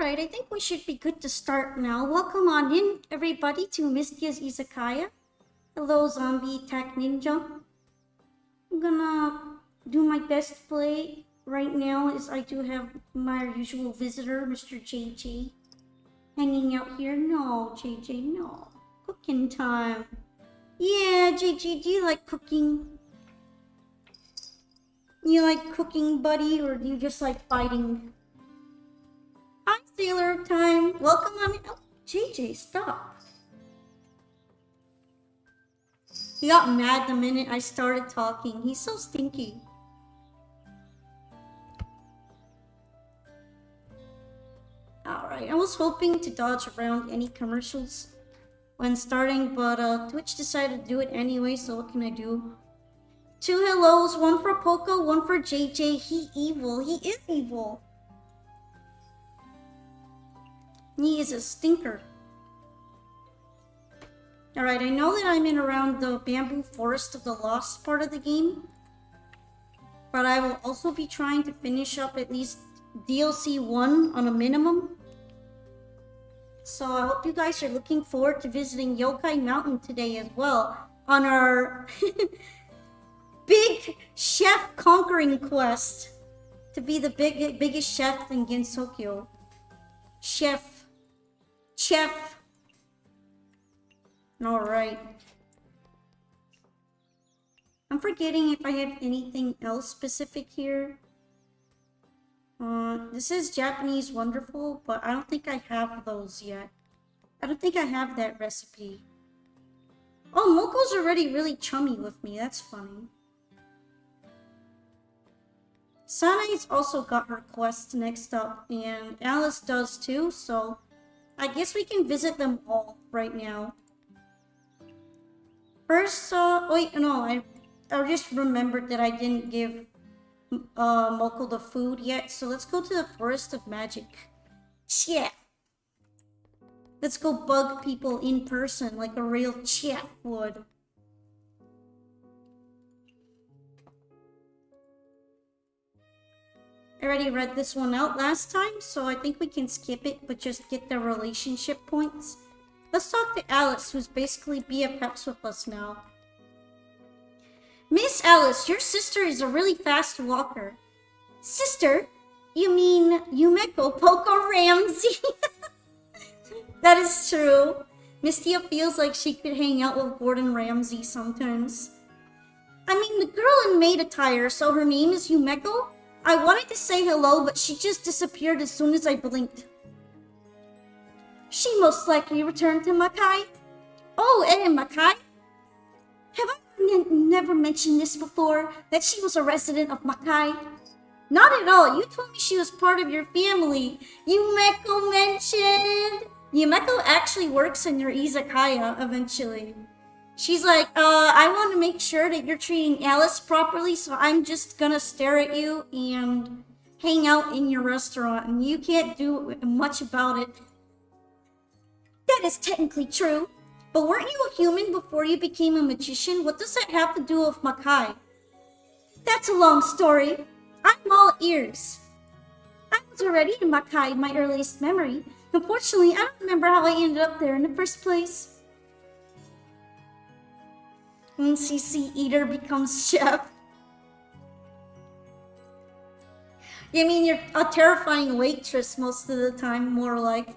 Alright, I think we should be good to start now. Welcome on in, everybody, to Mystia's Izakaya. Hello, zombie attack ninja. I'm gonna do my best play right now as I do have my usual visitor, Mr. JJ, hanging out here. No, JJ, no. Cooking time. Yeah, JJ, do you like cooking? You like cooking, buddy, or do you just like fighting? Hi, Sailor Time. Welcome on in. Oh, JJ, stop. He got mad the minute I started talking. He's so stinky. Alright, I was hoping to dodge around any commercials when starting, but Twitch decided to do it anyway, so what can I do? 2 hellos, one for Poco, one for JJ. He evil. He is evil. He is a stinker. Alright, I know that I'm in around the bamboo forest of the lost part of the game, but I will also be trying to finish up at least DLC 1 on a minimum. So I hope you guys are looking forward to visiting Yokai Mountain today as well on our big chef conquering quest to be the biggest chef in GENSOKYO. Chef. Alright. I'm forgetting if I have anything else specific here. This is Japanese Wonderful, but I don't think I have those yet. I don't think I have that recipe. Oh, Moko's already really chummy with me. That's funny. Sanae's also got her quest next up, and Alice does too, so I guess we can visit them all right now. First, wait, no, I just remembered that I didn't give Moko the food yet, so let's go to the Forest of Magic. Yeah. Let's go bug people in person like a real chef would. I already read this one out last time, so I think we can skip it, but just get the relationship points. Let's talk to Alice, who's basically BFFs with us now. Miss Alice, your sister is a really fast walker. Sister? You mean Yumeko Poco Ramsey? That is true. Mystia feels like she could hang out with Gordon Ramsay sometimes. I mean, the girl in maid attire, so her name is Yumeko? I wanted to say hello, but she just disappeared as soon as I blinked. She most likely returned to Makai. Oh, Makai? Have I never mentioned this before, that she was a resident of Makai? Not at all. You told me she was part of your family. Yumeko mentioned. Yumeko actually works in your Izakaya eventually. She's like, I want to make sure that you're treating Alice properly, so I'm just gonna stare at you and hang out in your restaurant, and you can't do much about it. That is technically true, but weren't you a human before you became a magician? What does that have to do with Makai? That's a long story. I'm all ears. I was already in Makai in my earliest memory. Unfortunately, I don't remember how I ended up there in the first place. When CC Eater becomes chef. You mean you're a terrifying waitress most of the time, more like.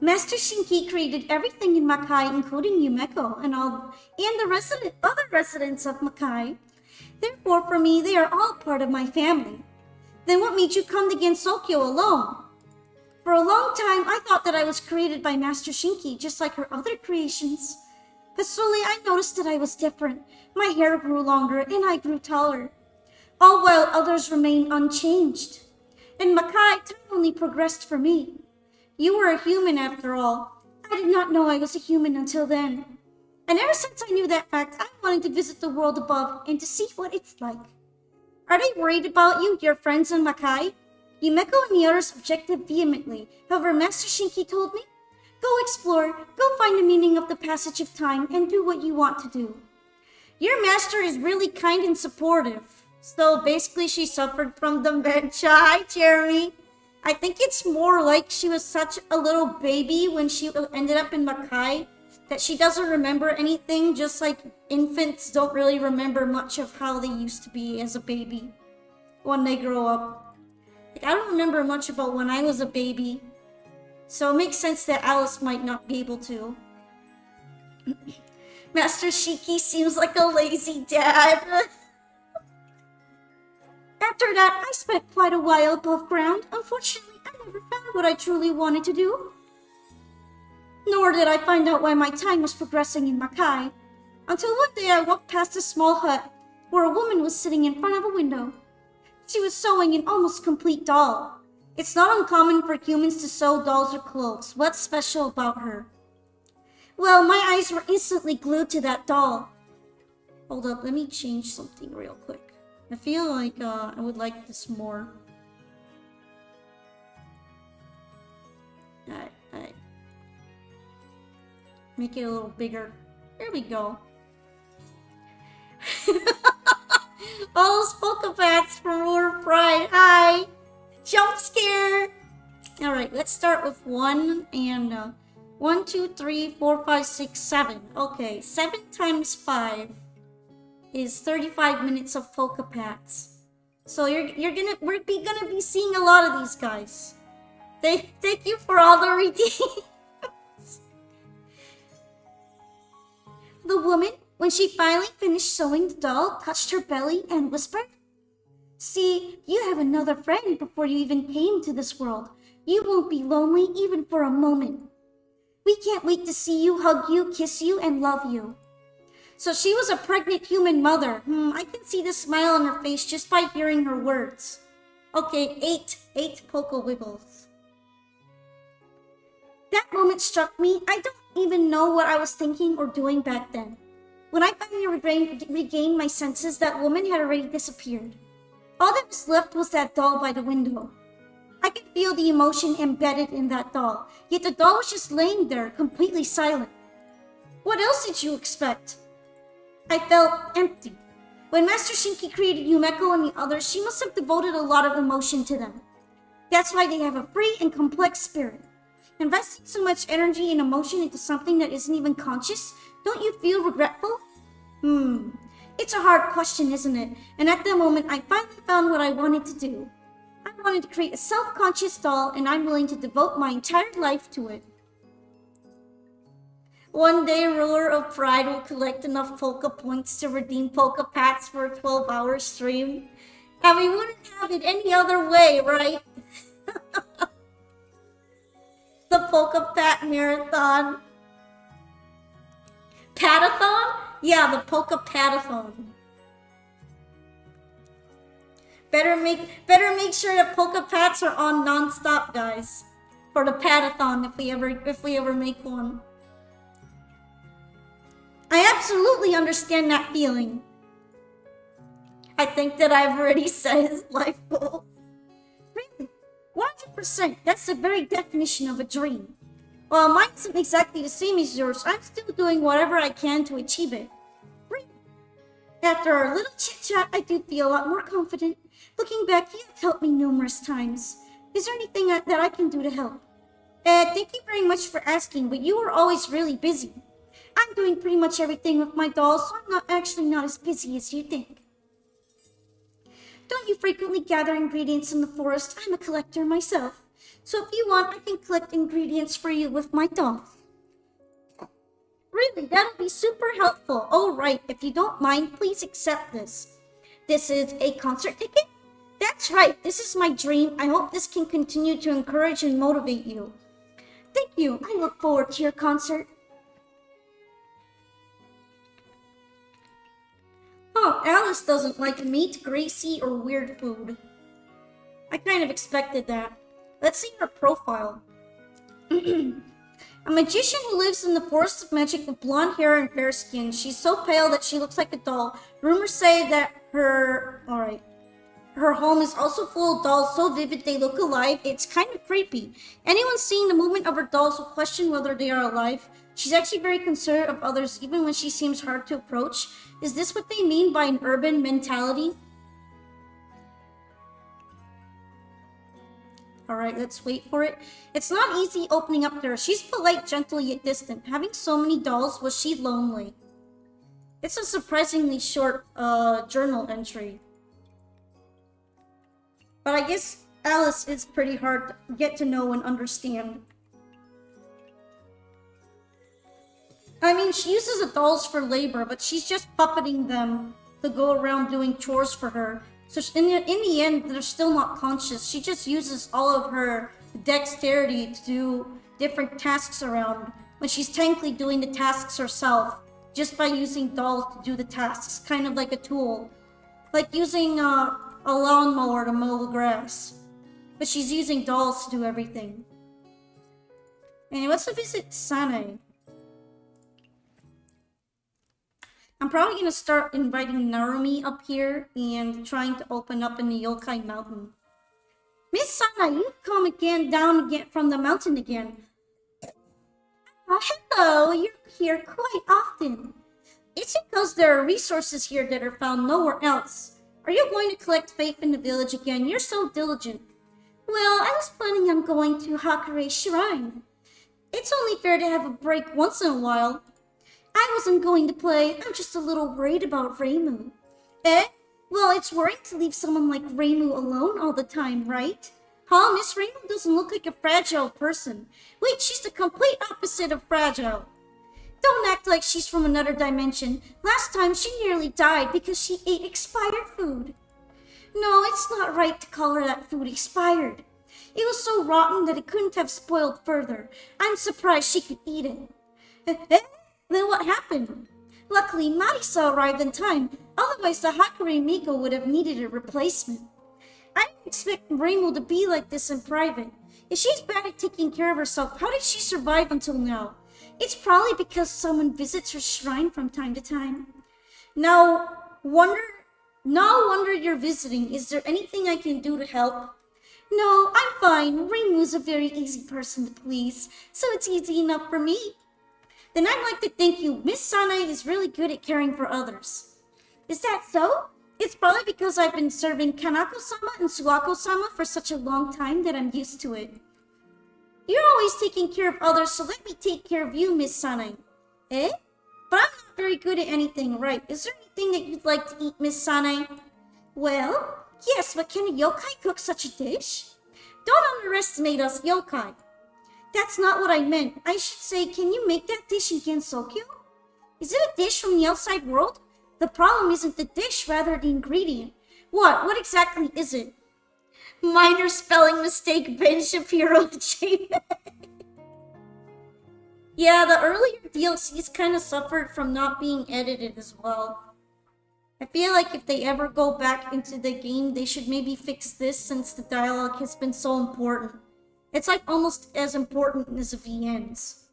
Master Shinki created everything in Makai, including Yumeko and the other residents of Makai. Therefore, for me, they are all part of my family. Then what made you come to GENSOKYO alone? For a long time, I thought that I was created by Master Shinki, just like her other creations. But slowly I noticed that I was different. My hair grew longer and I grew taller, all while others remained unchanged. In Makai, time only progressed for me. You were a human after all. I did not know I was a human until then. And ever since I knew that fact, I wanted to visit the world above and to see what it's like. Are they worried about you, your friends in Makai? Yumeko and the others objected vehemently. However, Master Shinki told me, go explore, go find the meaning of the passage of time, and do what you want to do. Your master is really kind and supportive. So basically she suffered from dementia. Hi, Jeremy. I think it's more like she was such a little baby when she ended up in Makai that she doesn't remember anything, just like infants don't really remember much of how they used to be as a baby when they grow up. Like, I don't remember much about when I was a baby, so it makes sense that Alice might not be able to. Master Shiki seems like a lazy dad. After that, I spent quite a while above ground. Unfortunately, I never found what I truly wanted to do. Nor did I find out why my time was progressing in Makai, until one day I walked past a small hut where a woman was sitting in front of a window. She was sewing an almost complete doll. It's not uncommon for humans to sew dolls or clothes. What's special about her? Well, my eyes were instantly glued to that doll. Hold up, let me change something real quick. I feel like I would like this more. Alright. Make it a little bigger. There we go. All those Pokebats from Roar Pride. Hi! Jump scare! Alright, let's start with 1 and 1, 2, 3, 4, 5, 6, 7. Okay, 7 times 5 is 35 minutes of Pokepats. So we're gonna be seeing a lot of these guys. Thank you for all the redeems. The woman, when she finally finished sewing the doll, touched her belly and whispered, "See, you have another friend before you even came to this world. You won't be lonely even for a moment. We can't wait to see you, hug you, kiss you, and love you." So she was a pregnant human mother. I can see the smile on her face just by hearing her words. Okay, 8 Poke Wiggles. That moment struck me. I don't even know what I was thinking or doing back then. When I finally regained my senses, that woman had already disappeared. All that was left was that doll by the window. I could feel the emotion embedded in that doll, yet the doll was just laying there, completely silent. What else did you expect? I felt empty. When Master Shinki created Yumeko and the others, she must have devoted a lot of emotion to them. That's why they have a free and complex spirit. Investing so much energy and emotion into something that isn't even conscious, don't you feel regretful? It's a hard question, isn't it? And at the moment, I finally found what I wanted to do. I wanted to create a self-conscious doll, and I'm willing to devote my entire life to it. One day, Ruler of Pride will collect enough Poke Points to redeem Poke Pats for a 12-hour stream. And we wouldn't have it any other way, right? The Poke Pat Marathon. Patathon? Yeah, the Poke Patathon. Better make sure that Poke Pats are on non-stop, guys. For the Patathon, if we ever make one. I absolutely understand that feeling. I think that I've already set his life goal. Really? 100%. That's the very definition of a dream. While mine isn't exactly the same as yours, I'm still doing whatever I can to achieve it. Really? After our little chit-chat, I do feel a lot more confident. Looking back, you have helped me numerous times. Is there anything that I can do to help? Thank you very much for asking, but you are always really busy. I'm doing pretty much everything with my dolls, so I'm not as busy as you think. Don't you frequently gather ingredients in the forest? I'm a collector myself. So if you want, I can collect ingredients for you with my dolls. Really, that'll be super helpful. Oh, right, if you don't mind, please accept this. This is a concert ticket? That's right, this is my dream. I hope this can continue to encourage and motivate you. Thank you. I look forward to your concert. Oh, Alice doesn't like meat, greasy, or weird food. I kind of expected that. Let's see her profile. A magician who lives in the forest of magic with blonde hair and fair skin. She's so pale that she looks like a doll. Rumors say that her home is also full of dolls so vivid they look alive. It's kind of creepy. Anyone seeing the movement of her dolls will question whether they are alive. She's actually very considerate of others even when she seems hard to approach. Is this what they mean by an urban mentality? Alright, let's wait for it. It's not easy opening up there. She's polite, gentle, yet distant. Having so many dolls, was she lonely? It's a surprisingly short journal entry. But I guess Alice is pretty hard to get to know and understand. I mean, she uses the dolls for labor, but she's just puppeting them to go around doing chores for her. So in the end, they're still not conscious. She just uses all of her dexterity to do different tasks around when she's technically doing the tasks herself, just by using dolls to do the tasks, kind of like a tool. Like using a lawnmower to mow the grass. But she's using dolls to do everything. Anyway, let's visit Sane. I'm probably going to start inviting Narumi up here and trying to open up in the Yokai Mountain. Miss Sana, you've come down again from the mountain again. Hello, you're here quite often. It's because there are resources here that are found nowhere else. Are you going to collect faith in the village again? You're so diligent. Well, I was planning on going to Hakure's shrine. It's only fair to have a break once in a while. I wasn't going to play. I'm just a little worried about Reimu. Eh? Well, it's worrying to leave someone like Reimu alone all the time, right? Huh? Miss Reimu doesn't look like a fragile person. Wait, she's the complete opposite of fragile. Don't act like she's from another dimension. Last time she nearly died because she ate expired food. No, it's not right to call her that food expired. It was so rotten that it couldn't have spoiled further. I'm surprised she could eat it. Then what happened? Luckily, Marisa arrived in time. Otherwise, the Hakure Miko would have needed a replacement. I didn't expect Reimu to be like this in private. If she's bad at taking care of herself, how did she survive until now? It's probably because someone visits her shrine from time to time. No wonder you're visiting. Is there anything I can do to help? No, I'm fine. Reimu's a very easy person to please, so it's easy enough for me. Then I'd like to thank you. Miss Sanae is really good at caring for others. Is that so? It's probably because I've been serving Kanako-sama and Suwako-sama for such a long time that I'm used to it. You're always taking care of others, so let me take care of you, Miss Sanae. Eh? But I'm not very good at anything, right? Is there anything that you'd like to eat, Miss Sanae? Well, yes, but can a yokai cook such a dish? Don't underestimate us yokai. That's not what I meant. I should say, can you make that dish in Gensokyo? Is it a dish from the outside world? The problem isn't the dish, rather the ingredient. What? What exactly is it? Minor spelling mistake, Ben Shapiro. Yeah, the earlier DLCs kind of suffered from not being edited as well. I feel like if they ever go back into the game, they should maybe fix this since the dialogue has been so important. It's like almost as important as the VNs.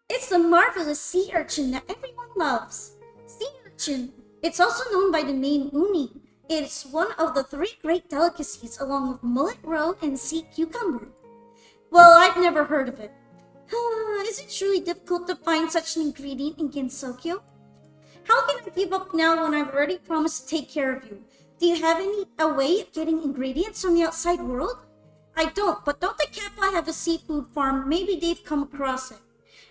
It's the marvelous sea urchin that everyone loves. Sea urchin. It's also known by the name uni. It's one of the 3 great delicacies along with mullet roe and sea cucumber. Well, I've never heard of it. Is it truly difficult to find such an ingredient in Gensokyo? How can I give up now when I've already promised to take care of you? Do you have a way of getting ingredients from the outside world? I don't, but don't the Kappa have a seafood farm? Maybe they've come across it.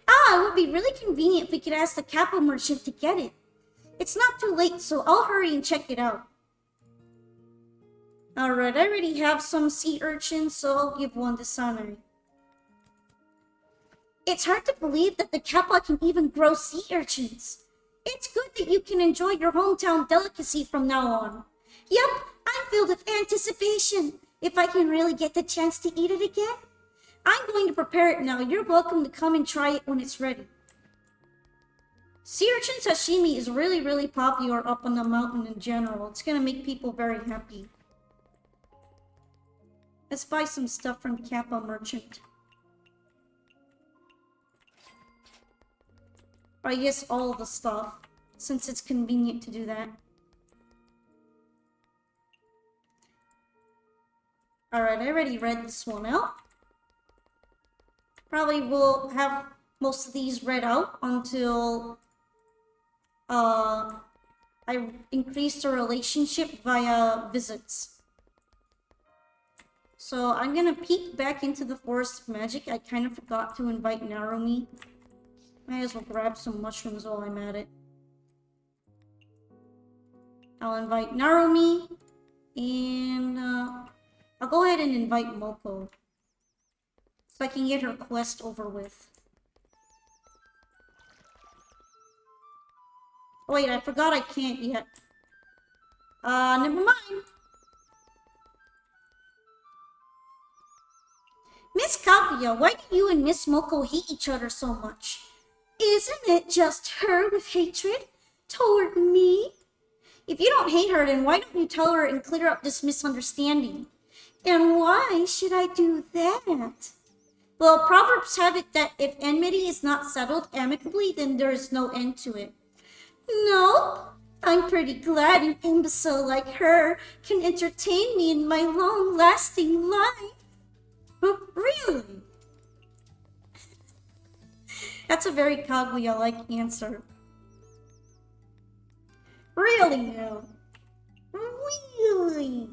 It would be really convenient if we could ask the Kappa merchant to get it. It's not too late, so I'll hurry and check it out. Alright, I already have some sea urchins, so I'll give one to Sanai. It's hard to believe that the Kappa can even grow sea urchins. It's good that you can enjoy your hometown delicacy from now on. Yep, I'm filled with anticipation. If I can really get the chance to eat it again, I'm going to prepare it now. You're welcome to come and try it when it's ready. Sea urchin sashimi is really, really popular up on the mountain in general. It's going to make people very happy. Let's buy some stuff from Kappa Merchant. Or I guess all the stuff, since it's convenient to do that. Alright, I already read this one out. Probably will have most of these read out until I increase the relationship via visits. So I'm gonna peek back into the Forest of Magic. I kind of forgot to invite Narumi. Might as well grab some mushrooms while I'm at it. I'll invite Narumi, and I'll go ahead and invite Moko, so I can get her quest over with. Oh, wait, I forgot I can't yet. Never mind. Miss Kaguya, why do you and Miss Moko hate each other so much? Isn't it just her with hatred toward me? If you don't hate her, then why don't you tell her and clear up this misunderstanding? And why should I do that? Well, Proverbs have it that if enmity is not settled amicably, then there is no end to it. Nope. I'm pretty glad an imbecile like her can entertain me in my long-lasting life. Really? That's a very Kaguya-like answer. Really now? Really?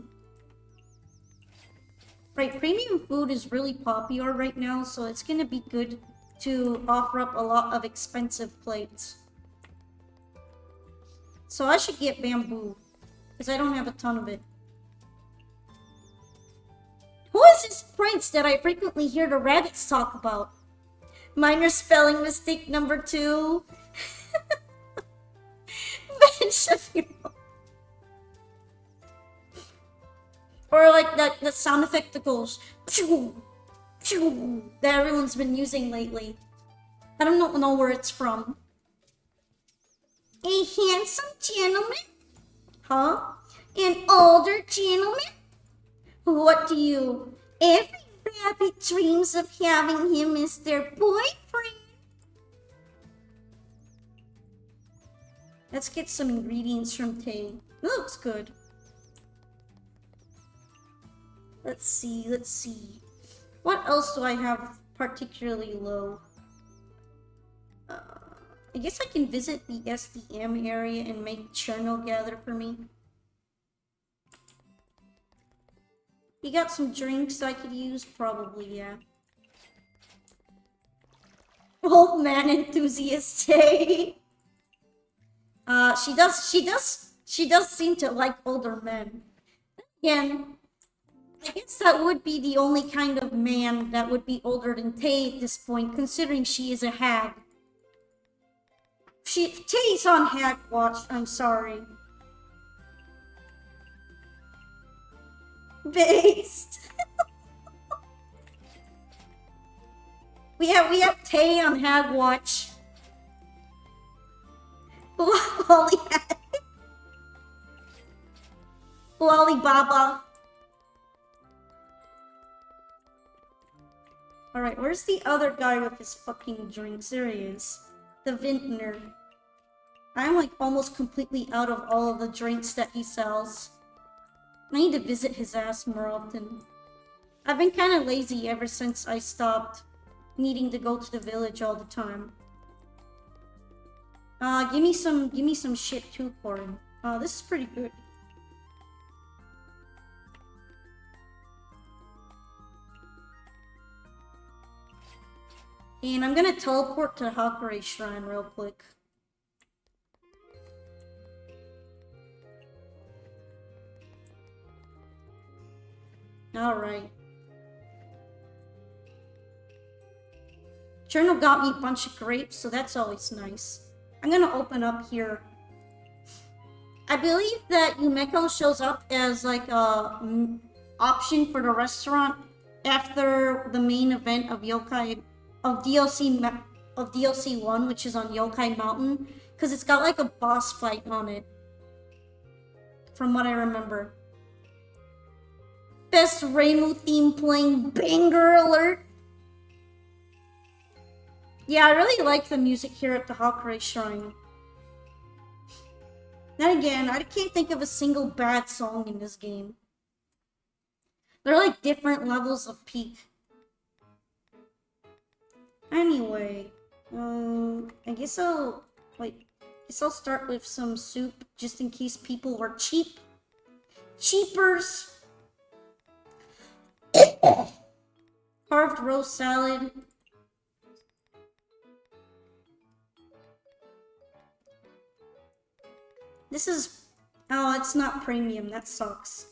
Right, premium food is really popular right now, so it's gonna be good to offer up a lot of expensive plates. So I should get bamboo, because I don't have a ton of it. Who is this prince that I frequently hear the rabbits talk about? Minor spelling mistake number 2. Ben Shapiro. Or like that sound effect that goes pew, pew, that everyone's been using lately. I don't know where it's from. A handsome gentleman? Huh? An older gentleman? What do you... Every rabbit dreams of having him as their boyfriend. Let's get some ingredients from Tay. It looks good. Let's see. What else do I have particularly low? I guess I can visit the SDM area and make Cherno gather for me. You got some drinks I could use? Probably, yeah. Old man enthusiast, hey. She does seem to like older men. Again, I guess that would be the only kind of man that would be older than Tay at this point, considering she is a hag. Tay's on hag watch, I'm sorry. Based. we have Tay on hag watch. Lolly hag. Lolly Baba. Alright, where's the other guy with his fucking drinks? There he is. The vintner. I'm like almost completely out of all of the drinks that he sells. I need to visit his ass more often. I've been kind of lazy ever since I stopped needing to go to the village all the time. Give me some shit too, Corin. This is pretty good. And I'm gonna teleport to Hakure Shrine real quick. Alright. Cherno got me a bunch of grapes, so that's always nice. I'm gonna open up here. I believe that Yumeko shows up as like a option for the restaurant after the main event of DLC 1, which is on Yokai Mountain, because it's got like a boss fight on it, from what I remember. Best Reimu theme playing banger alert. Yeah, I really like the music here at the Hakure Shrine. Then again, I can't think of a single bad song in this game. They're like different levels of peak. Anyway, I guess I'll start with some soup just in case people are cheapers. Carved roast salad. This is... Oh, it's not premium. That sucks.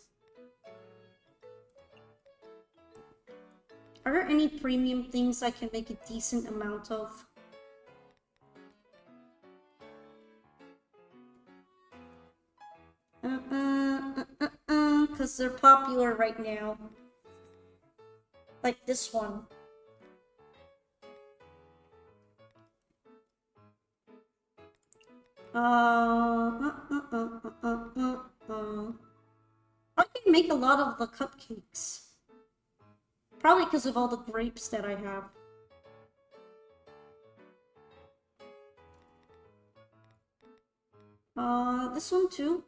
Are there any premium things I can make a decent amount of? Because they're popular right now. Like this one. I can make a lot of the cupcakes. Probably because of all the grapes that I have. This one too.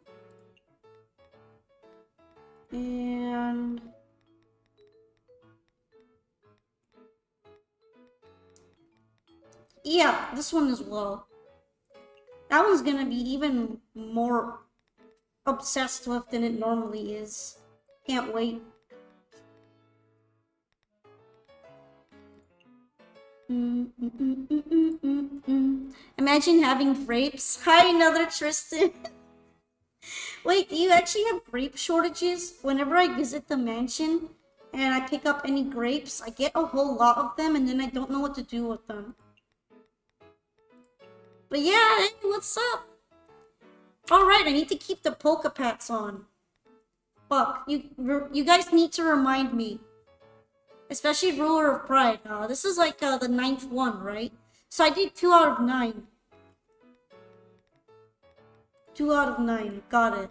And... yeah, this one as well. That one's gonna be even more obsessed with than it normally is. Can't wait. Imagine having grapes. Hi, another Tristan. Wait, do you actually have grape shortages? Whenever I visit the mansion and I pick up any grapes, I get a whole lot of them and then I don't know what to do with them. But yeah, hey, what's up? Alright, I need to keep the polka pats on. Fuck, you guys need to remind me. Especially Ruler of Pride. This is like the 9th one, right? So I did 2 out of 9. 2 out of 9. Got it.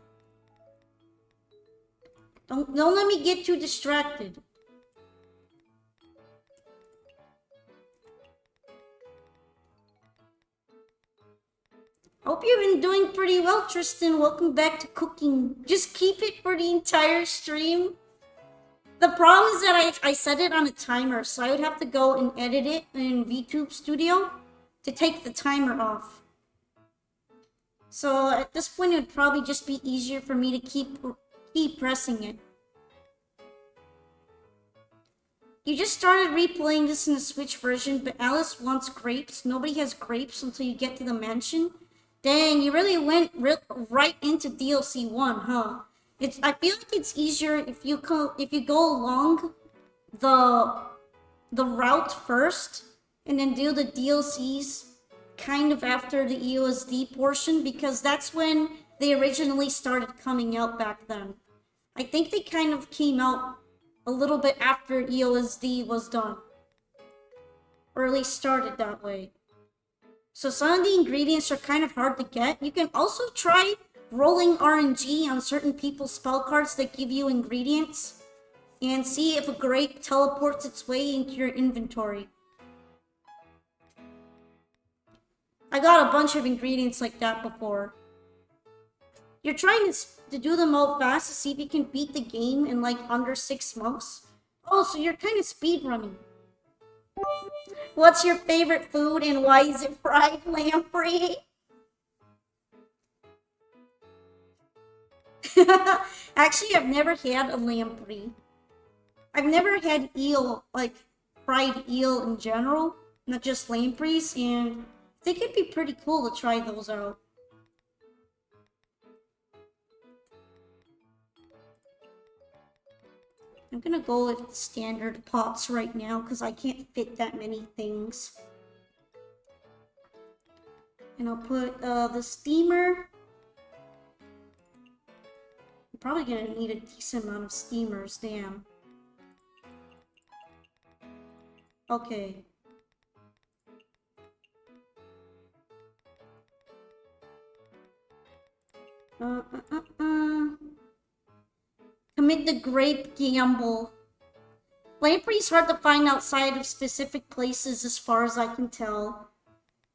Don't let me get too distracted. Hope you've been doing pretty well, Tristan. Welcome back to cooking. Just keep it for the entire stream. The problem is that I set it on a timer, so I would have to go and edit it in VTube Studio to take the timer off. So at this point, it would probably just be easier for me to keep pressing it. You just started replaying this in the Switch version, but Alice wants grapes. Nobody has grapes until you get to the mansion. Dang, you really went right into DLC 1, huh? I feel like it's easier if you go along the route first and then do the DLCs kind of after the EOSD portion, because that's when they originally started coming out back then. I think they kind of came out a little bit after EOSD was done, or at least started that way. So some of the ingredients are kind of hard to get. You can also try rolling RNG on certain people's spell cards that give you ingredients and see if a grape teleports its way into your inventory. I got a bunch of ingredients like that before. You're trying to do them all fast to see if you can beat the game in like under 6 months. Oh, so you're kind of speedrunning. What's your favorite food and why is it fried lamprey? Actually, I've never had a lamprey. I've never had eel, like fried eel in general, not just lampreys, and I think it'd be pretty cool to try those out. I'm gonna go with standard pots right now because I can't fit that many things. And I'll put the steamer. I'm probably gonna need a decent amount of steamers, damn. Okay. Commit the grape gamble. Lamprey's hard to find outside of specific places as far as I can tell.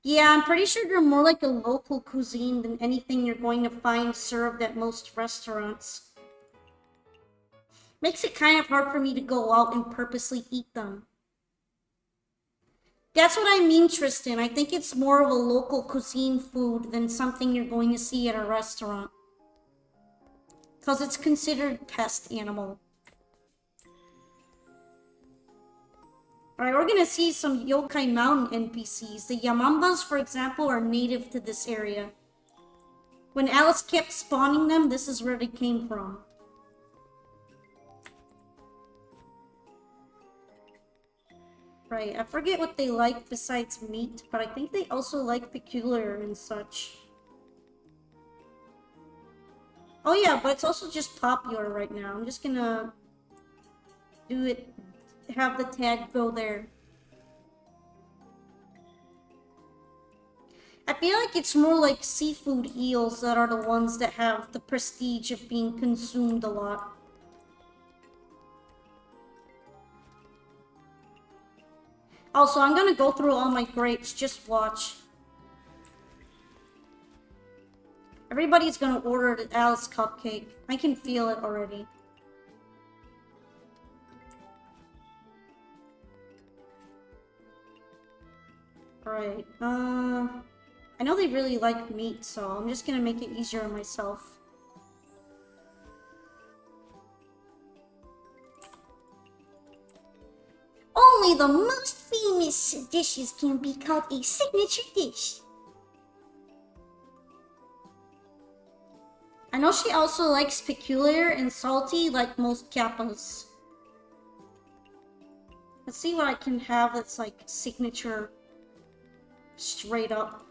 Yeah, I'm pretty sure they're more like a local cuisine than anything you're going to find served at most restaurants. Makes it kind of hard for me to go out and purposely eat them. That's what I mean, Tristan. I think it's more of a local cuisine food than something you're going to see at a restaurant. Because it's considered pest animal. Alright, we're gonna see some Yokai Mountain NPCs. The Yamambas, for example, are native to this area. When Alice kept spawning them, this is where they came from. Right, I forget what they like besides meat, but I think they also like peculiar and such. Oh yeah, but it's also just popular right now. I'm just gonna do it, have the tag go there. I feel like it's more like seafood eels that are the ones that have the prestige of being consumed a lot. Also, I'm gonna go through all my grapes, just watch. Everybody's gonna order the Alice cupcake. I can feel it already. Alright, I know they really like meat, so I'm just gonna make it easier on myself. Only the most famous dishes can be called a signature dish. I know she also likes peculiar and salty like most kappas. Let's see what I can have that's like signature straight up.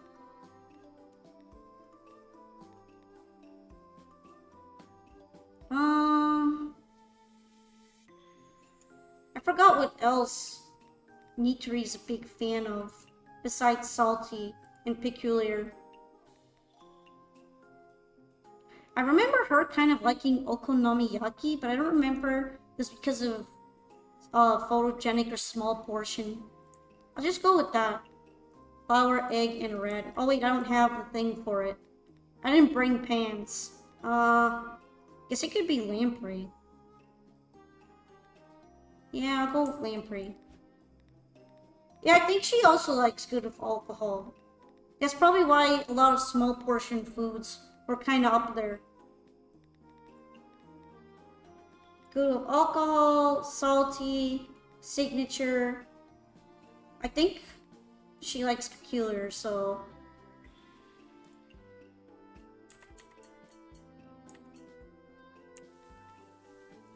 I forgot what else Nitori's a big fan of, besides salty and peculiar. I remember her kind of liking okonomiyaki, but I don't remember this because of photogenic or small portion. I'll just go with that. Flour, egg, and red. Oh wait, I don't have the thing for it. I didn't bring pans. Guess it could be lamprey. Yeah, I'll go with lamprey. Yeah, I think she also likes good with alcohol. That's probably why a lot of small portion foods were kind of up there. Good with alcohol, salty, signature. I think she likes peculiar, so...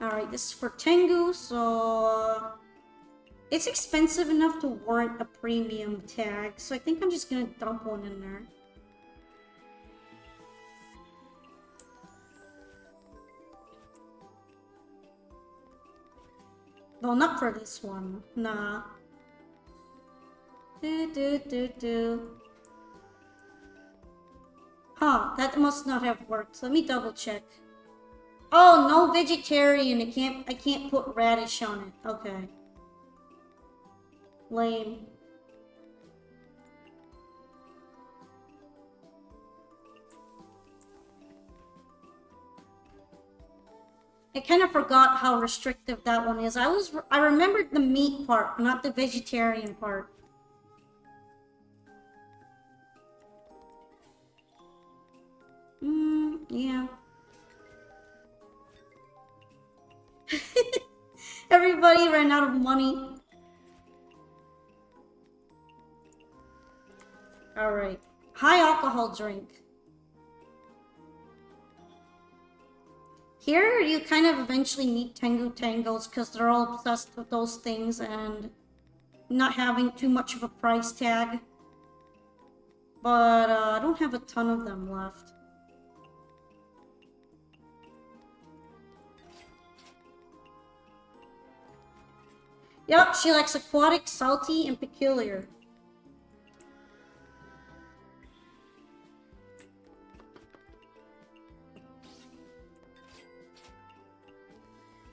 Alright, this is for Tengu, so... It's expensive enough to warrant a premium tag, so I think I'm just gonna dump one in there. No, not for this one. Nah. Huh, that must not have worked. Let me double check. Oh, no vegetarian. I can't put radish on it. Okay. Lame. I kind of forgot how restrictive that one is. I remembered the meat part, not the vegetarian part. Yeah. Everybody ran out of money. Alright. High alcohol drink. Here, you kind of eventually meet Tengu Tangos because they're all obsessed with those things and not having too much of a price tag. But I don't have a ton of them left. Yep, she likes aquatic, salty, and peculiar.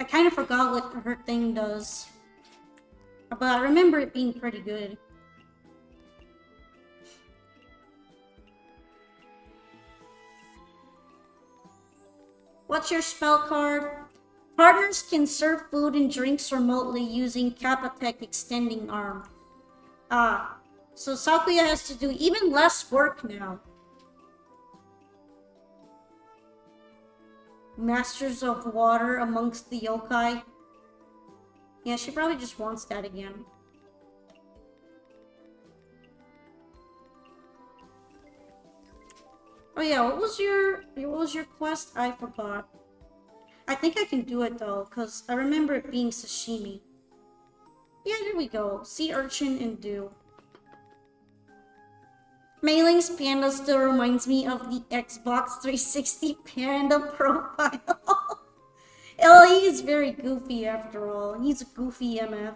I kind of forgot what her thing does. But I remember it being pretty good. What's your spell card? Partners can serve food and drinks remotely using Kappa-Tech extending arm. Ah, so Sakuya has to do even less work now. Masters of Water amongst the yokai. Yeah, she probably just wants that again. Oh yeah, what was your quest? I forgot. I think I can do it though, because I remember it being sashimi. Yeah, there we go. Sea urchin and do. Mailing's panda still reminds me of the Xbox 360 panda profile. Oh, he's very goofy after all. He's a goofy MF.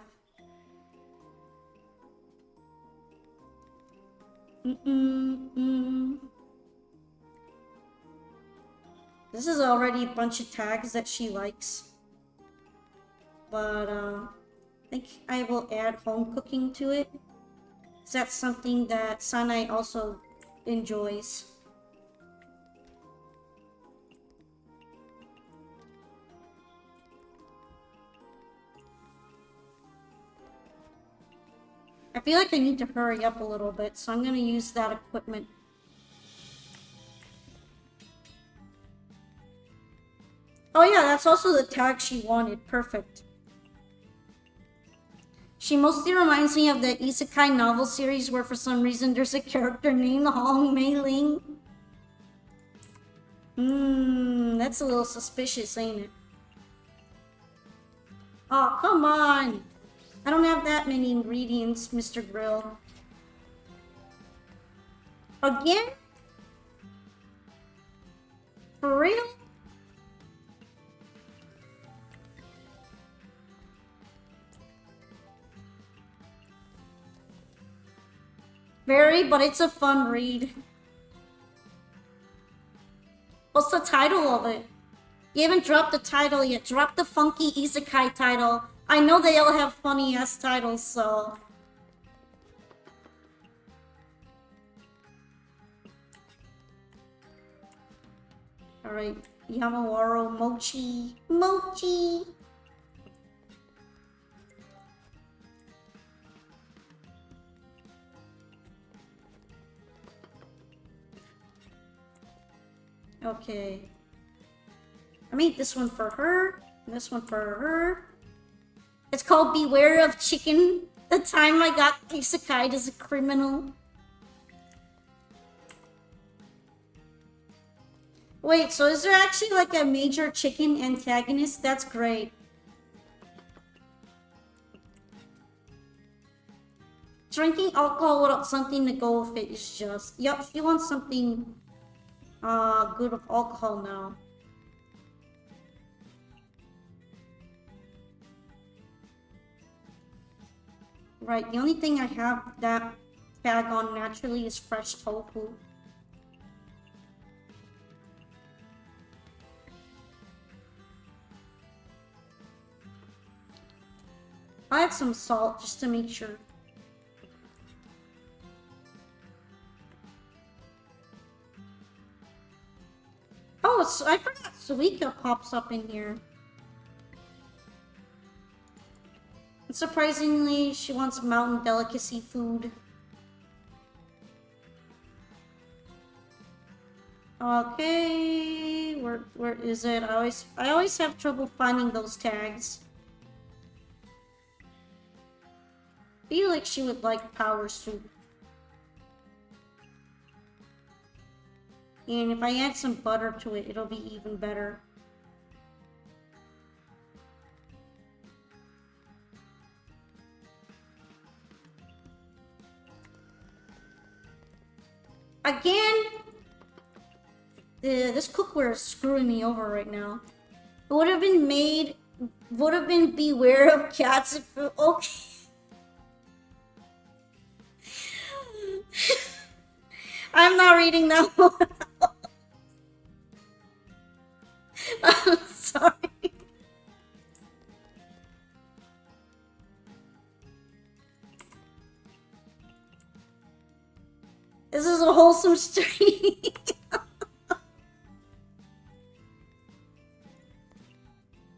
This is already a bunch of tags that she likes. But, I think I will add home cooking to it. Because that's something that Sanai also enjoys. I feel like I need to hurry up a little bit, so I'm gonna use that equipment. Oh yeah, that's also the tag she wanted. Perfect. She mostly reminds me of the Isekai novel series where for some reason there's a character named Hong Mei Ling. That's a little suspicious, ain't it? Oh, come on! I don't have that many ingredients, Mr. Grill. Again? For real? Very, but it's a fun read. What's the title of it? You haven't dropped the title yet. Drop the funky Isekai title. I know they all have funny ass titles, so. Alright, Yamawaro Mochi. Mochi! Okay. I made this one for her, and this one for her. It's called Beware of Chicken. The time I got isekai'd as a criminal. Wait, so is there actually like a major chicken antagonist? That's great. Drinking alcohol without something to go with it is just... Yup, she wants something good with alcohol now. Right, the only thing I have that tag on naturally is fresh tofu. I add some salt just to make sure. Oh, I forgot Suika pops up in here. And surprisingly, she wants mountain delicacy food. Okay, where is it? I always have trouble finding those tags. Feel like she would like power soup. And if I add some butter to it, it'll be even better. Again? This cookware is screwing me over right now. It would have been beware of cats if okay. I'm not reading that one. I'm sorry. This is a wholesome stream.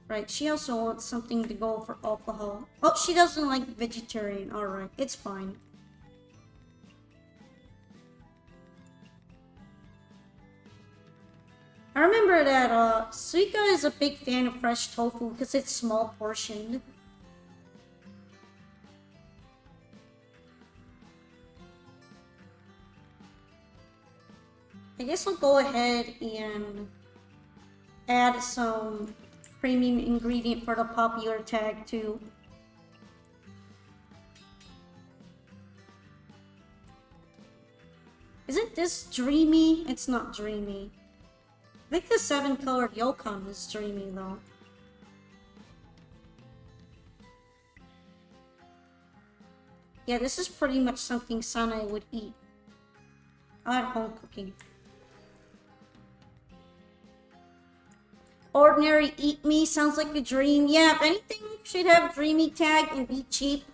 Right, she also wants something to go for alcohol. Oh, she doesn't like vegetarian. Alright, it's fine. I remember that Suika is a big fan of fresh tofu because it's small portioned. I guess I'll go ahead and add some premium ingredient for the popular tag too. Isn't this dreamy? It's not dreamy. I think the 7-colored Yokon is dreamy though. Yeah, this is pretty much something Sanae would eat. At home cooking. Ordinary Eat Me sounds like a dream. Yeah, if anything should have dreamy tag and be cheap,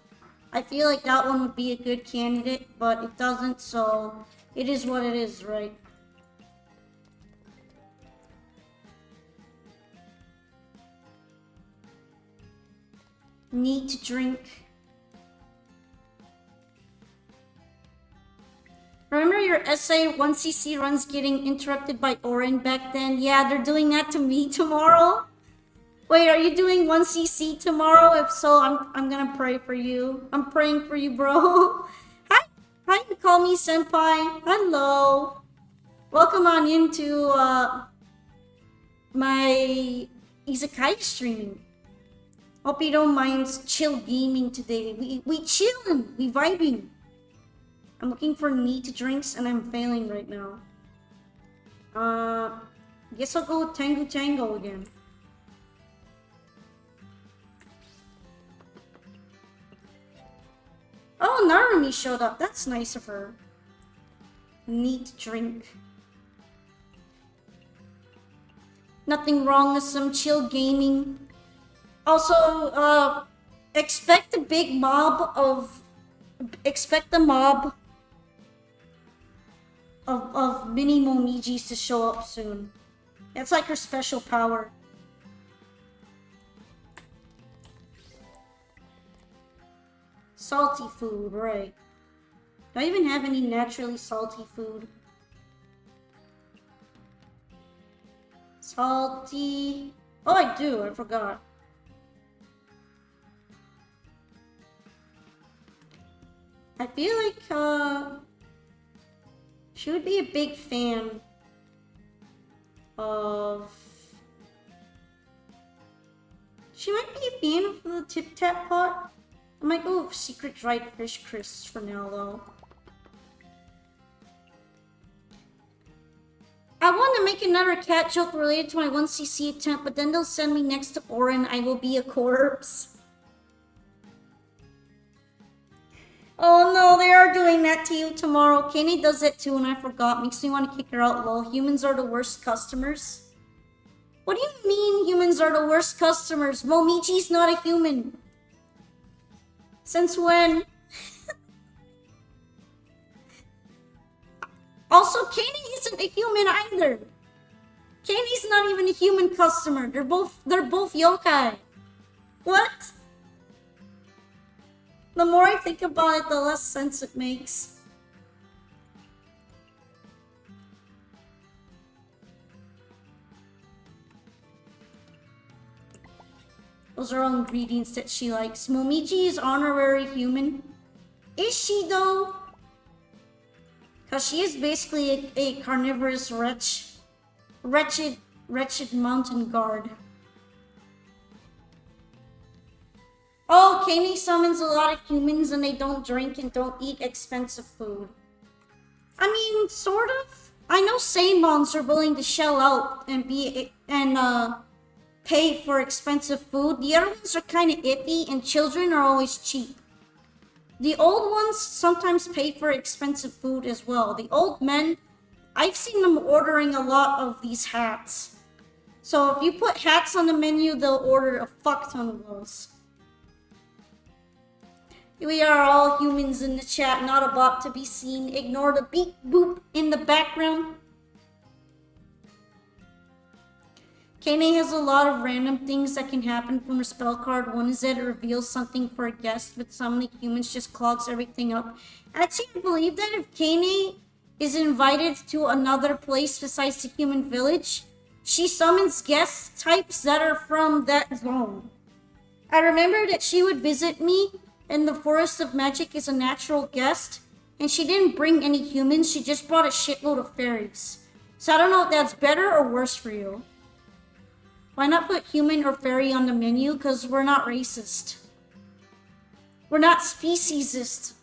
I feel like that one would be a good candidate, but it doesn't, so it is what it is, right? Need to drink. Remember your essay 1cc runs getting interrupted by Oren back then? Yeah, they're doing that to me tomorrow. Wait, are you doing 1cc tomorrow? If so, I'm gonna pray for you. I'm praying for you, bro. Hi, you call me senpai. Hello. Welcome on into my Izakaya streaming. Hope you don't mind chill gaming today. We chillin', we vibing. I'm looking for neat drinks and I'm failing right now. Guess I'll go with Tango again. Oh, Narumi showed up. That's nice of her. Neat drink. Nothing wrong with some chill gaming. Also, expect a big mob of... Expect the mob of mini Momijis to show up soon. That's like her special power. Salty food, right. Do I even have any naturally salty food? Salty... Oh, I do. I forgot. I feel like, she would be a big fan of... She might be a fan of the Tip Tap Pot. I might go with secret dried fish crisps for now, though. I want to make another cat joke related to my 1cc attempt, but then they'll send me next to Oren. I will be a corpse. Oh no, they are doing that to you tomorrow. Kenny does that too, and I forgot. Makes me want to kick her out, lol. Humans are the worst customers. What do you mean humans are the worst customers? Momichi's not a human. Since when? Also, Kenny isn't a human either. Kenny's not even a human customer. They're both yokai. What? The more I think about it, the less sense it makes. Those are all ingredients that she likes. Momiji is honorary human. Is she though? Because she is basically a carnivorous wretched mountain guard. Oh, Kenny summons a lot of humans and they don't drink and don't eat expensive food. I mean, sort of. I know Seimons are willing to shell out and pay for expensive food. The other ones are kind of iffy and children are always cheap. The old ones sometimes pay for expensive food as well. The old men, I've seen them ordering a lot of these hats. So if you put hats on the menu, they'll order a fuck ton of those. We are all humans in the chat, not a bot to be seen. Ignore the beep boop in the background. Kane has a lot of random things that can happen from her spell card. One is that it reveals something for a guest, but summoning humans just clogs everything up. Actually, I believe that if Kane is invited to another place besides the human village, she summons guest types that are from that zone. I remember that she would visit me in the Forest of Magic as a natural guest, and she didn't bring any humans, she just brought a shitload of fairies. So I don't know if that's better or worse for you. Why not put human or fairy on the menu? Because we're not racist. We're not speciesist.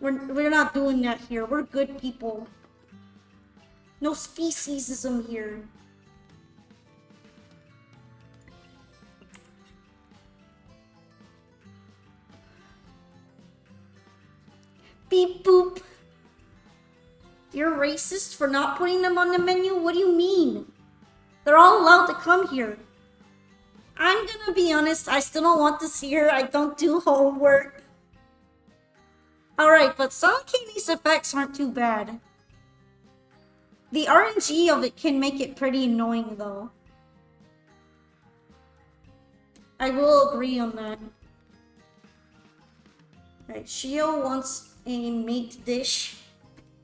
We're not doing that here. We're good people. No speciesism here. Beep boop. You're racist for not putting them on the menu? What do you mean? They're all allowed to come here. I'm gonna be honest, I still don't want to see her. I don't do homework. Alright, but some Katie's effects aren't too bad. The RNG of it can make it pretty annoying though. I will agree on that. Right, Shio wants a mate dish.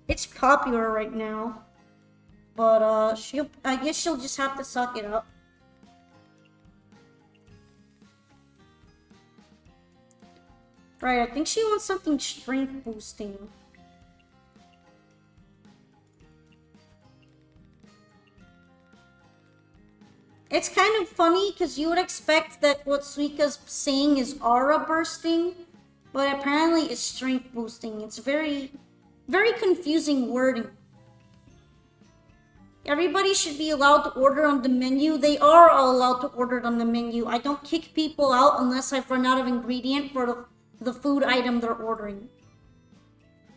It's popular right now. But I guess she'll just have to suck it up. Right, I think she wants something strength boosting. It's kind of funny because you would expect that what Suika's saying is aura bursting, but apparently it's strength boosting. It's very, very confusing wording. Everybody should be allowed to order on the menu. They are all allowed to order on the menu. I don't kick people out unless I've run out of ingredient for the food item they're ordering.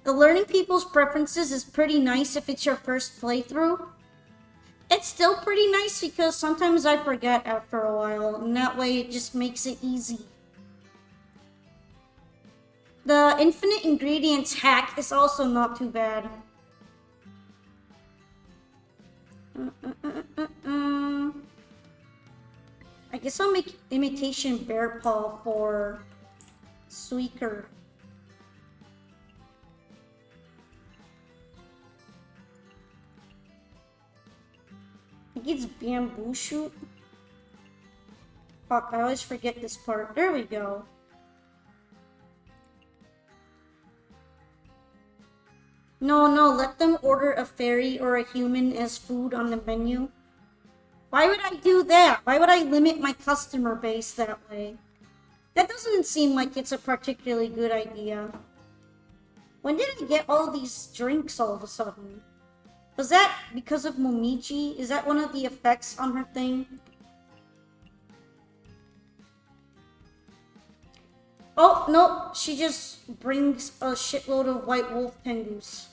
The learning people's preferences is pretty nice if it's your first playthrough. It's still pretty nice because sometimes I forget after a while, and that way it just makes it easy. The infinite ingredients hack is also not too bad. I guess I'll make imitation bear paw for Suiker. I think it's bamboo shoot. Fuck, I always forget this part. There we go. No, let them order a fairy or a human as food on the menu. Why would I do that? Why would I limit my customer base that way? That doesn't seem like it's a particularly good idea. When did I get all these drinks all of a sudden? Was that because of Momiji? Is that one of the effects on her thing? Oh, no, she just brings a shitload of white wolf tengus.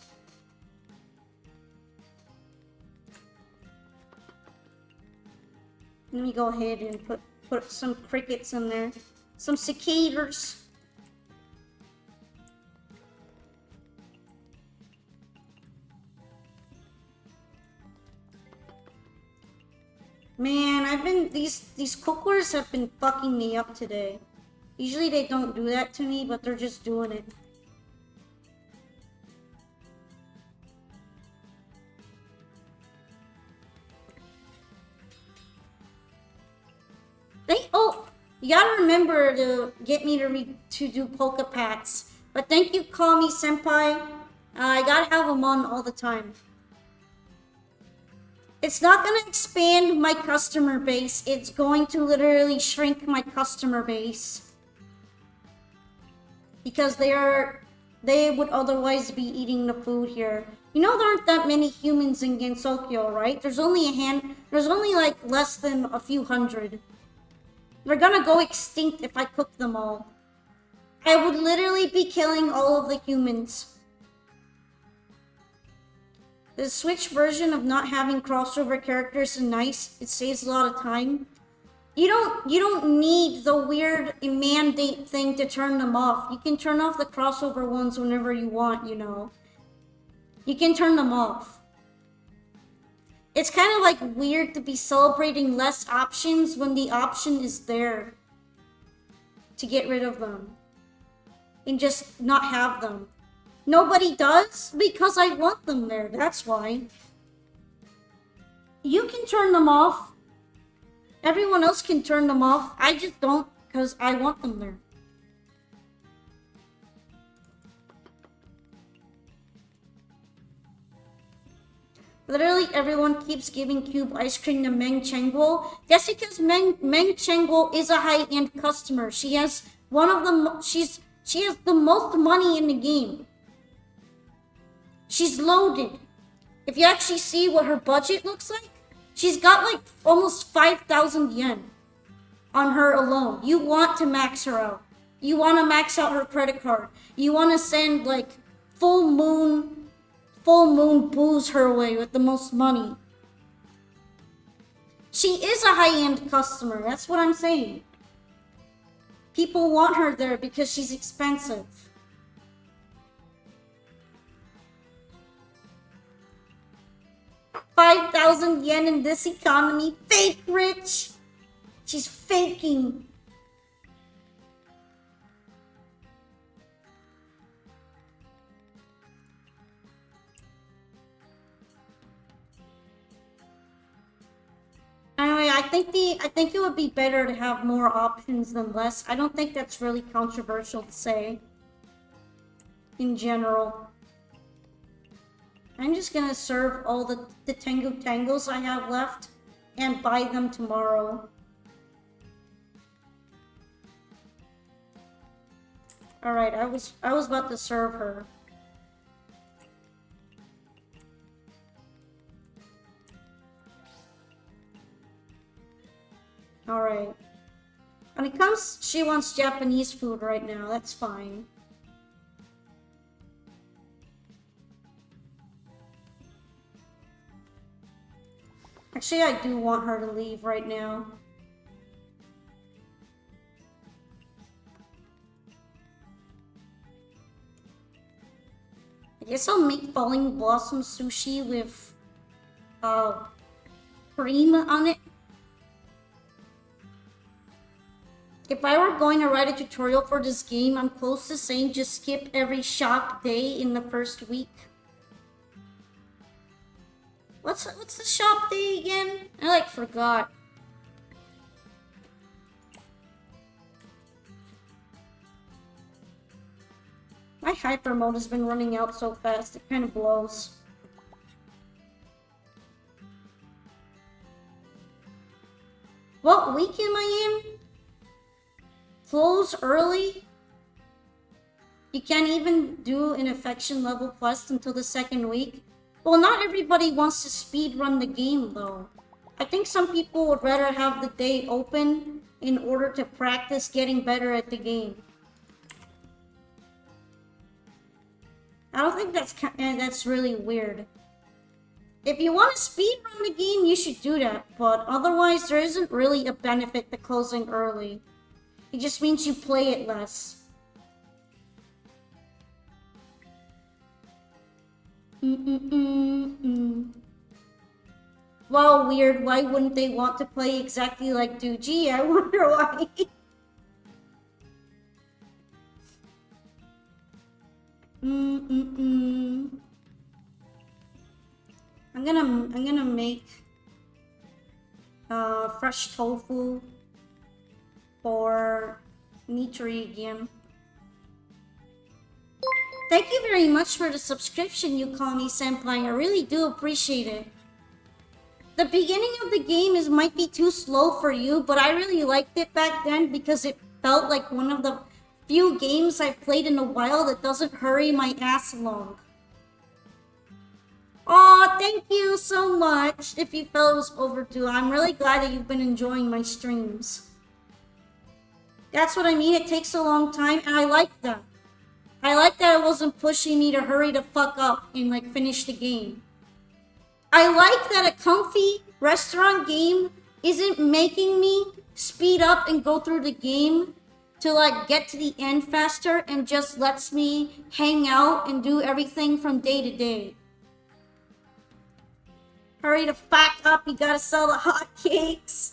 Let me go ahead and put some crickets in there. Some cicadas. Man, these cookwers have been fucking me up today. Usually they don't do that to me, but they're just doing it. Oh, you gotta remember to get me to do polka pats. But thank you, Call Me Senpai. I gotta have them on all the time. It's not gonna expand my customer base. It's going to literally shrink my customer base. Because they would otherwise be eating the food here. You know there aren't that many humans in GENSOKYO, right? There's only like less than a few hundred. They're gonna go extinct if I cook them all. I would literally be killing all of the humans. The Switch version of not having crossover characters is nice. It saves a lot of time. You don't need the weird mandate thing to turn them off. You can turn off the crossover ones whenever you want, you know. You can turn them off. It's kind of like weird to be celebrating less options when the option is there to get rid of them and just not have them. Nobody does because I want them there. That's why. You can turn them off. Everyone else can turn them off. I just don't because I want them there. Literally everyone keeps giving Cube ice cream to Meng Chengguo. That's because Meng Chengguo is a high-end customer. She has she has the most money in the game. She's loaded. If you actually see what her budget looks like, she's got like almost 5,000 yen on her alone. You want to max her out. You want to max out her credit card. You want to send like full moon booze her way with the most money. She is a high-end customer. That's what I'm saying. People want her there because she's expensive. $5,000 yen in this economy. Fake rich. She's faking. Anyway, I think it would be better to have more options than less. I don't think that's really controversial to say. In general. I'm just gonna serve all the Tengu Tangos I have left and buy them tomorrow. Alright, I was about to serve her. Alright. When it comes, she wants Japanese food right now. That's fine. Actually, I do want her to leave right now. I guess I'll make Falling Blossom sushi with cream on it. If I were going to write a tutorial for this game, I'm close to saying just skip every shop day in the first week. What's the shop day again? I like forgot. My hyper mode has been running out so fast, it kind of blows. What week am I in? Close early? You can't even do an affection level quest until the second week? Well, not everybody wants to speedrun the game, though. I think some people would rather have the day open in order to practice getting better at the game. I don't think that's really weird. If you want to speedrun the game, you should do that, but otherwise there isn't really a benefit to closing early. It just means you play it less. Wow, weird. Why wouldn't they want to play exactly like Doogie? I wonder why. I'm gonna make fresh tofu for Nitri again. Thank you very much for the subscription, you call me senpai. I really do appreciate it. The beginning of the game might be too slow for you, but I really liked it back then because it felt like one of the few games I've played in a while that doesn't hurry my ass along. Aw, thank you so much. If you felt it was overdue, I'm really glad that you've been enjoying my streams. That's what I mean, it takes a long time, and I like that. I like that it wasn't pushing me to hurry the fuck up and like finish the game. I like that a comfy restaurant game isn't making me speed up and go through the game to like get to the end faster and just lets me hang out and do everything from day to day. Hurry the fuck up, you gotta sell the hotcakes.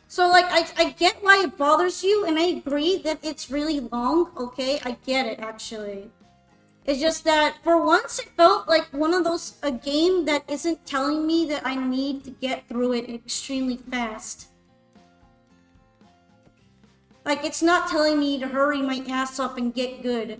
So like, I get why it bothers you, and I agree that it's really long, okay? I get it, actually. It's just that, for once, it felt like a game that isn't telling me that I need to get through it extremely fast. Like, it's not telling me to hurry my ass up and get good.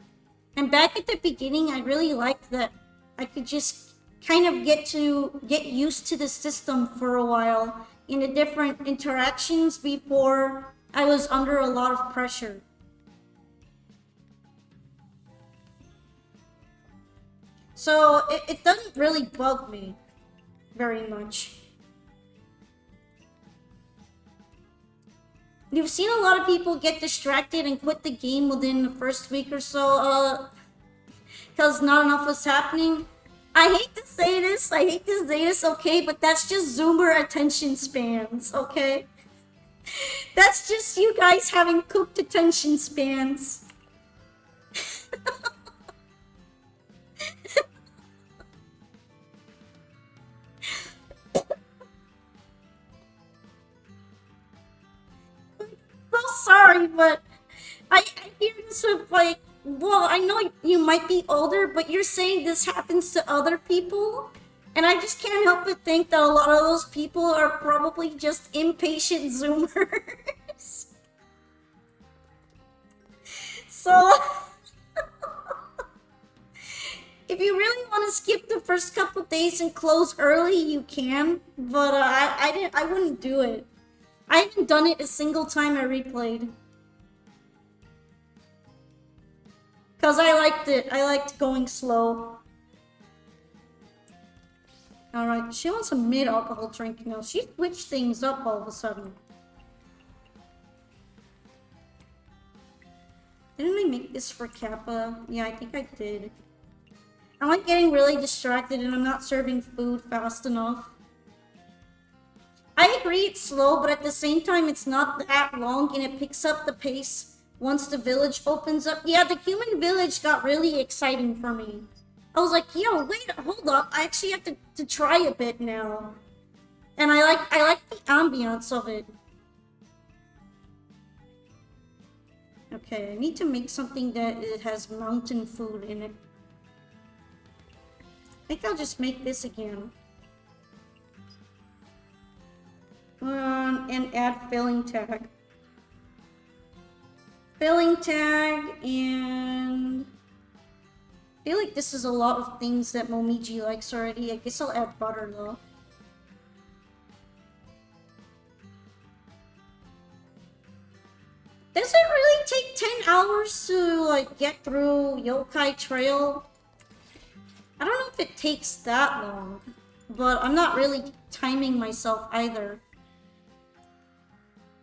And back at the beginning, I really liked that I could just kind of get used to the system for a while in the different interactions before I was under a lot of pressure. So it doesn't really bug me very much. You've seen a lot of people get distracted and quit the game within the first week or so, because not enough was happening. I hate to say this, okay, but that's just Zoomer attention spans, okay? That's just you guys having cooked attention spans. So sorry, but I hear this with like, well, I know you might be older, but you're saying this happens to other people? And I just can't help but think that a lot of those people are probably just impatient Zoomers. So, if you really want to skip the first couple days and close early, you can. But I wouldn't do it. I haven't done it a single time I replayed. Because I liked it. I liked going slow. Alright, she wants a mid-alcohol drink now. She switched things up all of a sudden. Didn't I make this for Kappa? Yeah, I think I did. I'm like getting really distracted and I'm not serving food fast enough. I agree it's slow, but at the same time it's not that long and it picks up the pace once the village opens up. Yeah, the human village got really exciting for me. I was like, yo, wait, hold up. I actually have to try a bit now. And I like the ambiance of it. Okay, I need to make something that it has mountain food in it. I think I'll just make this again. And add filling tag. Filling tag, and I feel like this is a lot of things that Momiji likes already. I guess I'll add butter though. Does it really take 10 hours to like get through Yokai Trail? I don't know if it takes that long, but I'm not really timing myself either.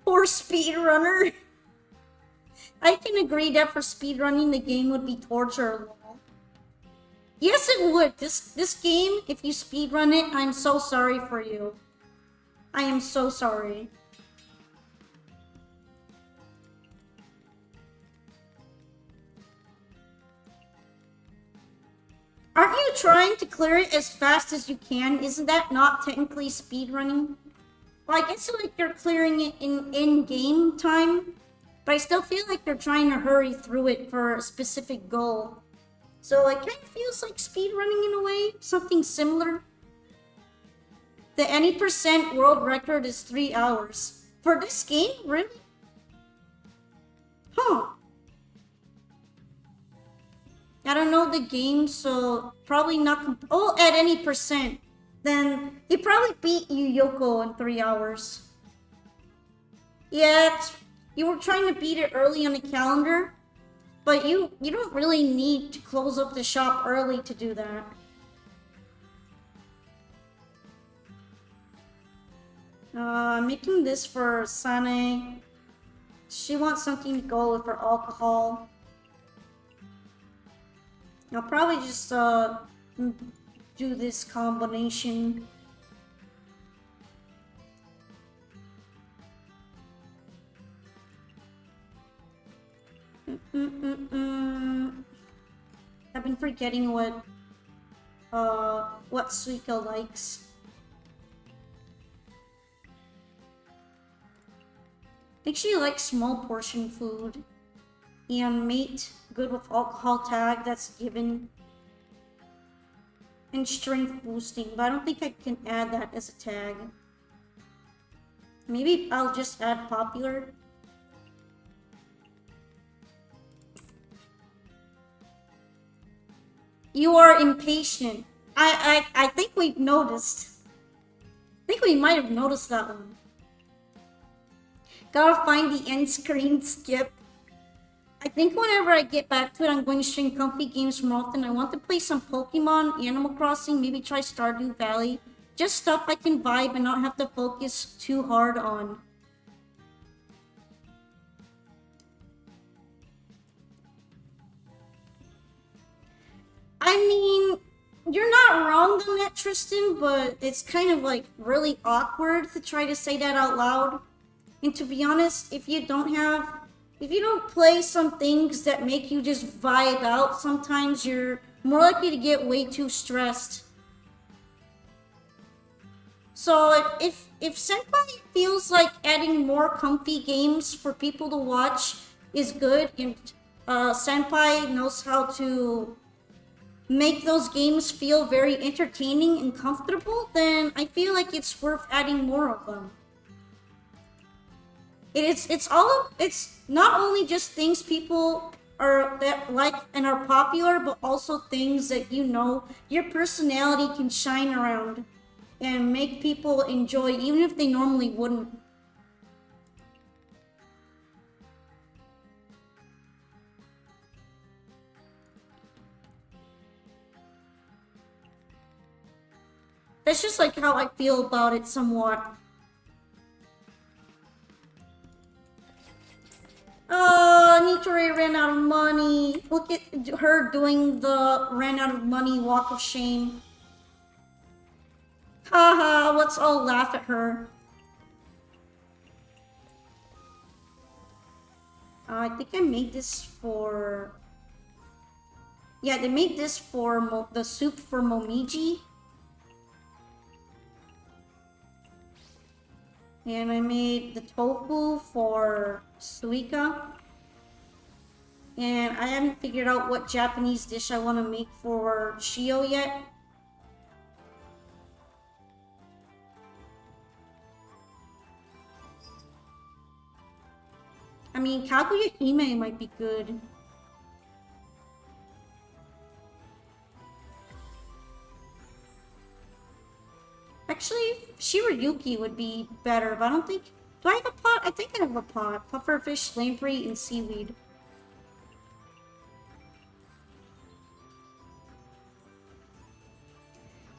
Poor speedrunner. I can agree that for speedrunning the game would be torture. Yes, it would. This game, if you speedrun it, I'm so sorry for you. I am so sorry. Aren't you trying to clear it as fast as you can? Isn't that not technically speedrunning? Well, I guess like you're clearing it in game time, but I still feel like you're trying to hurry through it for a specific goal. So it kind of feels like speedrunning in a way, something similar. The any percent world record is 3 hours. For this game? Really? Huh. I don't know the game, so probably not. Oh, at any percent. Then he probably beat you, Yoko, in 3 hours. Yeah, you were trying to beat it early on the calendar, but you don't really need to close up the shop early to do that. Making this for Sane. She wants something to go with her alcohol. I'll probably just do this combination. I've been forgetting what Suika likes. I think she likes small portion food. And mate, good with alcohol tag, that's given. And strength boosting, but I don't think I can add that as a tag. Maybe I'll just add popular. You are impatient. I think we've noticed. I think we might have noticed that one. Gotta find the end screen skip. I think whenever I get back to it, I'm going to stream comfy games more often. I want to play some Pokemon, Animal Crossing, maybe try Stardew Valley. Just stuff I can vibe and not have to focus too hard on. I mean, you're not wrong on that, Tristan, but it's kind of like really awkward to try to say that out loud. And to be honest, if you don't play some things that make you just vibe out, sometimes you're more likely to get way too stressed. So if Senpai feels like adding more comfy games for people to watch is good, and Senpai knows how to make those games feel very entertaining and comfortable, then I feel like it's worth adding more of them. It's not only just things people are that like and are popular, but also things that your personality can shine around and make people enjoy, even if they normally wouldn't. That's just like how I feel about it somewhat. Nitori ran out of money. Look at her doing the ran out of money walk of shame. Haha, let's all laugh at her. I think I made this for... Yeah, they made this for the soup for Momiji. And I made the tofu for Suika. And I haven't figured out what Japanese dish I want to make for Shio yet. I mean, Kaguya Hime might be good. Actually, Shirayuki would be better, but I don't think... Do I have a pot? I think I have a pot. Pufferfish, lamprey, and seaweed.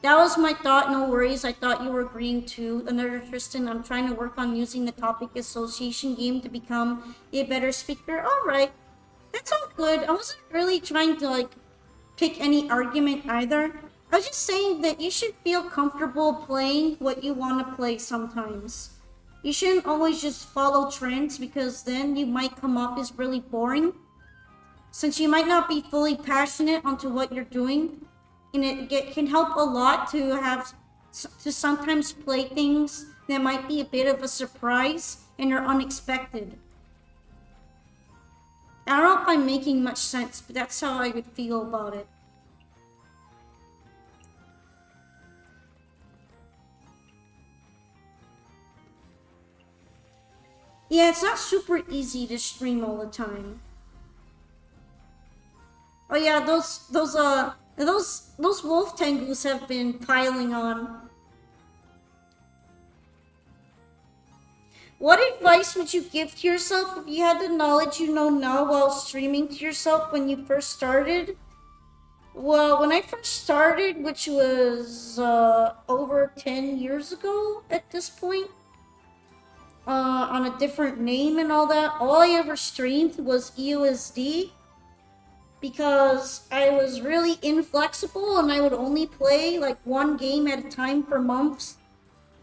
That was my thought, no worries. I thought you were agreeing too. Another Tristan, I'm trying to work on using the topic association game to become a better speaker. Alright. That's all good. I wasn't really trying to, pick any argument either. I was just saying that you should feel comfortable playing what you want to play sometimes. You shouldn't always just follow trends, because then you might come off as really boring. Since you might not be fully passionate onto what you're doing, and it can help a lot to sometimes play things that might be a bit of a surprise and are unexpected. I don't know if I'm making much sense, but that's how I would feel about it. Yeah, it's not super easy to stream all the time. Oh yeah, those wolf tengus have been piling on. What advice would you give to yourself if you had the knowledge you know now while streaming to yourself when you first started? Well, when I first started, which was over 10 years ago at this point, on a different name and all that, all I ever streamed was EUSD. Because I was really inflexible and I would only play one game at a time for months.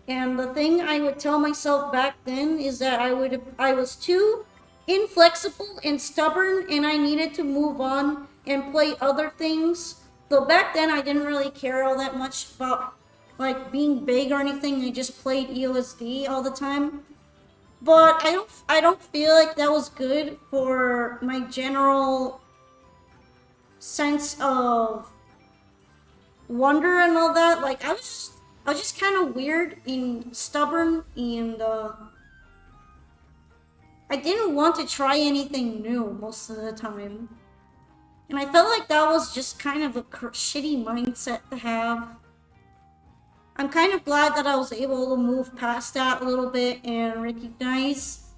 And the thing I would tell myself back then is that I was too inflexible and stubborn, and I needed to move on and play other things. Though back then I didn't really care all that much about being big or anything. I just played EOSD all the time. But I don't feel like that was good for my general sense of wonder and all that. I was just kind of weird and stubborn, and I didn't want to try anything new most of the time. And I felt like that was just kind of a shitty mindset to have. I'm kind of glad that I was able to move past that a little bit and recognize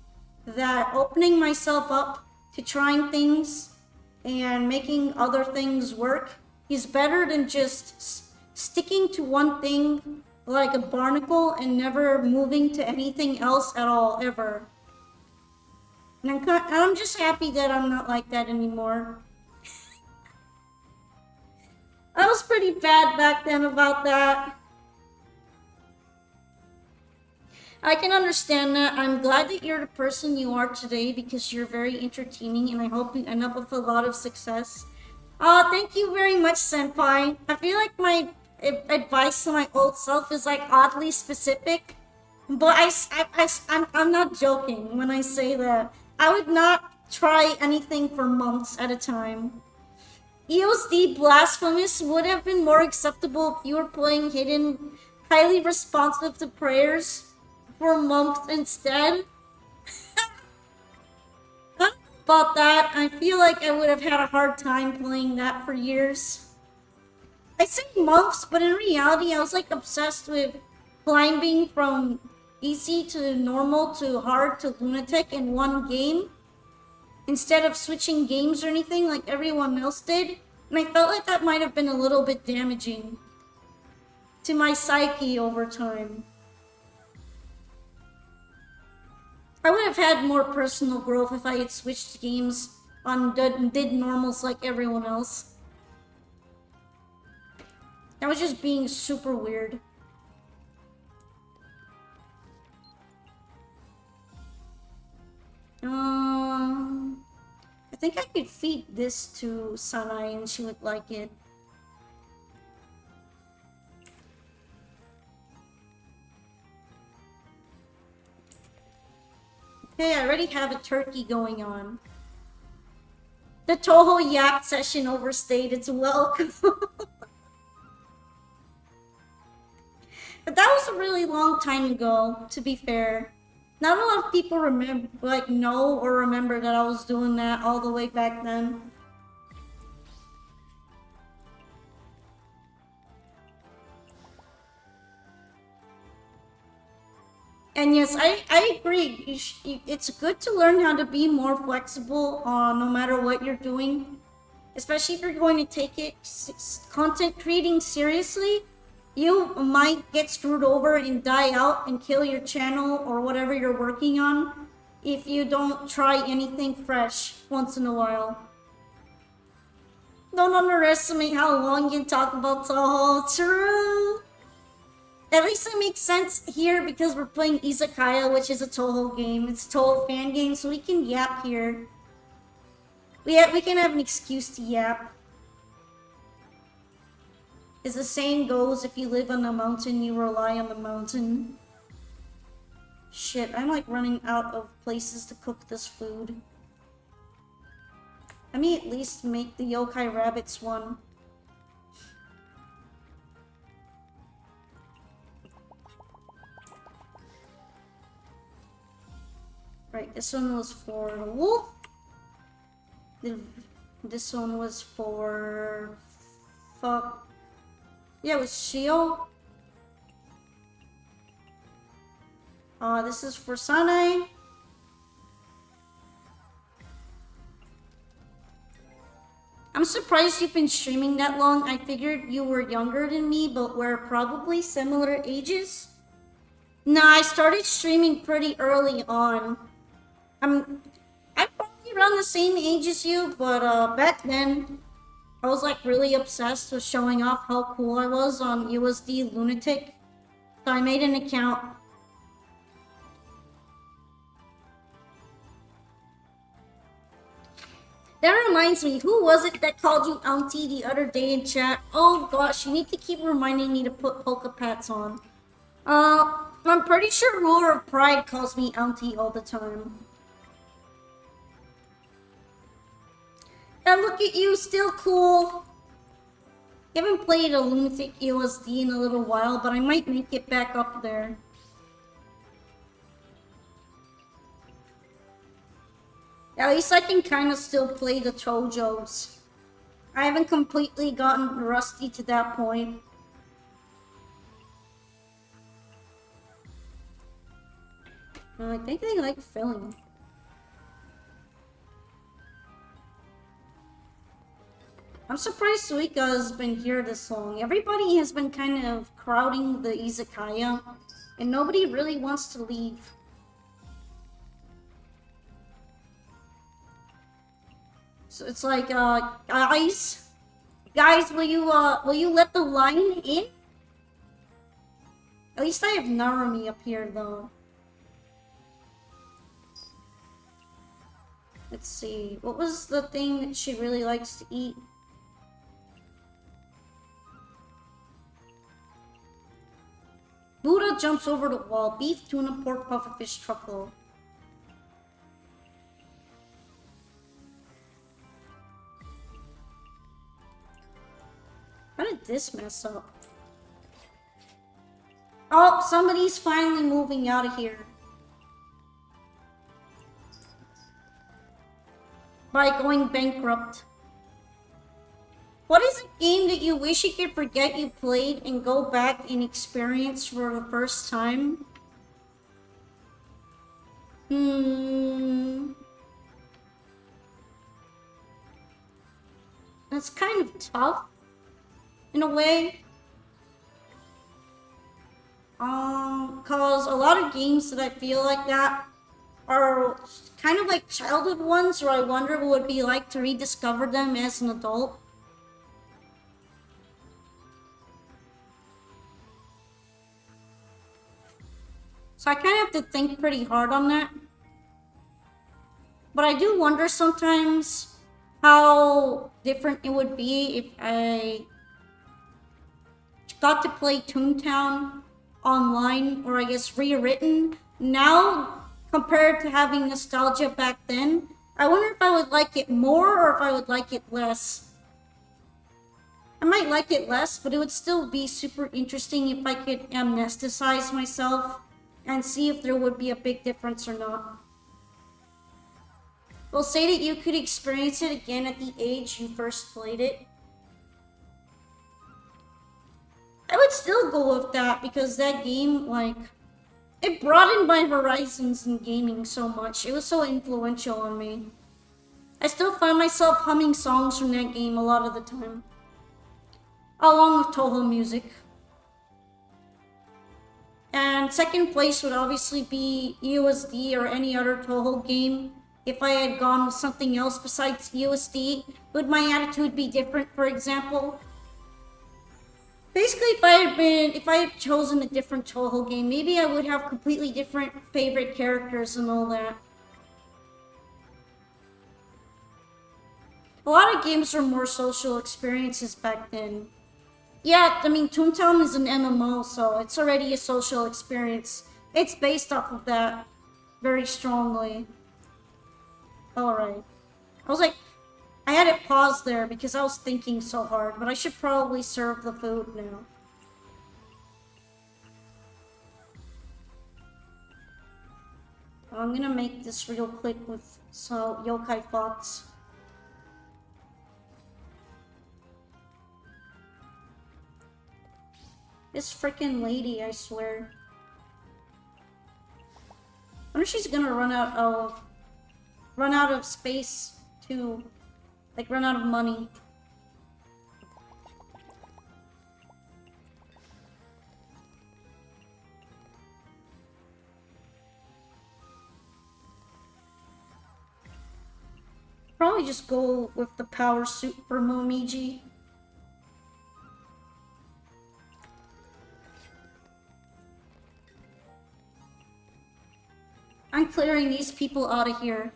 that opening myself up to trying things and making other things work is better than just sticking to one thing like a barnacle and never moving to anything else at all, ever. And I'm just happy that I'm not like that anymore. I was pretty bad back then about that. I can understand that. I'm glad that you're the person you are today because you're very entertaining and I hope you end up with a lot of success. Thank you very much, Senpai. I feel like my advice to my old self is like oddly specific, but I'm not joking when I say that. I would not try anything for months at a time. EOSD Blasphemous would have been more acceptable if you were playing hidden, highly responsive to prayers for monks instead. About that, I feel like I would have had a hard time playing that for years. I say monks, but in reality, I was like obsessed with climbing from easy to normal to hard to lunatic in one game, instead of switching games or anything like everyone else did. And I felt like that might have been a little bit damaging to my psyche over time. I would have had more personal growth if I had switched games on did normals like everyone else. I was just being super weird. I think I could feed this to Sanai and she would like it. Okay, I already have a turkey going on. The Toho Yak session overstayed its welcome. But that was a really long time ago, to be fair. Not a lot of people remember, like, know or remember that I was doing that all the way back then. And yes, I agree. It's good to learn how to be more flexible no matter what you're doing. Especially if you're going to take it content creating seriously. You might get screwed over and die out and kill your channel or whatever you're working on if you don't try anything fresh once in a while. Don't underestimate how long you can talk about Toho. True! At least it makes sense here because we're playing Izakaya, which is a Toho game. It's a Toho fan game, so we can yap here. We can have an excuse to yap. As the saying goes, if you live on the mountain, you rely on the mountain. Shit, I'm like running out of places to cook this food. Let me at least make the yokai rabbits one. Right, this one was for the wolf. This one was for... Fuck. Yeah, it was Shio. This is for Sanai. I'm surprised you've been streaming that long. I figured you were younger than me, but we're probably similar ages. Nah, I started streaming pretty early on. I'm probably around the same age as you, but back then, I was like really obsessed with showing off how cool I was on USD Lunatic. So I made an account. That reminds me, who was it that called you auntie the other day in chat? Oh gosh, you need to keep reminding me to put polka pats on. I'm pretty sure Ruler of Pride calls me auntie all the time. And look at you, still cool. I haven't played a Lunatic USD in a little while, but I might make it back up there. At least I can kind of still play the Tojos. I haven't completely gotten rusty to that point. I think they like filling. I'm surprised Suika has been here this long. Everybody has been kind of crowding the Izakaya, and nobody really wants to leave. So it's like, guys, will you let the line in? At least I have Narumi up here, though. Let's see, what was the thing that she really likes to eat? Buddha jumps over the wall. Beef, tuna, pork, pufferfish, truffle. How did this mess up? Oh, somebody's finally moving out of here. By going bankrupt. What is a game that you wish you could forget you played and go back and experience for the first time? That's kind of tough, in a way. Cause a lot of games that I feel like that are kind of like childhood ones, where I wonder what it would be like to rediscover them as an adult. So I kind of have to think pretty hard on that. But I do wonder sometimes how different it would be if I got to play Toontown online, or I guess rewritten now compared to having nostalgia back then. I wonder if I would like it more or if I would like it less. I might like it less, but it would still be super interesting if I could amnesticize myself and see if there would be a big difference or not. Well, say that you could experience it again at the age you first played it. I would still go with that because that game, like, it broadened my horizons in gaming so much. It was so influential on me. I still find myself humming songs from that game a lot of the time, along with Toho music. And second place would obviously be USD or any other Toho game. If I had gone with something else besides USD, would my attitude be different, for example? Basically, if I had chosen a different Toho game, maybe I would have completely different favorite characters and all that. A lot of games were more social experiences back then. Yeah, I mean, Toontown is an MMO, so it's already a social experience. It's based off of that very strongly. Alright. I was like, I had it paused there because I was thinking so hard, but I should probably serve the food now. I'm gonna make this real quick with yokai thoughts. This freaking lady, I swear. I wonder if she's gonna run out of space too. Like, run out of money. Probably just go with the power suit for Momiji. I'm clearing these people out of here.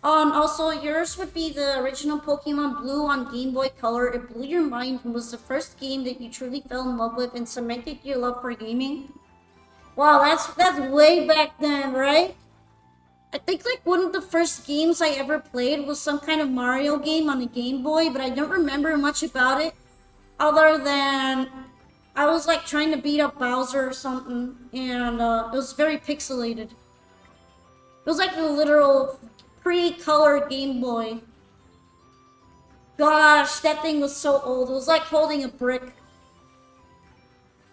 Also, yours would be the original Pokemon Blue on Game Boy Color. It blew your mind and was the first game that you truly fell in love with and cemented your love for gaming. Wow, that's way back then, right? I think like one of the first games I ever played was some kind of Mario game on a Game Boy, but I don't remember much about it, other than I was like trying to beat up Bowser or something, and it was very pixelated. It was like a literal pre-color Game Boy. Gosh, that thing was so old. It was like holding a brick.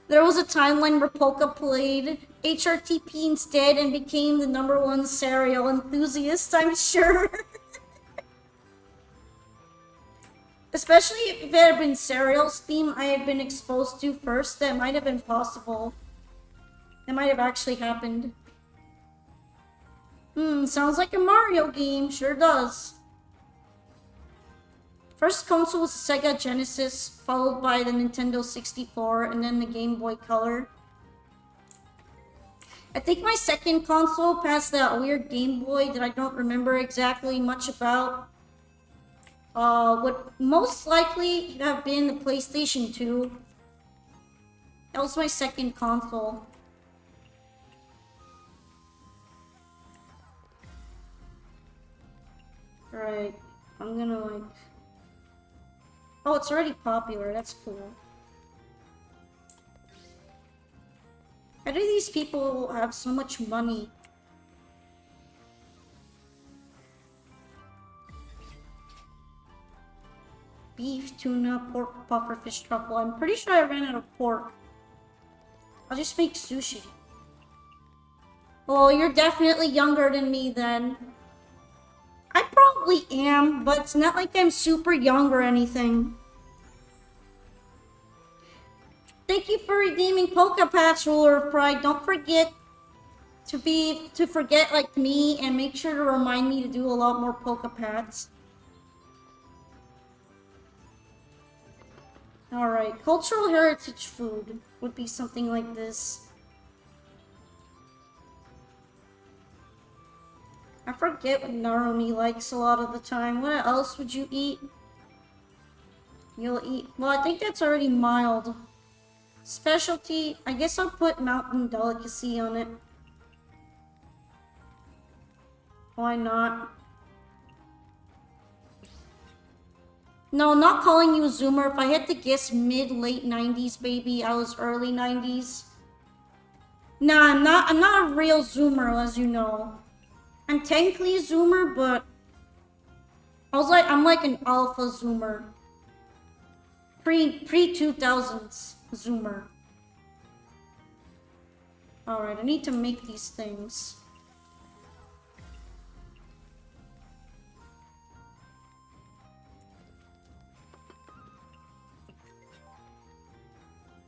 There was a timeline where Polka played HRTP instead and became the #1 serial enthusiast, I'm sure. Especially if it had been Serial's theme I had been exposed to first, that might have been possible. That might have actually happened. Sounds like a Mario game, sure does. First console was the Sega Genesis, followed by the Nintendo 64, and then the Game Boy Color. I think my second console passed that weird Game Boy that I don't remember exactly much about. Would most likely have been the PlayStation 2. That was my second console. Alright, I'm gonna like... Oh, it's already popular, that's cool. How do these people have so much money? Beef, tuna, pork, puffer, fish truffle. I'm pretty sure I ran out of pork. I'll just make sushi. Oh, you're definitely younger than me then. I probably am, but it's not like I'm super young or anything. Thank you for redeeming Polka Pats, Ruler of Pride. Don't forget to forget like me and make sure to remind me to do a lot more Polka Pats. Alright, cultural heritage food would be something like this. I forget what Narumi likes a lot of the time. What else would you eat? You'll eat... Well, I think that's already mild. Specialty... I guess I'll put mountain delicacy on it. Why not? No, not calling you a Zoomer. If I had to guess mid-late 90s, baby, I was early 90s. Nah, I'm not a real Zoomer, as you know. I'm technically a Zoomer, but I'm like an alpha Zoomer. Pre-2000s Zoomer. Alright, I need to make these things.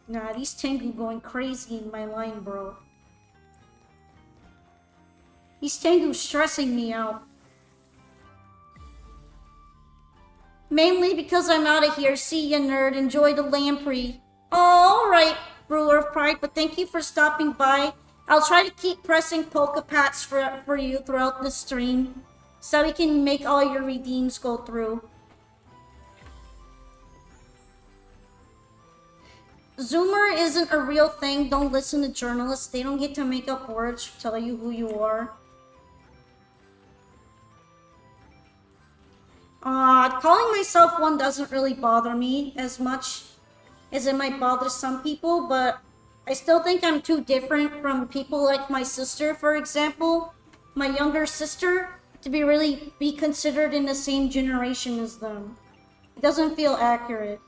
Nah, these Tengu going crazy in my line, bro. These Tengu stressing me out. Mainly because I'm out of here. See ya, nerd. Enjoy the lamprey. Oh, alright, Brewer of Pride, but thank you for stopping by. I'll try to keep pressing Polka Pats for you throughout the stream, so we can make all your redeems go through. Zoomer isn't a real thing. Don't listen to journalists. They don't get to make up words to tell you who you are. Calling myself one doesn't really bother me as much as it might bother some people, but I still think I'm too different from people like my sister, for example. My younger sister, to be considered in the same generation as them. It doesn't feel accurate.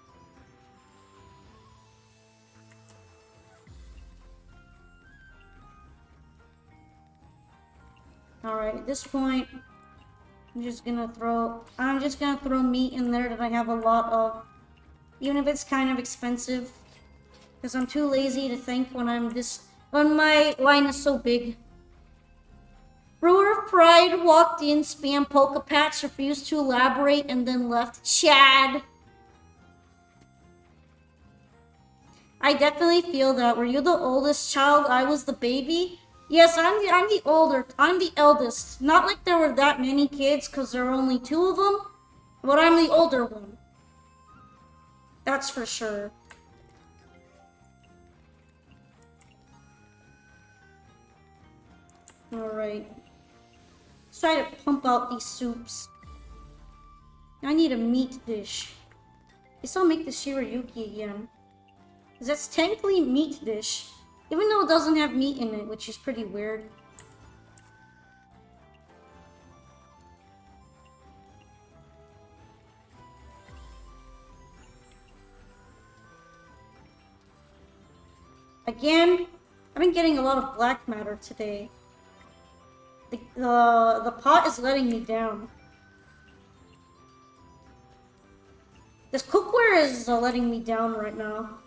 Alright, at this point, I'm just gonna throw meat in there that I have a lot of. Even if it's kind of expensive. Because I'm too lazy to think when my line is so big. Brewer of Pride walked in, spam Polka Pats, refused to elaborate, and then left. Chad! I definitely feel that. Were you the oldest child? I was the baby? Yes, I'm the eldest. Not like there were that many kids, because there are only 2 of them. But I'm the older one. That's for sure. Alright. Let's try to pump out these soups. I need a meat dish. Guess I'll make the Shirayuki again. Because that's technically a meat dish. Even though it doesn't have meat in it, which is pretty weird. Again, I've been getting a lot of black matter today. The pot is letting me down. This cookware is letting me down right now.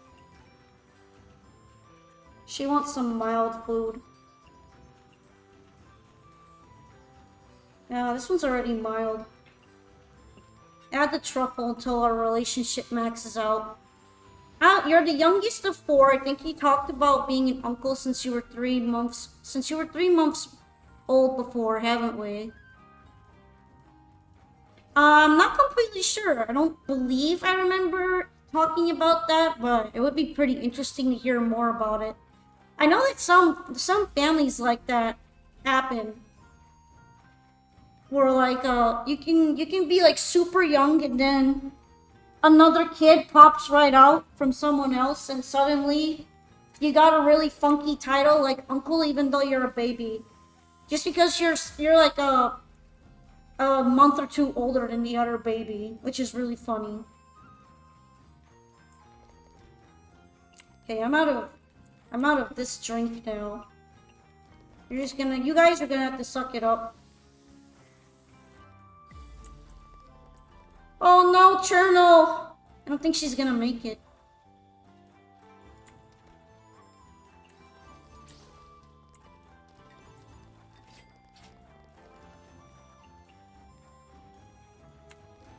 She wants some mild food. Yeah, this one's already mild. Add the truffle until our relationship maxes out. You're the youngest of 4. I think you talked about being an uncle since you were 3 months. Since you were 3 months old before, haven't we? I'm not completely sure. I don't believe I remember talking about that, but it would be pretty interesting to hear more about it. I know that some families like that happen. Where like you can be like super young and then another kid pops right out from someone else and suddenly you got a really funky title like uncle even though you're a baby. Just because you're like a month or 2 older than the other baby, which is really funny. Okay, I'm out of this drink now. You guys are gonna have to suck it up. Oh no, Cherno! I don't think she's gonna make it.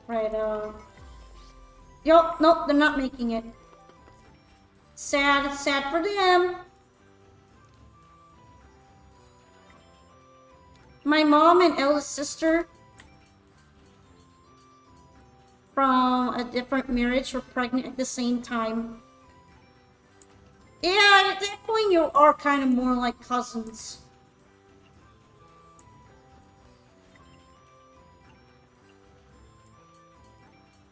Right, Yup, nope, they're not making it. Sad for them. My mom and eldest sister from a different marriage were pregnant at the same time. Yeah, at that point you are kind of more like cousins.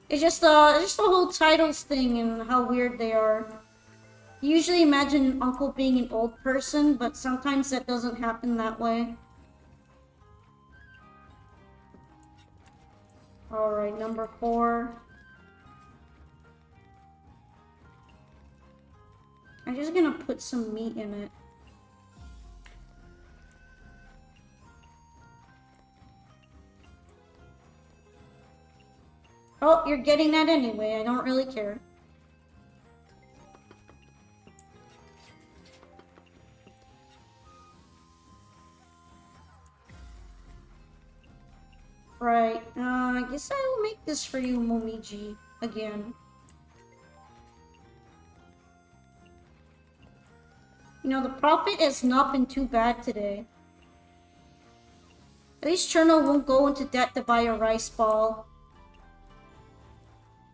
It's just the whole titles thing and how weird they are. You usually imagine an uncle being an old person, but sometimes that doesn't happen that way. Alright, number 4. I'm just gonna put some meat in it. Oh, you're getting that anyway. I don't really care. Right, I guess I will make this for you, Momiji, again. You know, the profit has not been too bad today. At least Cherno won't go into debt to buy a rice ball.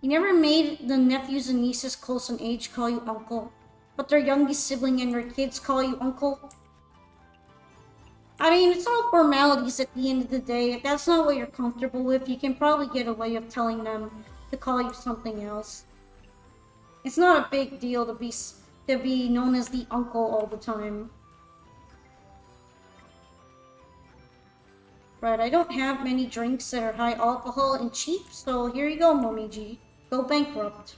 You never made the nephews and nieces close in age call you uncle, but their youngest sibling and their kids call you uncle. I mean, it's all formalities at the end of the day. If that's not what you're comfortable with, you can probably get a way of telling them to call you something else. It's not a big deal to be known as the uncle all the time. Right, I don't have many drinks that are high alcohol and cheap, so here you go, Momiji. Go bankrupt.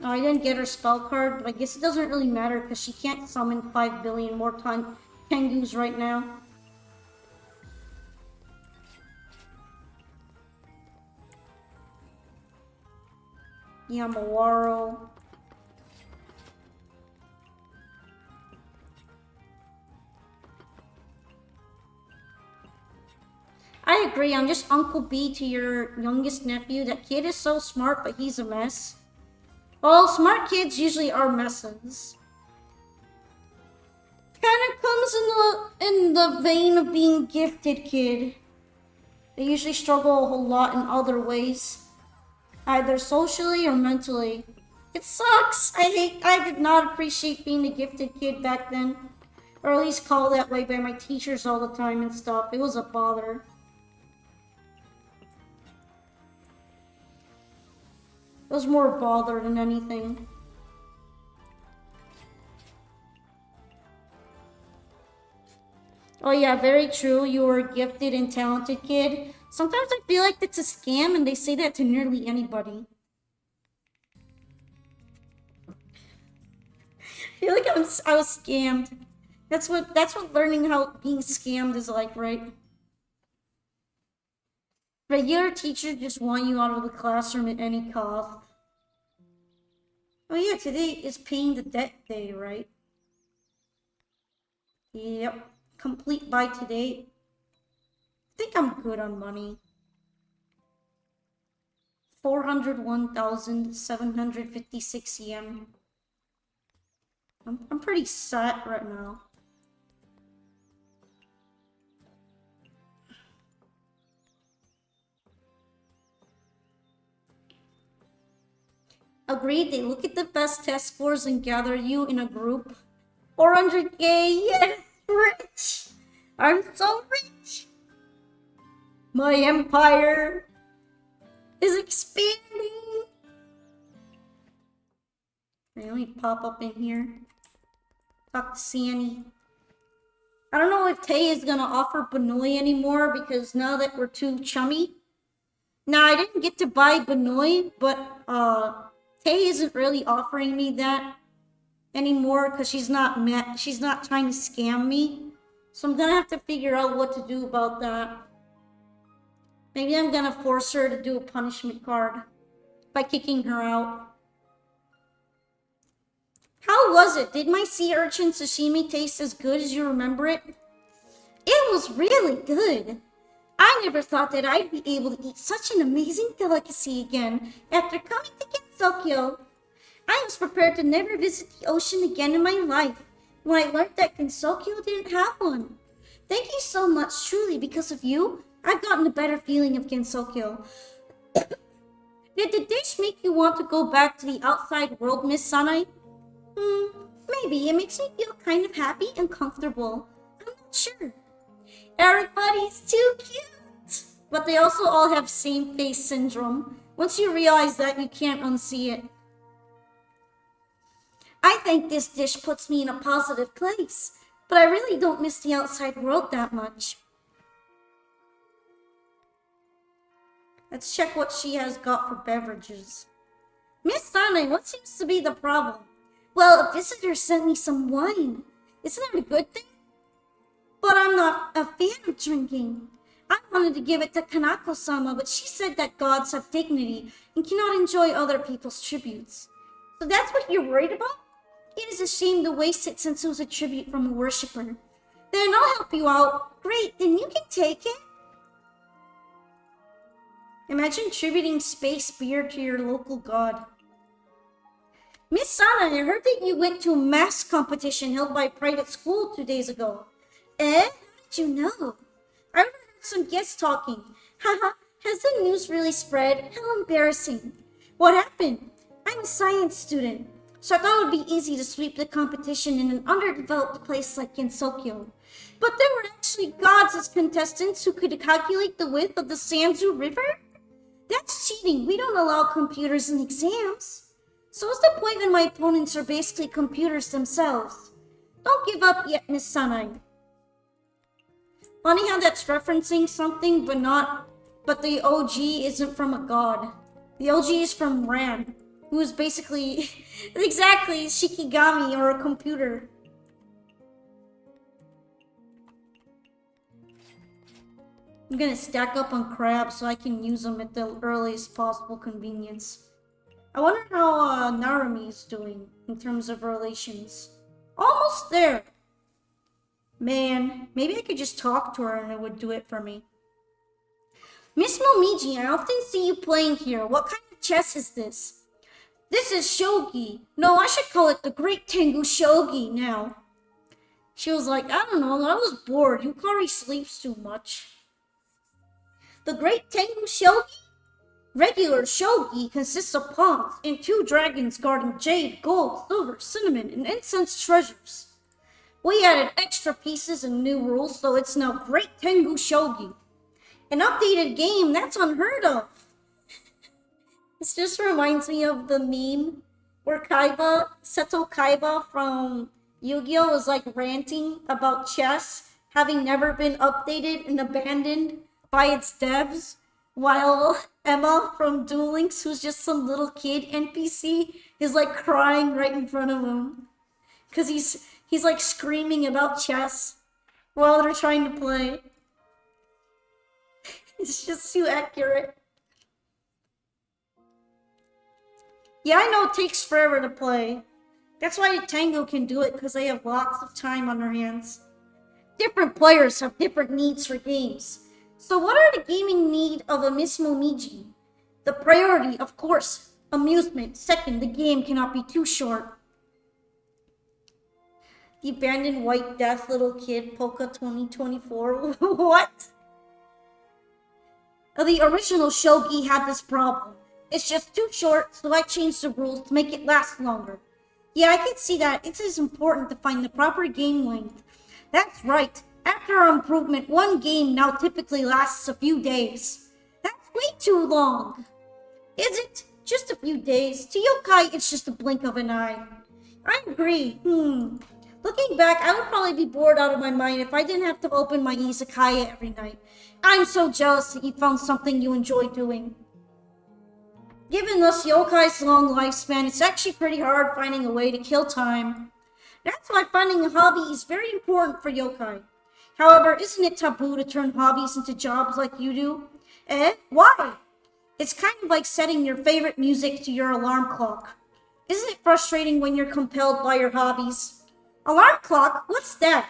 Oh, I didn't get her spell card, but I guess it doesn't really matter because she can't summon 5 billion more Tengus right now. Yamawaro. I agree, I'm just Uncle B to your youngest nephew. That kid is so smart, but he's a mess. Well, smart kids usually are messes. Kinda comes in the vein of being gifted kid. They usually struggle a whole lot in other ways. Either socially or mentally. It sucks! I did not appreciate being a gifted kid back then. Or at least called that way by my teachers all the time and stuff. It was a bother. It was more bother than anything. Oh yeah, very true. You were a gifted and talented kid. Sometimes I feel like it's a scam and they say that to nearly anybody. I feel like I was scammed. That's what learning how being scammed is like, right? Regular teachers just want you out of the classroom at any cost. Oh yeah, today is paying the debt day, right? Yep. Complete by today. I think I'm good on money. 401,756 yen. I'm pretty set right now. Agreed, they look at the best test scores and gather you in a group. 400K, yes, rich! I'm so rich! My empire is expanding! Let me pop up in here. Talk to Sandy. I don't know if Tay is gonna offer Benoy anymore because now that we're too chummy. Now, I didn't get to buy Benoy, but Tay isn't really offering me that anymore because she's not trying to scam me. So I'm gonna have to figure out what to do about that. Maybe I'm gonna force her to do a punishment card by kicking her out. How was it? Did my sea urchin sashimi taste as good as you remember it? It was really good. I never thought that I'd be able to eat such an amazing delicacy again after coming to GENSOKYO. I was prepared to never visit the ocean again in my life when I learned that GENSOKYO didn't have one. Thank you so much, truly, because of you, I've gotten a better feeling of GENSOKYO. Did the dish make you want to go back to the outside world, Miss Sanai? Maybe. It makes me feel kind of happy and comfortable. I'm not sure. Everybody's too cute! But they also all have same face syndrome. Once you realize that, you can't unsee it. I think this dish puts me in a positive place, but I really don't miss the outside world that much. Let's check what she has got for beverages. Miss Sanai, what seems to be the problem? Well, a visitor sent me some wine. Isn't that a good thing? But I'm not a fan of drinking. I wanted to give it to Kanako-sama, but she said that gods have dignity and cannot enjoy other people's tributes. So that's what you're worried about? It is a shame to waste it since it was a tribute from a worshipper. Then I'll help you out. Great, then you can take it. Imagine tributing space beer to your local god. Miss Sana, I heard that you went to a math competition held by a private school 2 days ago. Eh? How did you know? I overheard some guests talking. Haha, has the news really spread? How embarrassing. What happened? I'm a science student, so I thought it would be easy to sweep the competition in an underdeveloped place like GENSOKYO. But there were actually gods as contestants who could calculate the width of the Sanzu River? That's cheating. We don't allow computers in exams. So what's the point when my opponents are basically computers themselves? Don't give up yet, Miss Sanai. Funny how that's referencing something, but the OG isn't from a god. The OG is from Ran, who is basically, exactly, Shikigami or a computer. I'm gonna stack up on crabs so I can use them at the earliest possible convenience. I wonder how Narumi is doing in terms of relations. Almost there! Man, maybe I could just talk to her and it would do it for me. Miss Momiji, I often see you playing here. What kind of chess is this? This is shogi. No, I should call it the Great Tengu Shogi now. She was like, I don't know, I was bored. Yukari sleeps too much. The Great Tengu Shogi? Regular shogi consists of pawns and 2 dragons guarding jade, gold, silver, cinnamon, and incense treasures. We added extra pieces and new rules, so it's now Great Tengu Shogi. An updated game, that's unheard of. This just reminds me of the meme where Seto Kaiba from Yu-Gi-Oh! Was like ranting about chess, having never been updated and abandoned by its devs, while Emma from Duel Links, who's just some little kid NPC, is like crying right in front of him. Cause he's like screaming about chess while they're trying to play. It's just too accurate. Yeah, I know it takes forever to play. That's why Tango can do it, because they have lots of time on their hands. Different players have different needs for games. So what are the gaming need of a Miss Momiji? The priority, of course, amusement. Second, the game cannot be too short. The abandoned white death little kid, Polka 2024. What? The original shogi had this problem. It's just too short, so I changed the rules to make it last longer. Yeah, I can see that. It is important to find the proper game length. That's right. After our improvement, one game now typically lasts a few days. That's way too long. Is it? Just a few days. To yokai, it's just a blink of an eye. I agree. Looking back, I would probably be bored out of my mind if I didn't have to open my Izakaya every night. I'm so jealous that you found something you enjoy doing. Given us yokai's long lifespan, it's actually pretty hard finding a way to kill time. That's why finding a hobby is very important for yokai. However, isn't it taboo to turn hobbies into jobs like you do? Why? It's kind of like setting your favorite music to your alarm clock. Isn't it frustrating when you're compelled by your hobbies? Alarm clock? What's that?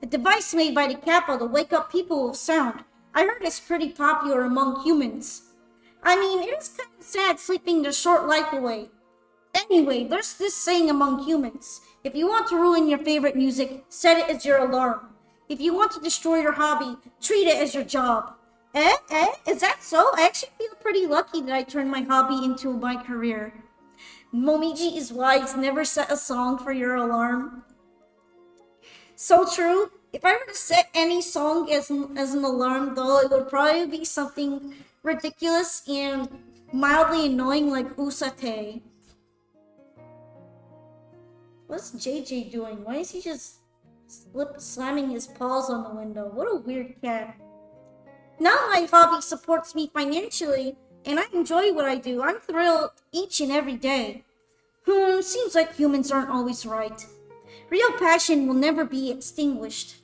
A device made by the Kappa to wake up people with sound. I heard it's pretty popular among humans. I mean, it is kind of sad sleeping their short life away. Anyway, there's this saying among humans. If you want to ruin your favorite music, set it as your alarm. If you want to destroy your hobby, treat it as your job. Is that so? I actually feel pretty lucky that I turned my hobby into my career. Momiji is wise, never set a song for your alarm. So true. If I were to set any song as an alarm, though, it would probably be something ridiculous and mildly annoying like Usate. What's JJ doing? Why is he just slamming his paws on the window? What a weird cat. Now my hobby supports me financially, and I enjoy what I do. I'm thrilled each and every day. Seems like humans aren't always right. Real passion will never be extinguished.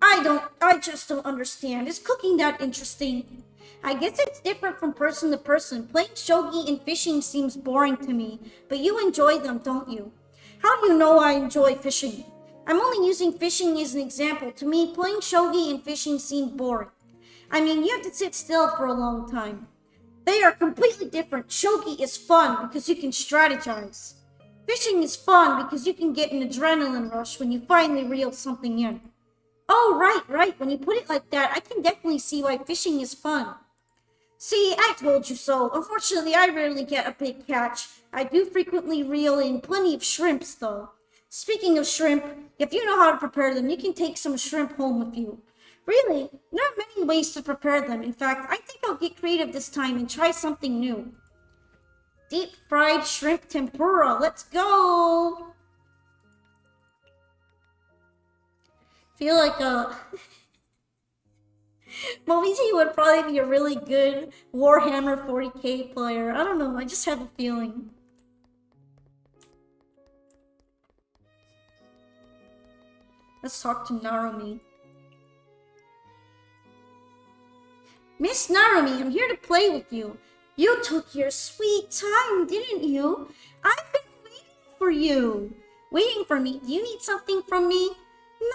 I just don't understand. Is cooking that interesting? I guess it's different from person to person. Playing shogi and fishing seems boring to me, but you enjoy them, don't you? How do you know I enjoy fishing? I'm only using fishing as an example. To me, playing shogi and fishing seem boring. I mean, you have to sit still for a long time. They are completely different. Shogi is fun because you can strategize. Fishing is fun because you can get an adrenaline rush when you finally reel something in. Oh, right. When you put it like that, I can definitely see why fishing is fun. See, I told you so. Unfortunately, I rarely get a big catch. I do frequently reel in plenty of shrimps, though. Speaking of shrimp, if you know how to prepare them, you can take some shrimp home with you. Really, there are many ways to prepare them. In fact, I think I'll get creative this time and try something new. Deep fried shrimp tempura. Let's go! Feel like Momiji would probably be a really good Warhammer 40k player. I don't know, I just have a feeling. Let's talk to Narumi. Miss Narumi, I'm here to play with you. You took your sweet time, didn't you? I've been waiting for you. Waiting for me? Do you need something from me?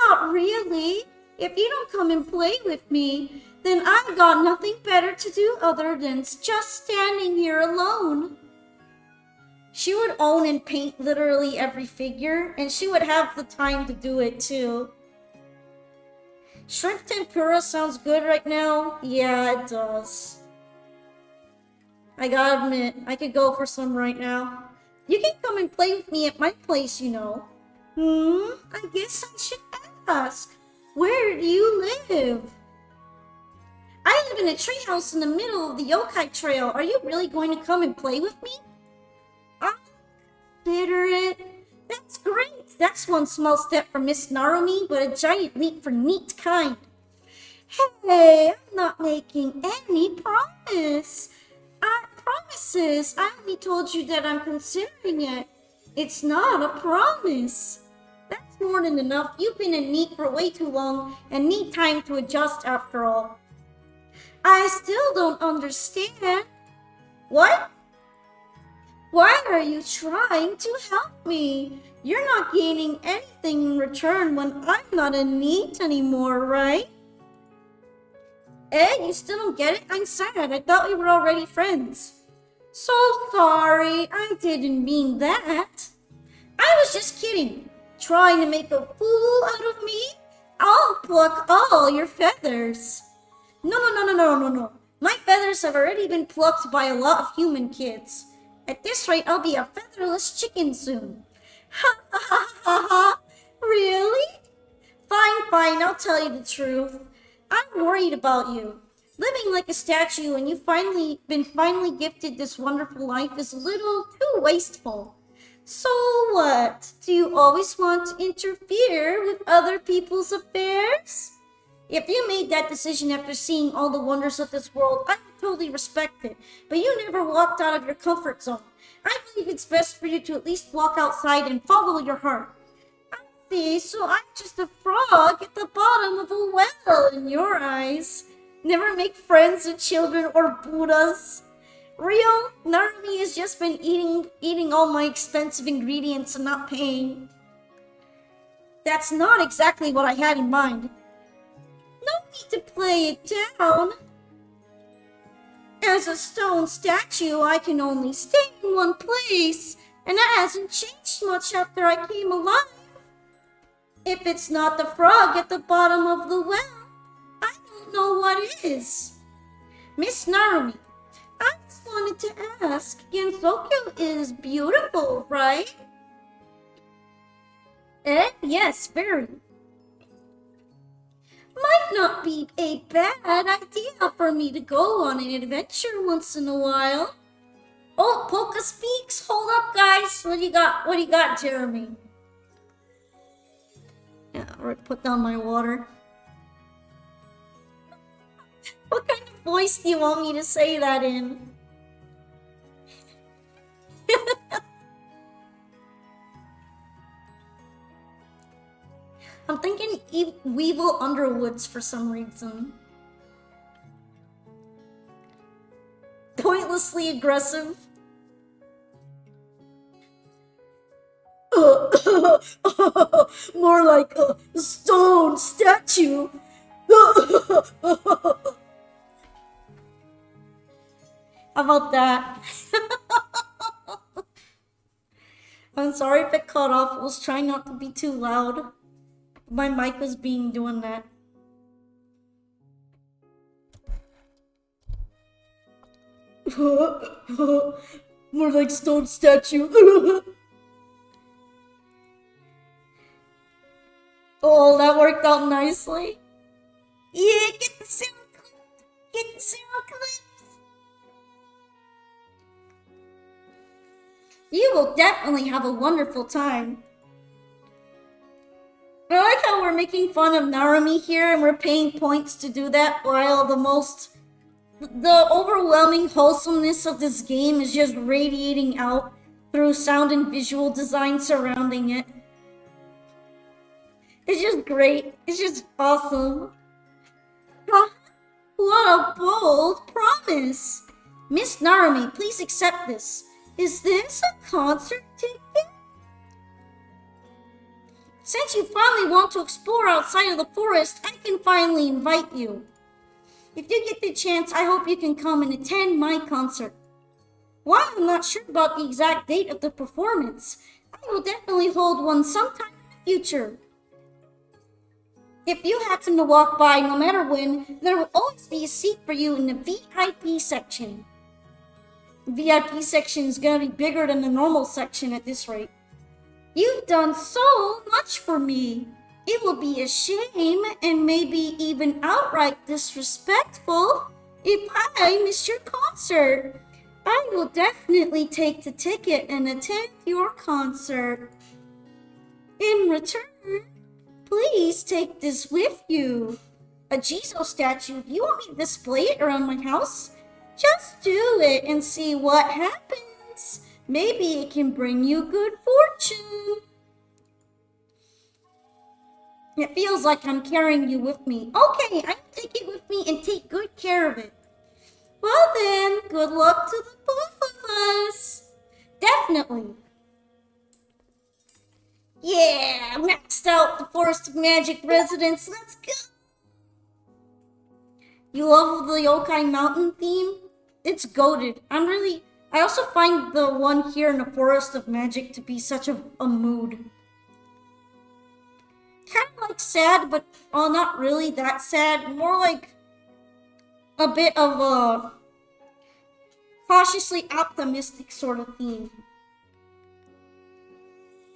Not really. If you don't come and play with me, then I've got nothing better to do other than just standing here alone. She would own and paint literally every figure, and she would have the time to do it too. Shrimp tempura sounds good right now. Yeah, it does. I gotta admit, I could go for some right now. You can come and play with me at my place, you know. I guess I should ask. Where do you live? I live in a treehouse in the middle of the yokai trail. Are you really going to come and play with me? I'll consider it. That's great! That's one small step for Miss Narumi, but a giant leap for neat kind. Hey, I'm not making any promises. I only told you that I'm considering it. It's not a promise. That's more than enough. You've been in NEET for way too long and need time to adjust after all. I still don't understand. What? Why are you trying to help me? You're not gaining anything in return when I'm not in NEET anymore, right? Eh, you still don't get it? I'm sad. I thought we were already friends. So sorry. I didn't mean that. I was just kidding. Trying to make a fool out of me? I'll pluck all your feathers. No. My feathers have already been plucked by a lot of human kids. At this rate, I'll be a featherless chicken soon. Ha ha ha ha ha. Really? Fine, I'll tell you the truth. I'm worried about you. Living like a statue and you've been finally gifted this wonderful life is a little too wasteful. So what? Do you always want to interfere with other people's affairs? If you made that decision after seeing all the wonders of this world, I would totally respect it. But you never walked out of your comfort zone. I believe it's best for you to at least walk outside and follow your heart. I see, so I'm just a frog at the bottom of a well in your eyes. Never make friends with children or Buddhas. Real, Narumi has just been eating all my expensive ingredients and not paying. That's not exactly what I had in mind. No need to play it down. As a stone statue, I can only stay in one place, and that hasn't changed much after I came alive. If it's not the frog at the bottom of the well, I don't know what is. Miss Narumi, I just wanted to ask, Gensokyo is beautiful, right? Yes, very. Might not be a bad idea for me to go on an adventure once in a while. Oh, Polka speaks. Hold up, guys. What do you got, Jeremy? Yeah, put down my water. What kind of voice do you want me to say that in? I'm thinking Weevil Underwoods for some reason. Pointlessly aggressive. More like a stone statue. How about that? I'm sorry if it cut off. I was trying not to be too loud. My mic was doing that. More like stone statue. Oh, that worked out nicely. Yeah, get the sound clip. Get the sound clips. You will definitely have a wonderful time. I like how we're making fun of Narumi here and we're paying points to do that, while the overwhelming wholesomeness of this game is just radiating out through sound and visual design surrounding it. It's just great. It's just awesome. What a bold promise. Miss Narumi, please accept this. Is this a concert ticket? Since you finally want to explore outside of the forest, I can finally invite you. If you get the chance, I hope you can come and attend my concert. While I'm not sure about the exact date of the performance, I will definitely hold one sometime in the future. If you happen to walk by, no matter when, there will always be a seat for you in the VIP section. The VIP section is going to be bigger than the normal section at this rate. You've done so much for me. It will be a shame and maybe even outright disrespectful if I miss your concert. I will definitely take the ticket and attend your concert. In return, please take this with you. A Jizo statue. Do you want me to display it around my house? Just do it and see what happens. Maybe it can bring you good fortune. It feels like I'm carrying you with me. Okay, I will take it with me and take good care of it. Well then, good luck to the both of us. Definitely. Yeah, maxed out the Forest of Magic residence. Let's go. You love the Yokai Mountain theme? It's goated. I also find the one here in the Forest of Magic to be such a mood. Kind of like sad, but not really that sad. More like a bit of a cautiously optimistic sort of theme.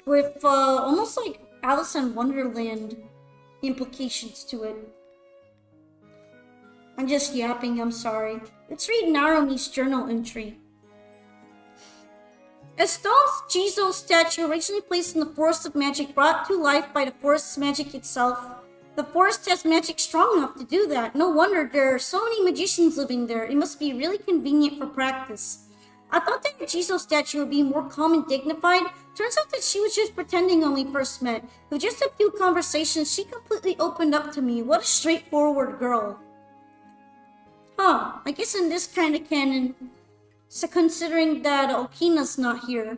With almost like Alice in Wonderland implications to it. I'm just yapping, I'm sorry. Let's read Narumi's journal entry. Estone's Jizo statue, originally placed in the Forest of Magic, brought to life by the Forest's magic itself. The forest has magic strong enough to do that. No wonder there are so many magicians living there. It must be really convenient for practice. I thought that the Jizo statue would be more calm and dignified. Turns out that she was just pretending when we first met. With just a few conversations, she completely opened up to me. What a straightforward girl. Huh, I guess in this kind of canon, so considering that Okina's not here,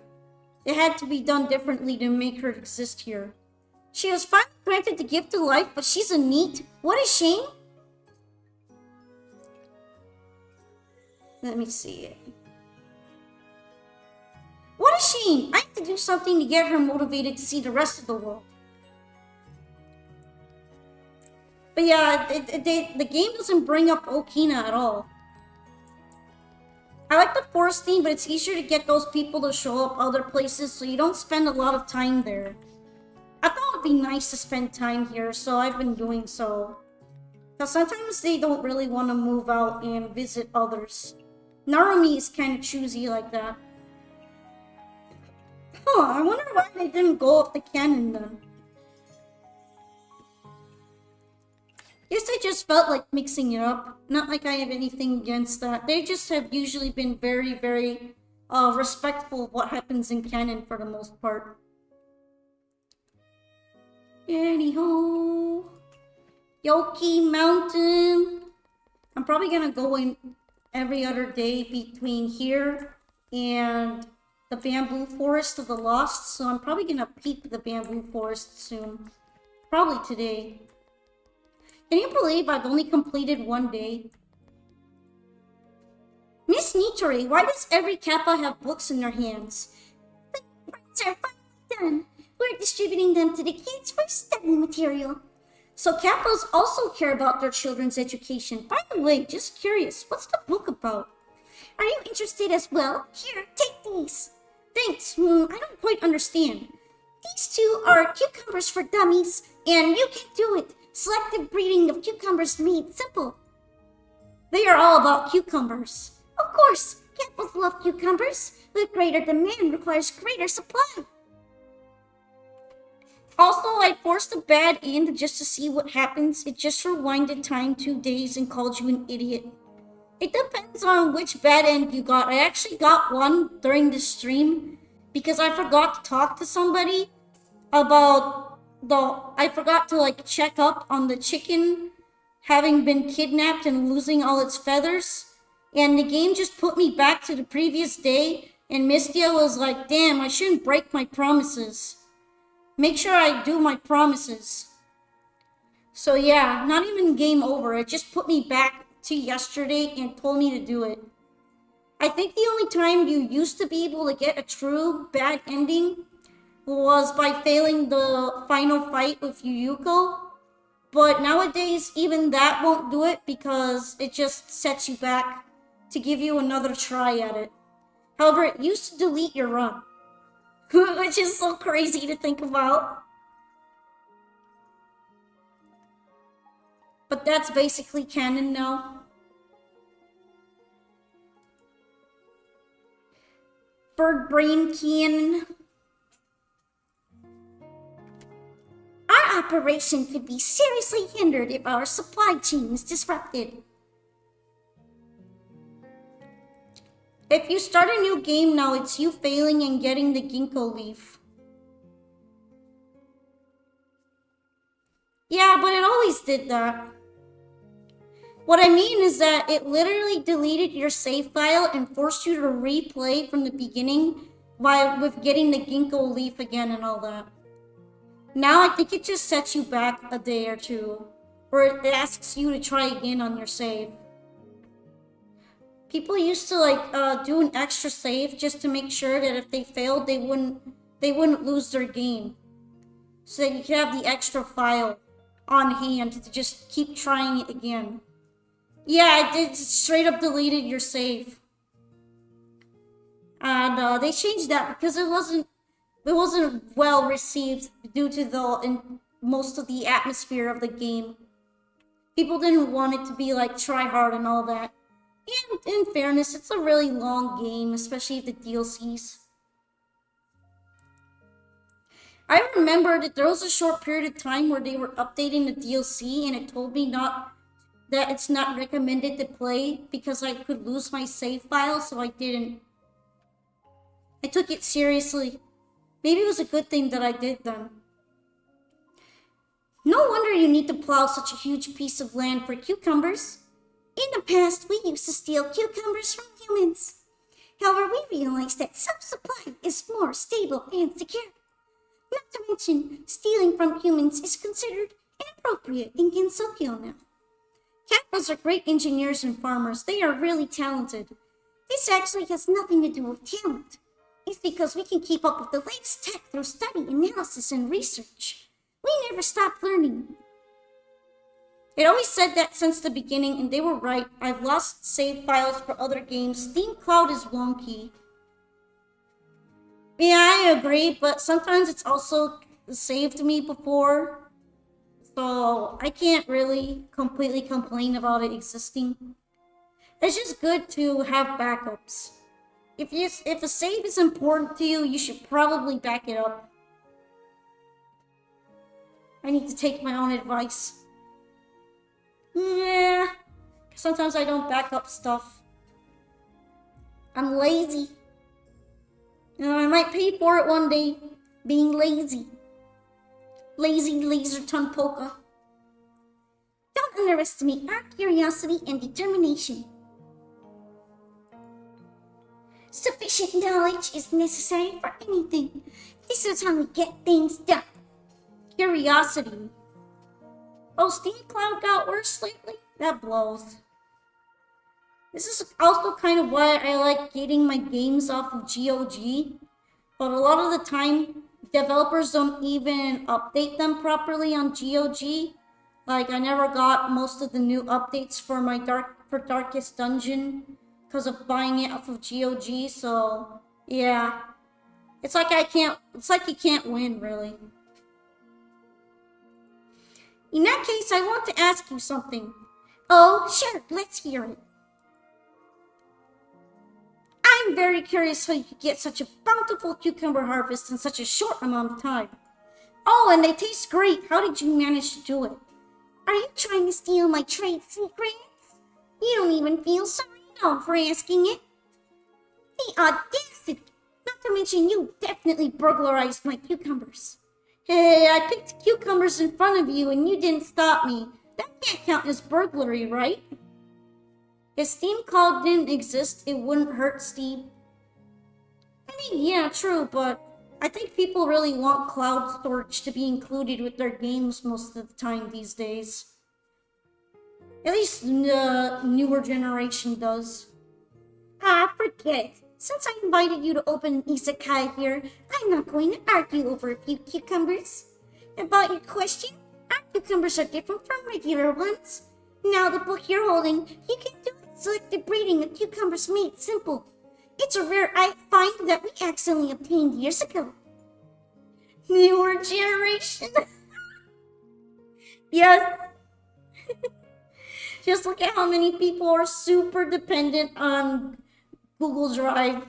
it had to be done differently to make her exist here. She was finally granted the gift of life, but she's a NEET. What a shame. Let me see it. What a shame! I have to do something to get her motivated to see the rest of the world. But yeah, the game doesn't bring up Okina at all. I like the forest theme, but it's easier to get those people to show up other places so you don't spend a lot of time there. I thought it would be nice to spend time here, so I've been doing so. Because sometimes they don't really want to move out and visit others. Narumi is kind of choosy like that. Huh, I wonder why they didn't go off the canon then. Guess I just felt like mixing it up. Not like I have anything against that. They just have usually been very, very respectful of what happens in canon for the most part. Anyhow, Yoki Mountain. I'm probably gonna go in every other day between here and the bamboo forest of the lost. So I'm probably gonna peep the bamboo forest soon. Probably today. Can you believe I've only completed one day? Miss Nitori, why does every Kappa have books in their hands? The grades are finally done. We're distributing them to the kids for study material. So Kappas also care about their children's education. By the way, just curious, what's the book about? Are you interested as well? Here, take these. Thanks, I don't quite understand. These two are cucumbers for dummies, and you can do it. Selective breeding of cucumbers made simple. They are all about cucumbers. Of course, Kappas love cucumbers. With greater demand requires greater supply. Also, I forced a bad end just to see what happens. It just rewinded time 2 days and called you an idiot. It depends on which bad end you got. I actually got one during the stream because I forgot to talk to somebody about I forgot to like check up on the chicken having been kidnapped and losing all its feathers. And the game just put me back to the previous day, and Mystia was like, damn, I shouldn't break my promises. Make sure I do my promises. So yeah, not even game over. It just put me back to yesterday and told me to do it. I think the only time you used to be able to get a true bad ending was by failing the final fight with Yuyuko. But nowadays, even that won't do it because it just sets you back to give you another try at it. However, it used to delete your run. Which is so crazy to think about. But that's basically canon now. Bird brain canon. operation could be seriously hindered if our supply chain is disrupted. If you start a new game now, it's you failing and getting the ginkgo leaf. Yeah, but it always did that. What I mean is that it literally deleted your save file and forced you to replay from the beginning with getting the ginkgo leaf again and all that. Now I think it just sets you back a day or two, or it asks you to try again on your save. People used to do an extra save just to make sure that if they failed, they wouldn't lose their game, so that you could have the extra file on hand to just keep trying it again. Yeah, I did straight up deleted your save. And they changed that because it wasn't well received due to most of the atmosphere of the game. People didn't want it to be like try hard and all that. And in fairness, it's a really long game, especially the DLCs. I remember that there was a short period of time where they were updating the DLC and it told me that it's not recommended to play because I could lose my save file, so I didn't. I took it seriously. Maybe it was a good thing that I did then. No wonder you need to plow such a huge piece of land for cucumbers. In the past, we used to steal cucumbers from humans. However, we realized that self-supply is more stable and secure. Not to mention, stealing from humans is considered inappropriate in GENSOKYO now. Kappas are great engineers and farmers. They are really talented. This actually has nothing to do with talent. It's because we can keep up with the latest tech through study, analysis, and research. We never stop learning. It always said that since the beginning, and they were right. I've lost save files for other games. Steam Cloud is wonky. Yeah, I agree, but sometimes it's also saved me before. So I can't really completely complain about it existing. It's just good to have backups. If a save is important to you, you should probably back it up. I need to take my own advice. Yeah, sometimes I don't back up stuff. I'm lazy. I might pay for it one day, being lazy. Lazy laser tongue polka. Don't underestimate our curiosity and determination. Sufficient knowledge is necessary for anything. This is how we get things done. Curiosity. Oh, Steam Cloud got worse lately? That blows. This is also kind of why I like getting my games off of GOG. But a lot of the time, developers don't even update them properly on GOG. Like, I never got most of the new updates for my Darkest Dungeon because of buying it off of GOG. So, yeah. It's like you can't win, really. In that case, I want to ask you something. Oh, sure, let's hear it. I'm very curious how you could get such a bountiful cucumber harvest in such a short amount of time. Oh, and they taste great. How did you manage to do it? Are you trying to steal my trade secrets? You don't even feel sorry enough for asking it. The audacity! Not to mention you definitely burglarized my cucumbers. Hey, I picked cucumbers in front of you and you didn't stop me. That can't count as burglary, right? If Steam Cloud didn't exist, it wouldn't hurt Steam. I mean, yeah, true, but I think people really want cloud storage to be included with their games most of the time these days. At least the newer generation does. Ah, forget it. Since I invited you to open an Izakaya here, I'm not going to argue over a few cucumbers. About your question, our cucumbers are different from regular ones. Now the book you're holding, you can do selective breeding of cucumbers made simple. It's a rare find that we accidentally obtained years ago. Newer generation. Yes. Just look at how many people are super dependent on Google Drive.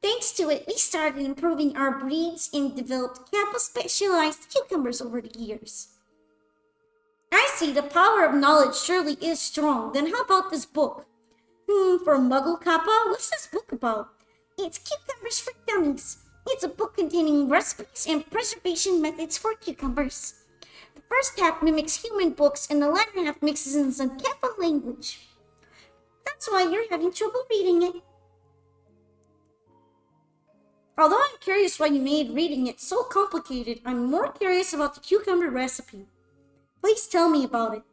Thanks to it, we started improving our breeds and developed Kappa specialized cucumbers over the years. I see the power of knowledge surely is strong. Then how about this book? For Muggle Kappa, what's this book about? It's Cucumbers for Dummies. It's a book containing recipes and preservation methods for cucumbers. The first half mimics human books and the latter half mixes in some Kappa language. That's why you're having trouble reading it. Although I'm curious why you made reading it so complicated, I'm more curious about the cucumber recipe. Please tell me about it.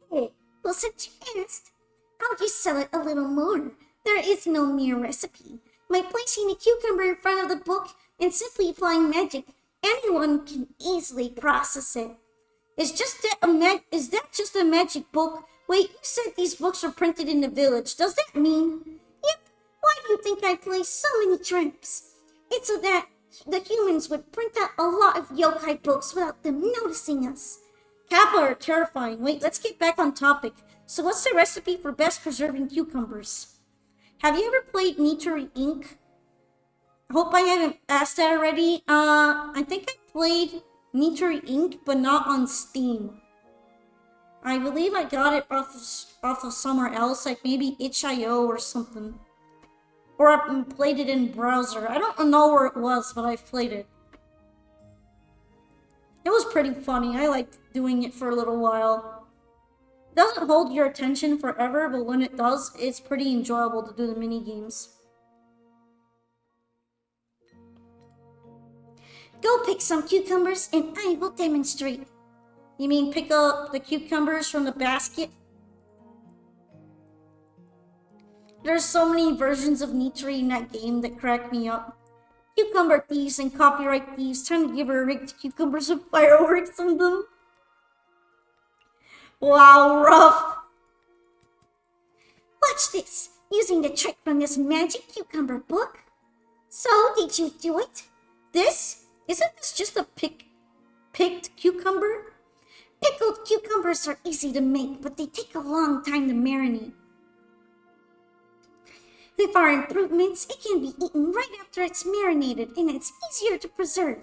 Hey, well, since you asked, I'll just sell it a little more. There is no mere recipe. By placing the cucumber in front of the book and simply applying magic, anyone can easily process it. Is that just a magic book? Wait, you said these books were printed in the village. Does that mean? Yep. Why do you think I placed so many traps? It's so that the humans would print out a lot of yokai books without them noticing us. Kappa are terrifying. Wait, let's get back on topic. So what's the recipe for best preserving cucumbers? Have you ever played Nitori Inc? I hope I haven't asked that already. I think I played Nitori Inc, but not on Steam. I believe I got it off of somewhere else, like maybe itch.io or something. Or I played it in browser. I don't know where it was, but I played it. It was pretty funny. I liked doing it for a little while. It doesn't hold your attention forever, but when it does, it's pretty enjoyable to do the mini games. Go pick some cucumbers and I will demonstrate. You mean pick up the cucumbers from the basket? There's so many versions of Nitori in that game that crack me up. Cucumber thieves and copyright thieves trying to give her rigged cucumbers with fireworks on them. Wow, rough. Watch this, using the trick from this magic cucumber book. So, did you do it? Isn't this just a picked cucumber? Pickled cucumbers are easy to make, but they take a long time to marinate. With our improvements, it can be eaten right after it's marinated, and it's easier to preserve.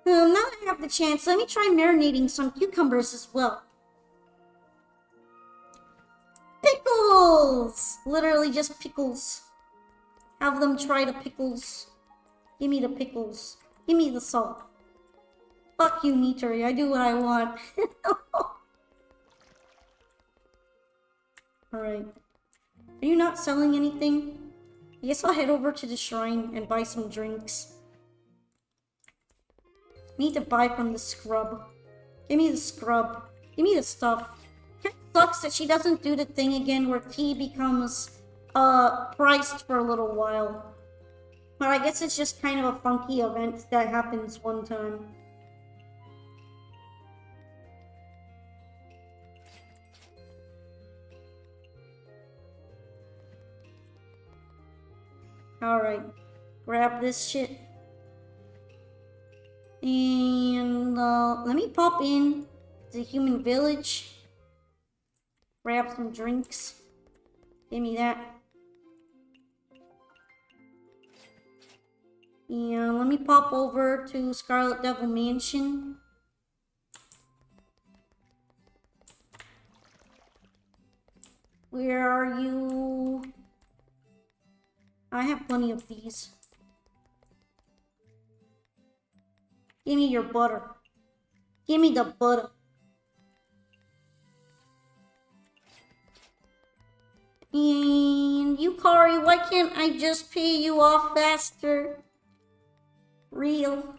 Now that I have the chance, let me try marinating some cucumbers as well. Pickles! Literally just pickles. Have them try the pickles. Give me the pickles. Give me the salt. Fuck you, Nitori. I do what I want. Alright. Are you not selling anything? I guess I'll head over to the shrine and buy some drinks. Need to buy from the scrub. Give me the scrub. Give me the stuff. It sucks that she doesn't do the thing again where tea becomes priced for a little while. But I guess it's just kind of a funky event that happens one time. Alright, grab this shit. And let me pop in to the human village. Grab some drinks. Give me that. And let me pop over to Scarlet Devil Mansion. Where are you? I have plenty of these. Give me your butter. Give me the butter. And Yukari, why can't I just pay you off faster? Real.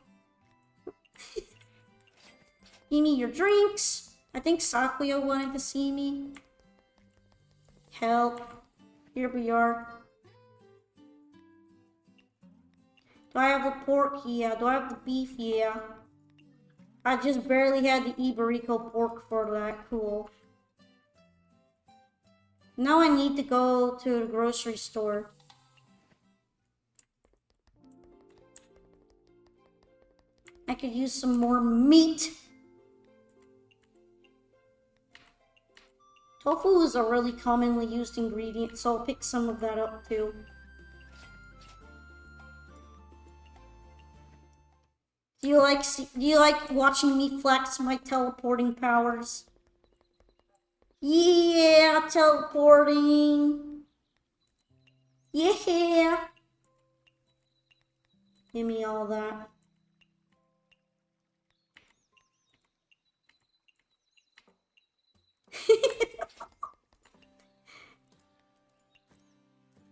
Give me your drinks. I think Sakuya wanted to see me. Help. Here we are. Do I have the pork? Yeah. Do I have the beef? Yeah. I just barely had the Iberico pork for that. Cool. Now I need to go to the grocery store. I could use some more meat. Tofu is a really commonly used ingredient, so I'll pick some of that up too. Do you like watching me flex my teleporting powers? Yeah, teleporting. Yeah. Give me all that.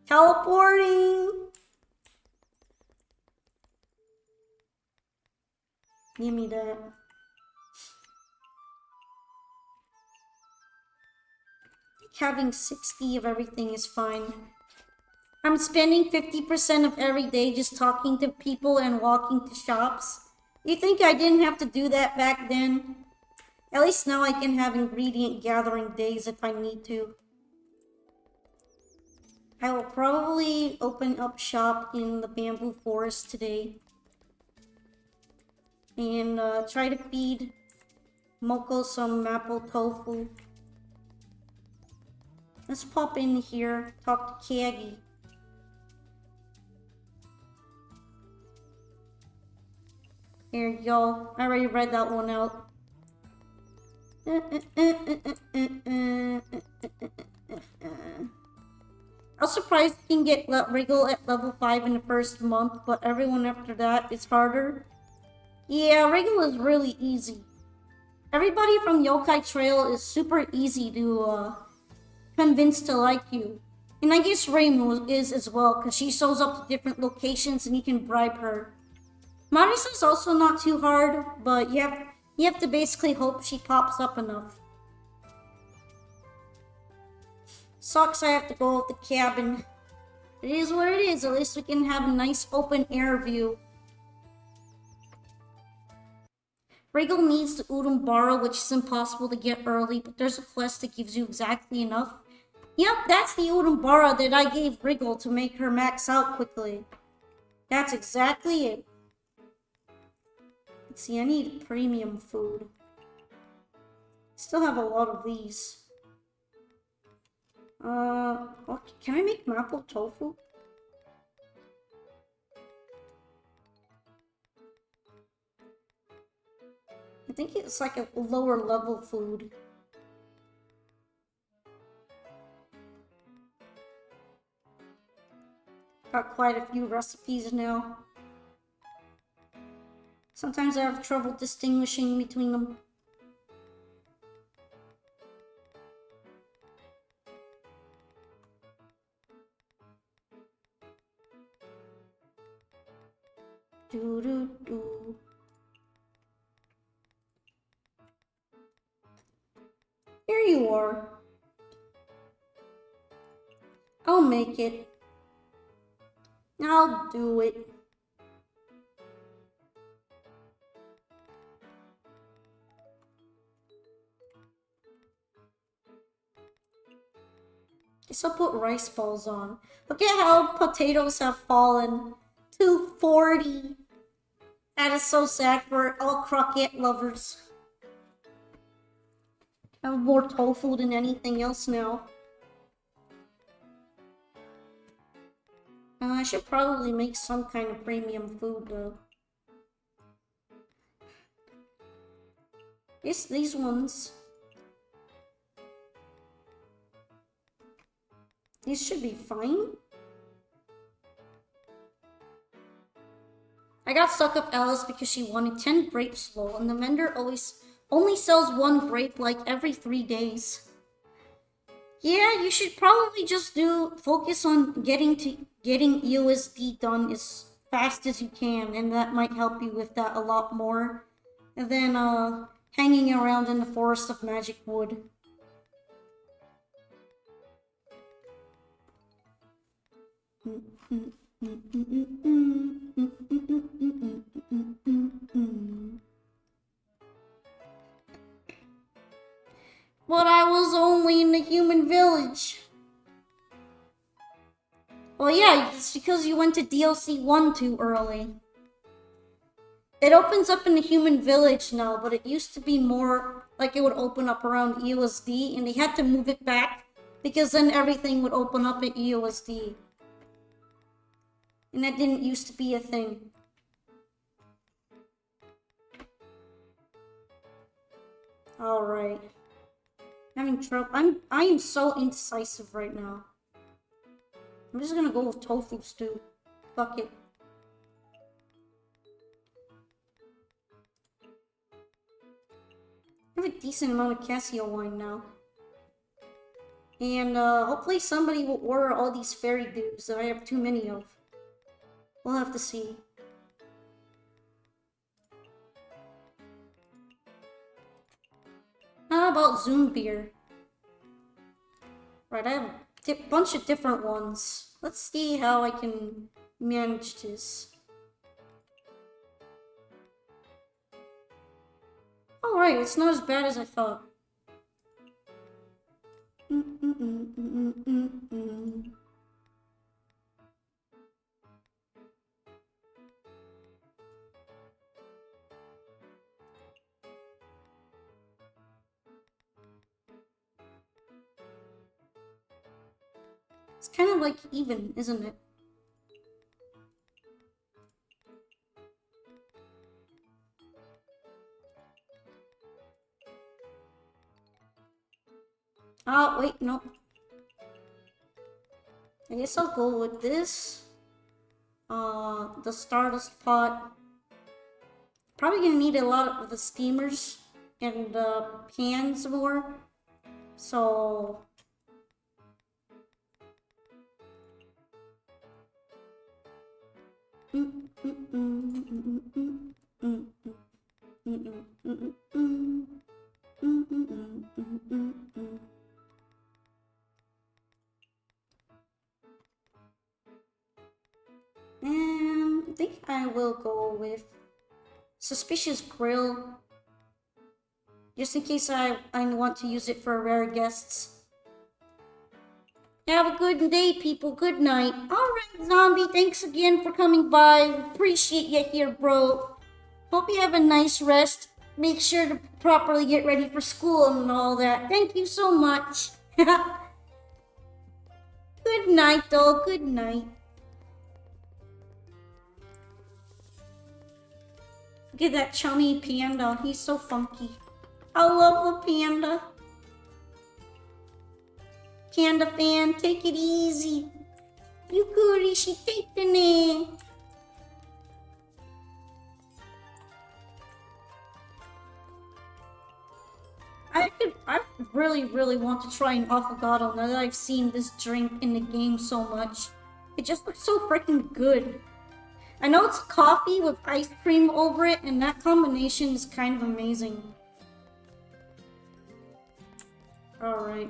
Teleporting. Give me that. Having 60 of everything is fine. I'm spending 50% of every day just talking to people and walking to shops. You think I didn't have to do that back then? At least now I can have ingredient gathering days if I need to. I will probably open up shop in the bamboo forest today. And try to feed Moko some maple tofu. Let's pop in here, talk to Kagi. Here you go. I already read that one out. I was surprised you can get Wriggle at level 5 in the first month, but everyone after that is harder. Yeah, Wriggle is really easy. Everybody from Yokai Trail is super easy to convince to like you. And I guess Reimu is as well, because she shows up to different locations and you can bribe her. Marisa's also not too hard, but you have to basically hope she pops up enough. Sucks I have to go with the cabin. It is what it is, at least we can have a nice open air view. Wriggle needs the Urumbara, which is impossible to get early, but there's a flesh that gives you exactly enough. Yep, that's the Urumbara that I gave Wriggle to make her max out quickly. That's exactly it. Let's see, I need premium food. Still have a lot of these. Okay, can I make maple tofu? I think it's like a lower level food. Got quite a few recipes now. Sometimes I have trouble distinguishing between them. Do. Here you are. I'll make it. I'll do it. Guess I'll put rice balls on. Look at how potatoes have fallen to 40. That is so sad for all croquette lovers. I have more tofu than anything else now. I should probably make some kind of premium food though. It's these ones. These should be fine. I got stuck up Alice because she wanted 10 grapes full, and the vendor only sells 1 grape like every 3 days. Yeah, you should probably just focus on getting USD done as fast as you can, and that might help you with that a lot more than hanging around in the forest of magic wood. But I was only in the human village. Well, yeah, it's because you went to DLC 1 too early. It opens up in the human village now, but it used to be more like it would open up around EOSD, and they had to move it back because then everything would open up at EOSD. And that didn't used to be a thing. Alright. Having trouble. I am so indecisive right now. I'm just gonna go with tofu stew. Fuck it. I have a decent amount of Casio wine now. And hopefully somebody will order all these fairy dudes that I have too many of. We'll have to see. How about Zoom beer? Right, I have a bunch of different ones. Let's see how I can manage this. Alright, it's not as bad as I thought. It's kind of like even, isn't it? Oh, wait, no. I guess I'll go with this. The Stardust pot. Probably gonna need a lot of the steamers and pans more. So... And I think I will go with Suspicious Grill. Just in case I want to use it for rare guests. Have a good day, people. Good night. Alright, Zombie. Thanks again for coming by. Appreciate you here, bro. Hope you have a nice rest. Make sure to properly get ready for school and all that. Thank you so much. Good night, though. Good night. Look at that chummy panda. He's so funky. I love the panda. Panda fan, take it easy. Yukuri, she take the name. I really want to try an affogato now that I've seen this drink in the game so much. It just looks so freaking good. I know it's coffee with ice cream over it, and that combination is kind of amazing. Alright.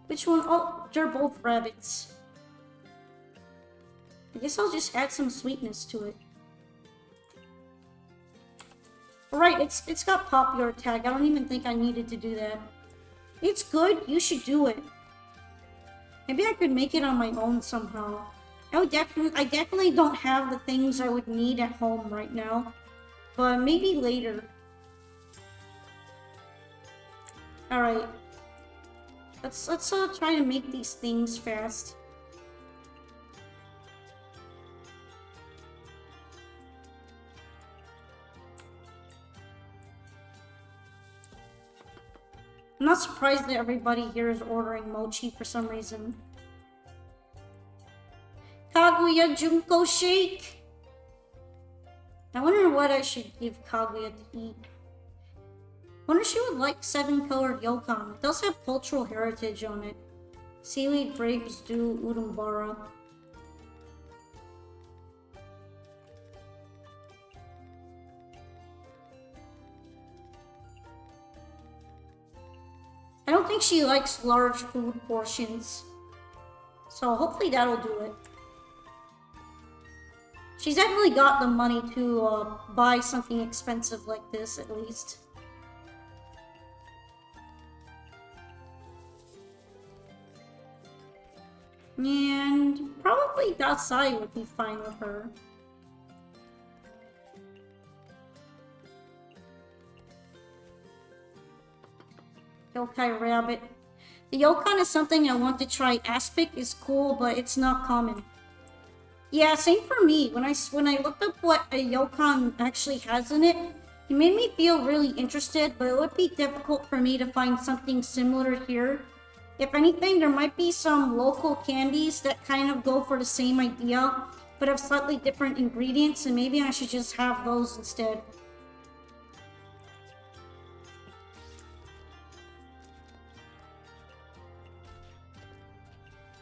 Which one? Oh, they're both rabbits. I guess I'll just add some sweetness to it. Alright, it's got popular tag. I don't even think I needed to do that. It's good. You should do it. Maybe I could make it on my own somehow. I definitely don't have the things I would need at home right now. But maybe later. Alright. Let's try to make these things fast. I'm not surprised that everybody here is ordering mochi for some reason. Kaguya Junko Shake! I wonder what I should give Kaguya to eat. Wonder if she would like 7-colored yokon. It does have cultural heritage on it. Seaweed, grapes, dew, urumbara. I don't think she likes large food portions. So hopefully that'll do it. She's definitely got the money to buy something expensive like this, at least. And probably Dasai would be fine with her. Yokai Rabbit. The Yokon is something I want to try. Aspic is cool, but it's not common. Yeah, same for me. When I looked up what a Yokon actually has in it, It made me feel really interested, but it would be difficult for me to find something similar here. If anything, there might be some local candies that kind of go for the same idea, but have slightly different ingredients, and maybe I should just have those instead.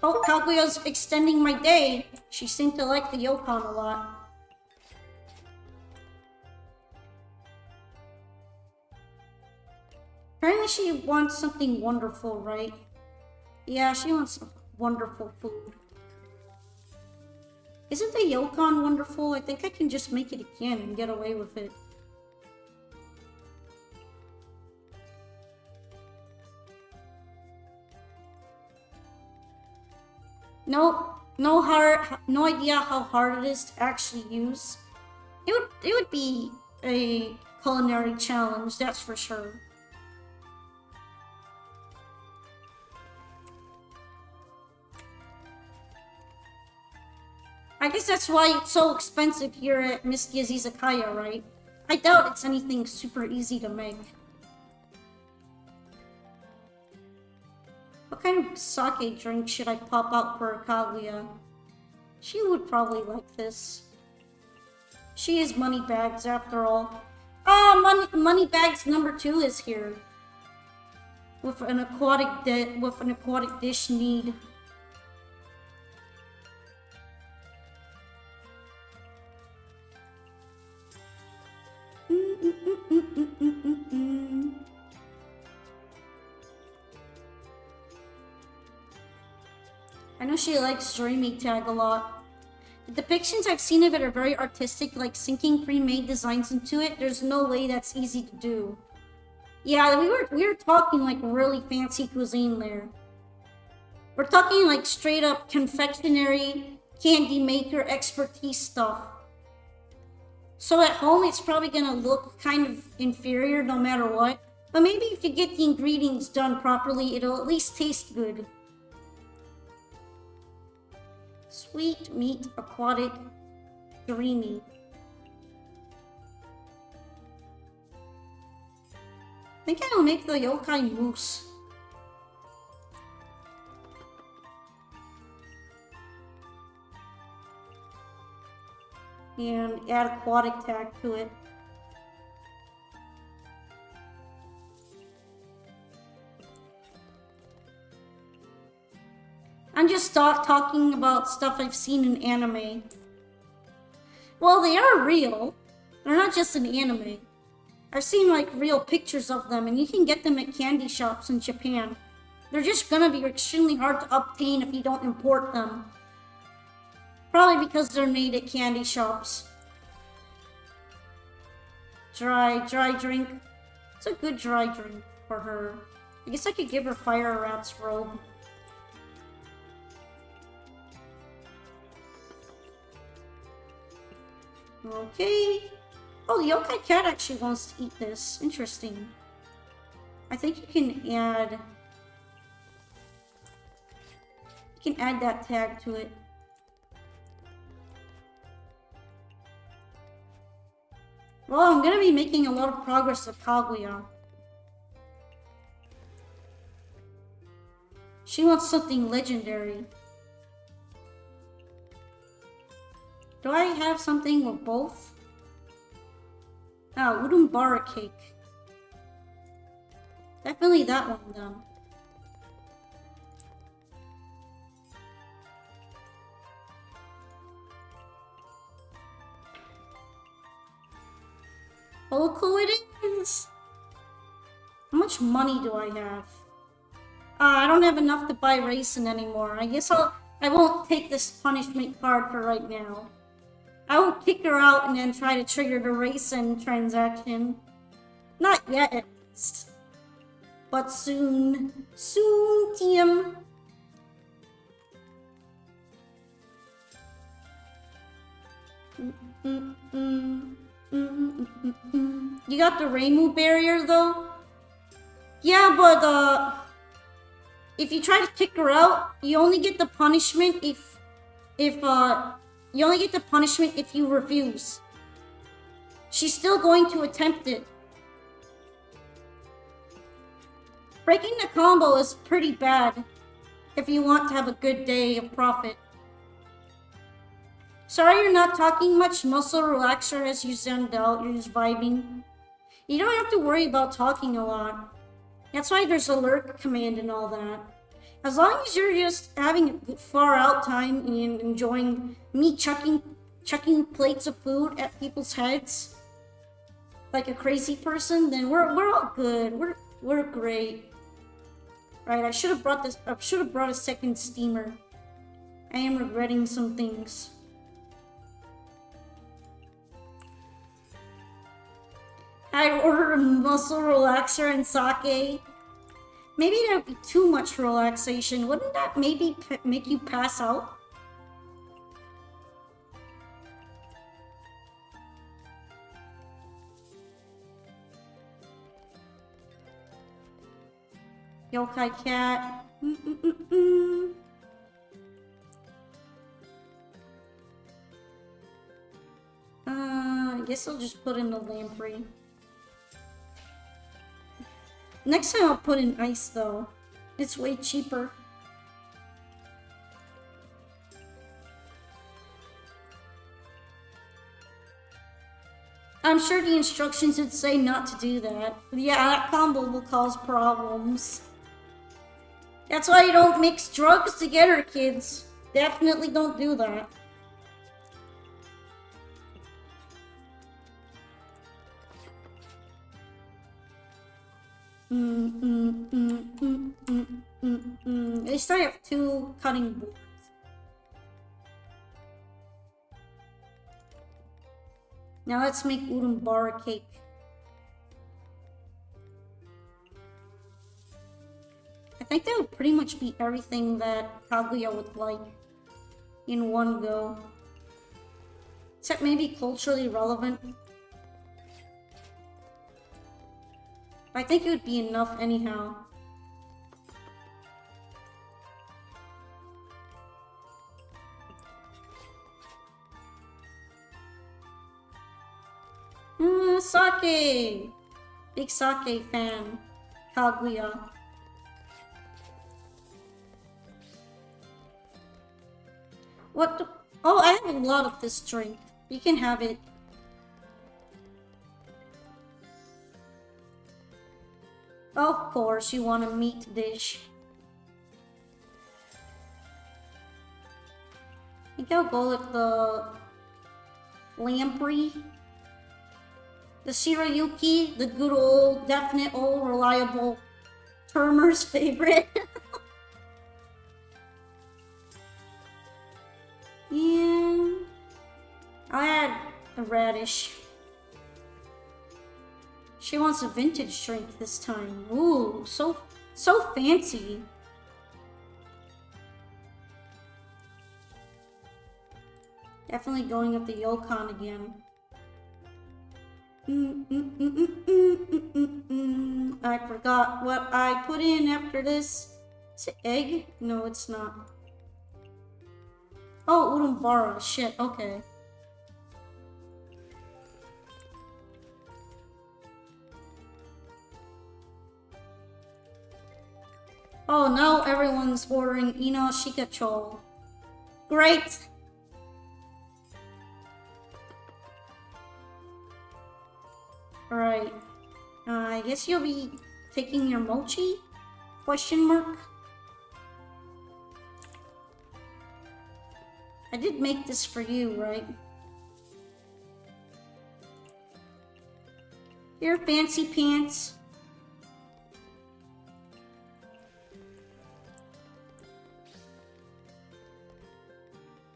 Oh, Kaguya's extending my day. She seemed to like the Yokon a lot. Apparently she wants something wonderful, right? Yeah, she wants wonderful food. Isn't the Yokon wonderful? I think I can just make it again and get away with it. No idea how hard it is to actually use. It would be a culinary challenge, that's for sure. I guess that's why it's so expensive here at Mystia's Izakaya, right? I doubt it's anything super easy to make. What kind of sake drink should I pop out for Kaguya? She would probably like this. She is Moneybags after all. Ah, Moneybags number 2 is here. With an aquatic dish need. I know she likes Dreamy Tag a lot. The depictions I've seen of it are very artistic, like sinking pre-made designs into it. There's no way that's easy to do. Yeah, we were talking like really fancy cuisine there. We're talking like straight up confectionery, candy maker expertise stuff. So at home it's probably gonna look kind of inferior no matter what. But maybe if you get the ingredients done properly, it'll at least taste good. Sweet meat, aquatic, dreamy. I think I'll make the yokai mousse. And add aquatic tag to it. I'm just talking about stuff I've seen in anime. Well, they are real. They're not just in anime. I've seen like real pictures of them, and you can get them at candy shops in Japan. They're just gonna be extremely hard to obtain if you don't import them. Probably because they're made at candy shops. Dry drink. It's a good dry drink for her. I guess I could give her Fire Rat's robe. Okay. Oh, the yokai cat actually wants to eat this. Interesting. I think you can add that tag to it. Well, I'm gonna be making a lot of progress with Kaguya. She wants something legendary. Do I have something with both? Ah, Urumbara cake. Definitely that one then. Oh, cool it is! How much money do I have? I don't have enough to buy raisin anymore. I guess I won't take this punishment card for right now. I won't kick her out and then try to trigger the raisin transaction. Not yet, at least. But soon. Soon, Tim. You got the Reimu barrier, though? Yeah, but, if you try to kick her out, you only get the punishment if you only get the punishment if you refuse. She's still going to attempt it. Breaking the combo is pretty bad if you want to have a good day of profit. Sorry you're not talking much. Muscle relaxer as you zoned out. You're just vibing. You don't have to worry about talking a lot. That's why there's a lurk command and all that. As long as you're just having a far out time and enjoying me chucking plates of food at people's heads like a crazy person, then we're all good. We're great. Right, I should have brought a second steamer. I am regretting some things. I'd order a muscle relaxer and sake. Maybe that would be too much relaxation. Wouldn't that maybe make you pass out? Yokai cat. I guess I'll just put in the lamprey. Next time I'll put in ice though. It's way cheaper. I'm sure the instructions would say not to do that. Yeah, that combo will cause problems. That's why you don't mix drugs together, kids. Definitely don't do that. At least I have 2 cutting boards. Now let's make udon bara cake. I think that would pretty much be everything that Kaguya would like in one go. Except maybe culturally relevant. I think it would be enough anyhow. Sake! Big sake fan. Kaguya. What the— oh, I have a lot of this drink. You can have it. Of course, you want a meat dish. I think I'll go with the lamprey. The Shirayuki, the good old, definite old, reliable Termer's favorite. Yeah. I'll add a radish. She wants a vintage drink this time. Ooh, so fancy. Definitely going with the Yokon again. I forgot what I put in after this. Is it egg? No, it's not. Oh, udon bara. Shit, okay. Oh, now everyone's ordering Ino Shikacho. Great! Alright. I guess you'll be taking your mochi? Question mark? I did make this for you, right? Here, fancy pants.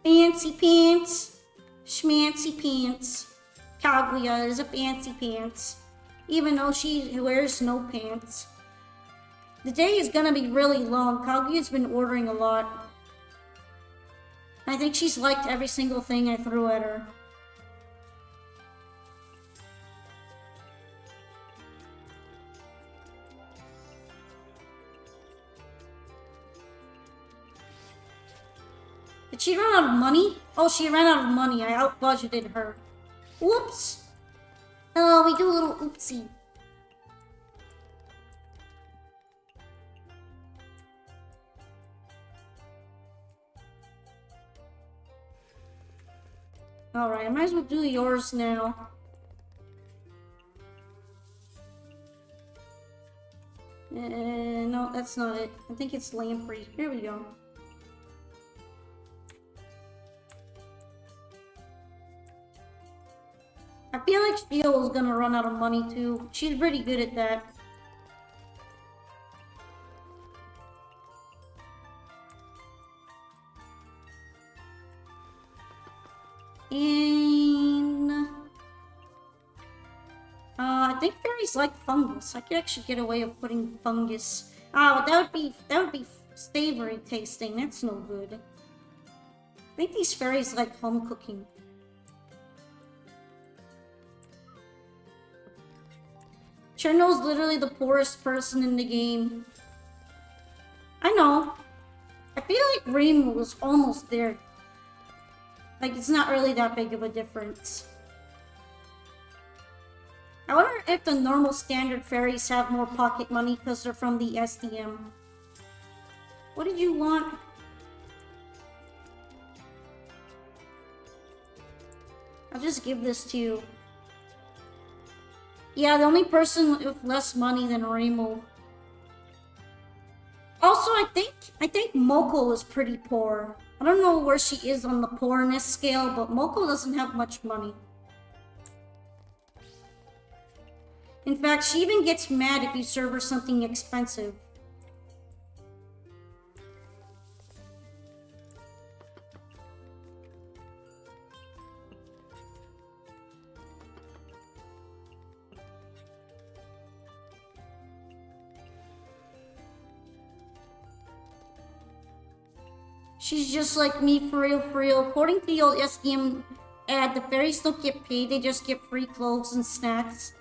Fancy pants. Schmancy pants. Kaguya is a fancy pants. Even though she wears no pants. The day is gonna be really long. Kaguya's been ordering a lot. I think she's liked every single thing I threw at her. Did she run out of money? Oh, she ran out of money. I out-budgeted her. Whoops! Oh, we do a little oopsie. Alright, I might as well do yours now. No, that's not it. I think it's lamprey. Here we go. I feel like Shio is gonna run out of money too. She's pretty good at that. And I think fairies like fungus. I could actually get away with putting fungus. But that would be savory tasting. That's no good. I think these fairies like home cooking. Cherno's literally the poorest person in the game. I know. I feel like Reimu was almost there. Like, it's not really that big of a difference. I wonder if the normal standard fairies have more pocket money because they're from the SDM. What did you want? I'll just give this to you. Yeah, the only person with less money than Reimu. Also, I think Moko is pretty poor. I don't know where she is on the poorness scale, but Moko doesn't have much money. In fact, she even gets mad if you serve her something expensive. She's just like me, for real, for real. According to the old SDM ad, the fairies don't get paid, they just get free clothes and snacks.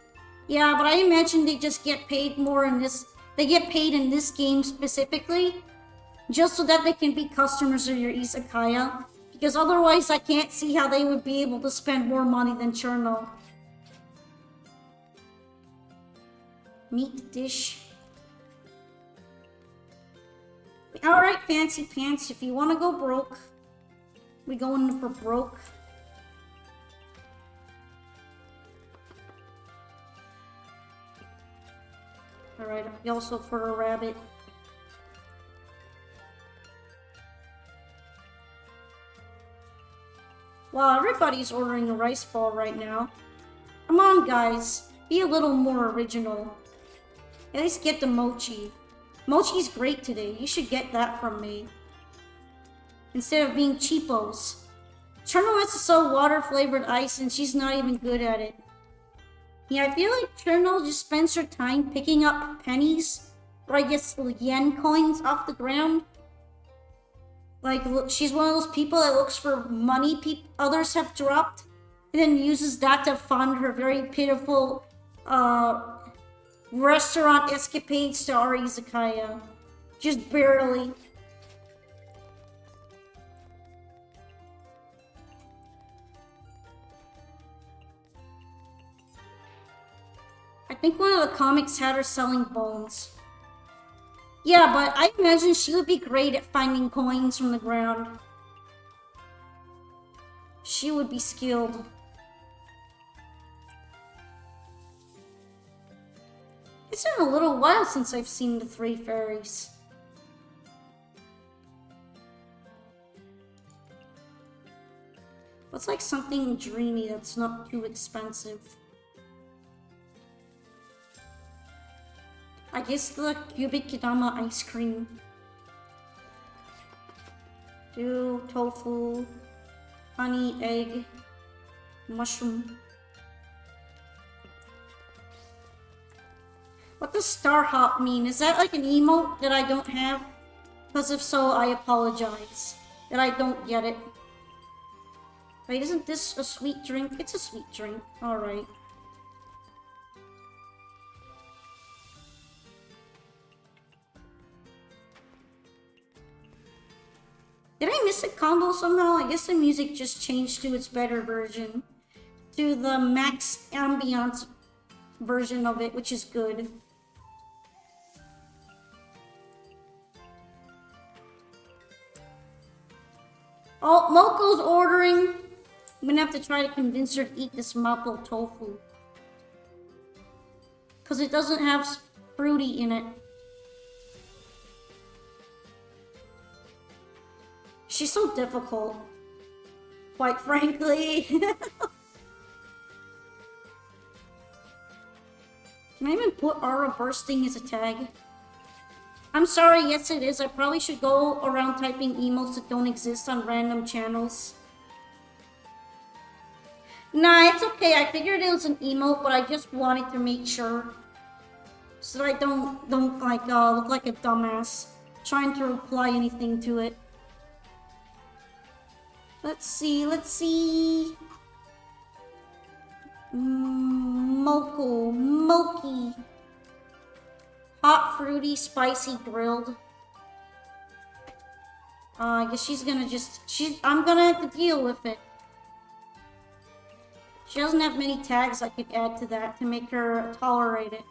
Yeah, but I imagine they just get paid more in this... They get paid in this game specifically, just so that they can be customers of your Izakaya. Because otherwise, I can't see how they would be able to spend more money than Cherno. Meat dish. Alright, Fancy Pants, if you want to go broke, we going for broke. Alright, also for a rabbit. Wow, everybody's ordering a rice ball right now. Come on, guys. Be a little more original. At least get the mochi. Mochi's great today. You should get that from me. Instead of being cheapos. Cherno has to sell water-flavored ice and she's not even good at it. Yeah, I feel like Cherno just spends her time picking up pennies, or I guess yen coins off the ground. Like, she's one of those people that looks for money others have dropped, and then uses that to fund her very pitiful, restaurant escapades to our Izakaya. Just barely. I think one of the comics had her selling bones. Yeah, but I imagine she would be great at finding coins from the ground. She would be skilled. It's been a little while since I've seen the three fairies. What's like something dreamy that's not too expensive? I guess the cubic Kidama ice cream. Do tofu, honey, egg, mushroom. What does Star Hop mean? Is that like an emote that I don't have? Because if so, I apologize that I don't get it. Wait, isn't this a sweet drink? It's a sweet drink. Alright. Did I miss a combo somehow? I guess the music just changed to its better version. to the max ambiance version of it, which is good. Oh, Moko's ordering. I'm gonna have to try to convince her to eat this mapo tofu. Because it doesn't have fruity in it. She's so difficult. Quite frankly. Can I even put aura bursting as a tag? I'm sorry, yes it is. I probably should go around typing emotes that don't exist on random channels. Nah, it's okay. I figured it was an emote, but I just wanted to make sure. So that I don't like look like a dumbass trying to reply anything to it. Let's see. Moki. Hot, fruity, spicy, grilled. I guess she's gonna I'm gonna have to deal with it. She doesn't have many tags I could add to that to make her tolerate it.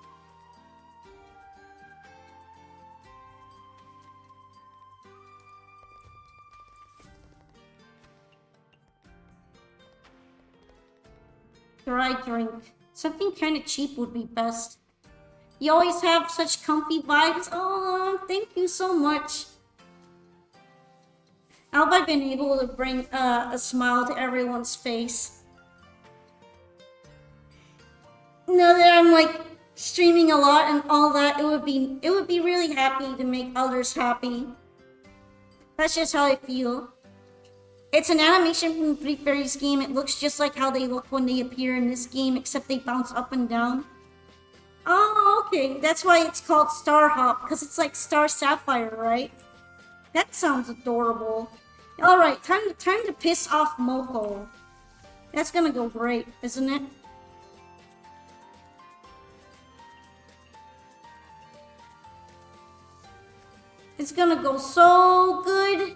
Dry drink. Something kind of cheap would be best. You always have such comfy vibes. Oh, thank you so much. I hope I've been able to bring a smile to everyone's face. Now that I'm like streaming a lot and all that, it would be really happy to make others happy. That's just how I feel. It's an animation from the Three Fairies game. It looks just like how they look when they appear in this game, except they bounce up and down. Oh, okay. That's why it's called Star Hop, because it's like Star Sapphire, right? That sounds adorable. Alright, time to piss off Moko. That's gonna go great, isn't it? It's gonna go so good.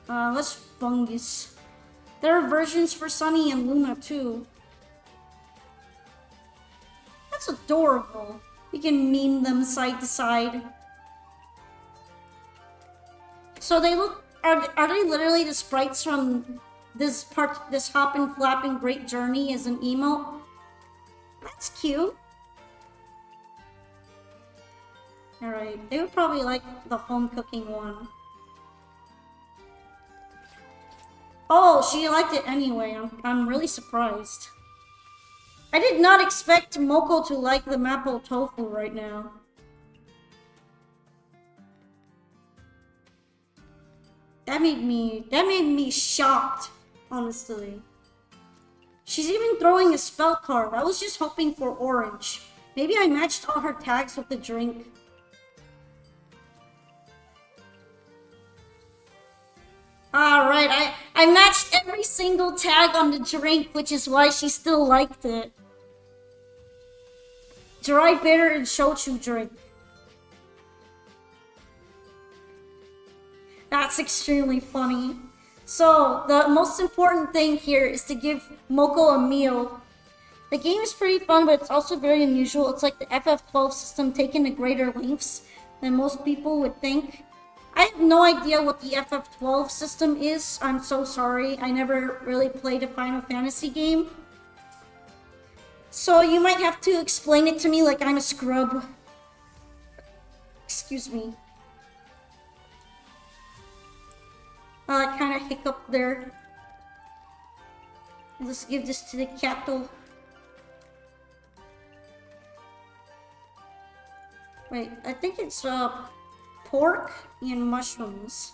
Let's fungus. There are versions for Sunny and Luna too. That's adorable. You can meme them side to side. So they look, are they literally the sprites from this Hoppin' Flappin' Great Journey as an emote? That's cute. Alright, they would probably like the home cooking one. Oh, she liked it anyway. I'm really surprised. I did not expect Moko to like the mapo tofu right now. That made me shocked, honestly. She's even throwing a spell card. I was just hoping for orange. Maybe I matched all her tags with the drink. Alright, I matched every single tag on the drink, which is why she still liked it. Dry, bitter, and shochu drink. That's extremely funny. So, the most important thing here is to give Moko a meal. The game is pretty fun, but it's also very unusual. It's like the FF12 system taken to greater lengths than most people would think. I have no idea what the FF12 system is. I'm so sorry. I never really played a Final Fantasy game. So you might have to explain it to me like I'm a scrub. Excuse me. I kind of hiccup there. Let's give this to the cattle. Wait, I think it's pork and mushrooms.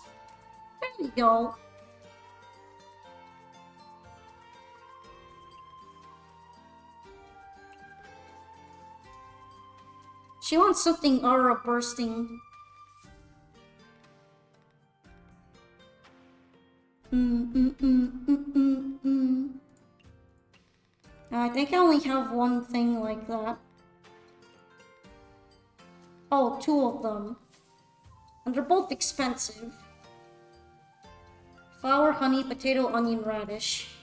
There you go. She wants something aura bursting. I think I only have one thing like that. Oh, two of them. And they're both expensive. Flour, honey, potato, onion, radish.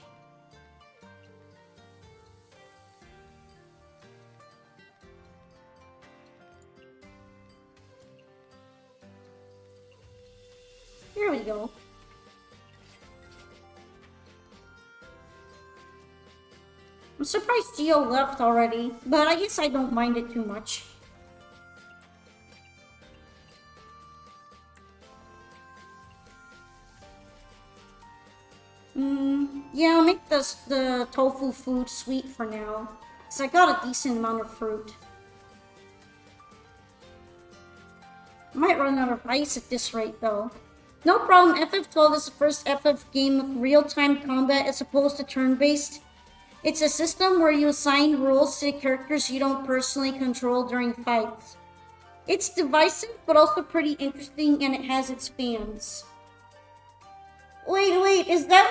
I'm surprised Gio left already, but I guess I don't mind it too much. Yeah, I'll make the tofu food sweet for now, because I got a decent amount of fruit. I might run out of ice at this rate, though. No problem, FF12 is the first FF game with real-time combat as opposed to turn-based. It's a system where you assign roles to the characters you don't personally control during fights. It's divisive, but also pretty interesting, and it has its fans. Wait, is that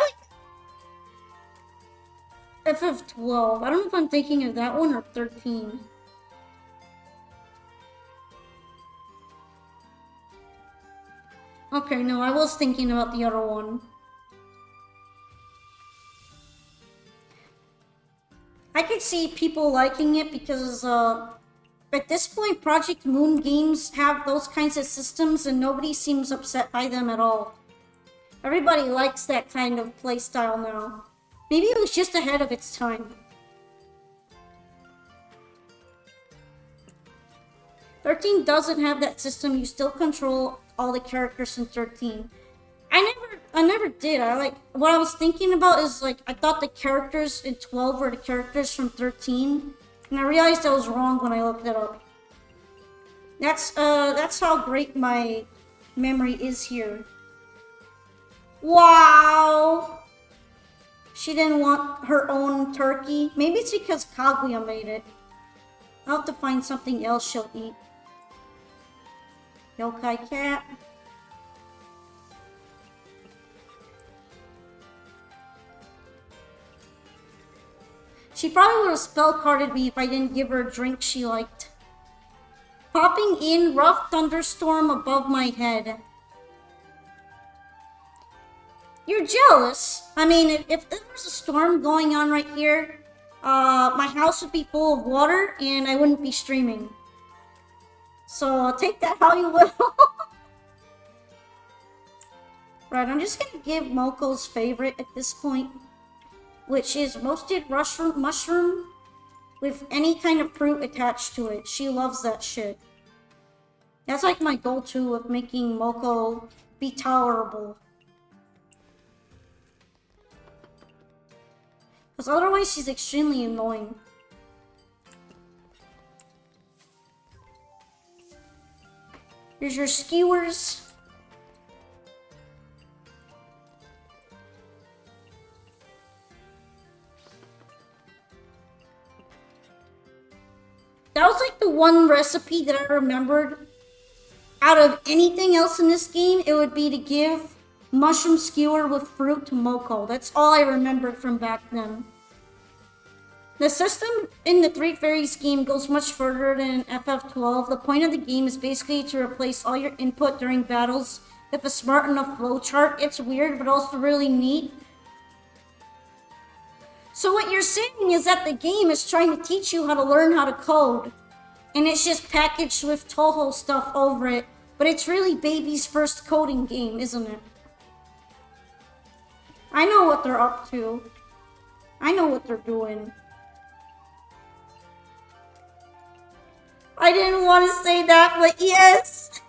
like FF12? I don't know if I'm thinking of that one or 13. Okay, no, I was thinking about the other one. I could see people liking it because, at this point, Project Moon games have those kinds of systems and nobody seems upset by them at all. Everybody likes that kind of playstyle now. Maybe it was just ahead of its time. 13 doesn't have that system. You still control all the characters in 13. I never did. What I was thinking about is like I thought the characters in 12 were the characters from 13, and I realized I was wrong when I looked it up. That's how great my memory is here. Wow! She didn't want her own turkey. Maybe it's because Kaguya made it. I'll have to find something else she'll eat. Yokai cat. She probably would have spell-carded me if I didn't give her a drink she liked. Popping in, rough thunderstorm above my head. You're jealous? I mean, if there was a storm going on right here, my house would be full of water and I wouldn't be streaming. So take that how you will. Right, I'm just gonna give Moko's favorite at this point, which is roasted mushroom with any kind of fruit attached to it. She loves that shit. That's like my go-to of making Moko be tolerable. Because otherwise she's extremely annoying. Here's your skewers. That was like the one recipe that I remembered. Out of anything else in this game, it would be to give mushroom skewer with fruit to Moko. That's all I remembered from back then. The system in the Three Fairies game goes much further than FF12. The point of the game is basically to replace all your input during battles with a smart enough flowchart. It's weird, but also really neat. So what you're saying is that the game is trying to teach you how to learn how to code. And it's just packaged with Toho stuff over it. But it's really baby's first coding game, isn't it? I know what they're up to. I know what they're doing. I didn't want to say that, but yes!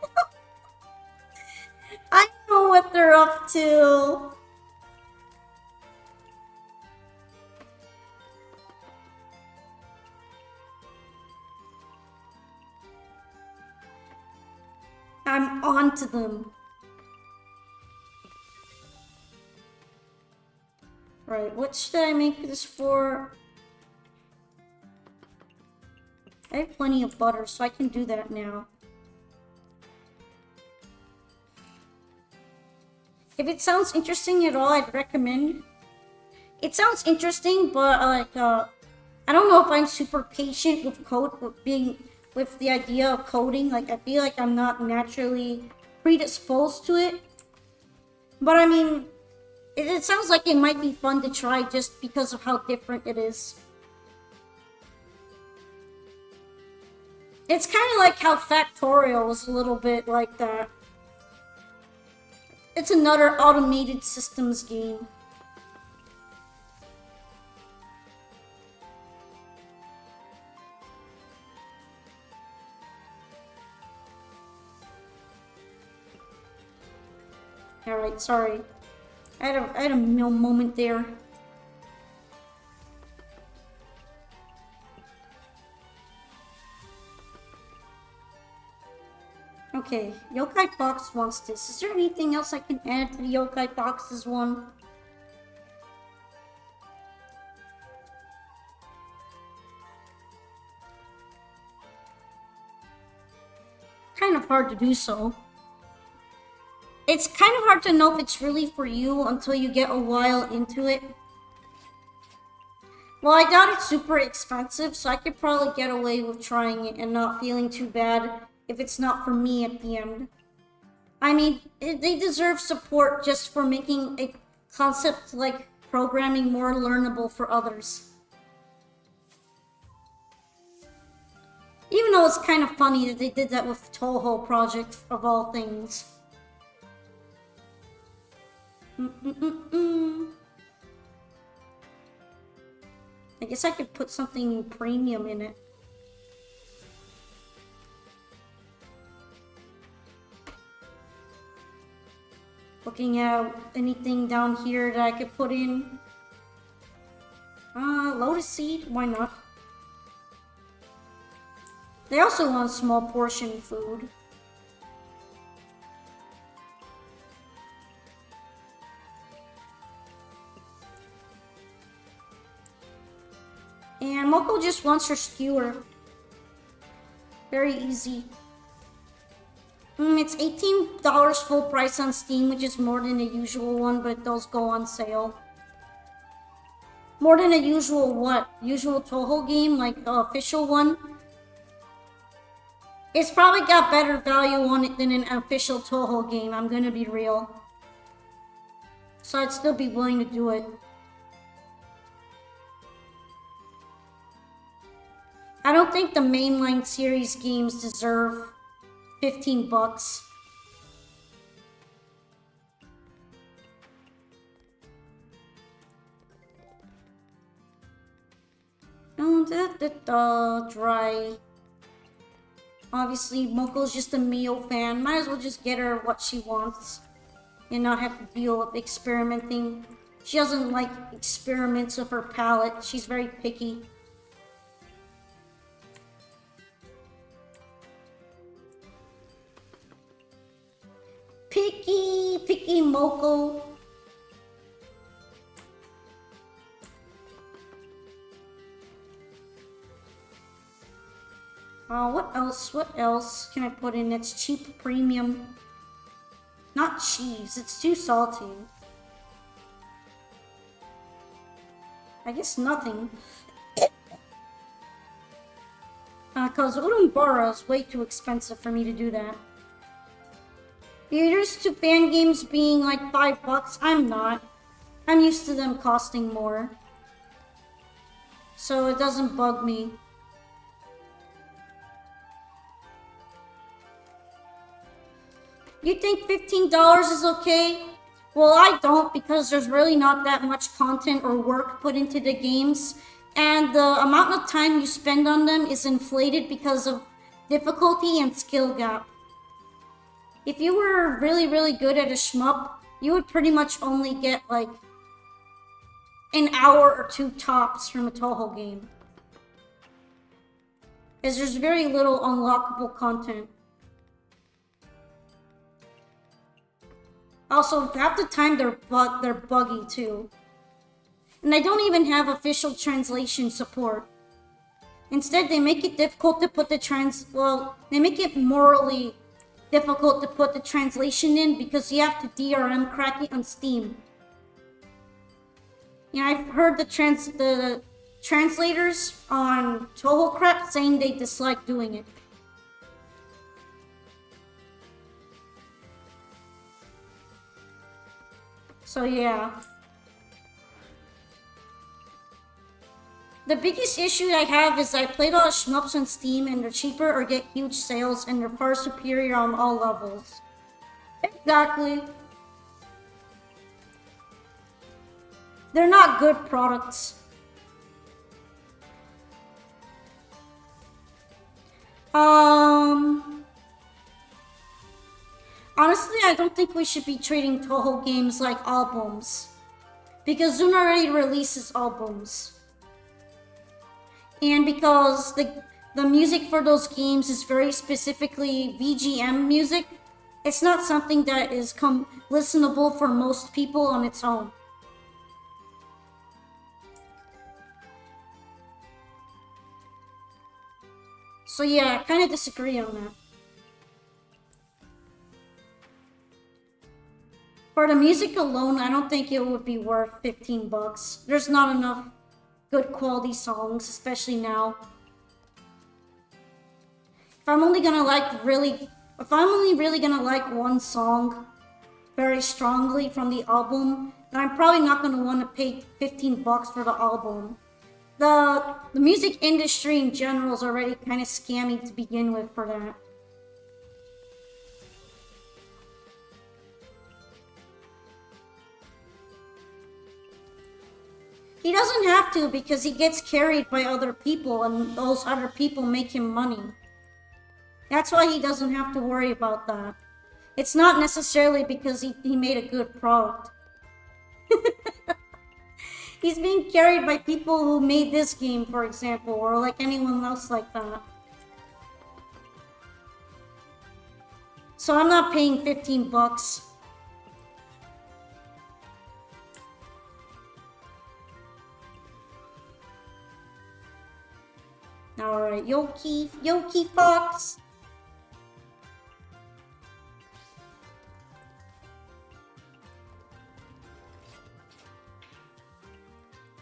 I know what they're up to. I'm on to them. Right, what should I make this for? I have plenty of butter, so I can do that now. If it sounds interesting at all, I'd recommend. It sounds interesting, but I don't know if I'm super patient with with the idea of coding. Like, I feel like I'm not naturally predisposed to it. But I mean, it sounds like it might be fun to try just because of how different it is. It's kind of like how Factorial was a little bit like that. It's another automated systems game. Alright, sorry. I had a moment there. Okay, Yokai Fox wants this. Is there anything else I can add to the Yokai Fox's one? Kind of hard to do so. It's kind of hard to know if it's really for you until you get a while into it. Well, I doubt it's super expensive, so I could probably get away with trying it and not feeling too bad if it's not for me at the end. I mean, they deserve support just for making a concept like programming more learnable for others. Even though it's kind of funny that they did that with Toho Project, of all things. I guess I could put something premium in it. Looking at anything down here that I could put in. Lotus Seed, why not? They also want small portion food. And Moko just wants her skewer. Very easy. It's $18 full price on Steam, which is more than the usual one, but those go on sale. More than a usual what? Usual Toho game, like the official one? It's probably got better value on it than an official Toho game, I'm gonna be real. So I'd still be willing to do it. I don't think the mainline series games deserve $15. Dry. Obviously, Moko's just a Mio fan. Might as well just get her what she wants and not have to deal with experimenting. She doesn't like experiments with her palette. She's very picky. Picky Moko. What else can I put in that's cheap premium? Not cheese, it's too salty. I guess nothing. Cause Urumbara is way too expensive for me to do that. You're used to fan games being like $5. I'm not. I'm used to them costing more. So it doesn't bug me. You think $15 is okay? Well, I don't, because there's really not that much content or work put into the games. And the amount of time you spend on them is inflated because of difficulty and skill gap. If you were really good at a shmup, you would pretty much only get like an hour or two tops from a Toho game. As there's very little unlockable content. Also, half the time they're buggy too. And I don't even have official translation support. Instead, they make it difficult to put they make it morally difficult to put the translation in because you have to DRM crack it on Steam. Yeah, I've heard the translators on Toho Crap saying they dislike doing it. So yeah. The biggest issue I have is I played a lot of shmups on Steam and they're cheaper or get huge sales and they're far superior on all levels. Exactly. They're not good products. Honestly, I don't think we should be treating Toho games like albums. Because Zune already releases albums. And because the music for those games is very specifically VGM music, it's not something that is listenable for most people on its own. So yeah, I kind of disagree on that. For the music alone, I don't think it would be worth 15 bucks. There's not enough good quality songs, especially now. If I'm only really gonna like one song very strongly from the album, then I'm probably not gonna want to pay 15 bucks for the album. The music industry in general is already kind of scammy to begin with for that. He doesn't have to because he gets carried by other people and those other people make him money. That's why he doesn't have to worry about that. It's not necessarily because he made a good product. He's being carried by people who made this game, for example, or like anyone else like that. So I'm not paying 15 bucks. Alright, Yoki Fox.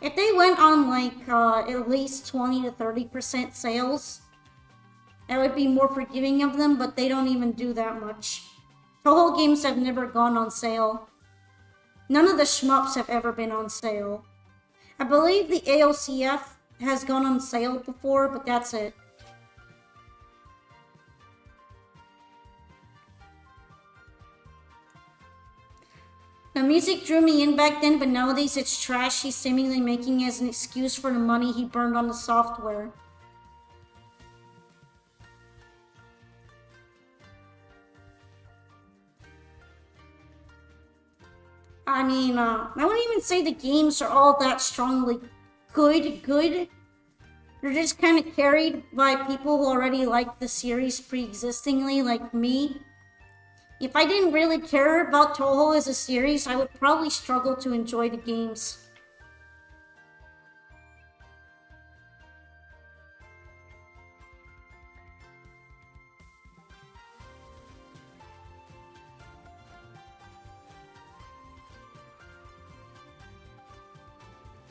If they went on like at least 20 to 30% sales, I would be more forgiving of them, but they don't even do that much. Toho games have never gone on sale. None of the shmups have ever been on sale. I believe the AOCF has gone on sale before, but that's it. The music drew me in back then, but nowadays it's trash he's seemingly making as an excuse for the money he burned on the software. I mean, I wouldn't even say the games are all that strongly good. They're just kind of carried by people who already like the series pre-existingly, like me. If I didn't really care about Toho as a series, I would probably struggle to enjoy the games.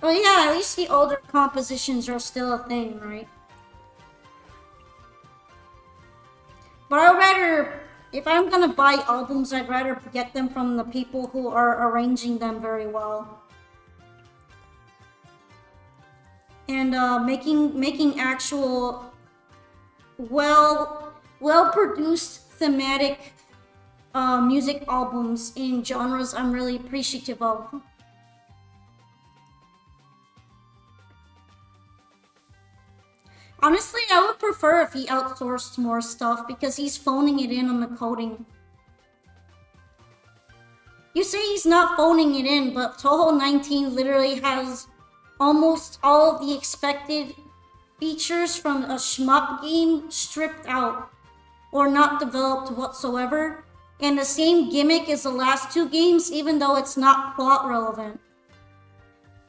Well, yeah, at least the older compositions are still a thing, right? But I'd rather, if I'm gonna buy albums, I'd rather get them from the people who are arranging them very well. And making actual well-produced thematic music albums in genres I'm really appreciative of. Honestly, I would prefer if he outsourced more stuff because he's phoning it in on the coding. You say he's not phoning it in, but Toho 19 literally has almost all of the expected features from a shmup game stripped out or not developed whatsoever, and the same gimmick as the last two games even though it's not plot relevant.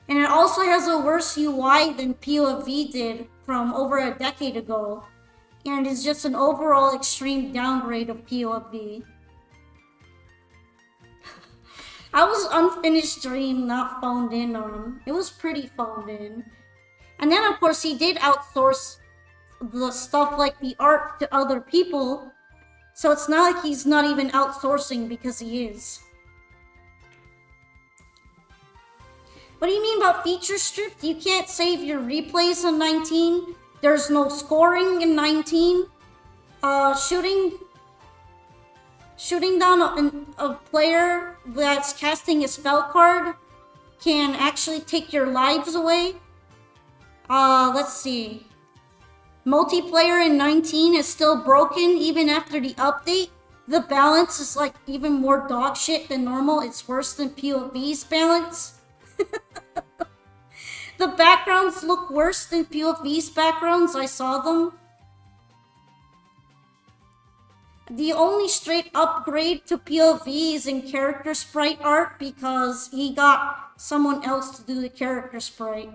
And it also has a worse UI than POV did from over a decade ago, and is just an overall extreme downgrade of POV. I was Unfinished Dream not phoned in on. It was pretty phoned in. And then of course he did outsource the stuff like the art to other people, so it's not like he's not even outsourcing because he is. What do you mean about feature stripped? You can't save your replays in 19. There's no scoring in 19. Shooting down a player that's casting a spell card can actually take your lives away. Let's see. Multiplayer in 19 is still broken even after the update. the balance is like even more dog shit than normal. It's worse than POV's balance. The backgrounds look worse than POV's backgrounds. I saw them. The only straight upgrade to POV is in character sprite art because he got someone else to do the character sprite.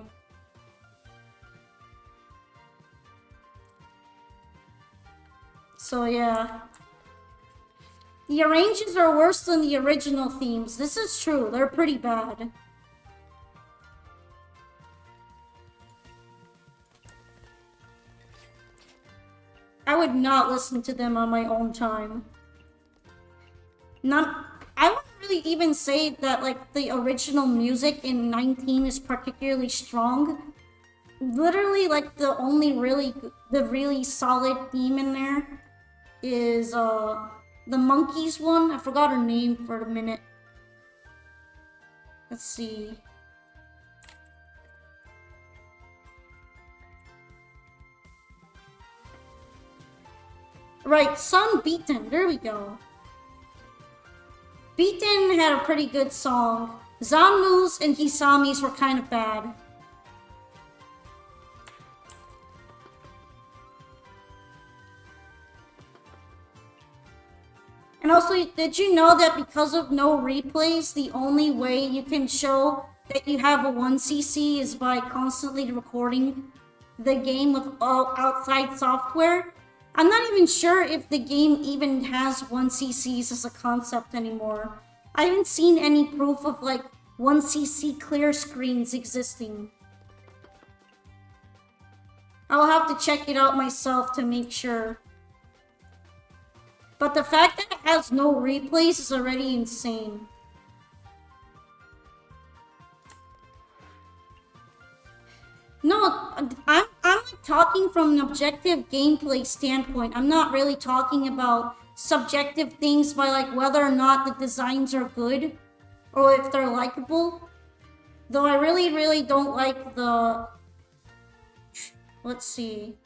So yeah. The arrangements are worse than the original themes. This is true. They're pretty bad. I would not listen to them on my own time. I wouldn't really even say that like the original music in 19 is particularly strong. Literally, like the only really solid theme in there is the monkeys one. I forgot her name for a minute. Let's see. Right, Sun Beaten. There we go. Beaten had a pretty good song. Zanmu's and Hisami's were kind of bad. And also, did you know that because of no replays, the only way you can show that you have a 1cc is by constantly recording the game with all outside software? I'm not even sure if the game even has 1cc's as a concept anymore. I haven't seen any proof of like 1cc clear screens existing. I'll have to check it out myself to make sure. But the fact that it has no replays is already insane. No, I'm like talking from an objective gameplay standpoint. I'm not really talking about subjective things by like whether or not the designs are good or if they're likable. Though I really don't like the... Let's see.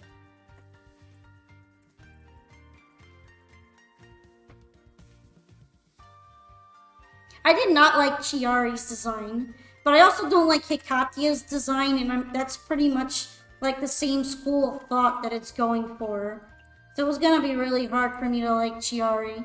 I did not like Chiari's design. But I also don't like Hikatia's design, and that's pretty much like the same school of thought that it's going for. So it was gonna be really hard for me to like Chiari.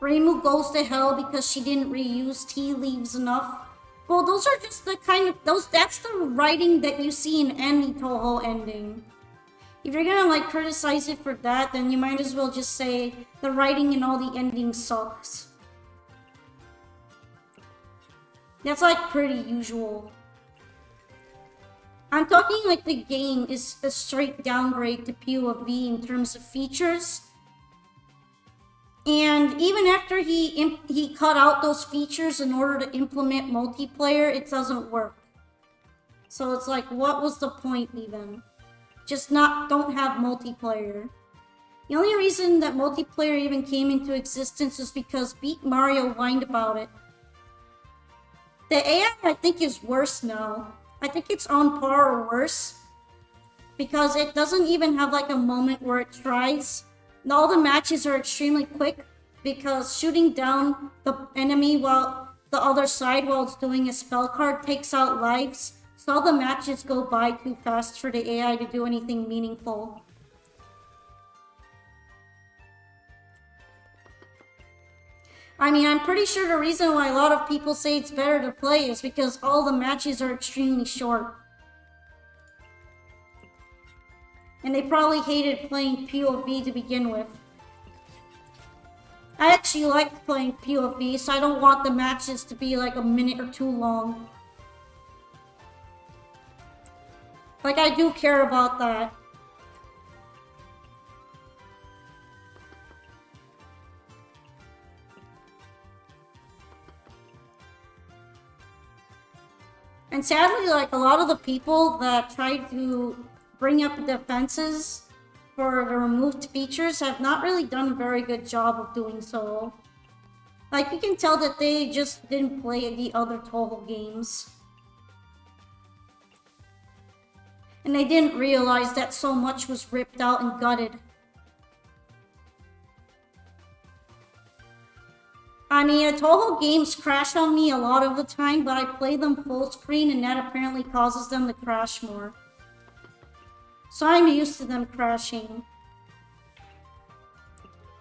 Reimu goes to hell because she didn't reuse tea leaves enough. Well, those are just the kind of that's the writing that you see in any Toho ending. If you're gonna like criticize it for that, then you might as well just say the writing in all the endings sucks. That's like pretty usual. I'm talking like the game is a straight downgrade to POV in terms of features. And even after he cut out those features in order to implement multiplayer, it doesn't work. So it's like, what was the point even? Just don't have multiplayer. The only reason that multiplayer even came into existence is because Beat Mario whined about it. The AI, I think, is worse now. I think it's on par or worse. Because it doesn't even have like a moment where it tries. All the matches are extremely quick because shooting down the enemy while the other side while it's doing a spell card takes out lives. So all the matches go by too fast for the AI to do anything meaningful. I mean, I'm pretty sure the reason why a lot of people say it's better to play is because all the matches are extremely short. And they probably hated playing POV to begin with. I actually like playing POV, so I don't want the matches to be like a minute or two long. Like, I do care about that. And sadly, like, a lot of the people that try to bring up the defenses for the removed features have not really done a very good job of doing so. Like, you can tell that they just didn't play the other Toho games. And they didn't realize that so much was ripped out and gutted. I mean, Toho games crash on me a lot of the time, but I play them full screen and that apparently causes them to crash more. So I'm used to them crashing.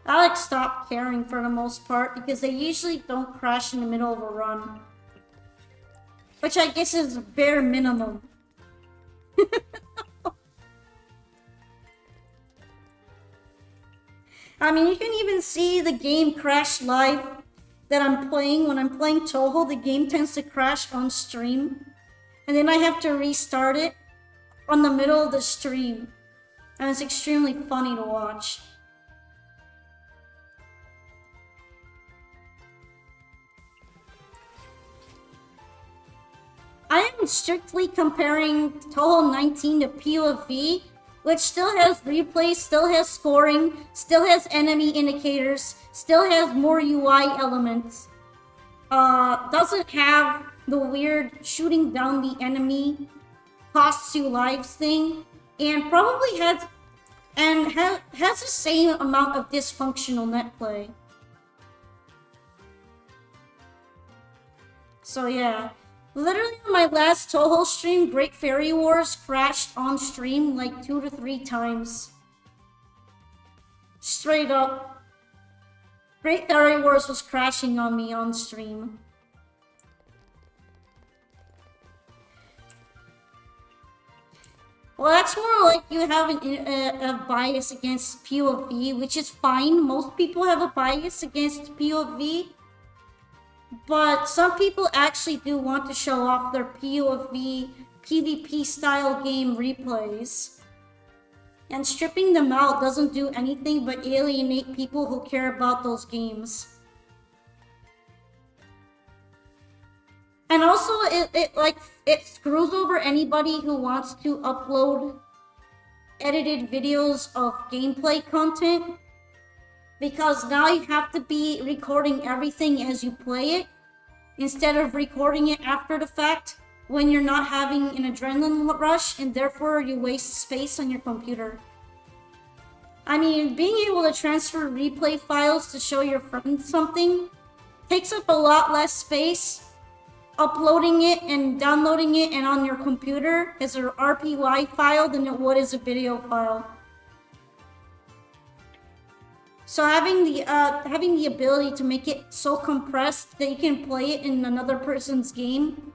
I stopped caring for the most part because they usually don't crash in the middle of a run. Which I guess is bare minimum. I mean, you can even see the game crash live that I'm playing. When I'm playing Toho, the game tends to crash on stream. And then I have to restart it on the middle of the stream. And it's extremely funny to watch. I am strictly comparing Toho 19 to POV, which still has replays, still has scoring, still has enemy indicators, still has more UI elements. Doesn't have the weird shooting down the enemy costs you lives thing, and probably has the same amount of dysfunctional net play. So yeah. Literally on my last Toho stream, Great Fairy Wars crashed on stream like 2 to 3 times. Straight up. Great Fairy Wars was crashing on me on stream. Well, that's more like you have a bias against POV, which is fine. Most people have a bias against POV. But some people actually do want to show off their POV, PvP style game replays. And stripping them out doesn't do anything but alienate people who care about those games. And also, it screws over anybody who wants to upload edited videos of gameplay content. Because now you have to be recording everything as you play it, instead of recording it after the fact when you're not having an adrenaline rush, and therefore you waste space on your computer. I mean, being able to transfer replay files to show your friends something takes up a lot less space. Uploading it and downloading it and on your computer as an RPY file than it would as a video file. So having the ability to make it so compressed that you can play it in another person's game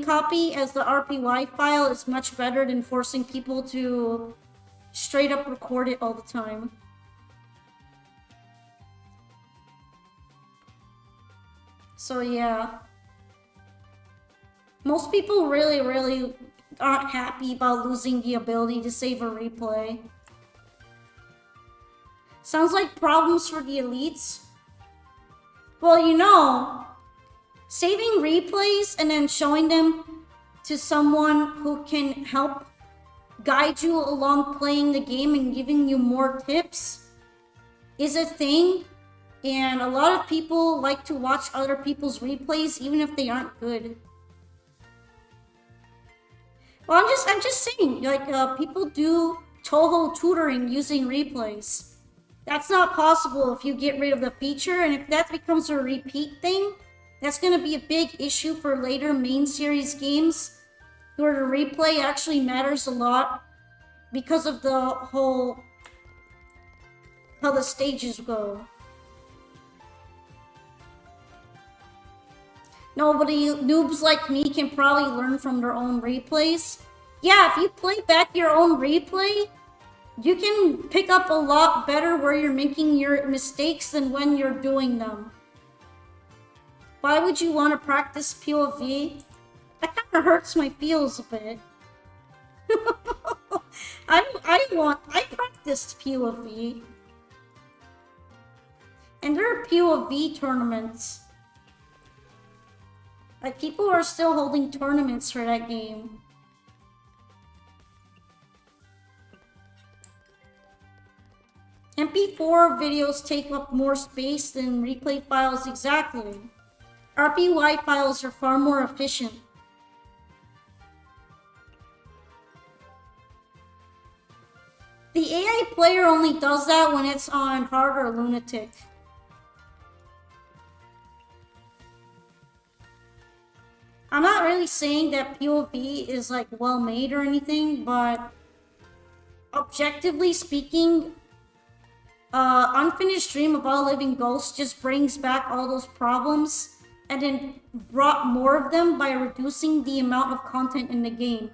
copy as the RPY file is much better than forcing people to straight up record it all the time. So yeah. Most people really aren't happy about losing the ability to save a replay. Sounds like problems for the elites. Well, you know, saving replays and then showing them to someone who can help guide you along playing the game and giving you more tips is a thing. And a lot of people like to watch other people's replays even if they aren't good. Well, I'm just saying, like, people do Toho tutoring using replays. That's not possible if you get rid of the feature, and if that becomes a repeat thing, that's going to be a big issue for later main series games, where the replay actually matters a lot because of the whole, how the stages go. Noobs like me can probably learn from their own replays. Yeah, if you play back your own replay, you can pick up a lot better where you're making your mistakes than when you're doing them. Why would you want to practice POV? That kind of hurts my feels a bit. I practiced POV. And there are POV tournaments. Like, people are still holding tournaments for that game. MP4 videos take up more space than replay files exactly. RPY files are far more efficient. The AI player only does that when it's on hard or lunatic. I'm not really saying that POV is like well made or anything, but objectively speaking, Unfinished Dream of All Living Ghosts just brings back all those problems and then brought more of them by reducing the amount of content in the game.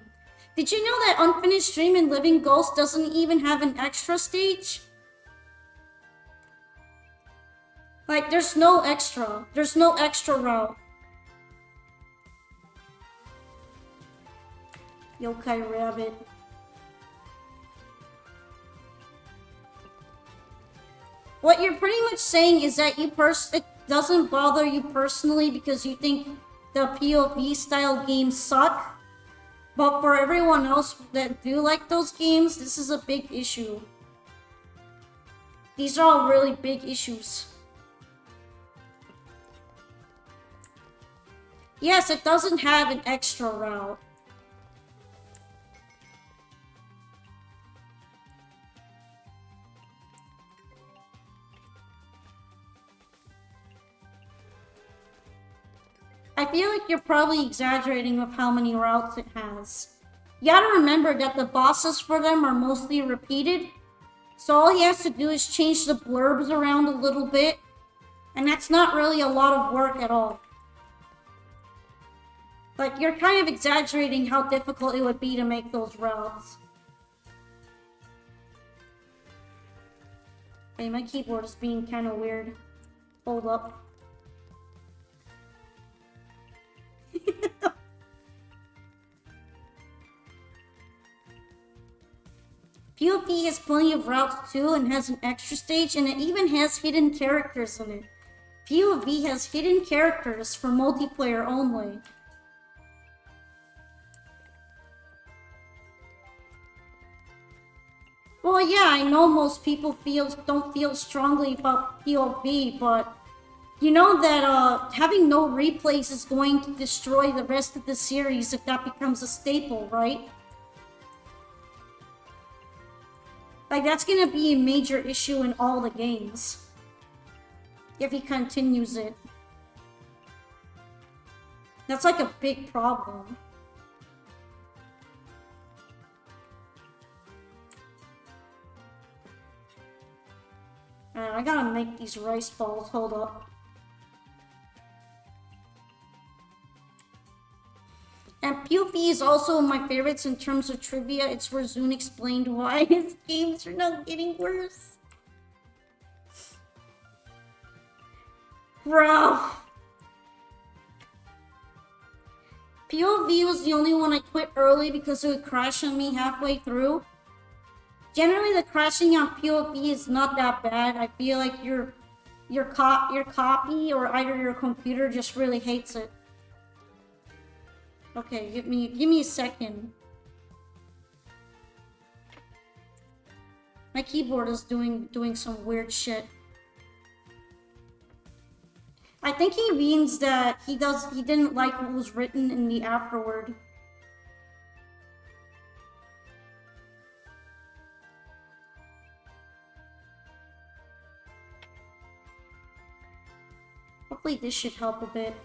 Did you know that Unfinished Dream in Living Ghosts doesn't even have an extra stage? Like, there's no extra. There's no extra route. Yokai Rabbit. What you're pretty much saying is that it doesn't bother you personally because you think the POV style games suck. But for everyone else that do like those games, this is a big issue. These are all really big issues. Yes, it doesn't have an extra route. I feel like you're probably exaggerating with how many routes it has. You gotta remember that the bosses for them are mostly repeated, so all he has to do is change the blurbs around a little bit, and that's not really a lot of work at all. Like, you're kind of exaggerating how difficult it would be to make those routes. Hey, my keyboard is being kind of weird. Hold up. POV has plenty of routes too and has an extra stage, and it even has hidden characters in it. POV has hidden characters for multiplayer only. Well, yeah, I know most people don't feel strongly about POV, but you know that having no replays is going to destroy the rest of the series if that becomes a staple, right? Like, that's gonna be a major issue in all the games. If he continues it. That's like a big problem. I gotta make these rice balls, hold up. And POV is also my favorites in terms of trivia. It's where Zune explained why his games are not getting worse. Bro. POV was the only one I quit early because it would crash on me halfway through. Generally, the crashing on POV is not that bad. I feel like your copy or either your computer just really hates it. Okay, give me a second. My keyboard is doing some weird shit. I think he means that he didn't like what was written in the afterword. Hopefully this should help a bit.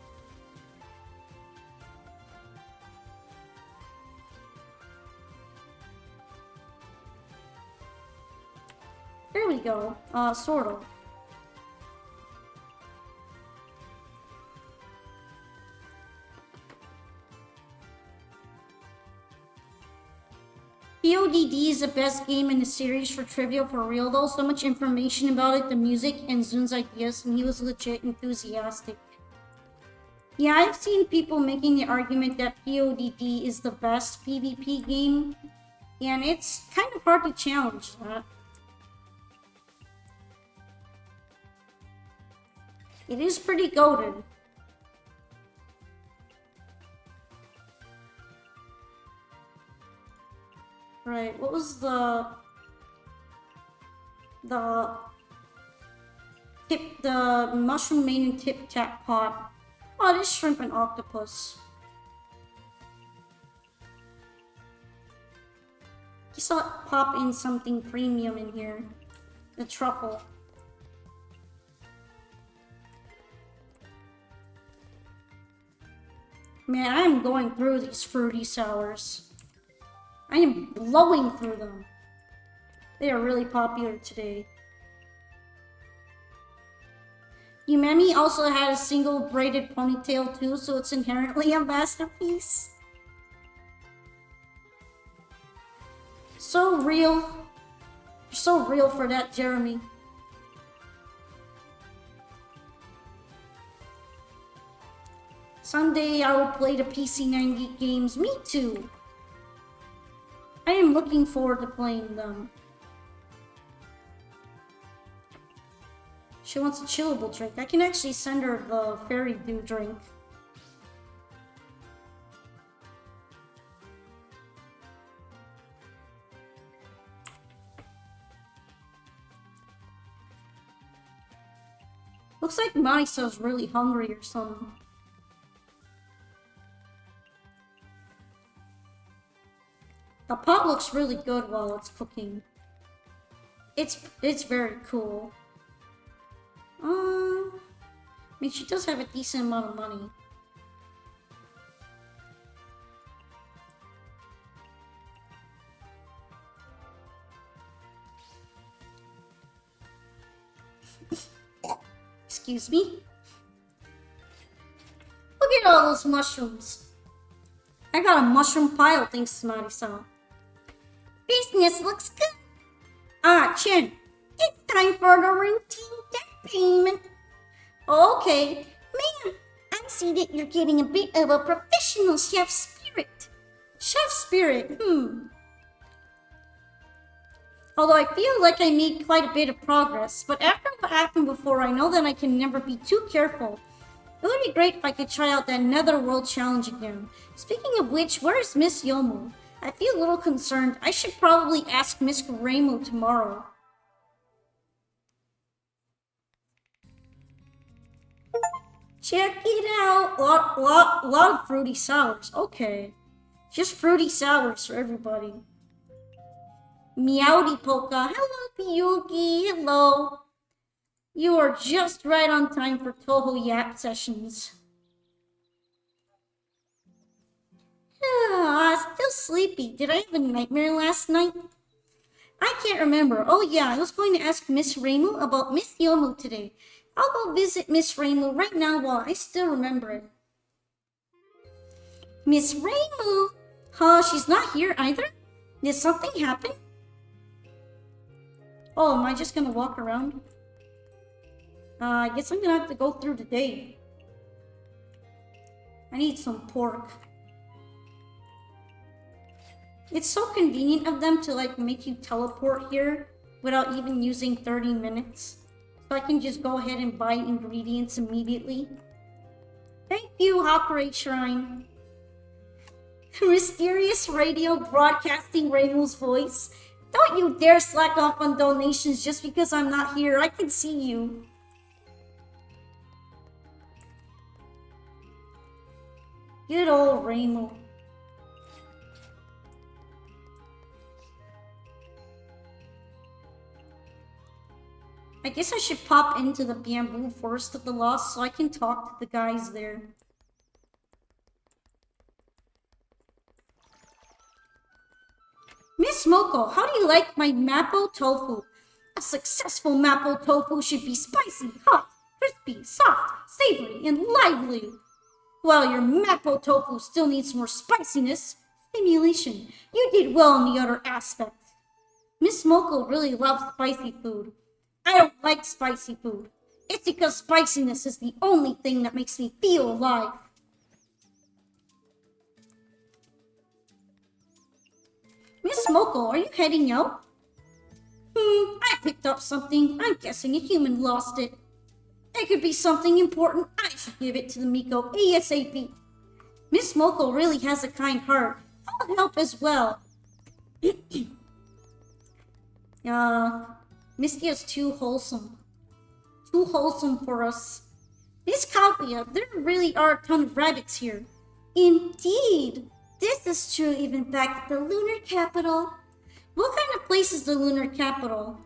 There we go. Sort of. PODD is the best game in the series for trivia for real though. So much information about it, the music, and Zun's ideas, and he was legit enthusiastic. Yeah, I've seen people making the argument that PODD is the best PvP game, and it's kind of hard to challenge that. It is pretty goated. Right, what was the... The the mushroom maiden tip tap pot. Oh, this shrimp and octopus. You saw it pop in something premium in here. The truffle. Man, I am going through these fruity sours. I am blowing through them. They are really popular today. Umemi also had a single braided ponytail too, so it's inherently a masterpiece. So real. You're so real for that, Jeremy. Someday I will play the PC90 games. Me too. I am looking forward to playing them. She wants a chillable drink. I can actually send her the fairy dew drink. Looks like Misa's really hungry or something. The pot looks really good while it's cooking. It's very cool. I mean, she does have a decent amount of money. Excuse me. Look at all those mushrooms. I got a mushroom pile thanks to Marisa. Business looks good. Ah, Chen, it's time for the routine debt payment. Okay, ma'am, I see that you're getting a bit of a professional chef spirit. Chef spirit, Although I feel like I made quite a bit of progress, but after what happened before, I know that I can never be too careful. It would be great if I could try out that Netherworld challenge again. Speaking of which, where is Miss Yomu? I feel a little concerned. I should probably ask Miss Reimu tomorrow. Check it out. Lot of fruity sours. Okay. Just fruity sours for everybody. Meowdy Polka. Hello, Piyuki. Hello. You are just right on time for Toho Yap sessions. Still sleepy. Did I have a nightmare last night? I can't remember. Oh yeah, I was going to ask Miss Reimu about Miss Yomu today. I'll go visit Miss Reimu right now while I still remember it. Miss Reimu? Huh, she's not here either? Did something happen? Oh, am I just gonna walk around? I guess I'm gonna have to go through the day. I need some pork. It's so convenient of them to like make you teleport here without even using 30 minutes. So I can just go ahead and buy ingredients immediately. Thank you, Hakurei Shrine. Mysterious radio broadcasting Reimu's voice. Don't you dare slack off on donations just because I'm not here. I can see you. Good old Reimu. I guess I should pop into the bamboo forest of the lost so I can talk to the guys there. Miss Moko, how do you like my mapo tofu? A successful mapo tofu should be spicy, hot, crispy, soft, savory, and lively. While your mapo tofu still needs more spiciness, stimulation, you did well in the other aspect. Miss Moko really loves spicy food. I don't like spicy food. It's because spiciness is the only thing that makes me feel alive. Miss Moko, are you heading out? I picked up something. I'm guessing a human lost it. It could be something important. I should give it to the Miko ASAP. Miss Moko really has a kind heart. I'll help as well. Mystia is too wholesome. Too wholesome for us. Miss Kaguya, there really are a ton of rabbits here. Indeed! This is true even back at the lunar capital. What kind of place is the lunar capital?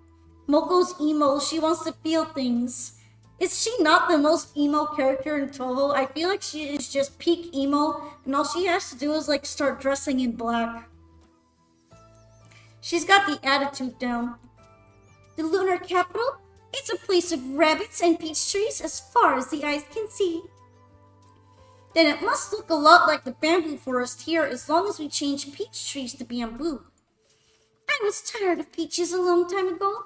Moko's emo, she wants to feel things. Is she not the most emo character in Toho? I feel like she is just peak emo, and all she has to do is like start dressing in black. She's got the attitude down. The lunar capital? It's a place of rabbits and peach trees as far as the eyes can see. Then it must look a lot like the bamboo forest here as long as we change peach trees to bamboo. I was tired of peaches a long time ago.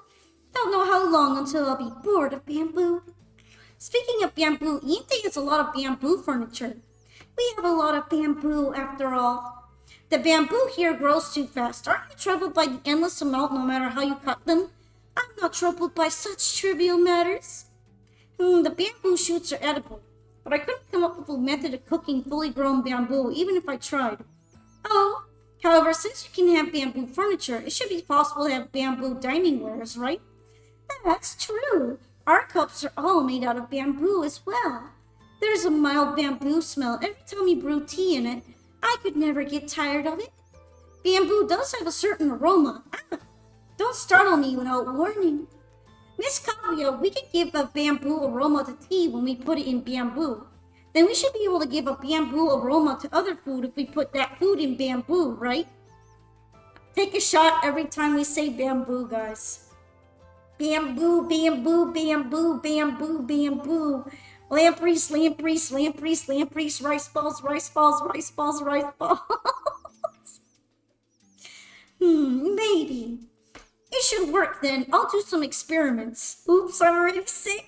Don't know how long until I'll be bored of bamboo. Speaking of bamboo, Yinte has a lot of bamboo furniture. We have a lot of bamboo after all. The bamboo here grows too fast. Aren't you troubled by the endless amount no matter how you cut them? I'm not troubled by such trivial matters. The bamboo shoots are edible, but I couldn't come up with a method of cooking fully grown bamboo even if I tried. Oh, however, since you can have bamboo furniture, it should be possible to have bamboo dining wares, right? That's true. Our cups are all made out of bamboo as well. There's a mild bamboo smell every time you brew tea in it. I could never get tired of it. Bamboo does have a certain aroma. Don't startle me without warning. Miss Kaguya, we can give a bamboo aroma to tea when we put it in bamboo. Then we should be able to give a bamboo aroma to other food if we put that food in bamboo, right? Take a shot every time we say bamboo, guys. Bamboo, bamboo, bamboo, bamboo, bamboo. Lampreys, lampreys, lampreys, lampreys, rice balls, rice balls, rice balls, rice balls. Maybe. It should work then. I'll do some experiments. Oops, I'm already sick.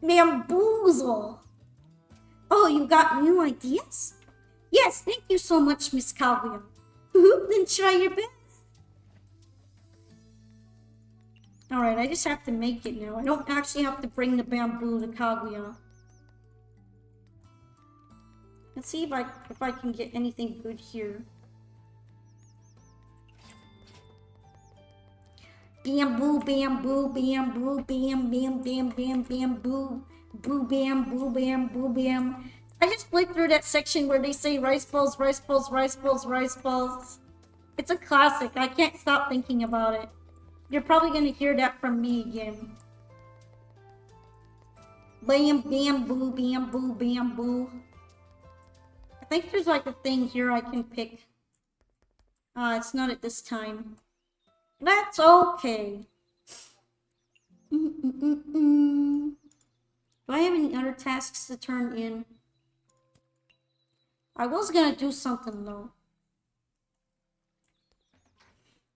Bamboozle. Oh, you got new ideas? Yes, thank you so much, Miss Kaguya. Then try your best. Alright, I just have to make it now. I don't actually have to bring the bamboo to Kaguya. Let's see if I can get anything good here. Bamboo, bamboo, bamboo, bam, bam, bam, bam, bamboo, boo, bam, boo, bam, boo, bam. I just flipped through that section where they say rice balls, rice balls, rice balls, rice balls. It's a classic. I can't stop thinking about it. You're probably gonna hear that from me again. Bam, bamboo, bamboo, bamboo. I think there's like a thing here I can pick. It's not at this time. That's okay. Do I have any other tasks to turn in? I was gonna do something though.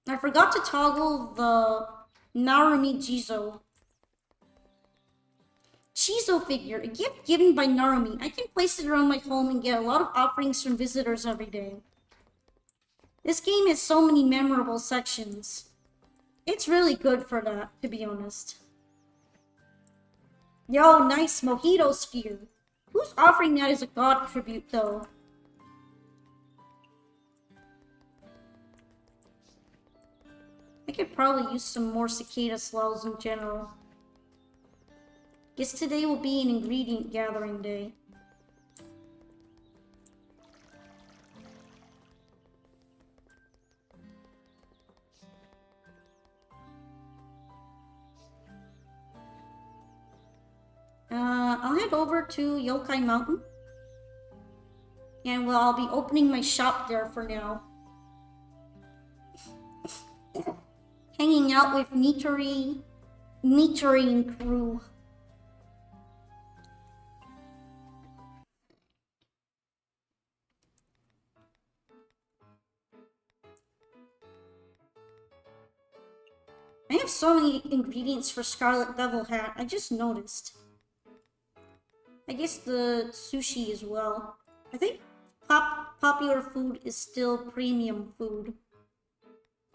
I forgot to toggle the Narumi Jizo. Jizo figure, a gift given by Narumi. I can place it around my home and get a lot of offerings from visitors every day. This game has so many memorable sections. It's really good for that, to be honest. Yo, nice mojito sphere. Who's offering that as a god tribute, though? I could probably use some more cicada sloughs in general. Guess today will be an ingredient gathering day. I'll head over to Yokai Mountain. And well, I'll be opening my shop there for now. Hanging out with Nitori and crew. I have so many ingredients for Scarlet Devil Hat, I just noticed. I guess the sushi as well. I think popular food is still premium food.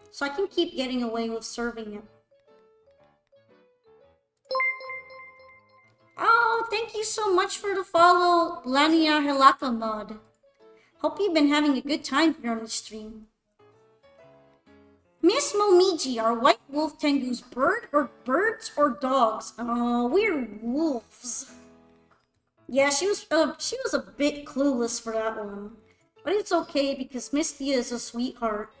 So I can keep getting away with serving it. Oh, thank you so much for the follow, Lania Helaka Mod. Hope you've been having a good time here on the stream. Miss Momiji, are white wolf tengus birds or dogs? We're wolves. Yeah, she was a bit clueless for that one. But it's okay because Mystia is a sweetheart.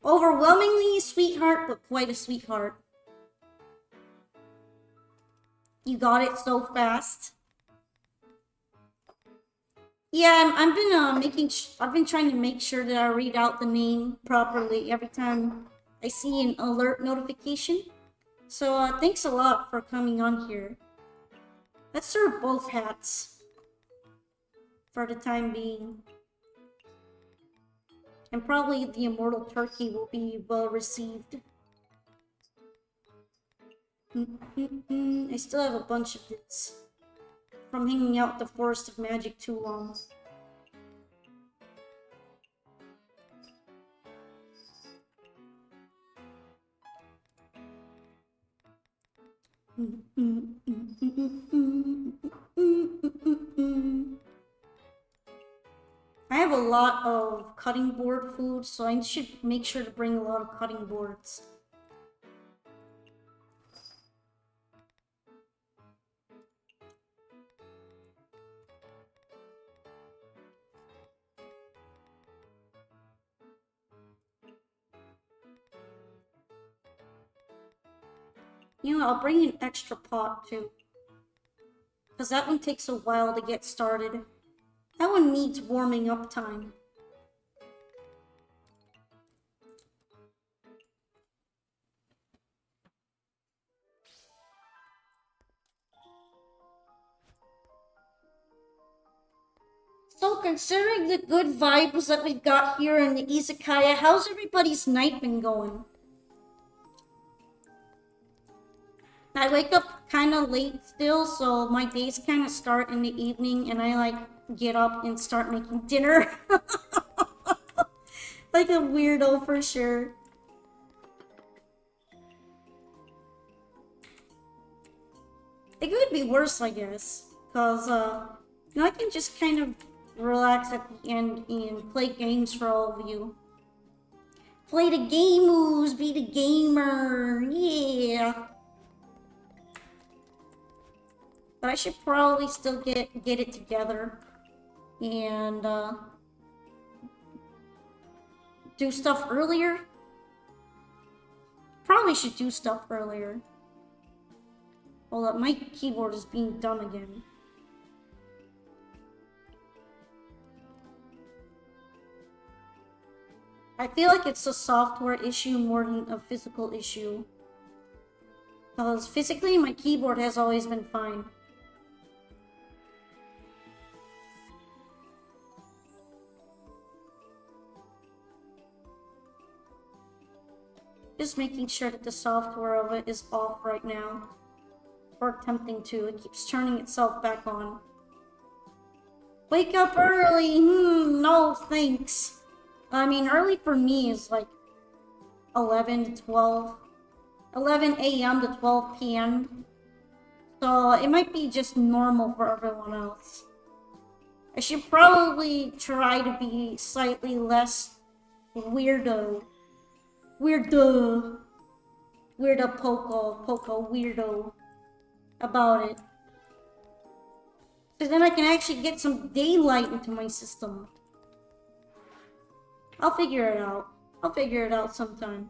Overwhelmingly a sweetheart, but quite a sweetheart. You got it so fast. Yeah, I've been trying to make sure that I read out the name properly every time I see an alert notification. So thanks a lot for coming on here. Let's serve both hats for the time being. And probably the immortal turkey will be well received. I still have a bunch of this from hanging out the Forest of Magic too long. I have a lot of cutting board food, so I should make sure to bring a lot of cutting boards. You know, I'll bring an extra pot too, because that one takes a while to get started. That one needs warming up time. So considering the good vibes that we've got here in the Izakaya, how's everybody's night been going? I wake up kind of late still, so my days kind of start in the evening, and I like get up and start making dinner. Like a weirdo for sure. It could be worse, I guess, because you know, I can just kind of relax at the end and play games for all of you. Play the gamoos, be the gamer, yeah. But I should probably still get it together and do stuff earlier. Probably should do stuff earlier. Hold up, my keyboard is being dumb again. I feel like it's a software issue more than a physical issue. Because physically, my keyboard has always been fine. Just making sure that the software of it is off right now. Or attempting to. It keeps turning itself back on. Wake up early! No thanks. I mean, early for me is like 11 to 12. 11 a.m. to 12 p.m. So it might be just normal for everyone else. I should probably try to be slightly less weirdo. Weirdo Poco weirdo about it. So then I can actually get some daylight into my system. I'll figure it out. I'll figure it out sometime.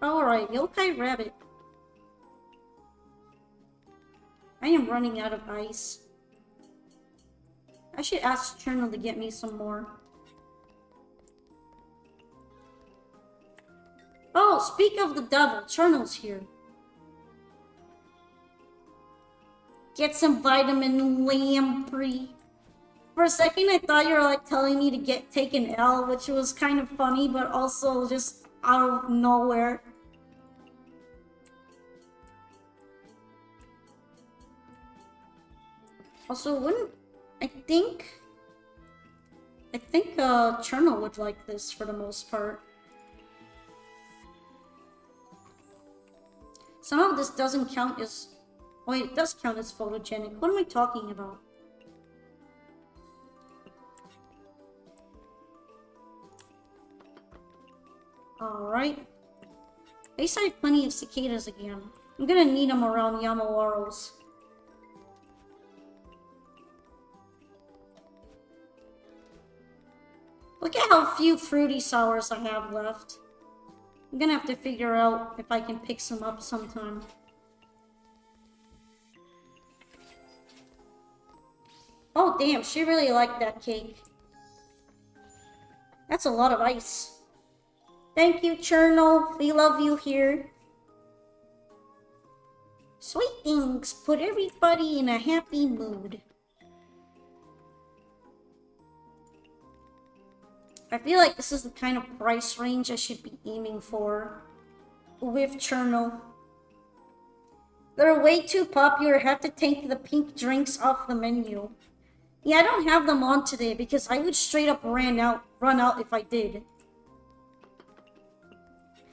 Alright, Yokai Rabbit. I am running out of ice. I should ask Cherno to get me some more. Oh, speak of the devil, Cherno's here. Get some vitamin lamprey. For a second, I thought you were like telling me to take an L, which was kind of funny, but also just out of nowhere. Also, I think Cherno would like this for the most part. Somehow this doesn't count as... Wait, it does count as photogenic. What am I talking about? Alright. At least I have plenty of cicadas again. I'm gonna need them around Yamawaros. Look at how few fruity sours I have left. I'm gonna have to figure out if I can pick some up sometime. Oh damn, she really liked that cake. That's a lot of ice. Thank you, Cherno. We love you here. Sweet things put everybody in a happy mood. I feel like this is the kind of price range I should be aiming for with Cherno. They're way too popular. Have to take the pink drinks off the menu. Yeah, I don't have them on today because I would straight up run out if I did.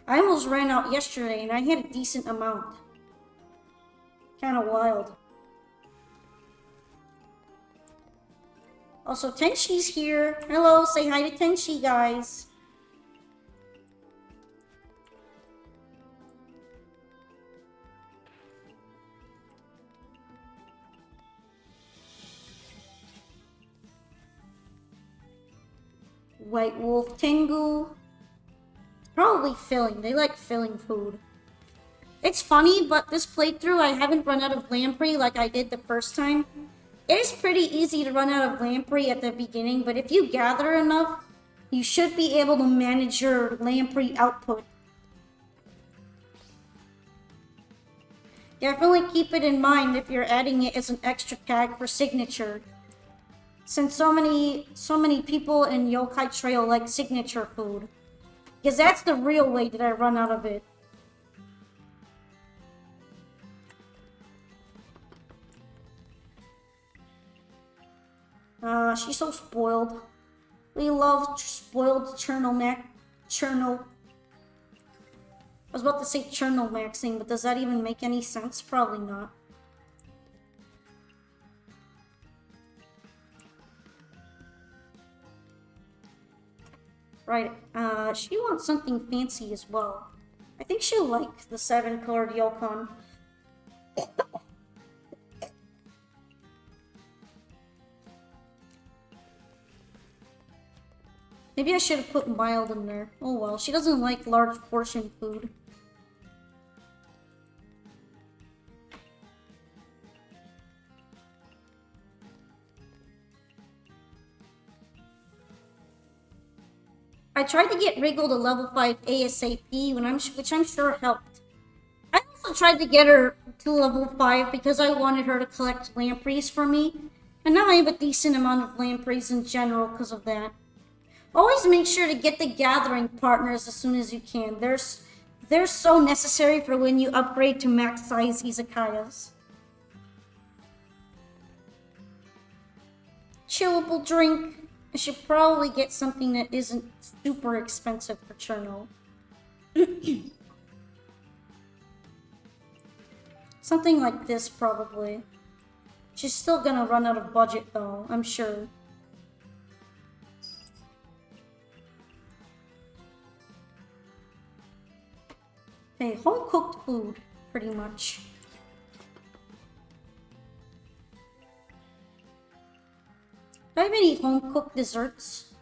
I almost ran out yesterday and I had a decent amount. Kinda wild. Also, Tenshi's here. Hello, say hi to Tenshi, guys. White Wolf Tengu. Probably filling. They like filling food. It's funny, but this playthrough I haven't run out of lamprey like I did the first time. It is pretty easy to run out of lamprey at the beginning, but if you gather enough, you should be able to manage your lamprey output. Definitely keep it in mind if you're adding it as an extra tag for signature. Since so many people in Yokai Trail like signature food. Because that's the real way that I run out of it. She's so spoiled. We love spoiled Cherno. I was about to say Cherno maxing, but does that even make any sense? Probably not. Right, she wants something fancy as well. I think she'll like the 7-colored Yokon. Maybe I should have put mild in there. Oh well, she doesn't like large portion food. I tried to get Wriggle to level 5 ASAP, which I'm sure helped. I also tried to get her to level 5 because I wanted her to collect lampreys for me. And now I have a decent amount of lampreys in general because of that. Always make sure to get the gathering partners as soon as you can. They're so necessary for when you upgrade to max size izakayas. Chillable drink. I should probably get something that isn't super expensive for Cherno. Something like this, probably. She's still gonna run out of budget, though, I'm sure. Okay, home-cooked food, pretty much. Do I have any home-cooked desserts?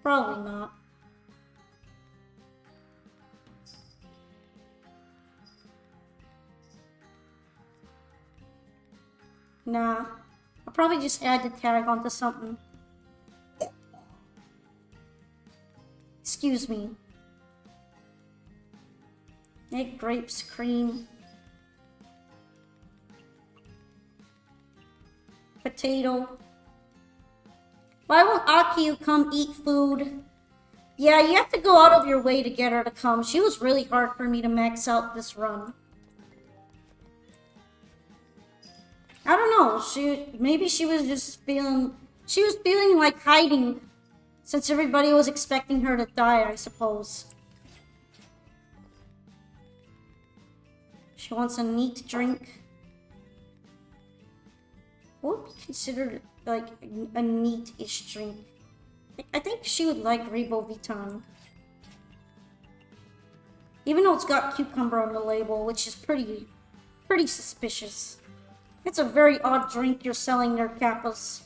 Probably not. Nah. I'll probably just add the tag onto something. Excuse me. Egg, grapes, cream. Potato. Why won't Akiyu come eat food? Yeah, you have to go out of your way to get her to come. She was really hard for me to max out this run. I don't know. Maybe she was just feeling... She was feeling like hiding. Since everybody was expecting her to die, I suppose. She wants a neat drink. What would be considered like a neat-ish drink? I think she would like Rebo Viton. Even though it's got cucumber on the label, which is pretty suspicious. It's a very odd drink you're selling there, Kappas.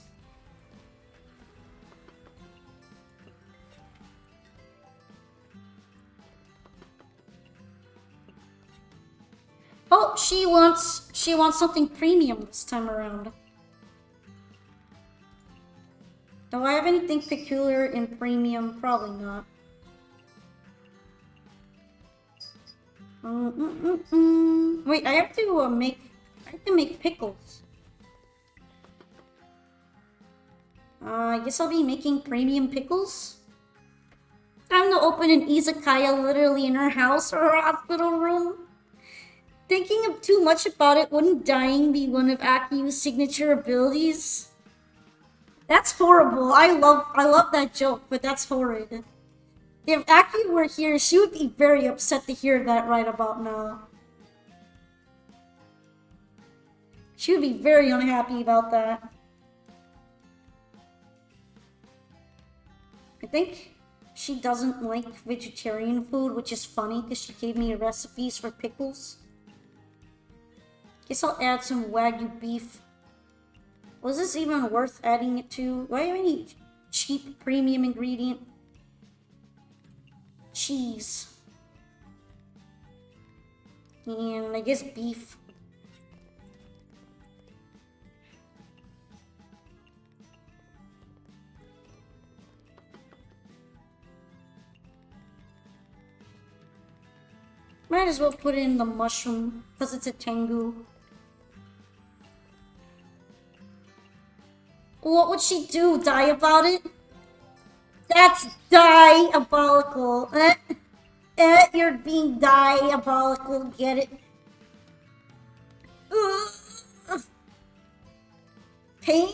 Oh, she wants something premium this time around. Do I have anything peculiar in premium? Probably not. Wait, I have to make pickles. I guess I'll be making premium pickles. Time to open an Izakaya literally in her house or her hospital room. Thinking of too much about it, wouldn't dying be one of Akiyu's signature abilities? That's horrible. I love that joke, but that's horrid. If Akiyu were here, she would be very upset to hear that right about now. She would be very unhappy about that. I think she doesn't like vegetarian food, which is funny because she gave me recipes for pickles. Guess I'll add some Wagyu beef. Was this even worth adding it to? Do I have any cheap premium ingredient? Cheese. And I guess beef. Might as well put in the mushroom, because it's a tengu. What would she do? Die about it? That's diabolical. You're being diabolical, get it? Pain?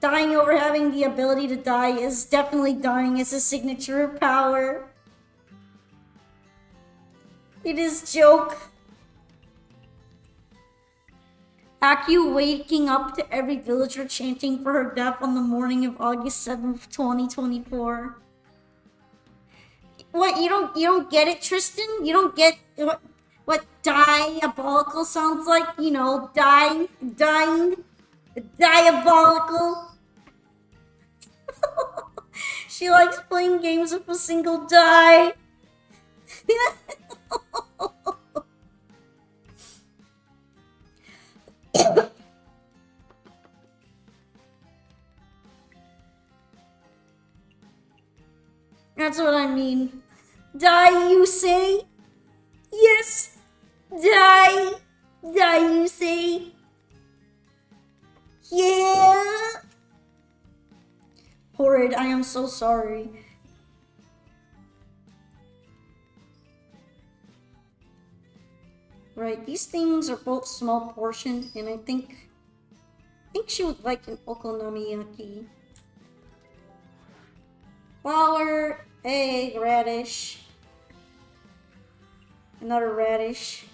Dying over having the ability to die is definitely dying as a signature power. It is joke. Akiyu waking up to every villager chanting for her death on the morning of August 7th, 2024. What, you don't get it, Tristan? You don't get what diabolical sounds like? You know, dying, diabolical. She likes playing games with a single die. That's what I mean. Die, you say? Yes. Die. Die, you say? Yeah. Horrid, I am so sorry. Right, these things are both small portion, and I think she would like an okonomiyaki. Flour, egg, radish. Another radish.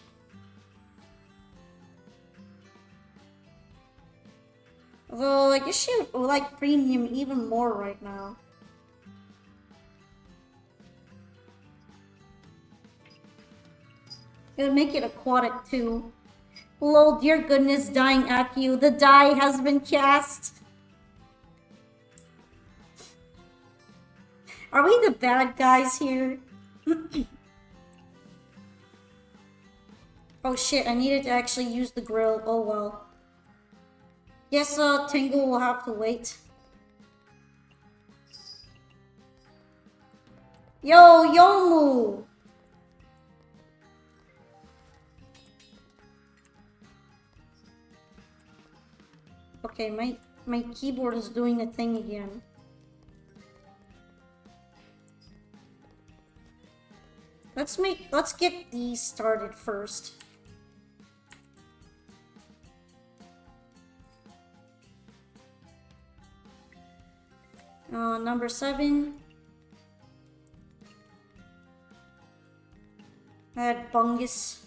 Although, I guess she would like premium even more right now. It would make it aquatic too. Lol, dear goodness, dying Akiyu. The die has been cast. Are we the bad guys here? Oh shit, I needed to actually use the grill. Oh well. Yes, Tengu will have to wait. Yo, Yomu! Okay, my keyboard is doing a thing again. Let's get these started first. Number 7. That fungus.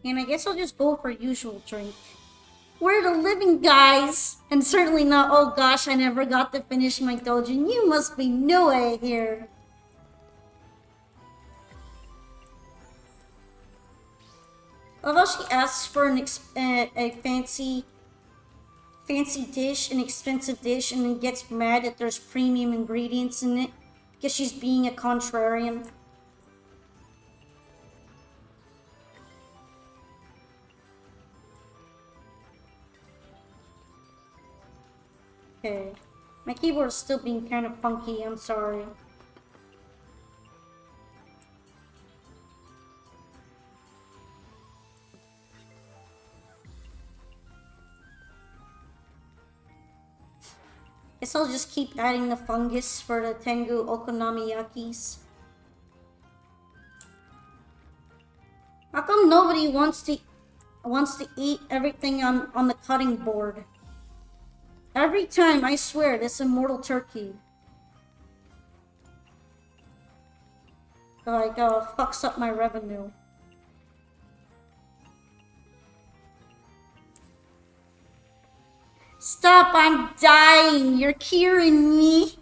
And I guess I'll just go for usual drink. We're the living guys, and certainly not, oh gosh, I never got to finish my dojin. You must be new here. Although she asks for a fancy dish, an expensive dish, and then gets mad that there's premium ingredients in it because she's being a contrarian. Okay. My keyboard is still being kind of funky, I'm sorry. Guess I'll just keep adding the fungus for the Tengu Okonomiyakis. How come nobody wants to eat everything on the cutting board? Every time, I swear, this immortal turkey. Like, fucks up my revenue. Stop, I'm dying. You're curing me.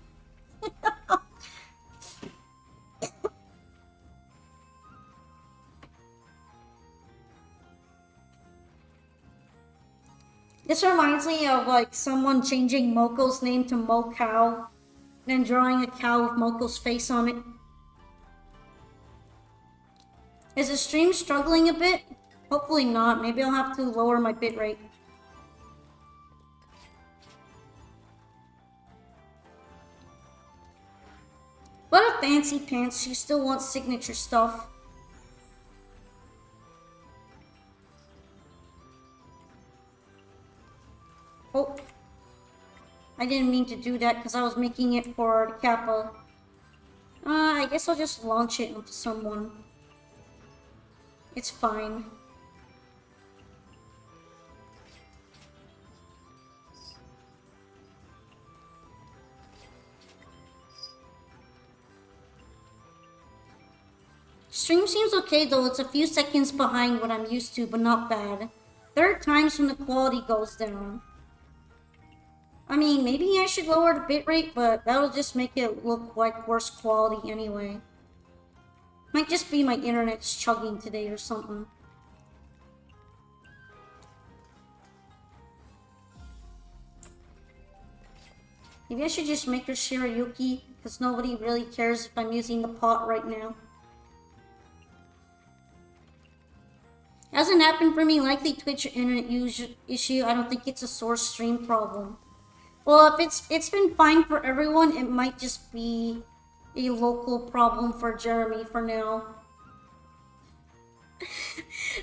This reminds me of like someone changing Moko's name to Mo Cow, and drawing a cow with Moko's face on it. Is the stream struggling a bit? Hopefully not. Maybe I'll have to lower my bitrate. What a fancy pants. She still wants signature stuff. Oh, I didn't mean to do that because I was making it for the Kappa. I guess I'll just launch it onto someone. It's fine. Stream seems okay though, it's a few seconds behind what I'm used to, but not bad. There are times when the quality goes down. I mean, maybe I should lower the bitrate, but that'll just make it look like worse quality anyway. Might just be my internet's chugging today or something. Maybe I should just make her Shirayuki, because nobody really cares if I'm using the pot right now. Hasn't happened for me, likely Twitch or internet issue. I don't think it's a source stream problem. Well, if it's been fine for everyone, it might just be a local problem for Jeremy for now.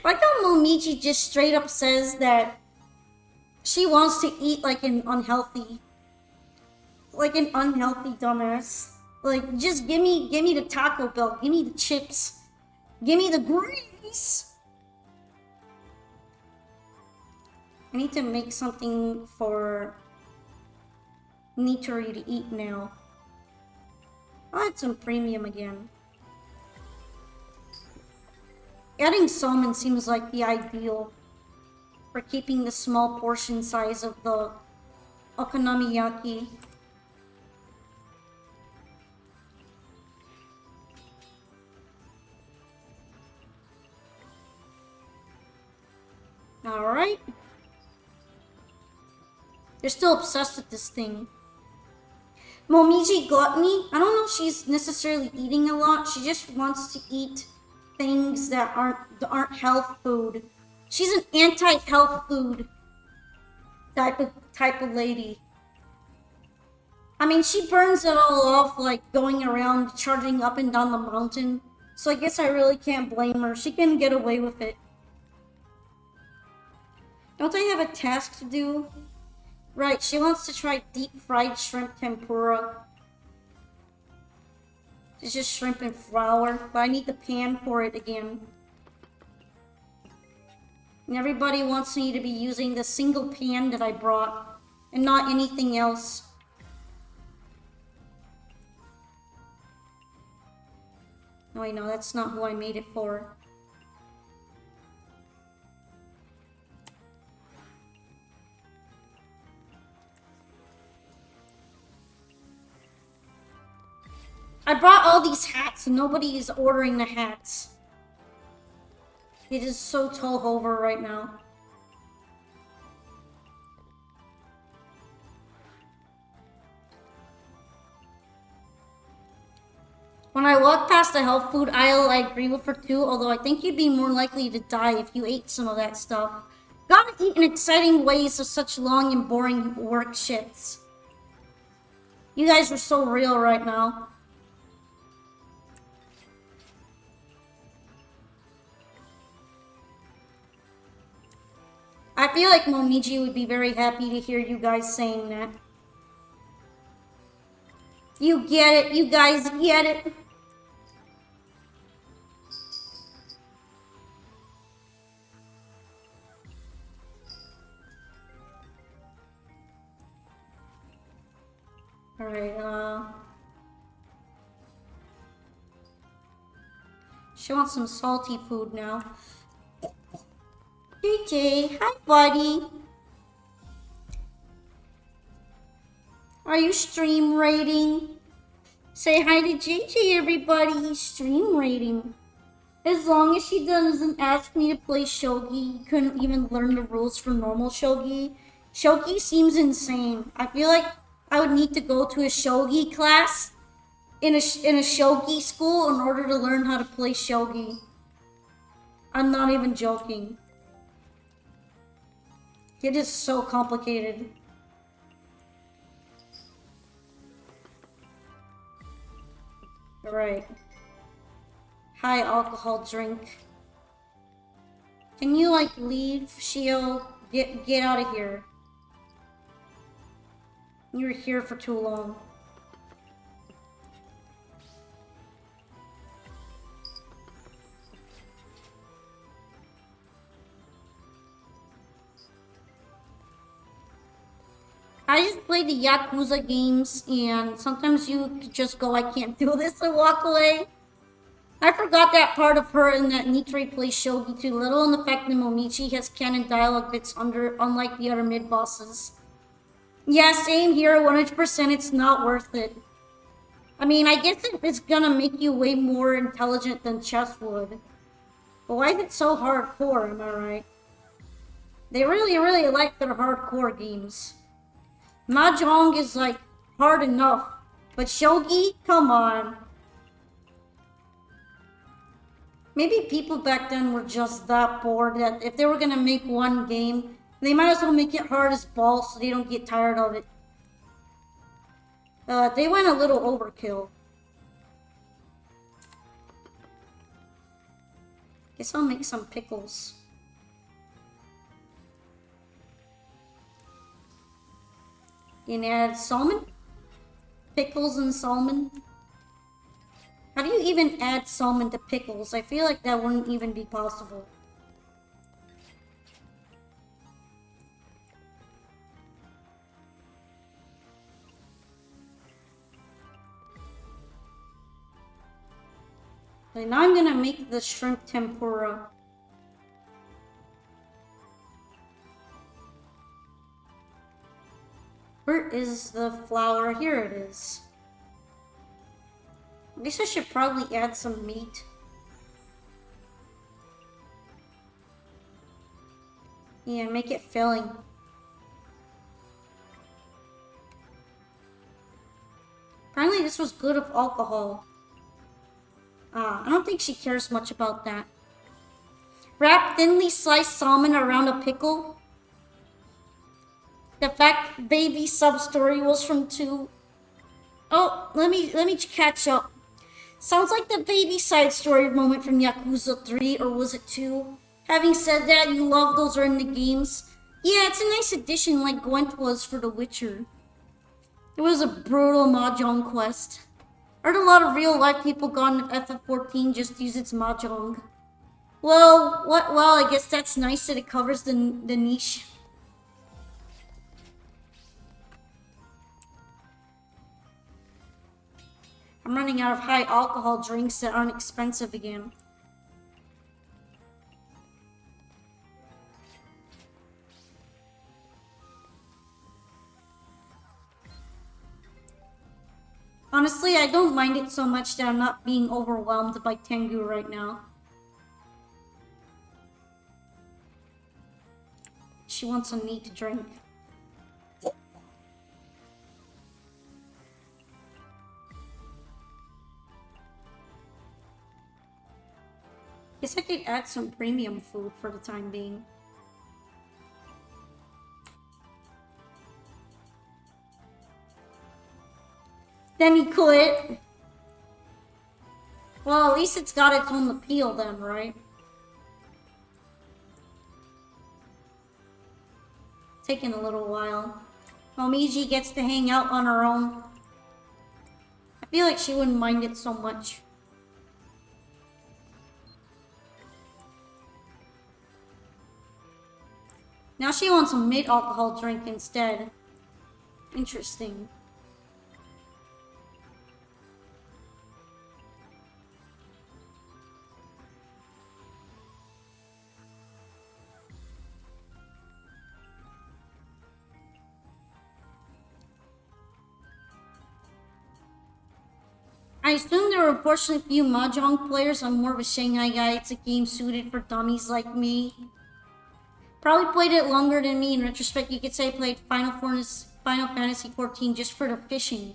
Like how Momiji just straight up says that she wants to eat like an unhealthy dumbass. Like, just give me the Taco Bell, give me the chips, give me the grease. I need to make something for Nitori to eat now. I'll add some premium again. Adding salmon seems like the ideal for keeping the small portion size of the okonomiyaki. Alright. They're still obsessed with this thing. Momiji gluttony? I don't know if she's necessarily eating a lot. She just wants to eat things that aren't health food. She's an anti-health food type of lady. I mean, she burns it all off like going around charging up and down the mountain. So I guess I really can't blame her. She can get away with it. Don't I have a task to do? Right, she wants to try deep-fried shrimp tempura. It's just shrimp and flour, but I need the pan for it again. And everybody wants me to be using the single pan that I brought and not anything else. Oh, wait, no, that's not who I made it for. I brought all these hats and nobody is ordering the hats. It is so over right now. When I walk past the health food aisle, I agree with her too, although I think you'd be more likely to die if you ate some of that stuff. Gotta eat in exciting ways of such long and boring work shifts. You guys are so real right now. I feel like Momiji would be very happy to hear you guys saying that. You get it, you guys get it. Alright, she wants some salty food now. JJ, hi buddy. Are you stream rating? Say hi to JJ, everybody. He's stream rating. As long as she doesn't ask me to play shogi, you couldn't even learn the rules for normal shogi. Shogi seems insane. I feel like I would need to go to a shogi class in a shogi school in order to learn how to play shogi. I'm not even joking. It is so complicated. Alright. High alcohol drink. Can you like leave, Shio? Get out of here. You were here for too long. I just play the Yakuza games, and sometimes you just go, I can't do this, and walk away. I forgot that part of her in that Nitre plays shogi too, little in the fact that Momichi has canon dialogue bits unlike the other mid-bosses. Yeah, same here, 100%, it's not worth it. I mean, I guess it's gonna make you way more intelligent than chess would. But why is it so hardcore, am I right? They really like their hardcore games. Mahjong is like hard enough, but shogi, come on. Maybe people back then were just that bored that if they were gonna make one game, they might as well make it hard as balls so they don't get tired of it. They went a little overkill. Guess I'll make some pickles. And add salmon? Pickles and salmon? How do you even add salmon to pickles? I feel like that wouldn't even be possible. Okay, now I'm gonna make the shrimp tempura. Where is the flour? Here it is. I guess I should probably add some meat. Yeah, make it filling. Apparently this was good with alcohol. I don't think she cares much about that. Wrap thinly sliced salmon around a pickle. The fact baby sub-story was from 2. Oh, let me catch up. Sounds like the baby side story moment from Yakuza 3, or was it 2? Having said that, you love those are in the games. Yeah, it's a nice addition like Gwent was for The Witcher. It was a brutal mahjong quest. Heard a lot of real life people gone to FF14 just use its mahjong. Well, what? Well, I guess that's nice that it covers the niche. I'm running out of high alcohol drinks that aren't expensive again. Honestly, I don't mind it so much that I'm not being overwhelmed by Tengu right now. She wants a neat drink. Guess I could add some premium food for the time being. Then he quit. Well, at least it's got its own appeal then, right? Taking a little while. Momiji gets to hang out on her own. I feel like she wouldn't mind it so much. Now she wants a mid-alcohol drink instead. Interesting. I assume there were unfortunately few Mahjong players. I'm more of a Shanghai guy. It's a game suited for dummies like me. Probably played it longer than me. In retrospect, you could say I played Final Fantasy XIV just for the fishing.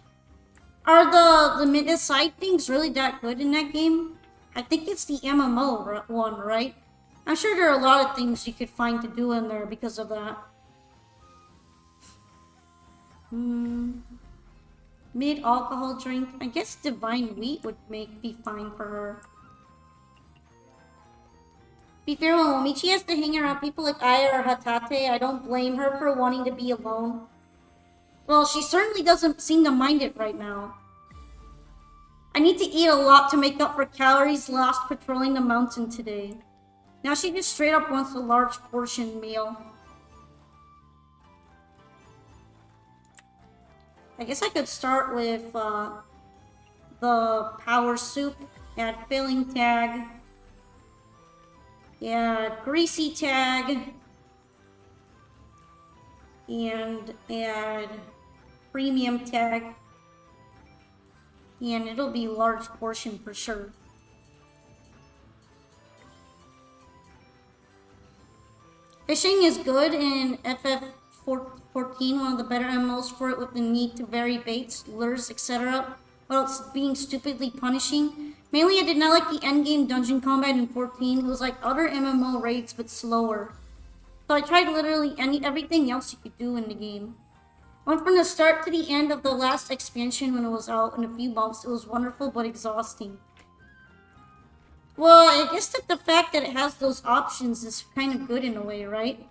Are the mid side things really that good in that game? I think it's the MMO one, right? I'm sure there are a lot of things you could find to do in there because of that. Mid-alcohol drink. I guess Divine Wheat would be fine for her. Be fair, when Momichi has to hang around people like Aya or Hatate, I don't blame her for wanting to be alone. Well, she certainly doesn't seem to mind it right now. I need to eat a lot to make up for calories lost patrolling the mountain today. Now she just straight up wants a large portion meal. I guess I could start with the power soup, add filling tag, add greasy tag, and add premium tag, and it'll be large portion for sure. Fishing is good in FF14, one of the better MMOs for it, with the need to vary baits, lures, etc. while it's being stupidly punishing. Mainly, I did not like the endgame dungeon combat in 14. It was like other MMO raids, but slower. So I tried literally everything else you could do in the game. Went from the start to the end of the last expansion when it was out in a few months. It was wonderful, but exhausting. Well, I guess that the fact that it has those options is kind of good in a way, right?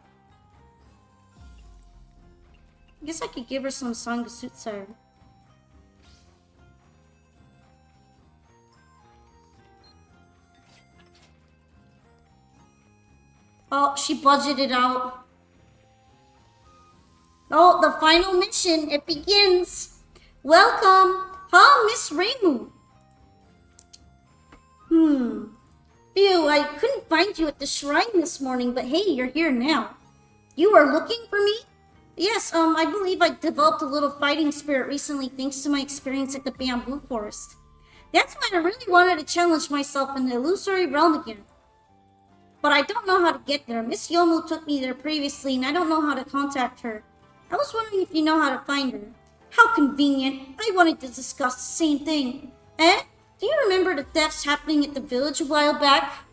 I guess I could give her some Sangusutsai. Oh, she budgeted out. Oh, the final mission, it begins. Welcome. Huh, Miss Reimu? Phew, I couldn't find you at the shrine this morning, but hey, you're here now. You are looking for me? Yes, I believe I developed a little fighting spirit recently thanks to my experience at the bamboo forest. That's why I really wanted to challenge myself in the illusory realm again. But I don't know how to get there. Miss Yomu took me there previously and I don't know how to contact her. I was wondering if you know how to find her. How convenient. I wanted to discuss the same thing. Eh? Do you remember the thefts happening at the village a while back?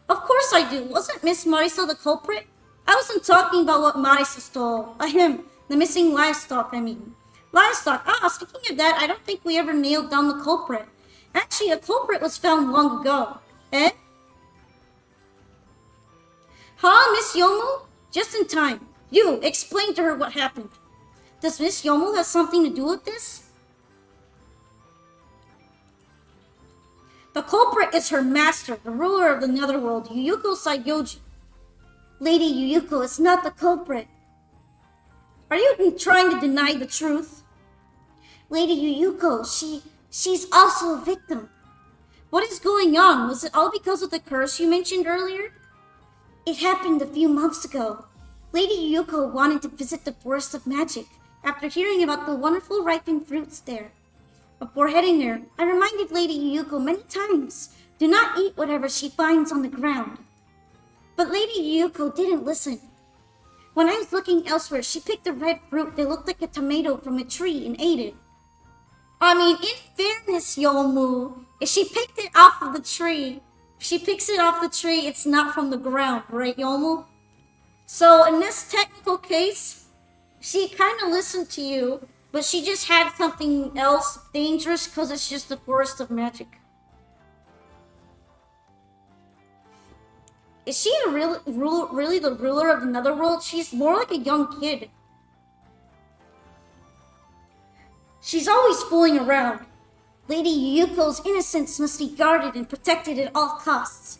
Of course I do. Wasn't Miss Marisa the culprit? I wasn't talking about what Marisa stole. The missing livestock, I mean. Livestock. Ah, speaking of that, I don't think we ever nailed down the culprit. Actually, a culprit was found long ago. Eh? Huh, Miss Yomu? Just in time. You, explain to her what happened. Does Miss Yomu have something to do with this? The culprit is her master, the ruler of the netherworld, Yuyuko Saigoji. Lady Yuyuko is not the culprit. Are you trying to deny the truth? Lady Yuyuko, she's also a victim. What is going on? Was it all because of the curse you mentioned earlier? It happened a few months ago. Lady Yuyuko wanted to visit the Forest of Magic after hearing about the wonderful ripened fruits there. Before heading there, I reminded Lady Yuyuko many times, do not eat whatever she finds on the ground. But Lady Yuyuko didn't listen. When I was looking elsewhere, she picked a red fruit that looked like a tomato from a tree and ate it. I mean, in fairness, Yomu, if she picked it off of the tree, if she picks it off the tree, it's not from the ground, right, Yomu? So in this technical case, she kind of listened to you, but she just had something else dangerous because it's just the Forest of Magic. Is she really the ruler of the netherworld? She's more like a young kid. She's always fooling around. Lady Yuyuko's innocence must be guarded and protected at all costs.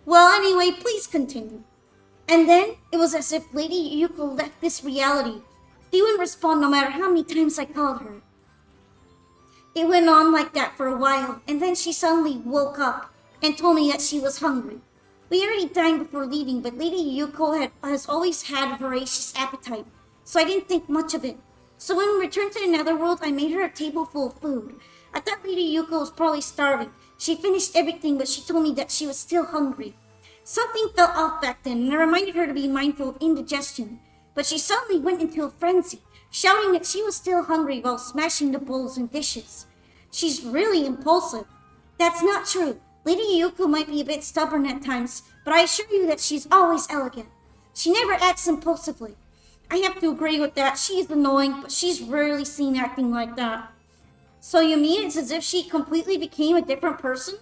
Well, anyway, please continue. And then, it was as if Lady Yuyuko left this reality. She wouldn't respond no matter how many times I called her. It went on like that for a while, and then she suddenly woke up and told me that she was hungry. We already dined before leaving, but Lady Yuyuko has always had a voracious appetite, so I didn't think much of it. So when we returned to the netherworld, I made her a table full of food. I thought Lady Yuyuko was probably starving. She finished everything, but she told me that she was still hungry. Something felt off back then, and I reminded her to be mindful of indigestion. But she suddenly went into a frenzy, shouting that she was still hungry while smashing the bowls and dishes. She's really impulsive. That's not true. Lady Yuyuko might be a bit stubborn at times, but I assure you that she's always elegant. She never acts impulsively. I have to agree with that. She's annoying, but she's rarely seen acting like that. So you mean it's as if she completely became a different person?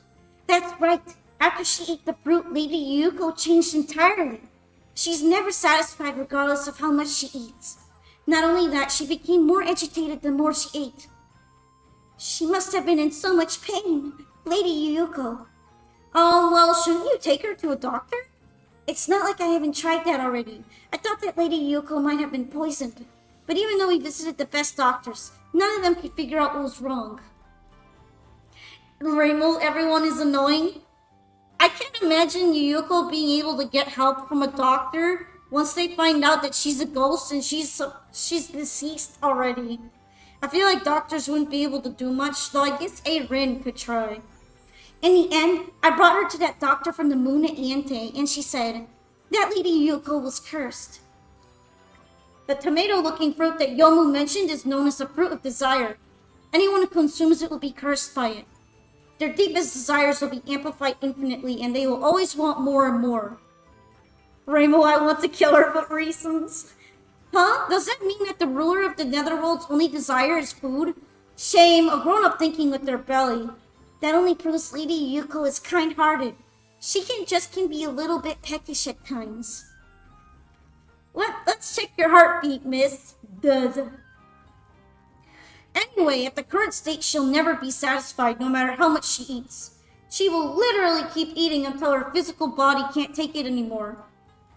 That's right. After she ate the fruit, Lady Yuyuko changed entirely. She's never satisfied regardless of how much she eats. Not only that, she became more agitated the more she ate. She must have been in so much pain, Lady Yuyuko. Oh, well, shouldn't you take her to a doctor? It's not like I haven't tried that already. I thought that Lady Yuyuko might have been poisoned. But even though we visited the best doctors, none of them could figure out what was wrong. Rainbow, everyone is annoying. I can't imagine Yuyuko being able to get help from a doctor once they find out that she's a ghost and she's deceased already. I feel like doctors wouldn't be able to do much, though I guess Rin could try. In the end, I brought her to that doctor from the moon at Iente, and she said, that Lady Yuyuko was cursed. The tomato-looking fruit that Yomu mentioned is known as the fruit of desire. Anyone who consumes it will be cursed by it. Their deepest desires will be amplified infinitely, and they will always want more and more. Rainbow, I want to kill her for reasons. Huh? Does that mean that the ruler of the netherworld's only desire is food? Shame, a grown-up thinking with their belly. That only proves Lady Yuyuko is kind-hearted. She can be a little bit peckish at times. Let's check your heartbeat, miss. Duh. Anyway, at the current state, she'll never be satisfied no matter how much she eats. She will literally keep eating until her physical body can't take it anymore.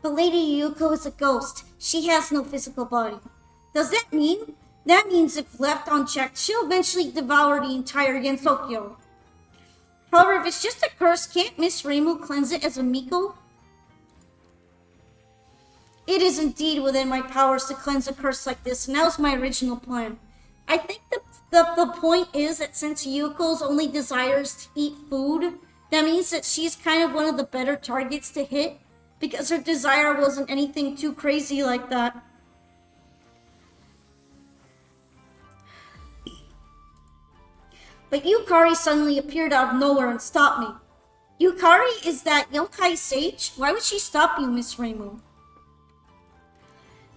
But Lady Yuyuko is a ghost. She has no physical body. Does that mean? That means if left unchecked, she'll eventually devour the entire GENSOKYO. However, if it's just a curse, can't Miss Reimu cleanse it as a Miko? It is indeed within my powers to cleanse a curse like this, and that was my original plan. I think the point is that since Yuko's only desires to eat food, that means that she's kind of one of the better targets to hit, because her desire wasn't anything too crazy like that. But Yukari suddenly appeared out of nowhere and stopped me. Yukari, is that yokai sage? Why would she stop you, Miss Reimu?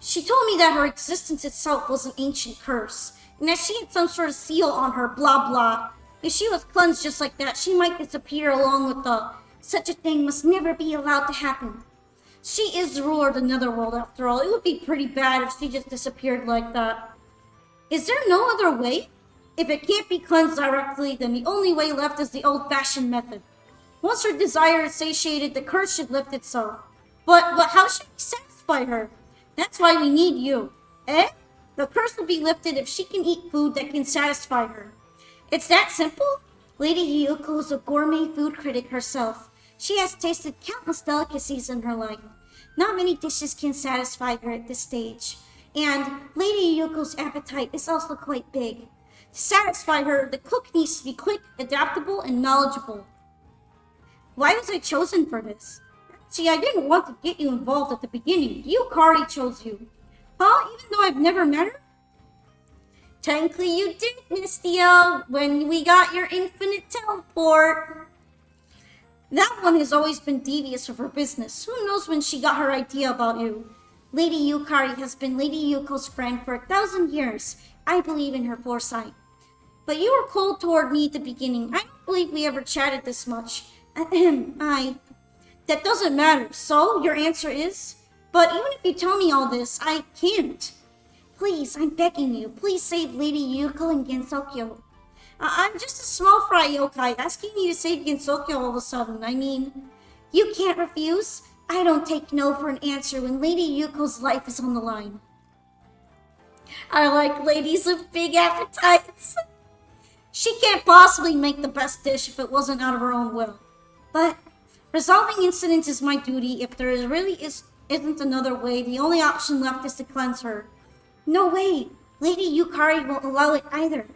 She told me that her existence itself was an ancient curse, and that she had some sort of seal on her, blah blah. If she was cleansed just like that, she might disappear along with the such a thing must never be allowed to happen. She is the ruler of the netherworld after all. It would be pretty bad if she just disappeared like that. Is there no other way? If it can't be cleansed directly, then the only way left is the old-fashioned method. Once her desire is satiated, the curse should lift itself. But how should we satisfy her? That's why we need you. Eh? The curse will be lifted if she can eat food that can satisfy her. It's that simple? Lady Hyuko is a gourmet food critic herself. She has tasted countless delicacies in her life. Not many dishes can satisfy her at this stage. And Lady Hyuko's appetite is also quite big. To satisfy her, the cook needs to be quick, adaptable, and knowledgeable. Why was I chosen for this? See, I didn't want to get you involved at the beginning. Yukari chose you. Huh? Even though I've never met her? Technically you did, Mystia, when we got your infinite teleport. That one has always been devious of her business. Who knows when she got her idea about you? Lady Yukari has been Lady Yuko's friend for 1,000 years. I believe in her foresight. But you were cold toward me at the beginning. I don't believe we ever chatted this much. That doesn't matter. So, your answer is? But even if you tell me all this, I can't. Please, I'm begging you. Please save Lady Yuko and GENSOKYO. I'm just a small fry yokai asking you to save GENSOKYO all of a sudden. I mean, you can't refuse. I don't take no for an answer when Lady Yuko's life is on the line. I like ladies with big appetites. She can't possibly make the best dish if it wasn't out of her own will. But resolving incidents is my duty. If there isn't another way, the only option left is to cleanse her. No way! Lady Yukari won't allow it either.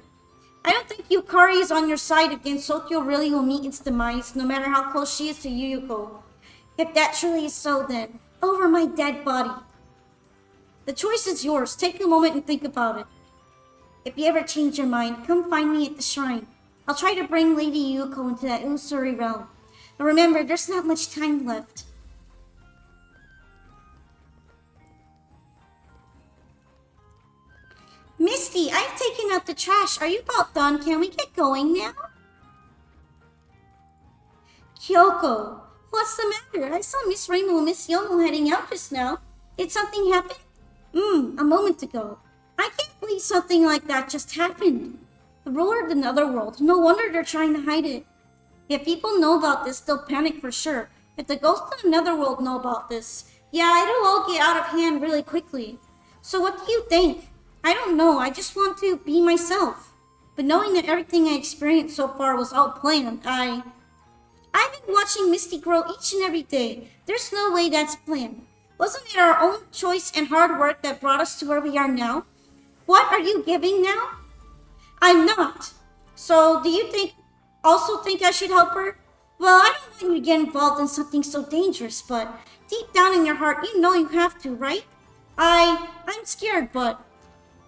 I don't think Yukari is on your side if GENSOKYO really will meet its demise, no matter how close she is to Yuyuko. If that truly is so, then, over my dead body. The choice is yours. Take a moment and think about it. If you ever change your mind, come find me at the shrine. I'll try to bring Lady Yuko into that Usuri realm. But remember, there's not much time left. Misty, I've taken out the trash. Are you about done? Can we get going now? Kyoko, what's the matter? I saw Miss Rainbow and Miss Yomo heading out just now. Did something happen? A moment ago. I can't believe something like that just happened. The ruler of the Netherworld. No wonder they're trying to hide it. If people know about this, they'll panic for sure. If the ghosts of the Netherworld know about this, yeah, it'll all get out of hand really quickly. So what do you think? I don't know. I just want to be myself. But knowing that everything I experienced so far was all planned, I've been watching Misty grow each and every day. There's no way that's planned. Wasn't it our own choice and hard work that brought us to where we are now? What are you giving now? I'm not. So do you also think I should help her? Well, I don't want you to get involved in something so dangerous, but deep down in your heart, you know you have to, right? I'm scared, but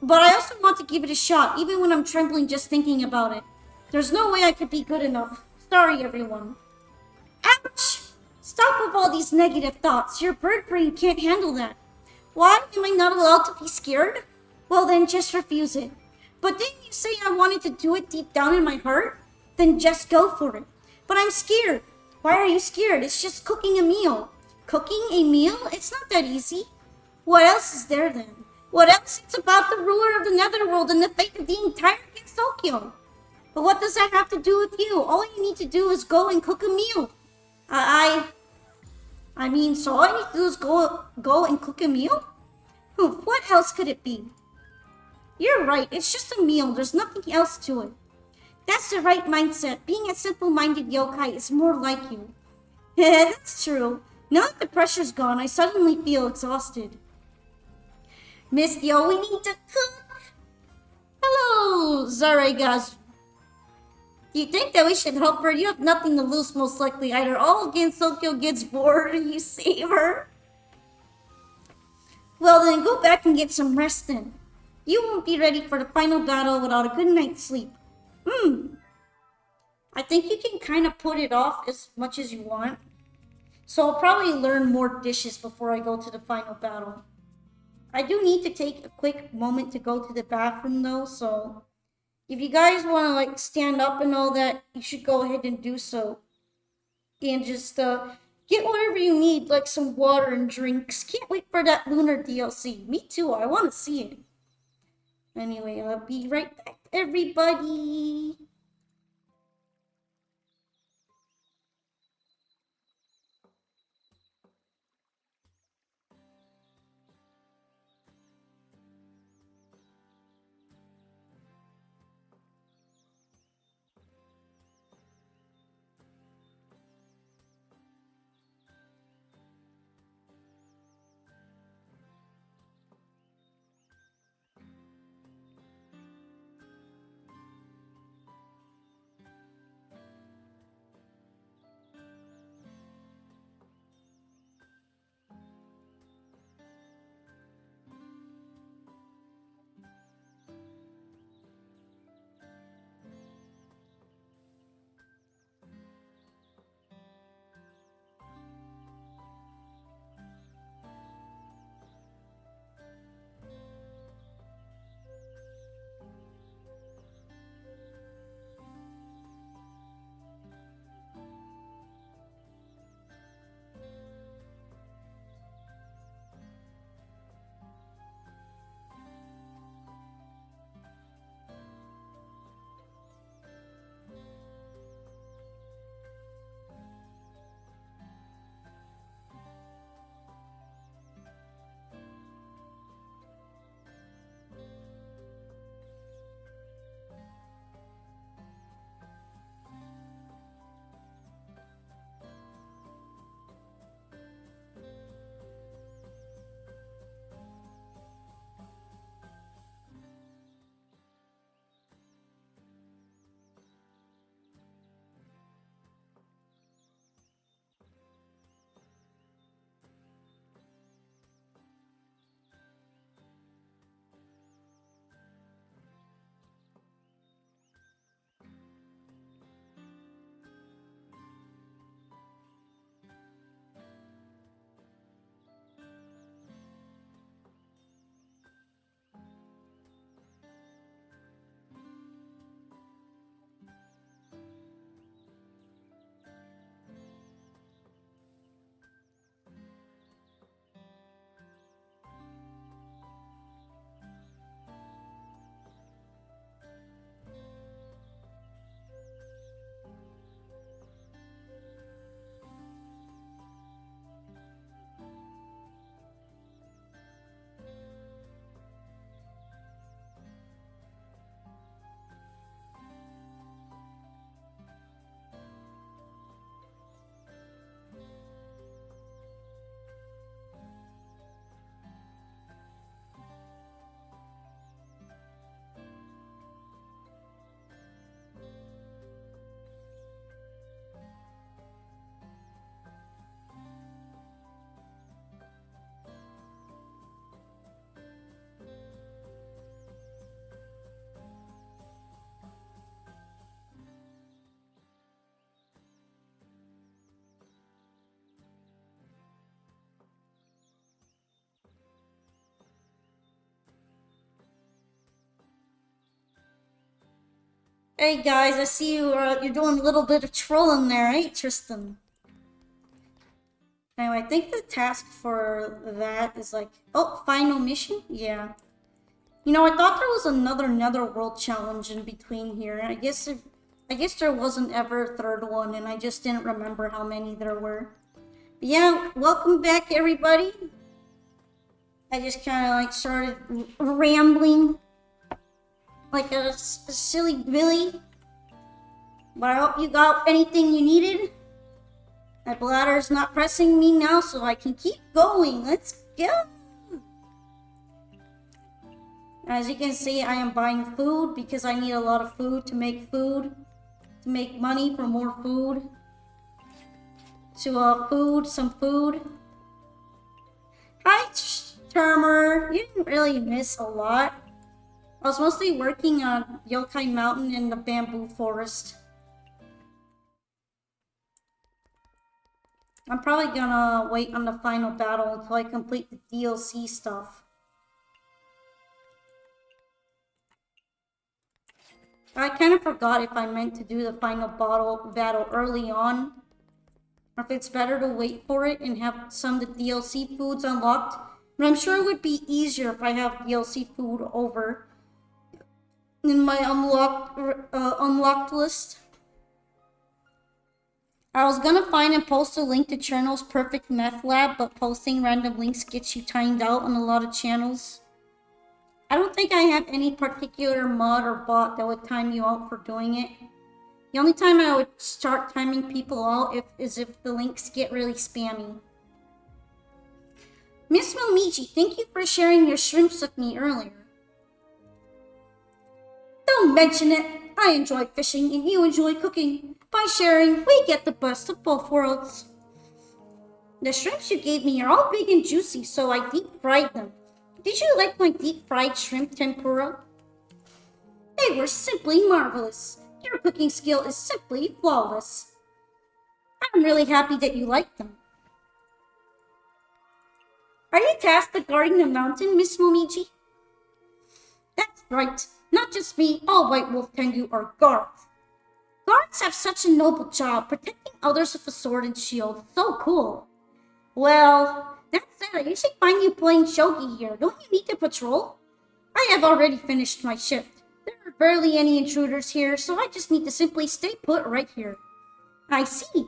I also want to give it a shot, even when I'm trembling just thinking about it. There's no way I could be good enough. Sorry, everyone. Ouch! Stop with all these negative thoughts. Your bird brain can't handle that. Why? Am I not allowed to be scared? Well, then just refuse it. But didn't you say I wanted to do it deep down in my heart? Then just go for it. But I'm scared. Why are you scared? It's just cooking a meal. Cooking a meal? It's not that easy. What else is there then? What else? It's about the ruler of the Netherworld and the fate of the entire GENSOKYO. But what does that have to do with you? All you need to do is go and cook a meal. I mean, so all I need to do is go and cook a meal? What else could it be? You're right, it's just a meal. There's nothing else to it. That's the right mindset. Being a simple-minded yokai is more like you. That's true. Now that the pressure's gone, I suddenly feel exhausted. Mystia, we need to cook. Hello, Zaregazu. Do you think that we should help her? You have nothing to lose, most likely. Either all of GENSOKYO gets bored or you save her. Well, then go back and get some rest then. You won't be ready for the final battle without a good night's sleep. I think you can kind of put it off as much as you want. So I'll probably learn more dishes before I go to the final battle. I do need to take a quick moment to go to the bathroom though, so if you guys want to like stand up and all that, you should go ahead and do so. And just get whatever you need, like some water and drinks. Can't wait for that Lunar DLC. Me too, I want to see it. Anyway, I'll be right back. everybody. Hey guys, I see you're doing a little bit of trolling there, eh, Tristan? Anyway, I think the task for that is like, oh, final mission? Yeah. You know, I thought there was another Netherworld challenge in between here. I guess there wasn't ever a third one, and I just didn't remember how many there were. But yeah, welcome back, everybody. I just kind of like started rambling like a silly Billy. But I hope you got anything you needed. My bladder's not pressing me now, so I can keep going. Let's go. As you can see, I am buying food because I need a lot of food to make money for more food. So, some food. Hi, Termer. You didn't really miss a lot. I was mostly working on Yokai Mountain and the bamboo forest. I'm probably gonna wait on the final battle until I complete the DLC stuff. I kind of forgot if I meant to do the final battle early on, or if it's better to wait for it and have some of the DLC foods unlocked. But I'm sure it would be easier if I have DLC food over in my unlocked list. I was gonna find and post a link to Cherno's Perfect Meth Lab, but posting random links gets you timed out on a lot of channels. I don't think I have any particular mod or bot that would time you out for doing it. The only time I would start timing people out is if the links get really spammy. Miss Momiji, thank you for sharing your shrimps with me earlier. Don't mention it. I enjoy fishing and you enjoy cooking. By sharing, we get the best of both worlds. The shrimps you gave me are all big and juicy, so I deep fried them. Did you like my deep fried shrimp tempura? They were simply marvelous. Your cooking skill is simply flawless. I'm really happy that you liked them. Are you tasked with guarding the mountain, Miss Momiji? That's right. Not just me, all White Wolf Tengu are guards. Guards have such a noble job, protecting others with a sword and shield. So cool. Well, that said, I usually find you playing shogi here. Don't you need to patrol? I have already finished my shift. There are barely any intruders here, so I just need to simply stay put right here. I see.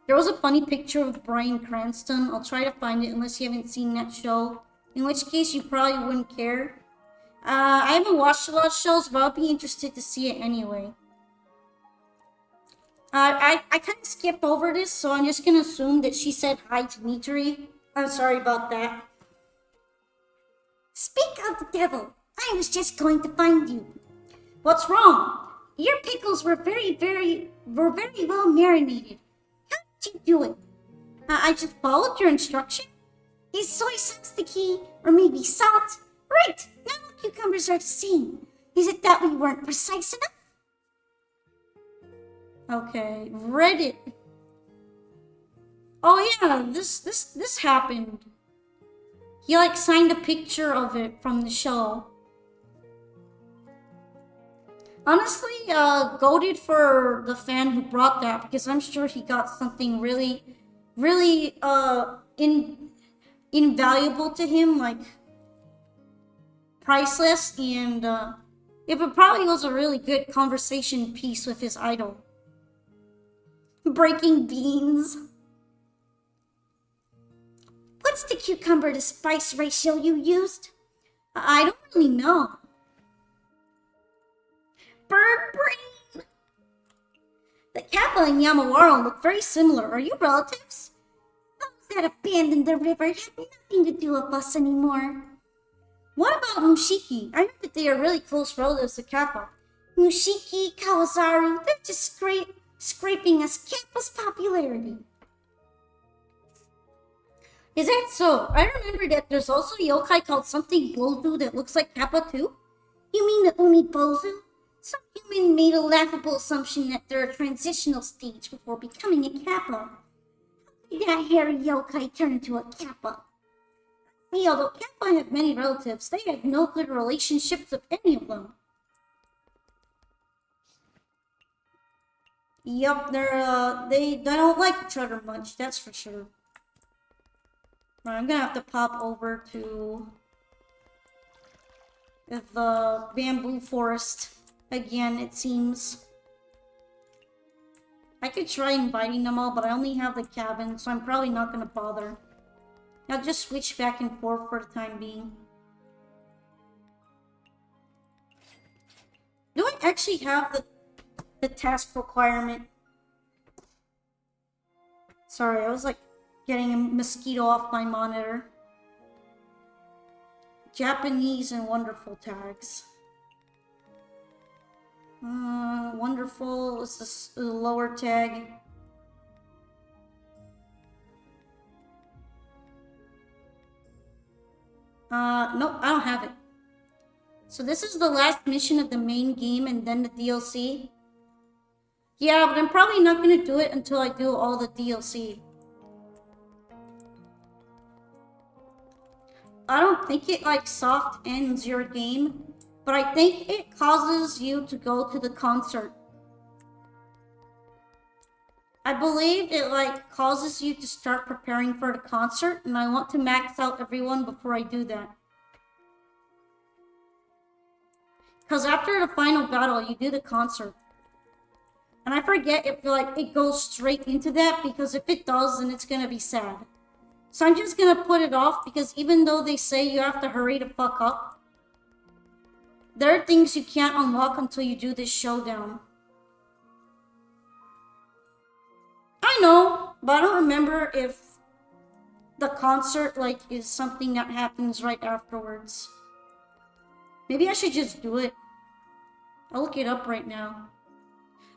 There was a funny picture of Bryan Cranston. I'll try to find it unless you haven't seen that show. In which case, you probably wouldn't care. I haven't watched a lot of shows, but I'll be interested to see it anyway. I kind of skipped over this, so I'm just going to assume that she said hi to Mitri. I'm sorry about that. Speak of the devil, I was just going to find you. What's wrong? Your pickles were very well marinated. How did you do it? I just followed your instruction. Is soy sauce the key? Or maybe salt? Right, now cucumbers are the same. Is it that we weren't precise enough? Okay, Reddit. Oh yeah, this happened. He like signed a picture of it from the show. Honestly, goated for the fan who brought that because I'm sure he got something really invaluable to him, like priceless, and it probably was a really good conversation piece with his idol. Breaking beans. What's the cucumber to spice ratio you used? I don't really know. Bird brain. The Kappa and Yamawaro look very similar. Are you relatives? Those that abandoned the river have nothing to do with us anymore. What about Mushiki? I heard that they are really close relatives to Kappa. Mushiki, Kawazaru, they're just scraping us Kappa's popularity. Is that so? I remember that there's also a yokai called something Bozu that looks like Kappa too. You mean the Umi Bozu? Some human made a laughable assumption that they're a transitional stage before becoming a Kappa. How did that hairy yokai turn into a Kappa? See, although Kappa have many relatives, they have no good relationships with any of them. Yup, they don't like each other much, that's for sure. Right, I'm gonna have to pop over to the bamboo forest again, it seems. I could try inviting them all, but I only have the cabin, so I'm probably not gonna bother. I'll just switch back and forth for the time being. Do I actually have the task requirement? Sorry, I was like getting a mosquito off my monitor. Japanese and wonderful tags. Wonderful is this lower tag. Nope, I don't have it. So this is the last mission of the main game and then the DLC. Yeah, but I'm probably not gonna do it until I do all the DLC. I don't think it like soft ends your game, but I think it causes you to go to the concert. I believe it like causes you to start preparing for the concert, and I want to max out everyone before I do that. Because after the final battle, you do the concert. And I forget if like it goes straight into that, because if it does, then it's gonna be sad. So I'm just gonna put it off, because even though they say you have to hurry the fuck up, there are things you can't unlock until you do this showdown. I know, but I don't remember if the concert like is something that happens right afterwards. Maybe I should just do it. I'll look it up right now.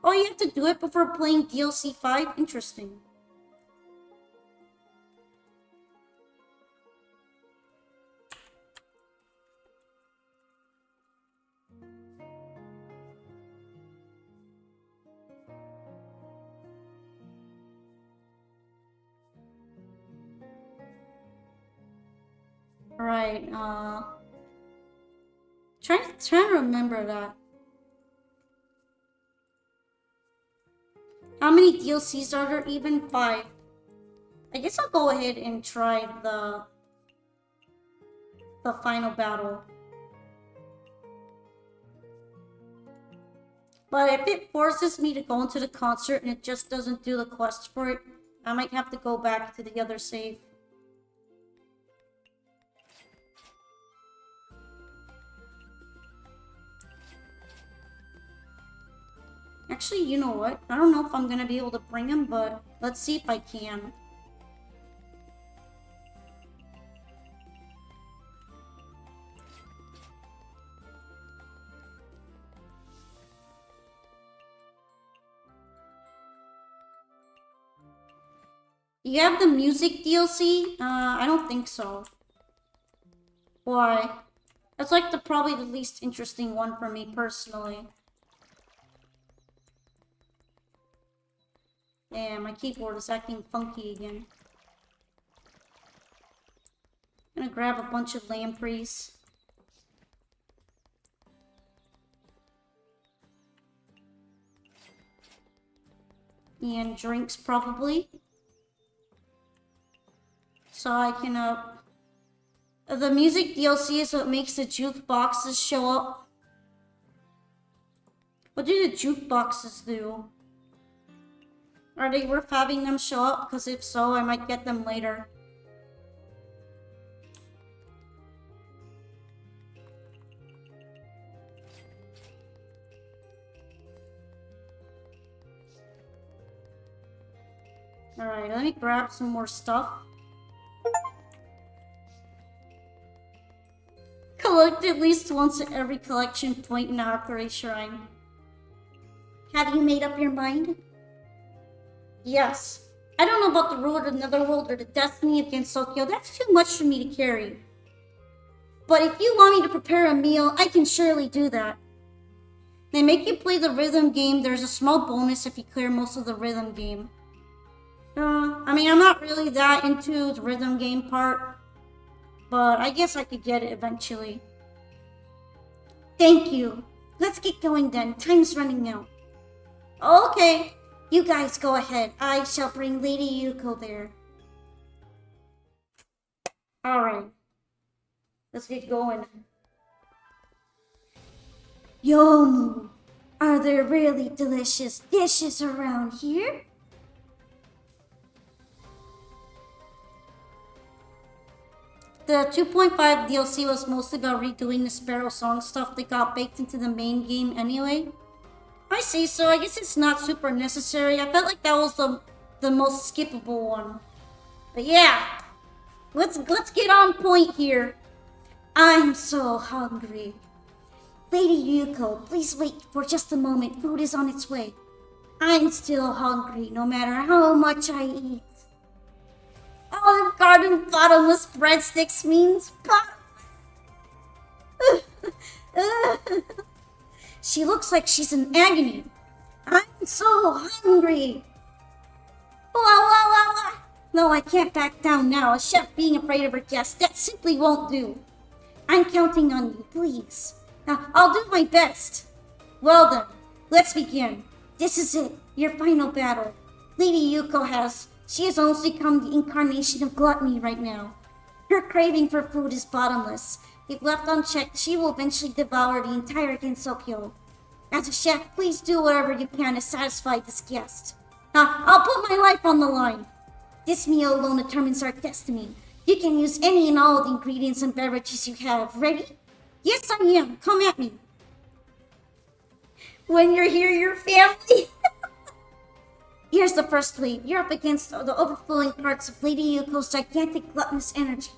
Oh, you have to do it before playing DLC 5? Interesting. Right, trying to remember that. How many DLCs are there? Even 5. I guess I'll go ahead and try the final battle. But if it forces me to go into the concert and it just doesn't do the quest for it, I might have to go back to the other save. Actually, you know what? I don't know if I'm gonna be able to bring him, but let's see if I can. You have the music DLC? I don't think so. Why? That's like probably the least interesting one for me personally. Damn, my keyboard is acting funky again. I'm gonna grab a bunch of lampreys. And drinks, probably. So I can, the music DLC is what makes the jukeboxes show up. What do the jukeboxes do? Are they worth having them show up? Because if so, I might get them later. Alright, let me grab some more stuff. Collect at least once at every collection point in the Hakurei Shrine. Have you made up your mind? Yes. I don't know about the rule of the Netherworld or the destiny of Gensokyo. That's too much for me to carry. But if you want me to prepare a meal, I can surely do that. They make you play the rhythm game. There's a small bonus if you clear most of the rhythm game. I mean, I'm not really that into the rhythm game part, but I guess I could get it eventually. Thank you. Let's get going then. Time's running out. Okay. You guys go ahead. I shall bring Lady Yuko there. Alright. Let's get going. Yomu, are there really delicious dishes around here? The 2.5 DLC was mostly about redoing the Sparrow Song stuff that got baked into the main game anyway. I see, so I guess it's not super necessary. I felt like that was the most skippable one. But yeah, let's get on point here. I'm so hungry. Lady Yuko, please wait for just a moment. Food is on its way. I'm still hungry no matter how much I eat. Olive Garden bottomless breadsticks means She looks like she's in agony. I'm so hungry. No, I can't back down now. A chef being afraid of her guests, that simply won't do. I'm counting on you, please. Now, I'll do my best. Well then, let's begin. This is it, your final battle. Lady Yuko she has almost become the incarnation of gluttony right now. Her craving for food is bottomless, If left unchecked, she will eventually devour the entire Gensokyo. As a chef, please do whatever you can to satisfy this guest. I'll put my life on the line. This meal alone determines our destiny. You can use any and all of the ingredients and beverages you have. Ready? Yes, I am. Come at me. When you're here, your family. Here's the first wave. You're up against the overflowing parts of Lady Yuko's gigantic gluttonous energy.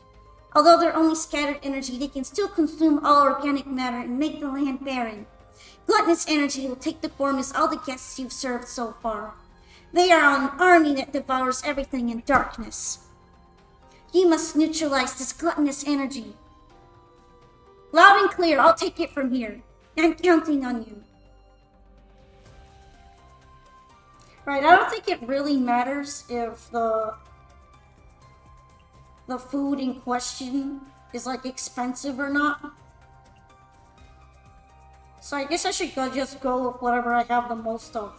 Although they're only scattered energy, they can still consume all organic matter and make the land barren. Gluttonous energy will take the form as all the guests you've served so far. They are an army that devours everything in darkness. You must neutralize this gluttonous energy. Loud and clear, I'll take it from here. I'm counting on you. Right, I don't think it really matters if the food in question is like expensive or not. So I guess I should just go with whatever I have the most of.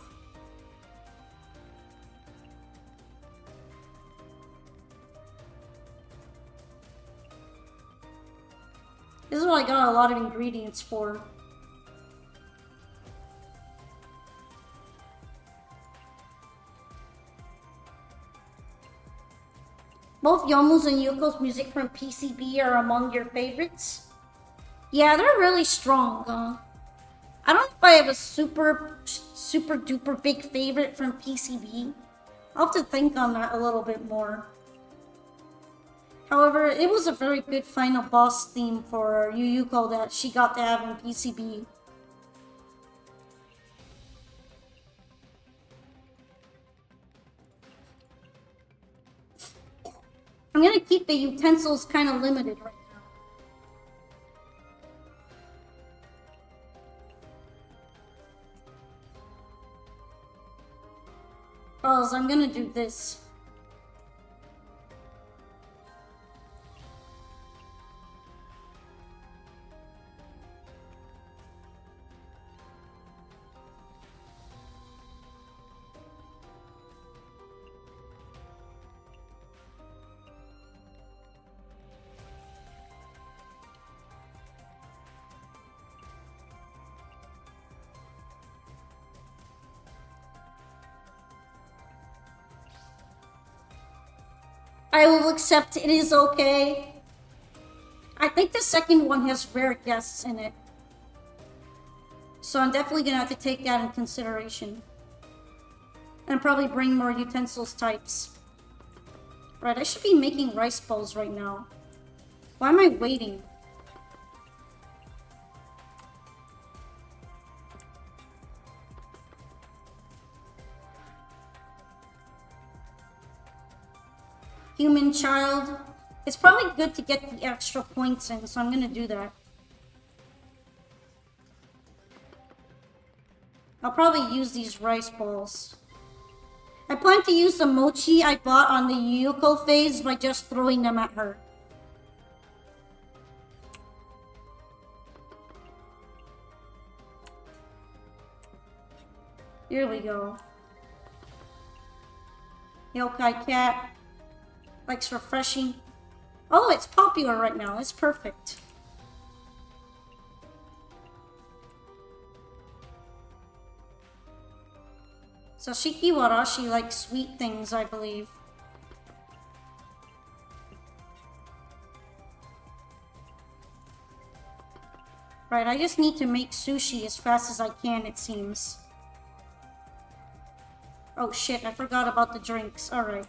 This is what I got a lot of ingredients for. Both Yomu's and Yuko's music from PCB are among your favorites. Yeah, they're really strong. I don't know if I have a super duper big favorite from PCB. I'll have to think on that a little bit more. However, it was a very good final boss theme for Yuko that she got to have in PCB. I'm gonna keep the utensils kind of limited right now. Because I'm gonna do this. I will accept it is okay. I think the second one has rare guests in it. So I'm definitely gonna have to take that in consideration. And probably bring more utensils types. Right, I should be making rice bowls right now. Why am I waiting? Human child. It's probably good to get the extra points in, so I'm gonna do that. I'll probably use these rice balls. I plan to use the mochi I bought on the Yuko phase by just throwing them at her. Here we go. Yokai cat. Likes refreshing. Oh, it's popular right now. It's perfect. Sashiki Warashi likes sweet things, I believe. Right, I just need to make sushi as fast as I can, it seems. Oh shit, I forgot about the drinks. Alright.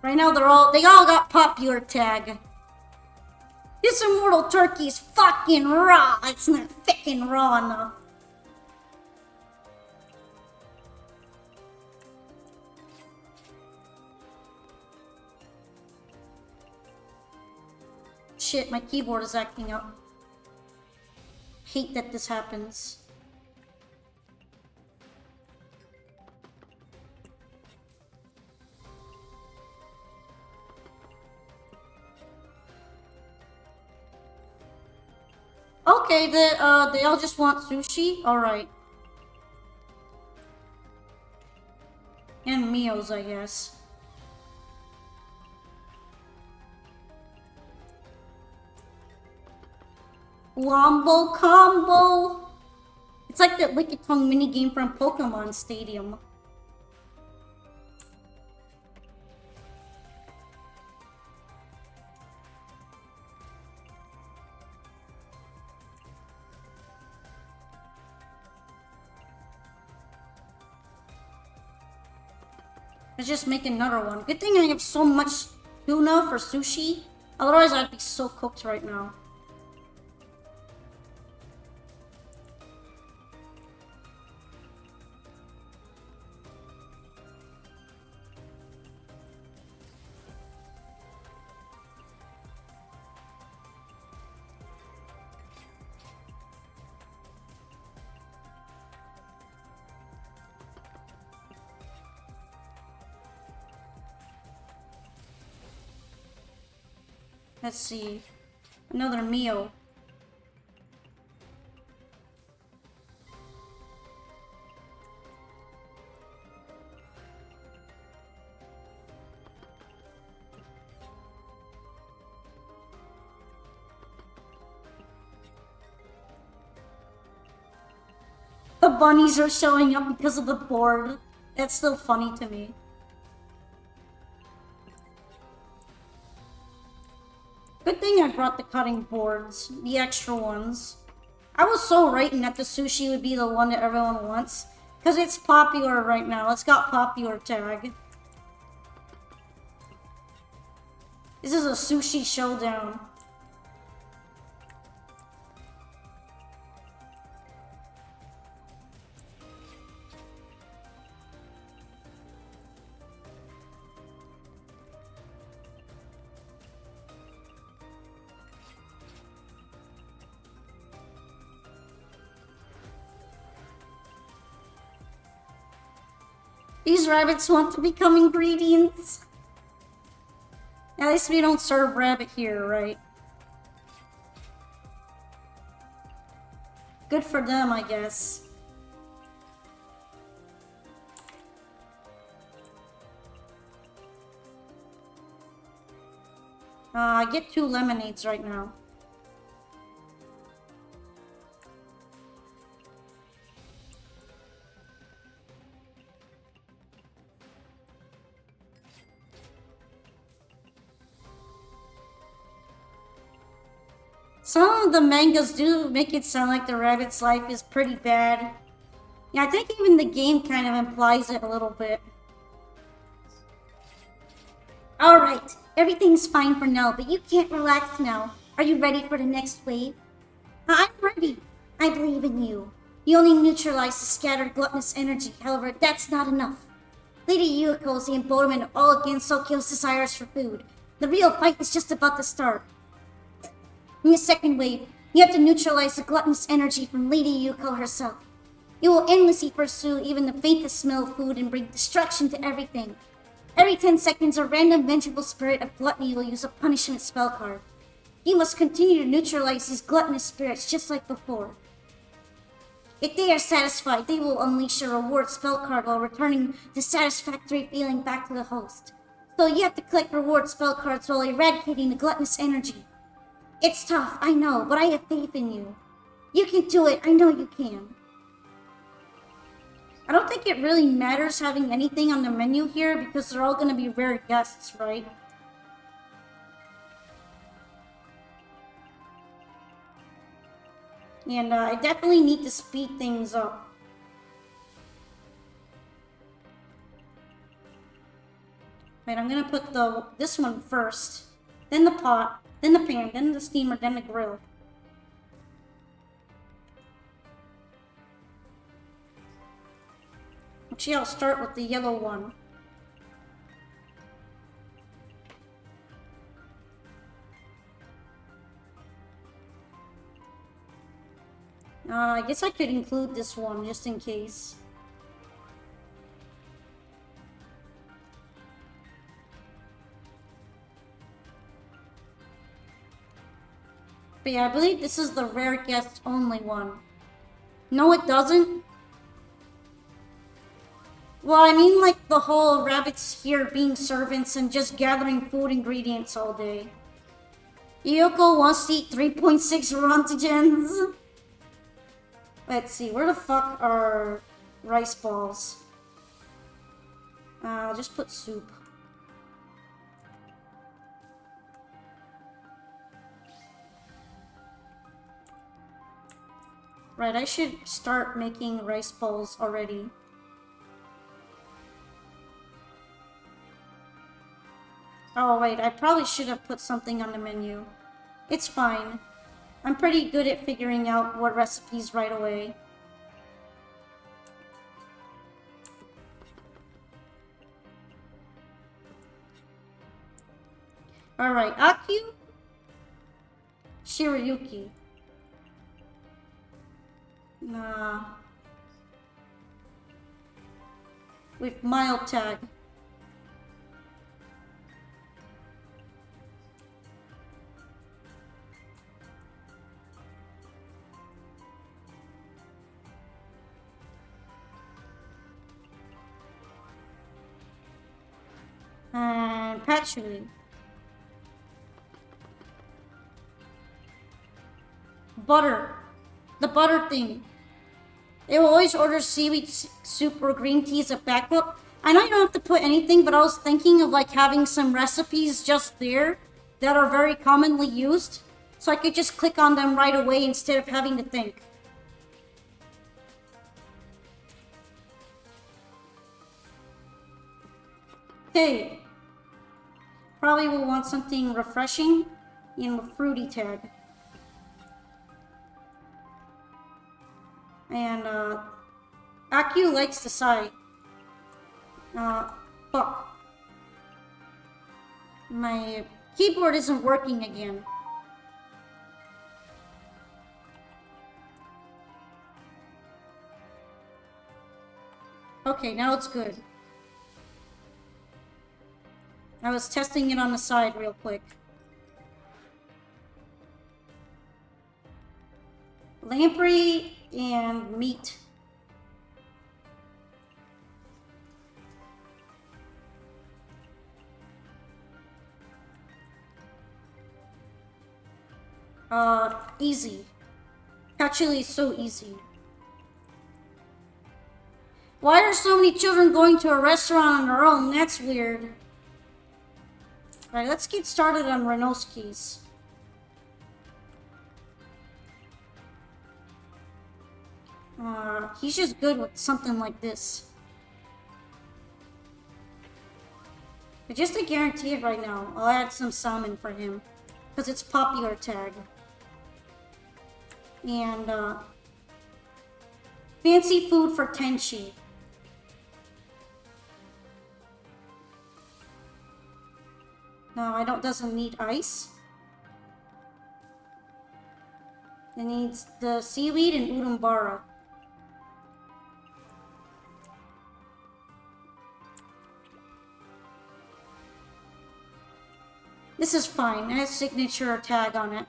Right now they all got popular tag. This immortal turkey is fucking raw. It's not fucking raw enough. Shit, my keyboard is acting up. Hate that this happens. okay, they all just want sushi? Alright. And Mio's, I guess. Wombo combo! It's like that Lick It Tongue minigame from Pokemon Stadium. Let's just make another one. Good thing I have so much tuna for sushi. Otherwise, I'd be so cooked right now. Let's see. Another meal. The bunnies are showing up because of the board. That's still funny to me. Good thing I brought the cutting boards, the extra ones. I was so right in that the sushi would be the one that everyone wants, because it's popular right now. It's got popular tag. This is a sushi showdown. These rabbits want to become ingredients. At least we don't serve rabbit here, right? Good for them, I guess. I get 2 lemonades right now. Some of the mangas do make it sound like the rabbit's life is pretty bad. Yeah, I think even the game kind of implies it a little bit. Alright, everything's fine for now, but you can't relax now. Are you ready for the next wave? I'm ready. I believe in you. You only neutralize the scattered gluttonous energy, however, that's not enough. Lady Yuko is the embodiment of all GENSOKYO's desires for food. The real fight is just about to start. In the second wave, you have to neutralize the gluttonous energy from Lady Yuko herself. You will endlessly pursue even the faintest smell of food and bring destruction to everything. Every 10 seconds, a random vengeful spirit of gluttony will use a punishment spell card. You must continue to neutralize these gluttonous spirits just like before. If they are satisfied, they will unleash a reward spell card while returning the satisfactory feeling back to the host. So you have to collect reward spell cards while eradicating the gluttonous energy. It's tough, I know, but I have faith in you. You can do it, I know you can. I don't think it really matters having anything on the menu here because they're all going to be rare guests, right? And I definitely need to speed things up. Right, I'm going to put this one first, then the pot, then the pan, then the steamer, then the grill. Actually, I'll start with the yellow one. I guess I could include this one just in case. But yeah, I believe this is the rare guest only one. No, it doesn't. Well, I mean like the whole rabbits here being servants and just gathering food ingredients all day. Yoko wants to eat 3.6 rontogens. Let's see, where the fuck are rice balls? I'll just put soup. Right, I should start making rice balls already. Oh wait, I probably should have put something on the menu. It's fine. I'm pretty good at figuring out what recipes right away. Alright, Akyu, Shirayuki. Nah. With mild tag. And Patchouli. Butter. The butter thing. They will always order seaweed soup or green tea as a backup. I know you don't have to put anything, but I was thinking of like having some recipes just there that are very commonly used. So I could just click on them right away instead of having to think. Hey. Probably will want something refreshing and with fruity tag. And, Akyu likes the side. Fuck. My keyboard isn't working again. Okay, now it's good. I was testing it on the side real quick. Lamprey and meat. Easy. Actually, it's so easy. Why are so many children going to a restaurant on their own? That's weird. Alright, let's get started on Renoski's. He's just good with something like this. But just to guarantee it right now, I'll add some salmon for him. Because it's popular tag. And, fancy food for Tenchi. No, doesn't need ice. It needs the seaweed and urumbara. This is fine. It has signature tag on it.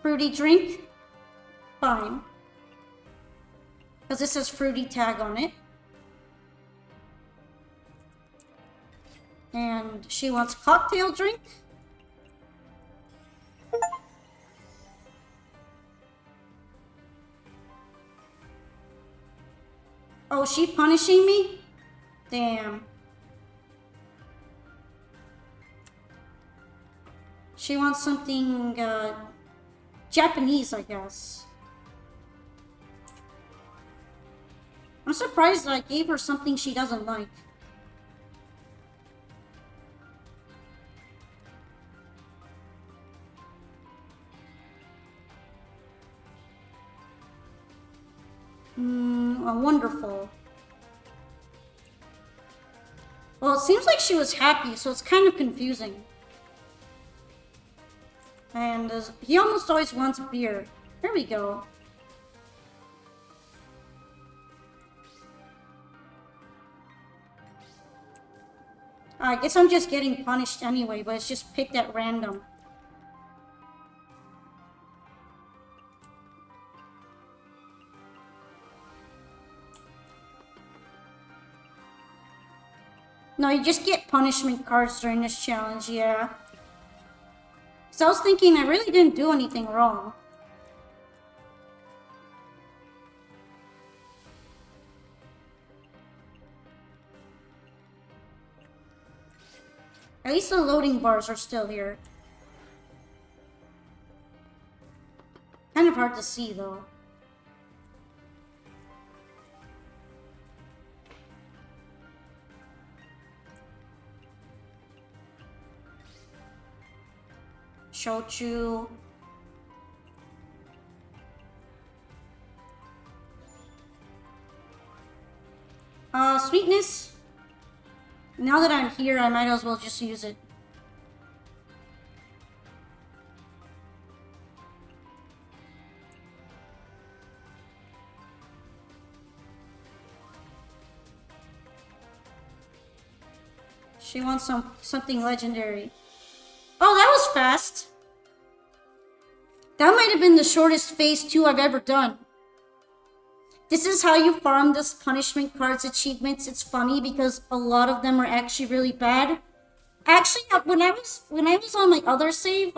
Fruity drink? Fine. Because this has fruity tag on it. And she wants cocktail drink. Oh, is she punishing me? Damn. She wants something, Japanese, I guess. I'm surprised that I gave her something she doesn't like. Wonderful. Well, it seems like she was happy, so it's kind of confusing. And he almost always wants beer. There we go. I guess I'm just getting punished anyway, but it's just picked at random. No, you just get punishment cards during this challenge, yeah. So I was thinking I really didn't do anything wrong. At least the loading bars are still here. Kind of hard to see though. Shochu. Sweetness. Now that I'm here, I might as well just use it. She wants something legendary. Oh, that was fast. That might have been the shortest phase 2 I've ever done. This is how you farm this punishment cards achievements. It's funny because a lot of them are actually really bad. Actually, when I was on my other save,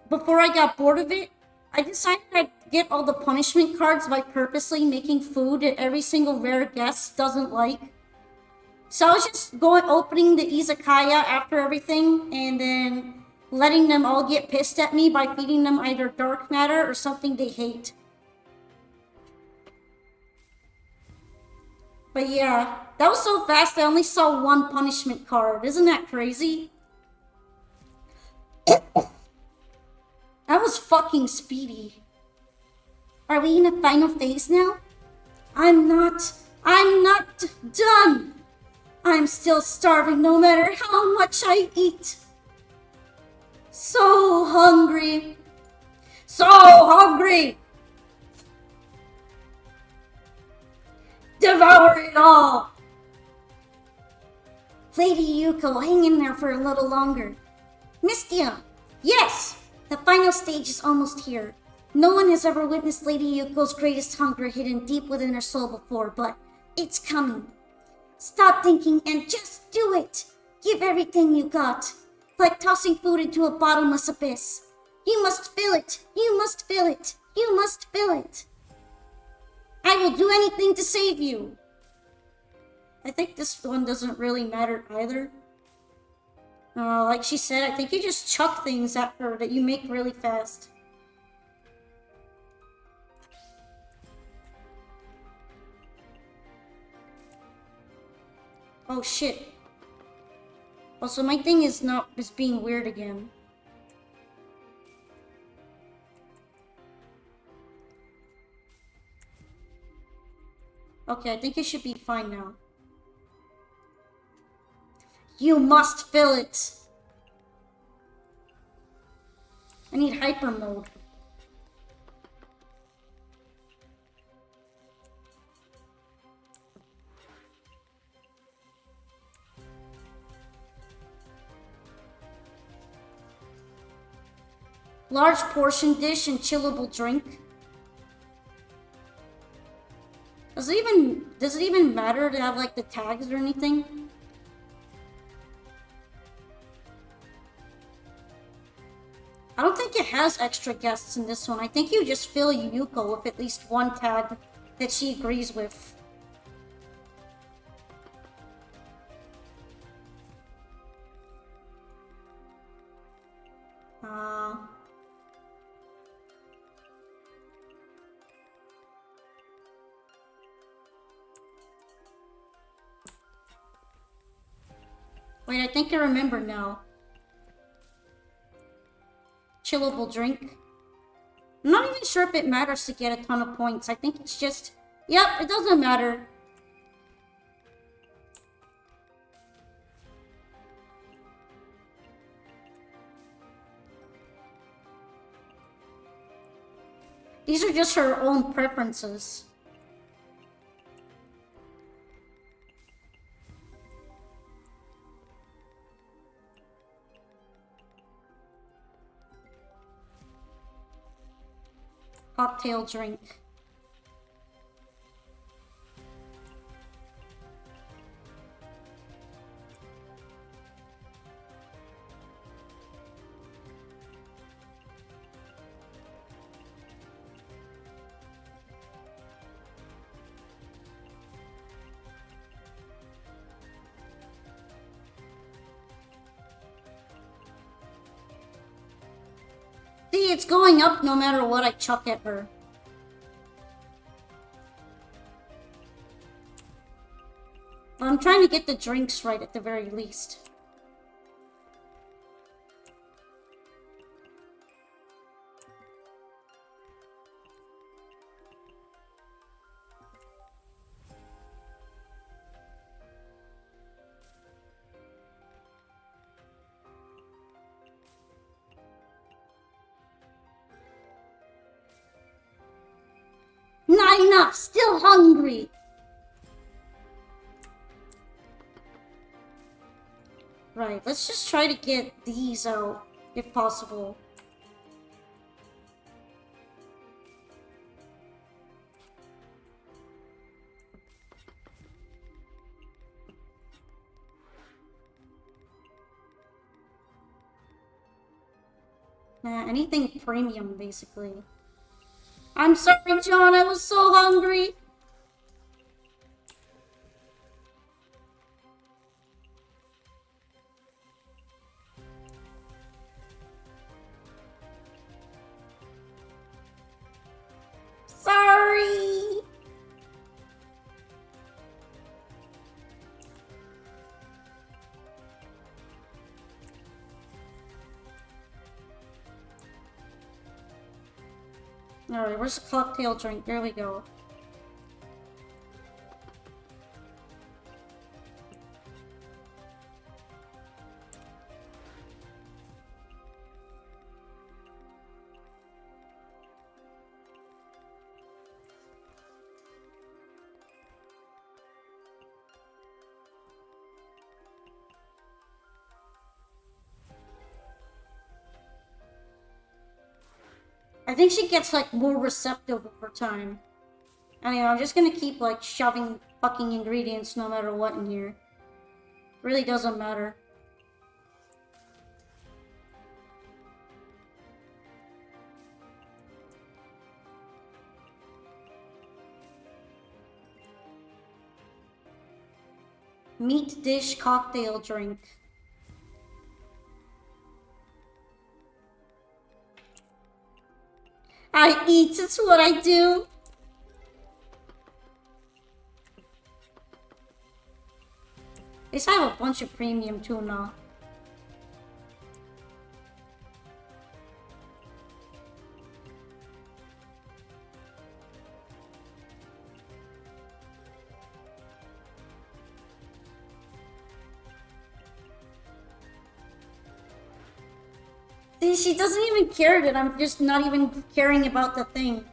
before I got bored of it, I decided I'd get all the punishment cards by purposely making food that every single rare guest doesn't like. So I was just opening the Izakaya after everything, and then letting them all get pissed at me by feeding them either dark matter or something they hate. But yeah, that was so fast I only saw one punishment card. Isn't that crazy? That was fucking speedy. Are we in the final phase now? I'm not done. I'm still starving no matter how much I eat. So hungry. So hungry. Devour it all! Lady Yuko, hang in there for a little longer. Mystia! Yes! The final stage is almost here. No one has ever witnessed Lady Yuko's greatest hunger hidden deep within her soul before, but it's coming. Stop thinking and just do it! Give everything you got. Like tossing food into a bottomless abyss. You must fill it! You must fill it! You must fill it! I will do anything to save you. I think this one doesn't really matter either. Like she said, I think you just chuck things at her that you make really fast. Oh shit. Also, my thing is being weird again. Okay, I think it should be fine now. You must fill it! I need hyper mode. Large portion dish and chillable drink. Does it even matter to have like the tags or anything? I don't think it has extra guests in this one. I think you just fill Yuko with at least one tag that she agrees with. Wait, I think I remember now. Chillable drink. I'm not even sure if it matters to get a ton of points. I think it's just... Yep, it doesn't matter. These are just her own preferences. cocktail drink. See, it's going up no matter what I chuck at her. I'm trying to get the drinks right at the very least. Not enough, still hungry. Right, let's just try to get these out, if possible. Anything premium, basically. I'm sorry, John, I was so hungry. Sorry. Alright, where's the cocktail drink? There we go. I think she gets, like, more receptive over time. Anyway, I'm just gonna keep, like, shoving fucking ingredients no matter what in here. Really doesn't matter. Meat dish cocktail drink. I eat, it's what I do. At least I have a bunch of premium tuna. She doesn't even care that I'm just not even caring about the thing.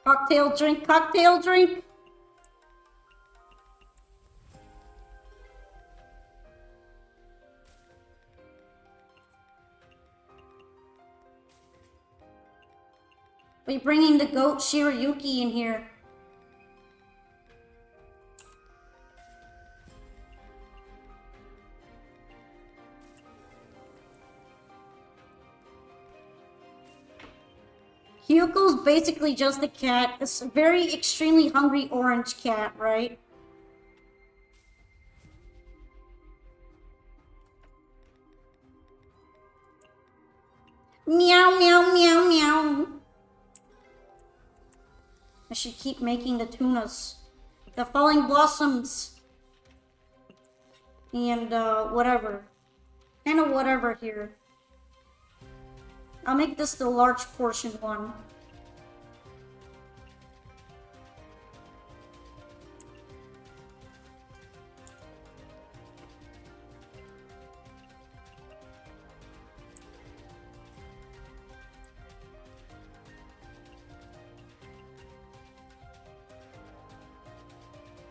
Cocktail drink, cocktail drink. We're bringing the goat Shirayuki in here. Hyuko's basically just a cat. It's a very extremely hungry orange cat, right? Meow, meow, meow, meow. I should keep making the tunas. The falling blossoms. And, whatever. Kind of whatever here. I'll make this the large portion one.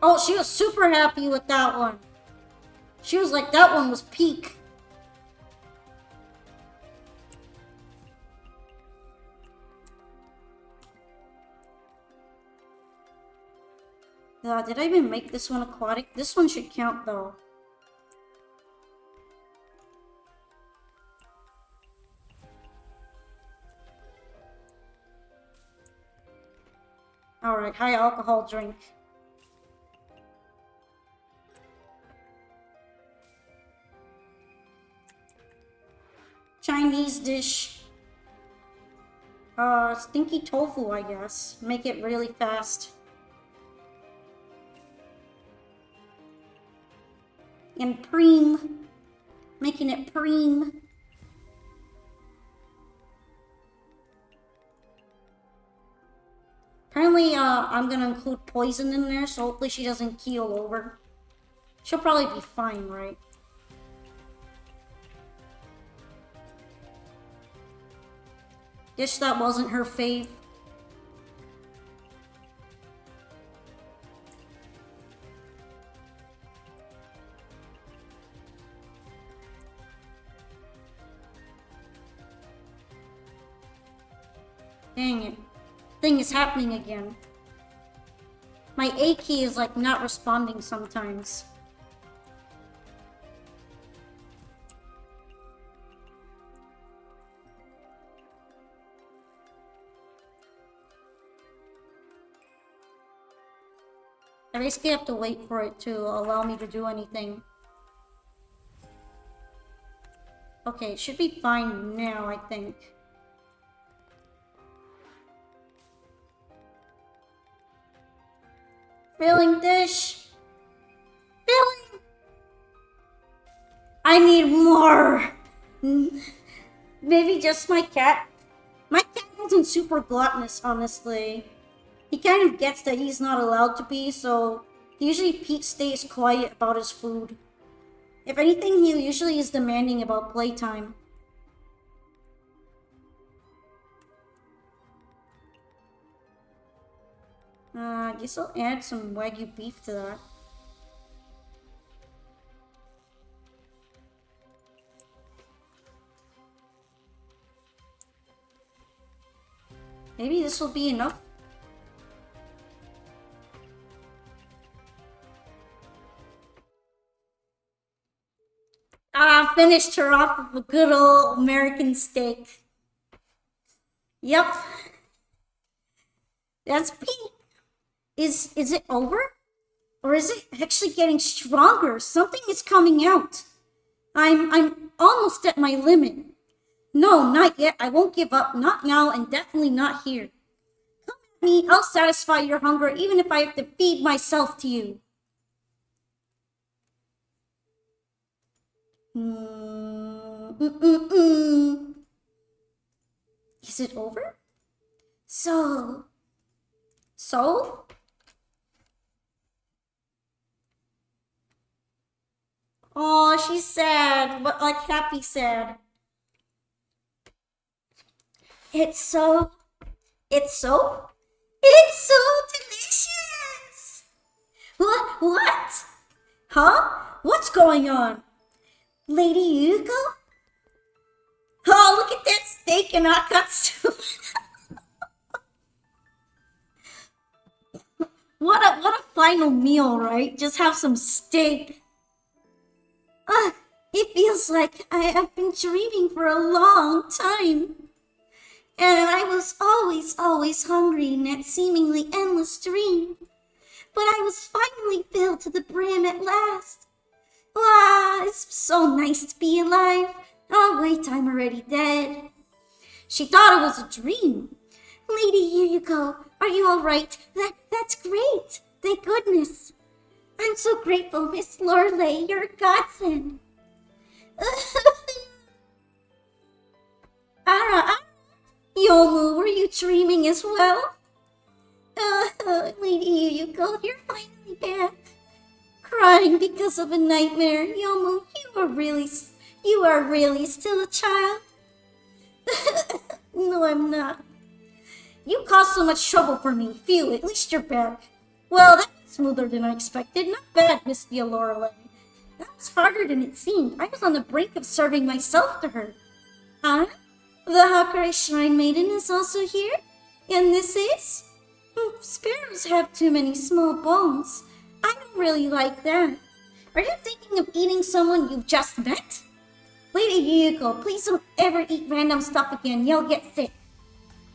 Oh, she was super happy with that one. She was like, that one was peak. Did I even make this one aquatic? This one should count though. Alright, high alcohol drink. Chinese dish. Stinky tofu, I guess. Make it really fast. And preem. Making it preem. Apparently, I'm gonna include poison in there, so hopefully she doesn't keel over. She'll probably be fine, right? Dish that wasn't her fave. Dang it. Thing is happening again. My A key is like not responding sometimes. I basically have to wait for it to allow me to do anything. Okay, it should be fine now, I think. Filling dish. Filling. I need more. Maybe just my cat. My cat wasn't super gluttonous, honestly. He kind of gets that he's not allowed to be, so usually Pete stays quiet about his food. If anything, he usually is demanding about playtime. I guess I'll add some Wagyu beef to that. Maybe this will be enough. Finished her off with a good old American steak. Yep. That's Pete. Is it over? Or is it actually getting stronger? Something is coming out. I'm almost at my limit. No, not yet. I won't give up. Not now, and definitely not here. Come at me. I'll satisfy your hunger, even if I have to feed myself to you. Is it over? So? Oh, she's sad, but like happy sad. It's so delicious. What? Huh? What's going on? Lady Yuko? Oh, look at that steak and akatsu. What a final meal, right? Just have some steak. It feels like I have been dreaming for a long time. And I was always hungry in that seemingly endless dream. But I was finally filled to the brim at last. Wow, it's so nice to be alive. Oh wait, I'm already dead. She thought it was a dream. Lady, here you go. Are you alright? That's great. Thank goodness. I'm so grateful, Miss Lorelei. You're a godsend. Ara, Yomu, were you dreaming as well? Lady, here you go. You're finally back. Crying because of a nightmare. Yomu, you are really still a child. No, I'm not. You caused so much trouble for me. Phew, at least you're back. Well, that's smoother than I expected. Not bad, Mystia Lorelei. That was harder than it seemed. I was on the brink of serving myself to her. Huh? The Hakurai Shrine Maiden is also here? And this is? Sparrows have too many small bones. I don't really like that. Are you thinking of eating someone you've just met? Lady Yuko, please don't ever eat random stuff again. You'll get sick.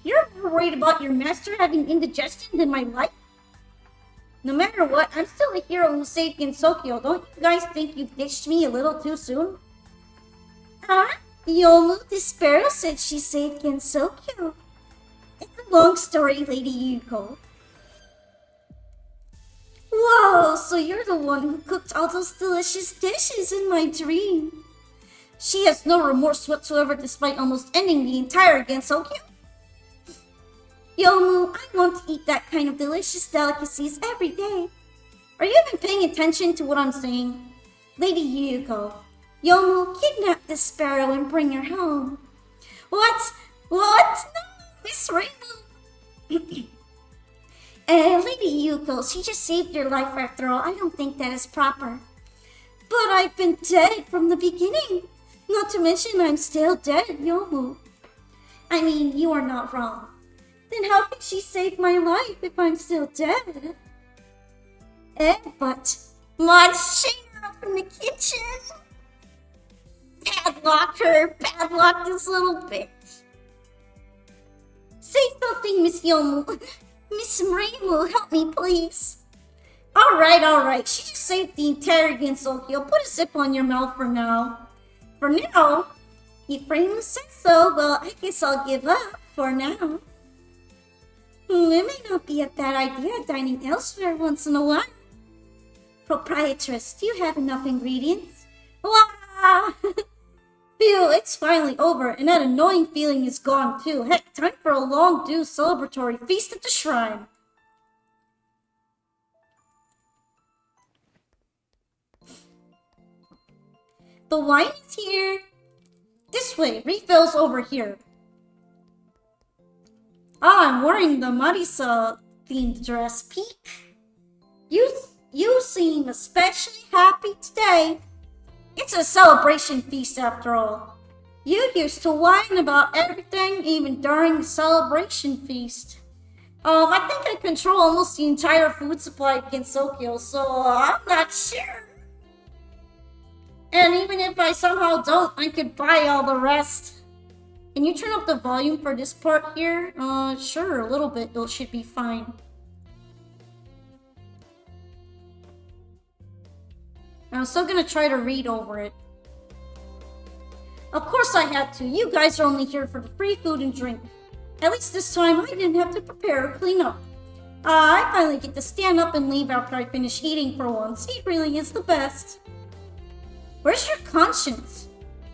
You're more worried about your master having indigestion than my life? No matter what, I'm still a hero who saved GENSOKYO. Don't you guys think you've ditched me a little too soon? Huh? Yomu, the sparrow said she saved GENSOKYO. It's a long story, Lady Yuko. Whoa, so you're the one who cooked all those delicious dishes in my dream. She has no remorse whatsoever despite almost ending the entire GENSOKYO. Yomu, I want to eat that kind of delicious delicacies every day. Are you even paying attention to what I'm saying? Lady Yuko, Yomu, kidnap this sparrow and bring her home. What? What? No, Miss Rainbow. Lady Yuko, she just saved your life after all. I don't think that is proper. But I've been dead from the beginning. Not to mention I'm still dead, Yomu. I mean, you are not wrong. Then how can she save my life if I'm still dead? But Maud, chain her up in the kitchen. Padlock her. Padlock this little bitch. Say something, Miss Yomu. Miss Rainbow, help me, please. Alright. She just saved the entire GENSOKYO. Put a zip on your mouth for now. For now? If Rainbow says so, well, I guess I'll give up for now. It may not be a bad idea dining elsewhere once in a while. Proprietress, do you have enough ingredients? Wow! Phew, it's finally over, and that annoying feeling is gone too. Heck, time for a long-due celebratory feast at the shrine. The wine is here. This way, refills over here. I'm wearing the Marisa-themed dress. Peek. You seem especially happy today. It's a celebration feast after all. You used to whine about everything even during the celebration feast. I think I control almost the entire food supply of GENSOKYO, so I'm not sure. And even if I somehow don't, I could buy all the rest. Can you turn up the volume for this part here? Sure, a little bit. It should be fine. I'm still gonna try to read over it. Of course I had to. You guys are only here for the free food and drink. At least this time I didn't have to prepare or clean up. I finally get to stand up and leave after I finish eating for once. It really is the best. Where's your conscience?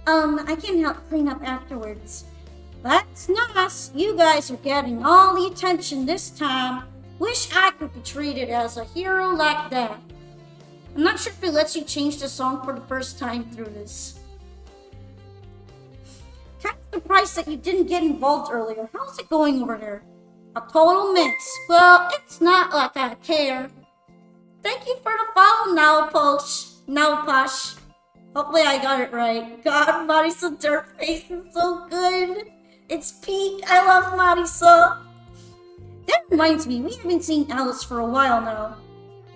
I can help clean up afterwards. That's nice. You guys are getting all the attention this time. Wish I could be treated as a hero like that. I'm not sure if it lets you change the song for the first time through this. Kind of surprised that you didn't get involved earlier. How's it going over there? A total mess. Well, it's not like I care. Thank you for the follow, Naoposh. Hopefully I got it right. God, Marisa Dirt Face is so good. It's peak. I love Marisa. That reminds me, we haven't seen Alice for a while now.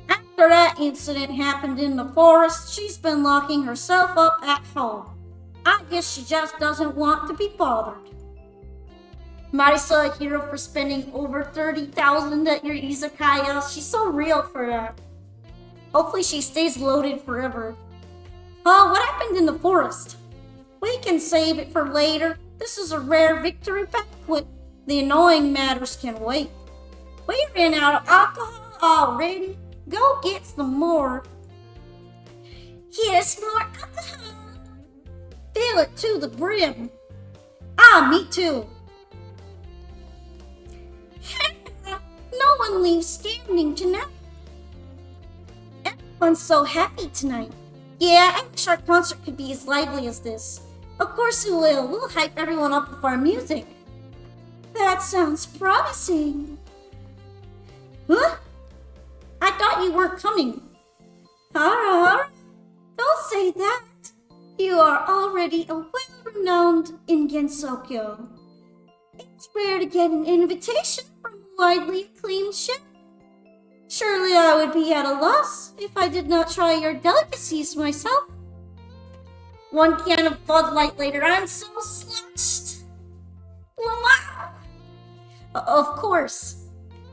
After that incident happened in the forest, she's been locking herself up at home. I guess she just doesn't want to be bothered. Marisa, a hero for spending over 30,000 at your Izakaya. She's so real for that. Hopefully she stays loaded forever. What happened in the forest? We can save it for later. This is a rare victory banquet. The annoying matters can wait. We ran out of alcohol already. Go get some more. Here's more alcohol. Fill it to the brim. Me too. No one leaves standing tonight. Everyone's so happy tonight. Yeah, I wish our concert could be as lively as this. Of course it will. We'll hype everyone up with our music. That sounds promising. Huh? I thought you weren't coming. Hara, don't say that. You are already a well-renowned in Gensokyo. It's rare to get an invitation from a widely acclaimed chef. Surely I would be at a loss if I did not try your delicacies myself. One can of Bud Light later, I'm so slushed. Wow. Of course.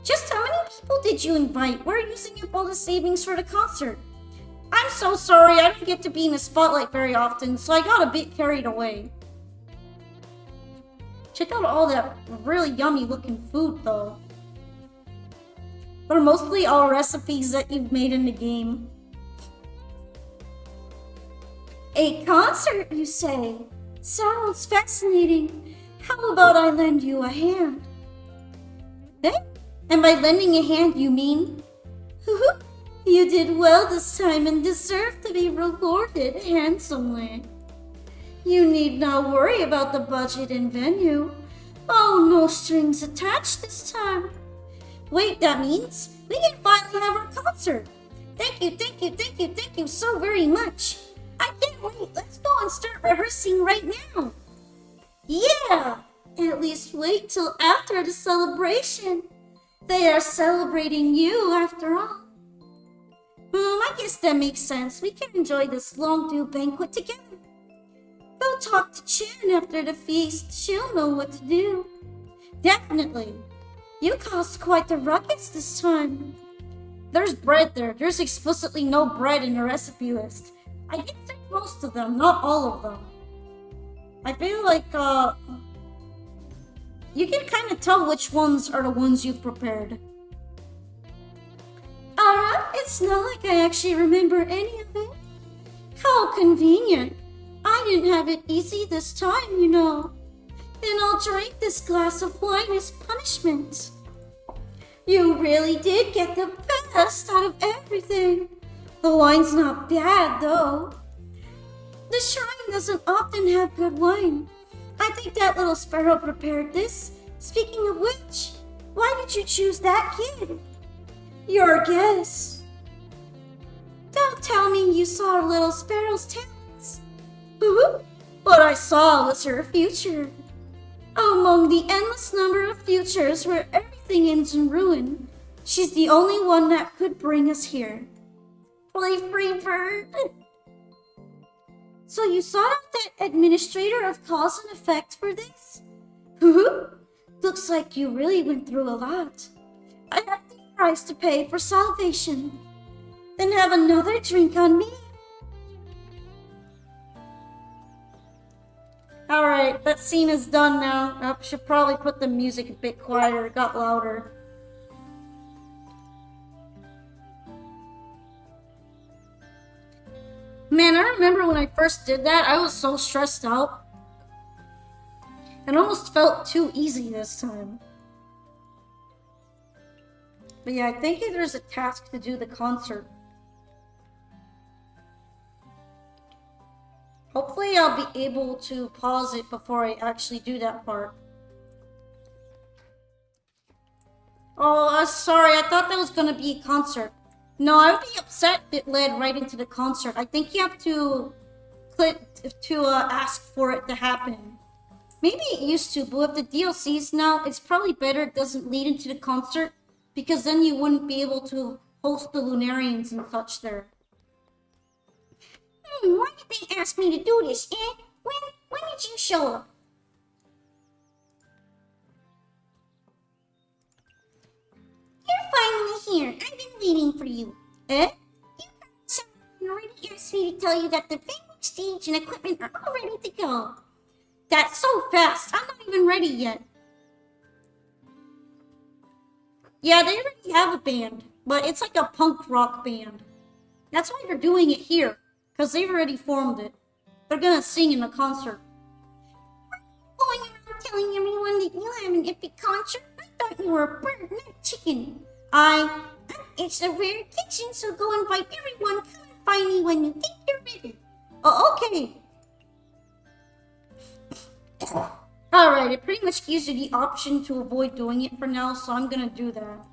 Just how many people did you invite? We're using up all the savings for the concert. I'm so sorry, I don't get to be in the spotlight very often, so I got a bit carried away. Check out all that really yummy looking food though. They're mostly all recipes that you've made in the game. A concert, you say? Sounds fascinating. How about I lend you a hand? Eh? And by lending a hand, you mean? You did well this time and deserve to be rewarded handsomely. You need not worry about the budget and venue. Oh, no strings attached this time. Wait, that means we can finally have our concert. Thank you so very much. I can't wait. Let's go and start rehearsing right now. Yeah, at least wait till after the celebration. They are celebrating you after all. I guess that makes sense. We can enjoy this long-due banquet together. Go talk to Chin after the feast. She'll know what to do. Definitely. You caused quite the ruckus this time. There's bread there. There's explicitly no bread in the recipe list. I did say most of them, not all of them. I feel like, you can kind of tell which ones are the ones you've prepared. It's not like I actually remember any of it. How convenient. I didn't have it easy this time, you know. And I'll drink this glass of wine as punishment. You really did get the best out of everything. The wine's not bad, though. The shrine doesn't often have good wine. I think that little sparrow prepared this. Speaking of which, why did you choose that kid? Your guess. Don't tell me you saw little sparrow's talents. What I saw was her future. Among the endless number of futures where everything ends in ruin, she's the only one that could bring us here. Play free bird. So you sought out that administrator of cause and effect for this? Looks like you really went through a lot. I have the price to pay for salvation. Then have another drink on me. Alright, that scene is done now. I should probably put the music a bit quieter. It got louder. Man, I remember when I first did that, I was so stressed out. It almost felt too easy this time. But yeah, I think there's a task to do the concert. Hopefully I'll be able to pause it before I actually do that part. Oh, sorry, I thought that was gonna be a concert. No, I would be upset if it led right into the concert. I think you have to click to ask for it to happen. Maybe it used to, but with the DLCs now, it's probably better it doesn't lead into the concert, because then you wouldn't be able to host the Lunarians and such there. Why did they ask me to do this, eh? When did you show up? You're finally here. I've been waiting for you. Eh? You already asked me to tell you that the venue, stage, and equipment are all ready to go. That's so fast. I'm not even ready yet. Yeah, they already have a band, but it's like a punk rock band. That's why they're doing it here, because they've already formed it. They're gonna sing in the concert. Are you going around telling everyone that you have an epic concert? I thought you were a bird, not chicken. It's a rare occasion, so go invite everyone. Come and find me when you think you're ready. Oh, okay. Alright, it pretty much gives you the option to avoid doing it for now, so I'm gonna do that.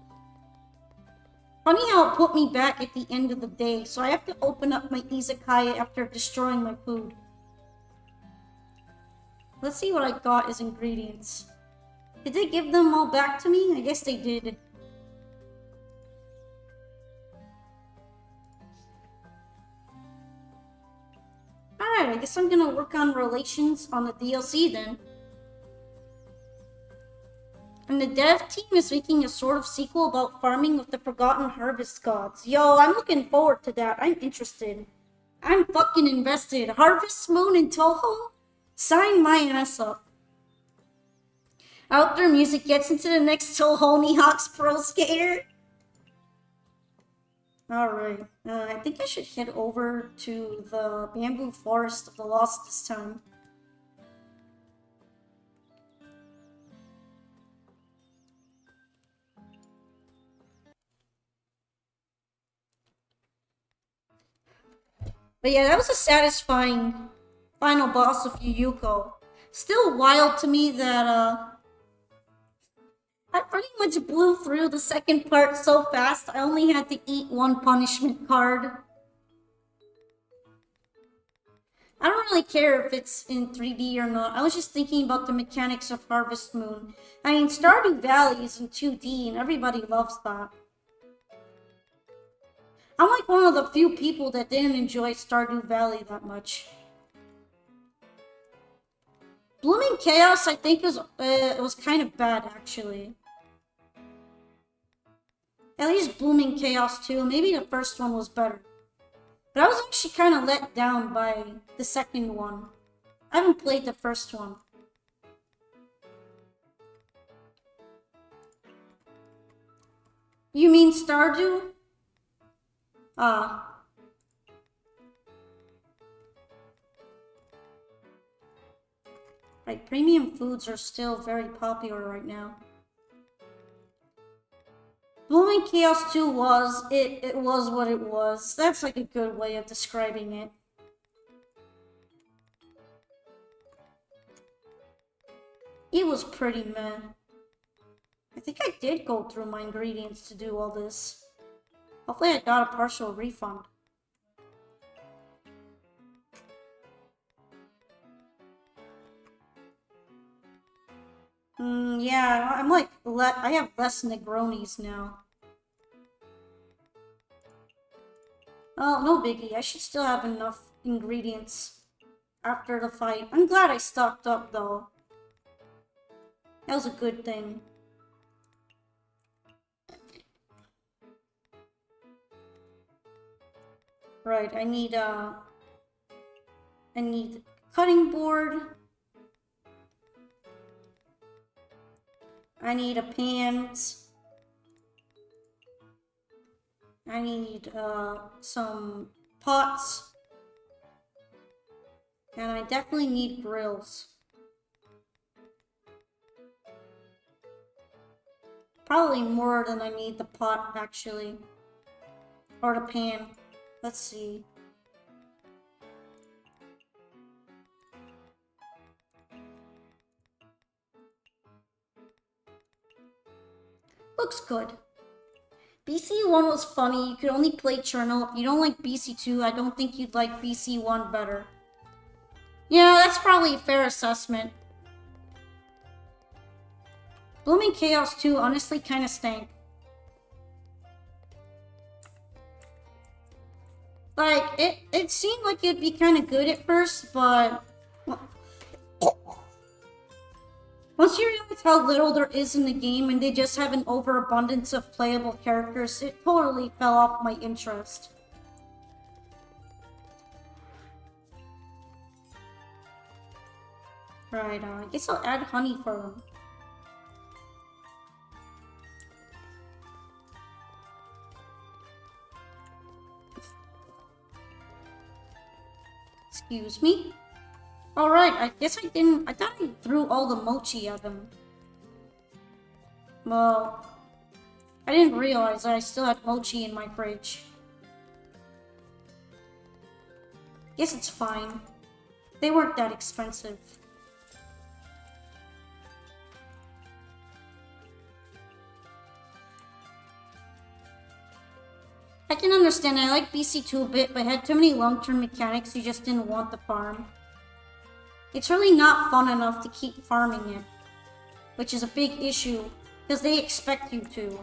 Funny how it put me back at the end of the day, so I have to open up my Izakaya after destroying my food. Let's see what I got as ingredients. Did they give them all back to me? I guess they did. Alright, I guess I'm gonna work on relations on the DLC then. And the dev team is making a sort of sequel about farming with the Forgotten Harvest Gods. Yo, I'm looking forward to that. I'm interested. I'm fucking invested. Harvest Moon and Toho? Sign my ass up. Outdoor music gets into the next Tohoni Hawks Pro Skater. Alright, I think I should head over to the Bamboo Forest of the Lost this time. But yeah, that was a satisfying final boss of Yuyuko. Still wild to me that, I pretty much blew through the second part so fast, I only had to eat one punishment card. I don't really care if it's in 3D or not. I was just thinking about the mechanics of Harvest Moon. I mean, Stardew Valley is in 2D and everybody loves that. I'm like one of the few people that didn't enjoy Stardew Valley that much. Blooming Chaos, I think, was kind of bad, actually. At least Blooming Chaos 2. Maybe the first one was better. But I was actually kind of let down by the second one. I haven't played the first one. You mean Stardew? Right, premium foods are still very popular right now. Blooming Chaos 2 was, it was what it was. That's like a good way of describing it. It was pretty meh. I think I did go through my ingredients to do all this. Hopefully I got a partial refund. Yeah, I'm like, I have less Negronis now. Oh, no biggie. I should still have enough ingredients after the fight. I'm glad I stocked up, though. That was a good thing. Right, I need cutting board. I need a pans. I need some pots. And I definitely need grills. Probably more than I need the pot, actually. Or the pan. Let's see. Looks good. BC1 was funny. You could only play Cherno. If you don't like BC2, I don't think you'd like BC1 better. Yeah, that's probably a fair assessment. Blooming Chaos 2 honestly kinda stank. Like, it seemed like it'd be kinda good at first, but... Once you realize how little there is in the game and they just have an overabundance of playable characters, it totally fell off my interest. Right, I guess I'll add honey for them. Excuse me? Alright, I guess I thought I threw all the mochi at them. Well, I didn't realize I still had mochi in my fridge. Guess it's fine. They weren't that expensive. I can understand. I like BC2 a bit, but had too many long-term mechanics you just didn't want the farm. It's really not fun enough to keep farming it, which is a big issue, because they expect you to.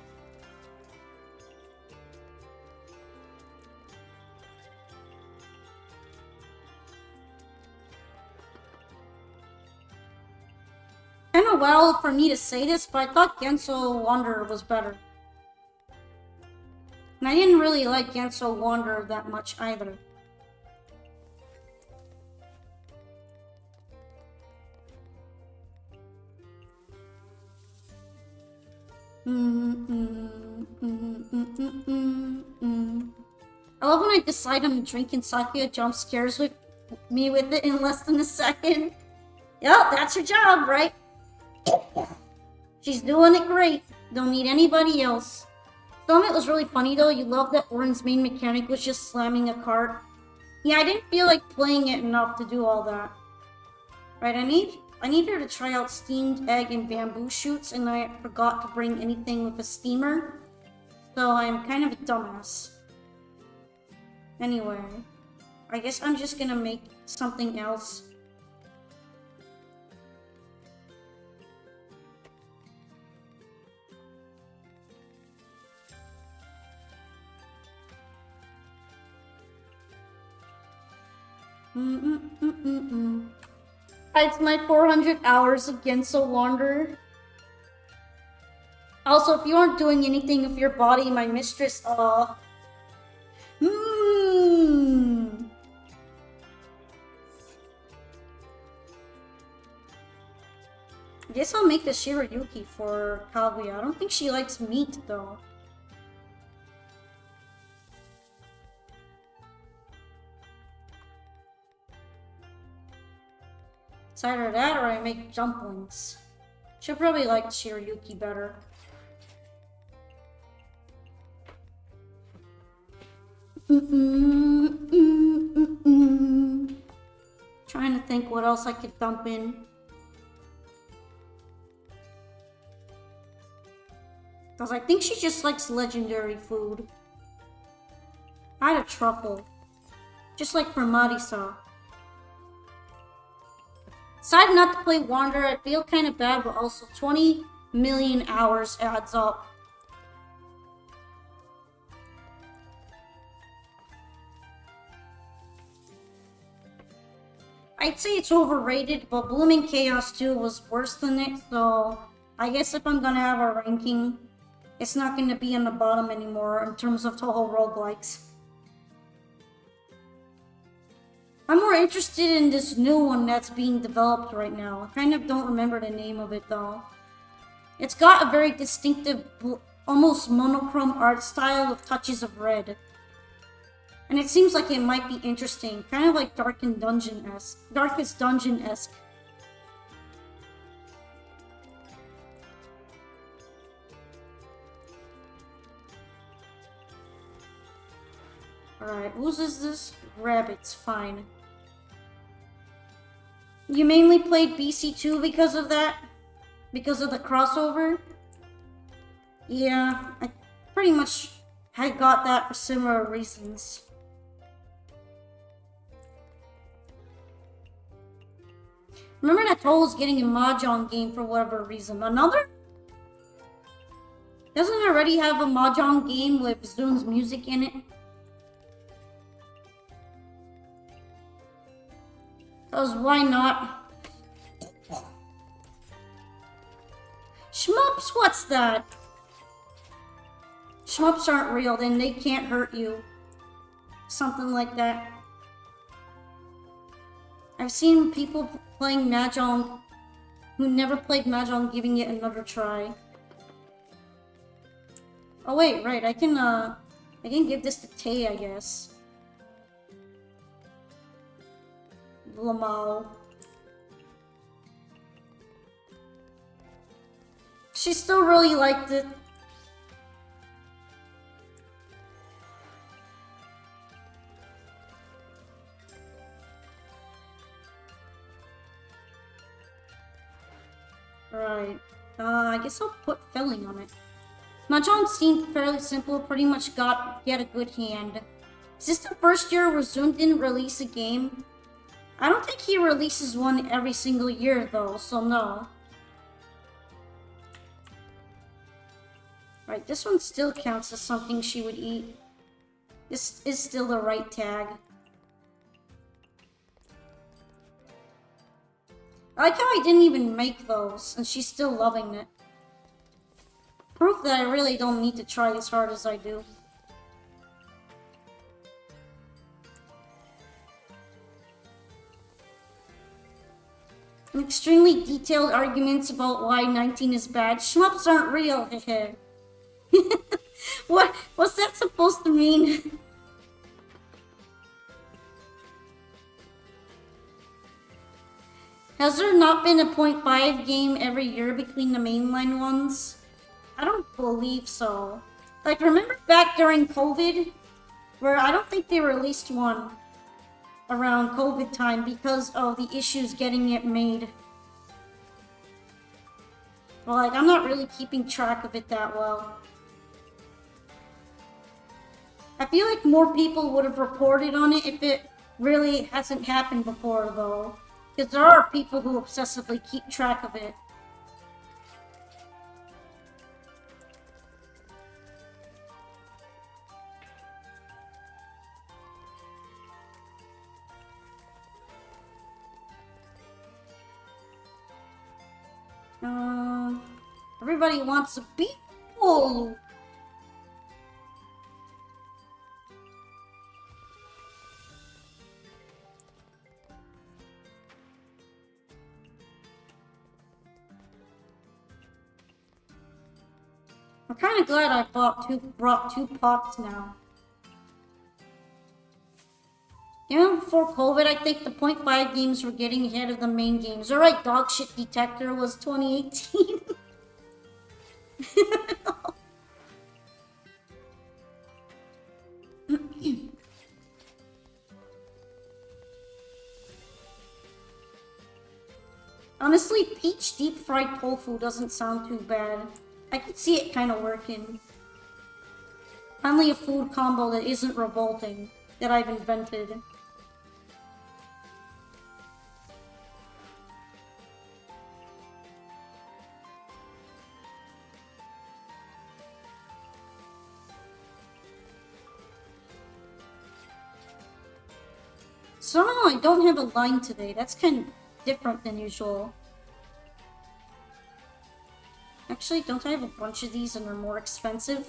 I know well for me to say this, but I thought Genso Wanderer was better. And I didn't really like Genso Wanderer that much either. I love when I decide I'm drinking sake, jump scares with me with it in less than a second. Yep, that's her job, right? She's doing it great. Don't need anybody else. Some of it was really funny though. You love that Orin's main mechanic was just slamming a cart. Yeah, I didn't feel like playing it enough to do all that. Right, I need her to try out steamed egg and bamboo shoots, and I forgot to bring anything with a steamer. So I'm kind of a dumbass. Anyway, I guess I'm just gonna make something else. It's my 400 hours of Genso Wanderer. Also, if you aren't doing anything with your body, my mistress, I guess I'll make the Shirayuki for Kaguya. I don't think she likes meat, though. It's either that or I make dumplings. She'll probably like Shirayuki better. Trying to think what else I could dump in. Because I think she just likes legendary food. I had a truffle. Just like for Marisa. Decided not to play Wanderer. I feel kind of bad, but also 20 million hours adds up. I'd say it's overrated, but Blooming Chaos 2 was worse than it, so I guess if I'm gonna have a ranking, it's not gonna be on the bottom anymore in terms of Toho roguelikes. I'm more interested in this new one that's being developed right now. I kind of don't remember the name of it though. It's got a very distinctive, almost monochrome art style with touches of red. And it seems like it might be interesting, kind of like Darkest Dungeon-esque. Alright, whose is this? Rabbits, fine. You mainly played BC2 because of that? Because of the crossover? Yeah, I pretty much had got that for similar reasons. Remember that Toho was getting a Mahjong game for whatever reason. Another? Doesn't it already have a Mahjong game with Zoon's music in it? Because why not? Shmups, what's that? Shmups aren't real, then they can't hurt you. Something like that. I've seen people playing Mahjong who never played Mahjong giving it another try. Oh wait, right, I can give this to Tay, I guess. Lamau. She still really liked it. Right. I guess I'll put filling on it. Mahjong seemed fairly simple, pretty much get a good hand. Is this the first year where Zoom didn't release a game? I don't think he releases one every single year though, so no. Right, this one still counts as something she would eat. This is still the right tag. I like how I didn't even make those, and she's still loving it. Proof that I really don't need to try as hard as I do. Extremely detailed arguments about why 19 is bad. Shmups aren't real, hehe. What's that supposed to mean? Has there not been a .5 game every year between the mainline ones? I don't believe so. Like, remember back during COVID? Where I don't think they released one around COVID time because of the issues getting it made. Well, like, I'm not really keeping track of it that well. I feel like more people would have reported on it if it really hasn't happened before, though. Because there are people who obsessively keep track of it. Everybody wants a beat bowl. I'm kind of glad I brought two pots now. Yeah, before COVID, I think the .5 games were getting ahead of the main games. Alright, Dog Shit Detector was 2018. Honestly, peach deep fried tofu doesn't sound too bad. I could see it kind of working. Finally a food combo that isn't revolting, that I've invented. Somehow I don't have a line today. That's kind of different than usual. Actually, don't I have a bunch of these and they're more expensive?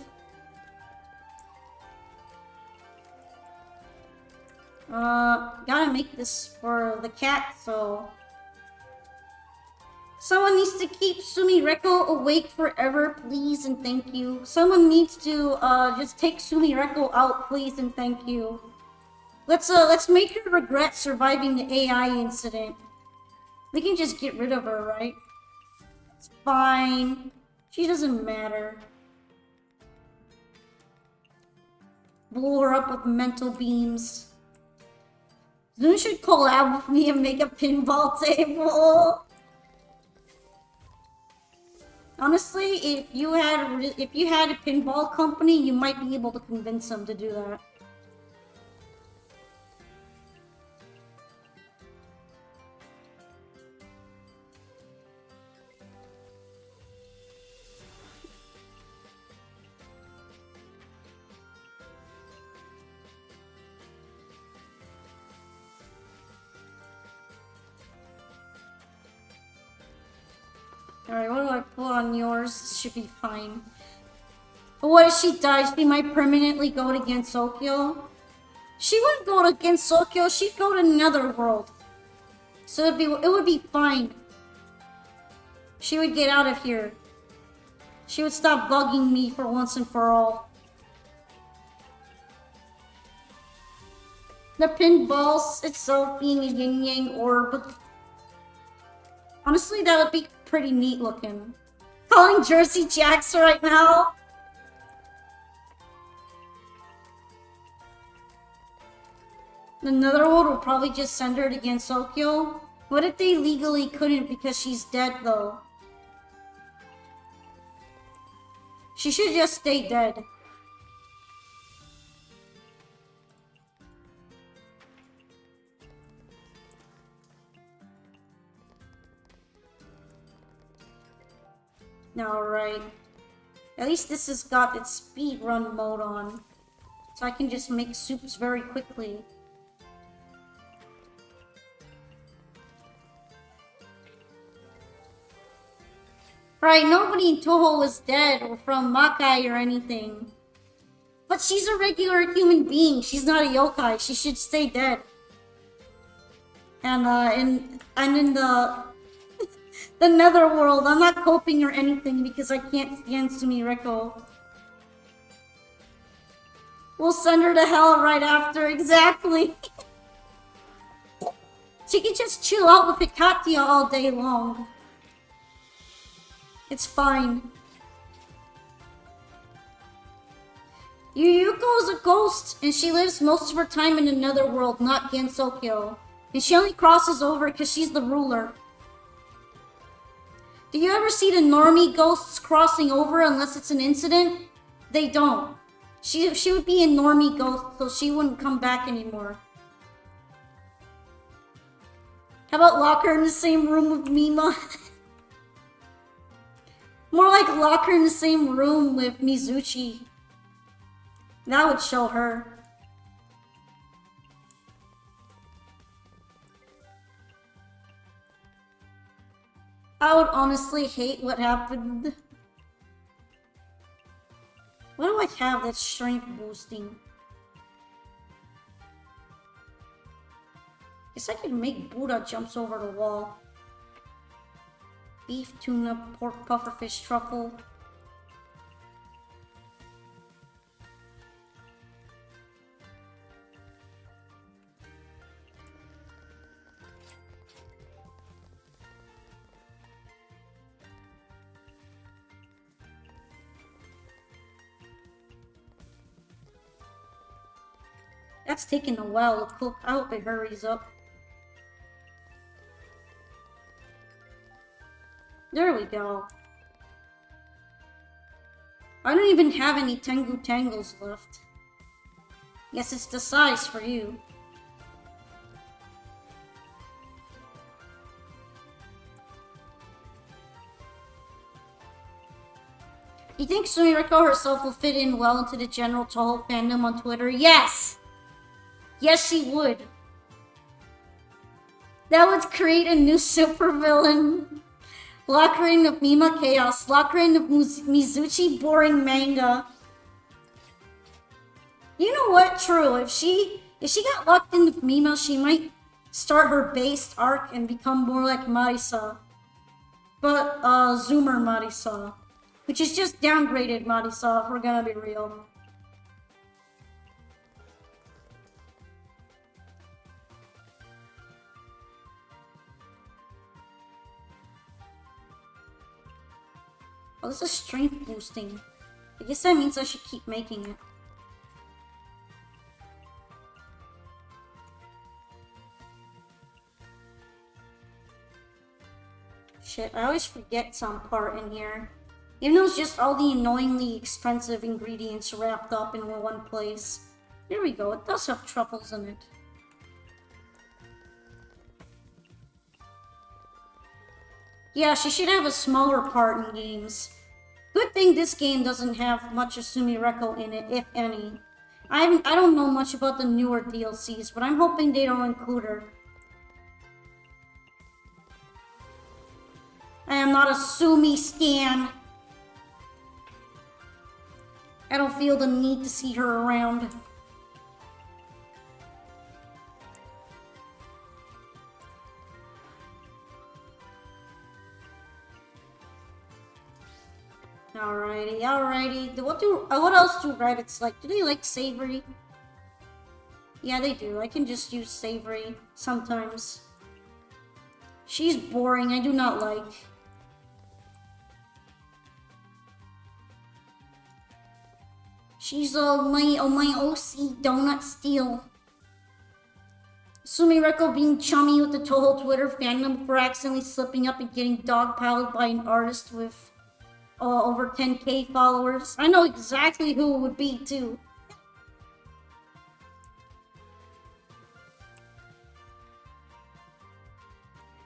Gotta make this for the cat, so... Someone needs to keep Sumireko awake forever, please and thank you. Someone needs to, just take Sumireko out, please and thank you. Let's make her regret surviving the AI incident. We can just get rid of her, right? It's fine. She doesn't matter. Blow her up with mental beams. Zoom should collab with me and make a pinball table. Honestly, if you had a pinball company, you might be able to convince them to do that. Alright, what do I put on yours? Should be fine. But what if she dies? She might permanently go to GENSOKYO. She wouldn't go to GENSOKYO, she'd go to Netherworld. So it would be fine. She would get out of here. She would stop bugging me for once and for all. The pinballs itself being a yin-yang orb. Honestly, that would be pretty neat looking. Calling Jersey Jacks right now. The Netherworld will probably just send her to GENSOKYO. What if they legally couldn't because she's dead though? She should just stay dead. Alright. At least this has got its speed run mode on. So I can just make soups very quickly. Right, nobody in Toho is dead or from Makai or anything. But she's a regular human being. She's not a yokai. She should stay dead. And in the the netherworld, I'm not coping or anything because I can't stand Sumireko. We'll send her to hell right after, exactly. She can just chill out with Hikatia all day long. It's fine. Yuyuko is a ghost, and she lives most of her time in another world, not GENSOKYO. And she only crosses over because she's the ruler. Do you ever see the normie ghosts crossing over unless it's an incident? They don't. She would be a normie ghost, so she wouldn't come back anymore. How about lock her in the same room with Mima? More like lock her in the same room with Mizuchi. That would show her. I would honestly hate what happened. What do I have that's strength boosting? Guess I could make Buddha jumps over the wall. Beef, tuna, pork, pufferfish, truffle. That's taking a while to cook. I hope it hurries up. There we go. I don't even have any Tengu Tangles left. Guess it's the size for you. You think Sumireko herself will fit in well into the general Toho fandom on Twitter? Yes! Yes, she would. That would create a new supervillain. Lock her in of Mima Chaos. Lock her in of Mizuchi boring manga. You know what? True. If she got locked in with Mima, she might start her based arc and become more like Marisa. But Zoomer Marisa. Which is just downgraded Marisa, if we're gonna be real. Oh, this is strength boosting. I guess that means I should keep making it. Shit, I always forget some part in here. Even though it's just all the annoyingly expensive ingredients wrapped up in one place. There we go, it does have truffles in it. Yeah, she should have a smaller part in games. Good thing this game doesn't have much of Sumireko in it, if any. I don't know much about the newer DLCs, but I'm hoping they don't include her. I am not a Sumi stan. I don't feel the need to see her around. Alrighty, alrighty. What else do rabbits like? Do they like savory? Yeah, they do. I can just use savory sometimes. She's boring. I do not like. She's my OC donut steal. Sumireko being chummy with the Toho Twitter fandom for accidentally slipping up and getting dogpiled by an artist with over 10K followers. I know exactly who it would be too.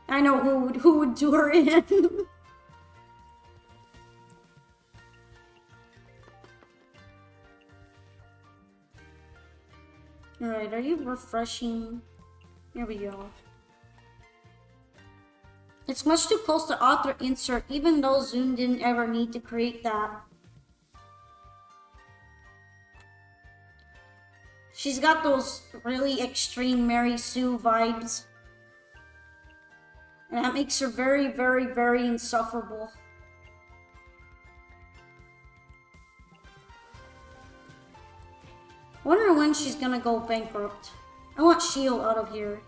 I know who would do her in. Alright, are you refreshing? Here we go. It's much too close to author insert, even though Zoom didn't ever need to create that. She's got those really extreme Mary Sue vibes. And that makes her very, very, very insufferable. I wonder when she's gonna go bankrupt. I want Shio out of here.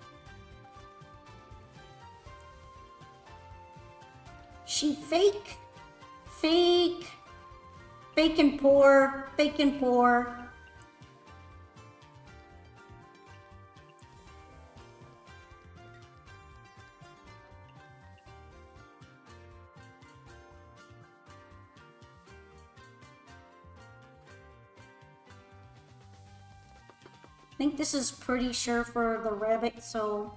She fake and poor, fake and poor. I think this is pretty sure for the rabbit, so...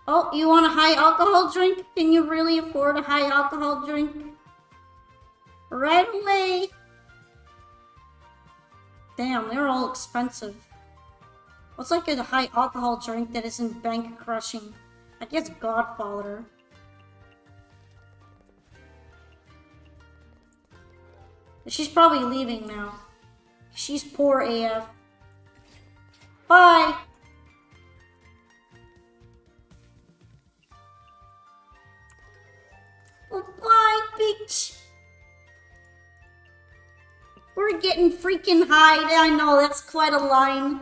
Oh, you want a high alcohol drink? Can you really afford a high alcohol drink? Right away! Damn, they're all expensive. What's like a high alcohol drink that isn't bank crushing? I guess Godfather. She's probably leaving now. She's poor AF. Bye! Oh, bye, bitch! We're getting freaking high. I know, that's quite a line.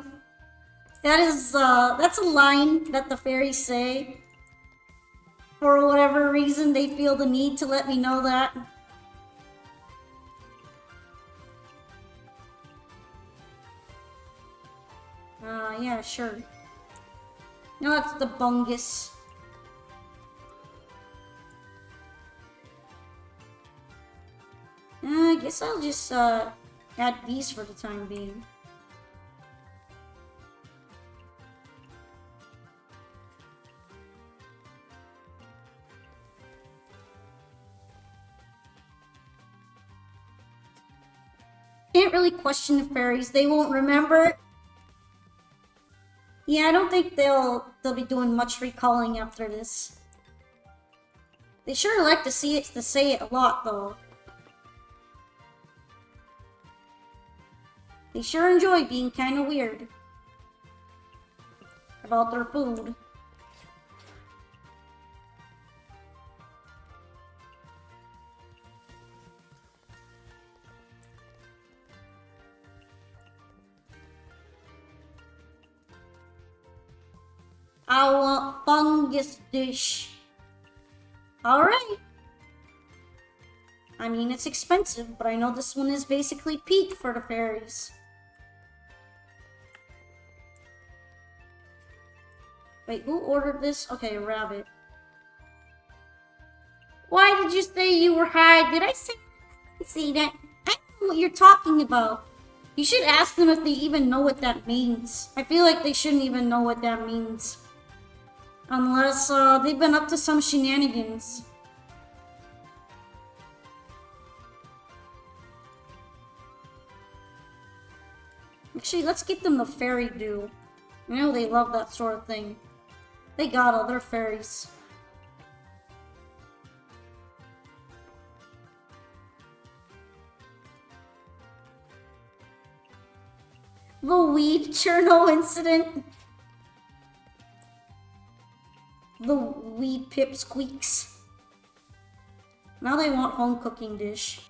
That's a line that the fairies say. For whatever reason, they feel the need to let me know that. Yeah, sure. No, that's the bungus. I guess I'll just, add these for the time being. Can't really question the fairies. They won't remember. Yeah, I don't think they'll be doing much recalling after this. They sure like to say it a lot though. They sure enjoy being kind of weird about their food. I want fungus dish. Alright. I mean, it's expensive, but I know this one is basically peak for the fairies. Wait, who ordered this? Okay, rabbit. Why did you say you were high? Did I say that? I don't know what you're talking about. You should ask them if they even know what that means. I feel like they shouldn't even know what that means. Unless they've been up to some shenanigans. Actually, let's get them the fairy dew. I know they love that sort of thing. They got other fairies. The weed churno incident. The weed pipsqueaks. Now they want home cooking dish.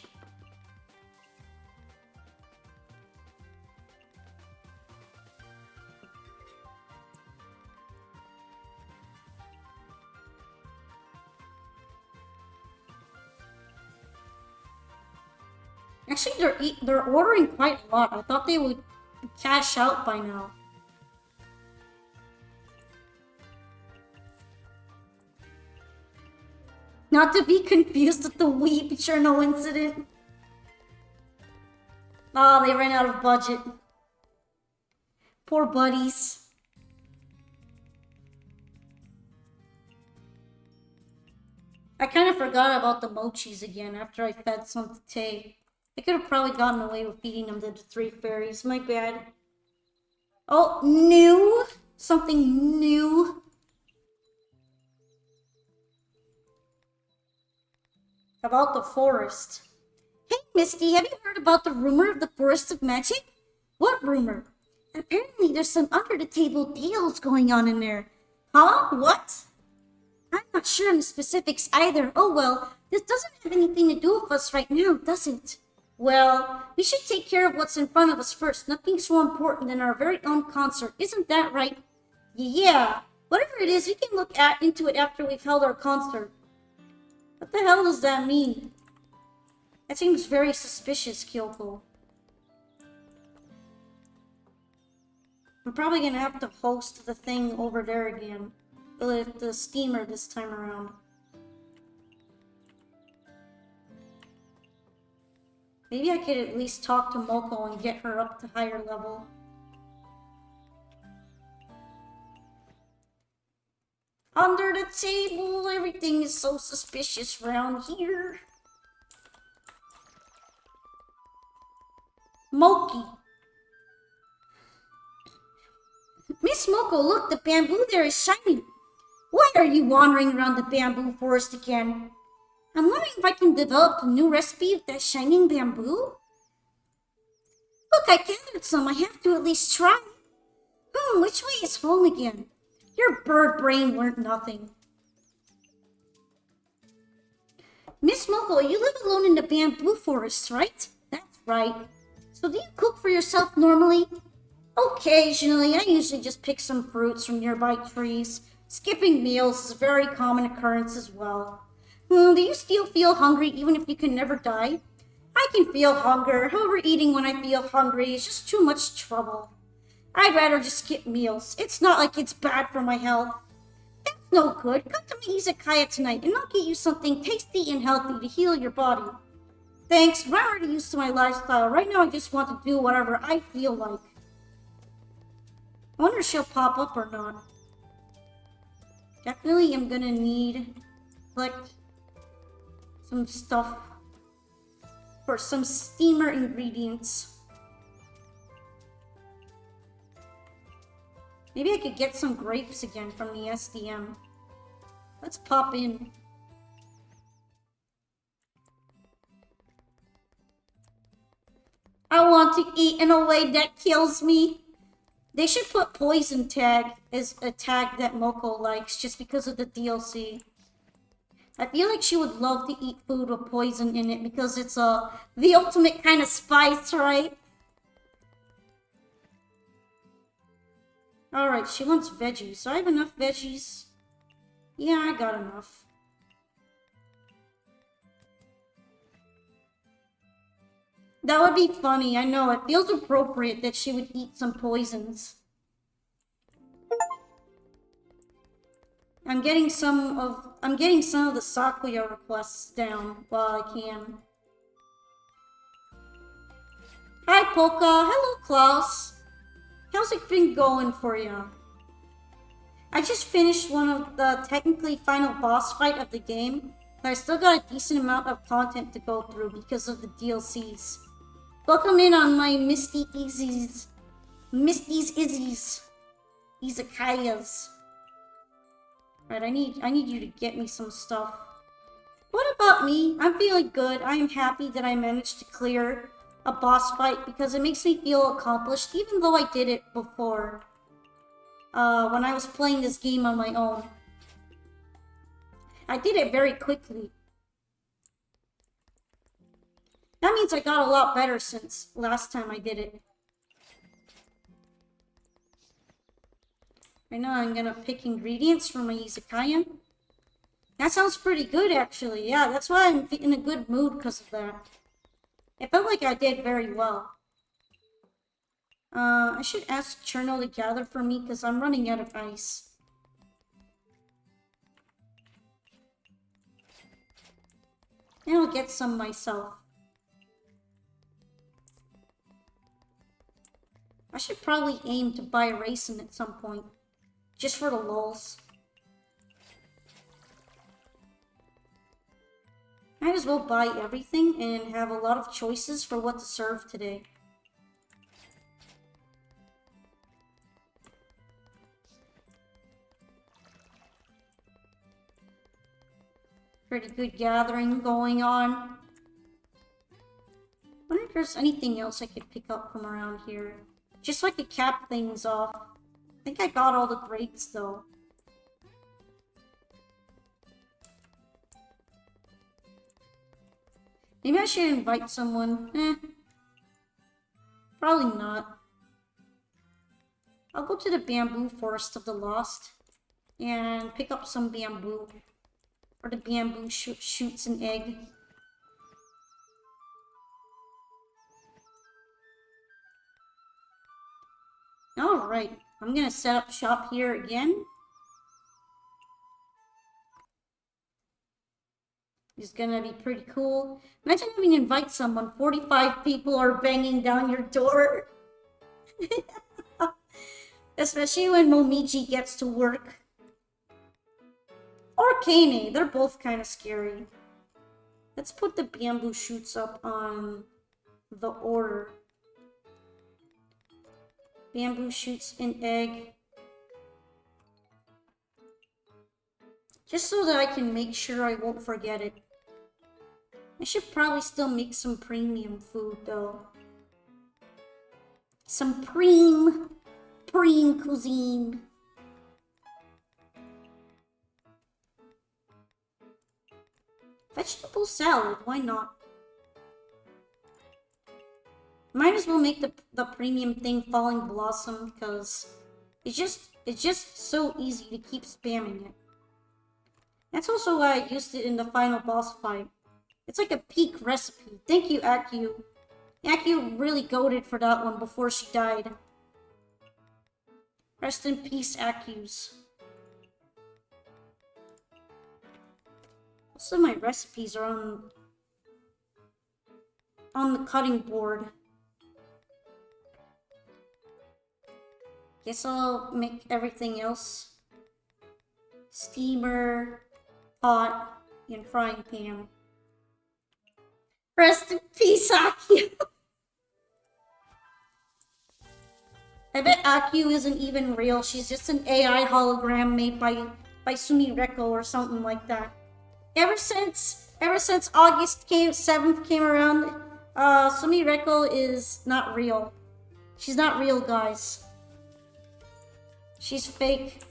Actually, they're ordering quite a lot. I thought they would cash out by now. Not to be confused with the Wii Cherno incident. Oh, they ran out of budget. Poor buddies. I kind of forgot about the mochis again after I fed some to Tay. I could have probably gotten away with feeding them to the 3 fairies. My bad. Oh, new? Something new? About the forest. Hey, Misty, have you heard about the rumor of the Forest of Magic? What rumor? Apparently there's some under-the-table deals going on in there. Huh? What? I'm not sure on the specifics either. Oh well, this doesn't have anything to do with us right now, does it? Well, we should take care of what's in front of us first. Nothing's more important than our very own concert. Isn't that right? Yeah. Whatever it is, we can look into it after we've held our concert. What the hell does that mean? That seems very suspicious, Kyoko. I'm probably gonna have to host the thing over there again. The steamer this time around. Maybe I could at least talk to Moko and get her up to higher level. Under the table, everything is so suspicious around here. Moki. Miss Moko, look, the bamboo there is shining. Why are you wandering around the bamboo forest again? I'm wondering if I can develop a new recipe of that shining bamboo? Look, I gathered some. I have to at least try. Which way is home again? Your bird brain learned nothing. Miss Moko, you live alone in the bamboo forest, right? That's right. So do you cook for yourself normally? Occasionally. I usually just pick some fruits from nearby trees. Skipping meals is a very common occurrence as well. Do you still feel hungry even if you can never die? I can feel hunger. However, eating when I feel hungry is just too much trouble. I'd rather just skip meals. It's not like it's bad for my health. That's no good. Come to me Izakaya tonight and I'll get you something tasty and healthy to heal your body. Thanks, I'm already used to my lifestyle. Right now I just want to do whatever I feel like. I wonder if she'll pop up or not. Definitely am gonna need collect some stuff for some steamer ingredients. Maybe I could get some grapes again from the SDM. Let's pop in. I want to eat in a way that kills me. They should put poison tag as a tag that Moko likes just because of the DLC. I feel like she would love to eat food with poison in it because it's the ultimate kind of spice, right? Alright, she wants veggies. So I have enough veggies. Yeah, I got enough. That would be funny, I know. It feels appropriate that she would eat some poisons. I'm getting some of the Sakuya requests down while I can. Hi Polka, hello Klaus. How's it been going for you? I just finished one of the technically final boss fight of the game, but I still got a decent amount of content to go through because of the DLCs. Welcome in on my Misty's Izzies, Izakayas. Right, I need you to get me some stuff. What about me? I'm feeling good. I am happy that I managed to clear a boss fight because it makes me feel accomplished, even though I did it before. When I was playing this game on my own. I did it very quickly. That means I got a lot better since last time I did it. Right now I'm gonna pick ingredients for my izakaya. That sounds pretty good actually. Yeah, that's why I'm in a good mood because of that. It felt like I did very well. I should ask Cherno to gather for me because I'm running out of ice. And I'll get some myself. I should probably aim to buy raisin at some point. Just for the lulz. Might as well buy everything and have a lot of choices for what to serve today. Pretty good gathering going on. Wonder if there's anything else I could pick up from around here. Just so I could cap things off. I think I got all the grapes though. Maybe I should invite someone. Probably not. I'll go to the bamboo forest of the lost and pick up some bamboo. Or the bamboo shoots an egg. Alright, I'm gonna set up shop here again. It's gonna be pretty cool. Imagine having to invite someone, 45 people are banging down your door. Especially when Momiji gets to work. Or Kane, they're both kind of scary. Let's put the bamboo shoots up on the order. Bamboo shoots an egg. Just so that I can make sure I won't forget it. I should probably still make some premium food though. Some preem cuisine. Vegetable salad, why not? Might as well make the premium thing Falling Blossom because it's just so easy to keep spamming it. That's also why I used it in the final boss fight. It's like a peak recipe. Thank you, Aku. Aku really goated for that one before she died. Rest in peace, Akus. Most of my recipes are on the cutting board. Guess I'll make everything else. Steamer, pot, and frying pan. Rest in peace, Aku. I bet Aku isn't even real. She's just an AI hologram made by Sumireko or something like that. Ever since August 7th came around, Sumireko is not real. She's not real, guys. She's fake.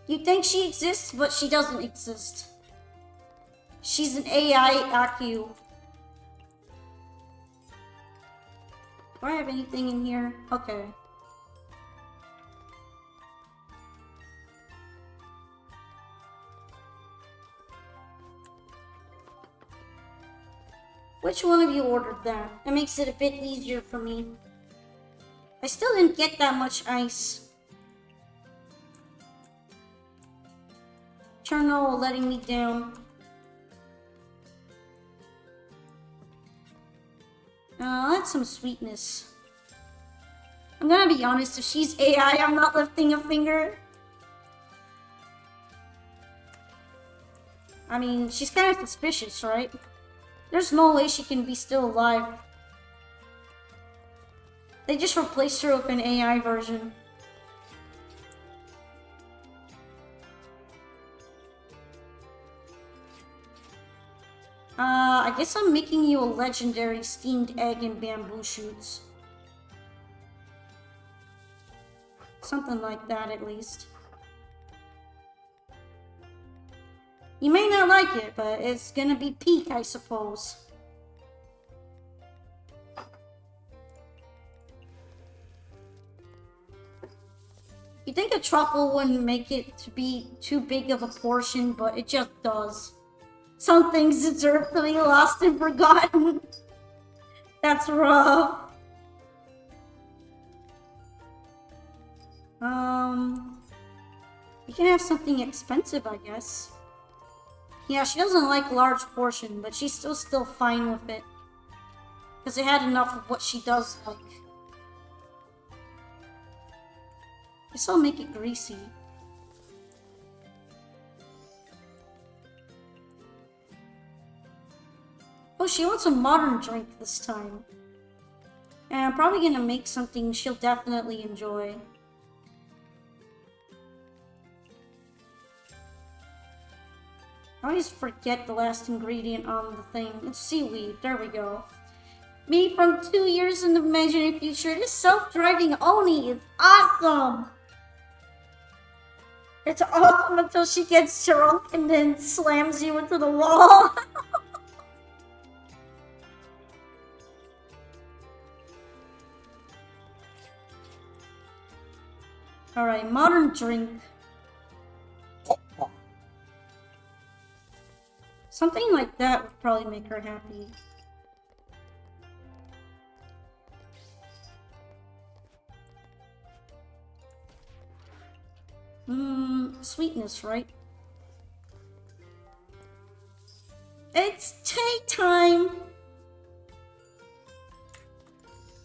You think she exists, but she doesn't exist. She's an AI Aku. Do I have anything in here? Okay. Which one of you ordered that? It makes it a bit easier for me. I still didn't get that much ice. Cherno letting me down. That's some sweetness. I'm gonna be honest, if she's AI, I'm not lifting a finger. I mean, she's kind of suspicious, right? There's no way she can be still alive. They just replaced her with an AI version. I guess I'm making you a legendary steamed egg and bamboo shoots. Something like that, at least. You may not like it, but it's gonna be peak, I suppose. You You'd think a truffle wouldn't make it to be too big of a portion, but it just does. Some things deserve to be lost and forgotten. That's rough. You can have something expensive, I guess. Yeah, she doesn't like large portion, but she's still fine with it. Because it had enough of what she does like. Guess I'll make it greasy. Oh, she wants a modern drink this time. And I'm probably gonna make something she'll definitely enjoy. I always forget the last ingredient on the thing. It's seaweed. There we go. Me from 2 years in the imaginary future. This self-driving Oni is awesome! It's awesome until she gets drunk and then slams you into the wall. Alright, modern drink. Something like that would probably make her happy. Sweetness, right? It's tea time!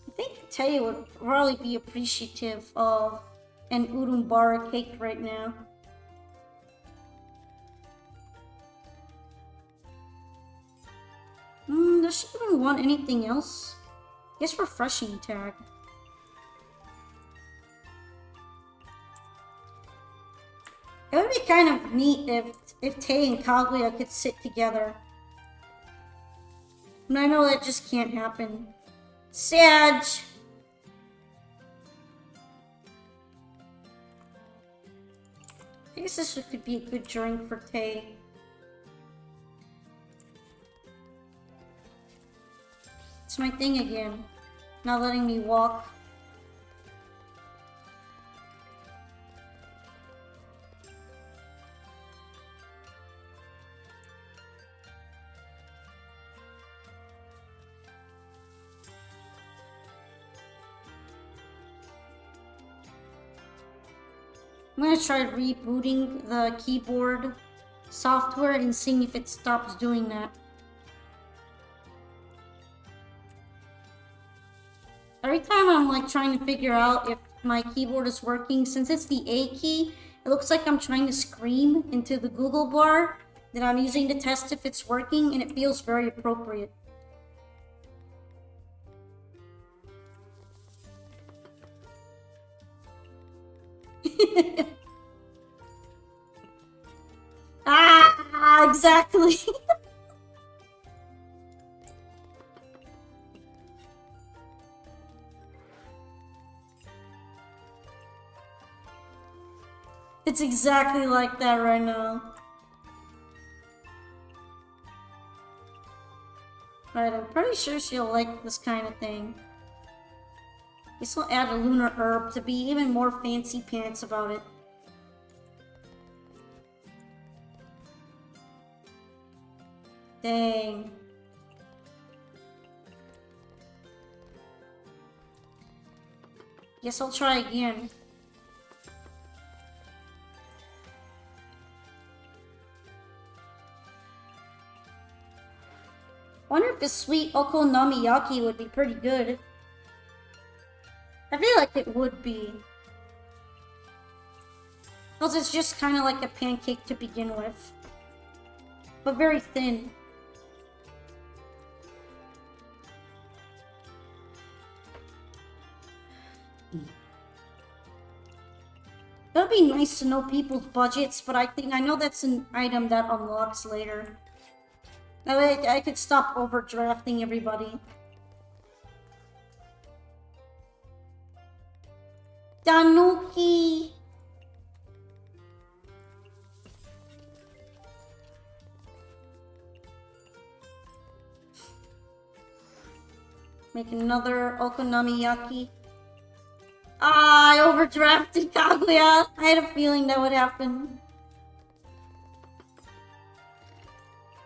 I think Tay would probably be appreciative of an urumbara cake right now. Does she even want anything else? Guess refreshing tag. It would be kind of neat if Tay and Kaguya could sit together. And I know that just can't happen. Sag! I guess this could be a good drink for Tay. It's my thing again. Not letting me walk. I'm gonna try rebooting the keyboard software and seeing if it stops doing that. Every time I'm like trying to figure out if my keyboard is working, since it's the A key, it looks like I'm trying to scream into the Google bar that I'm using to test if it's working, and it feels very appropriate. Exactly. It's exactly like that right now. Right, I'm pretty sure she'll like this kind of thing. Guess I'll add a lunar herb to be even more fancy pants about it. Dang. Guess I'll try again. Wonder if a sweet okonomiyaki would be pretty good. I feel like it would be. Because it's just kind of like a pancake to begin with. But very thin. It would be nice to know people's budgets, but I know that's an item that unlocks later. That way I could stop overdrafting everybody. Tanuki! Make another okonomiyaki. Ah, I overdrafted Kaguya. I had a feeling that would happen.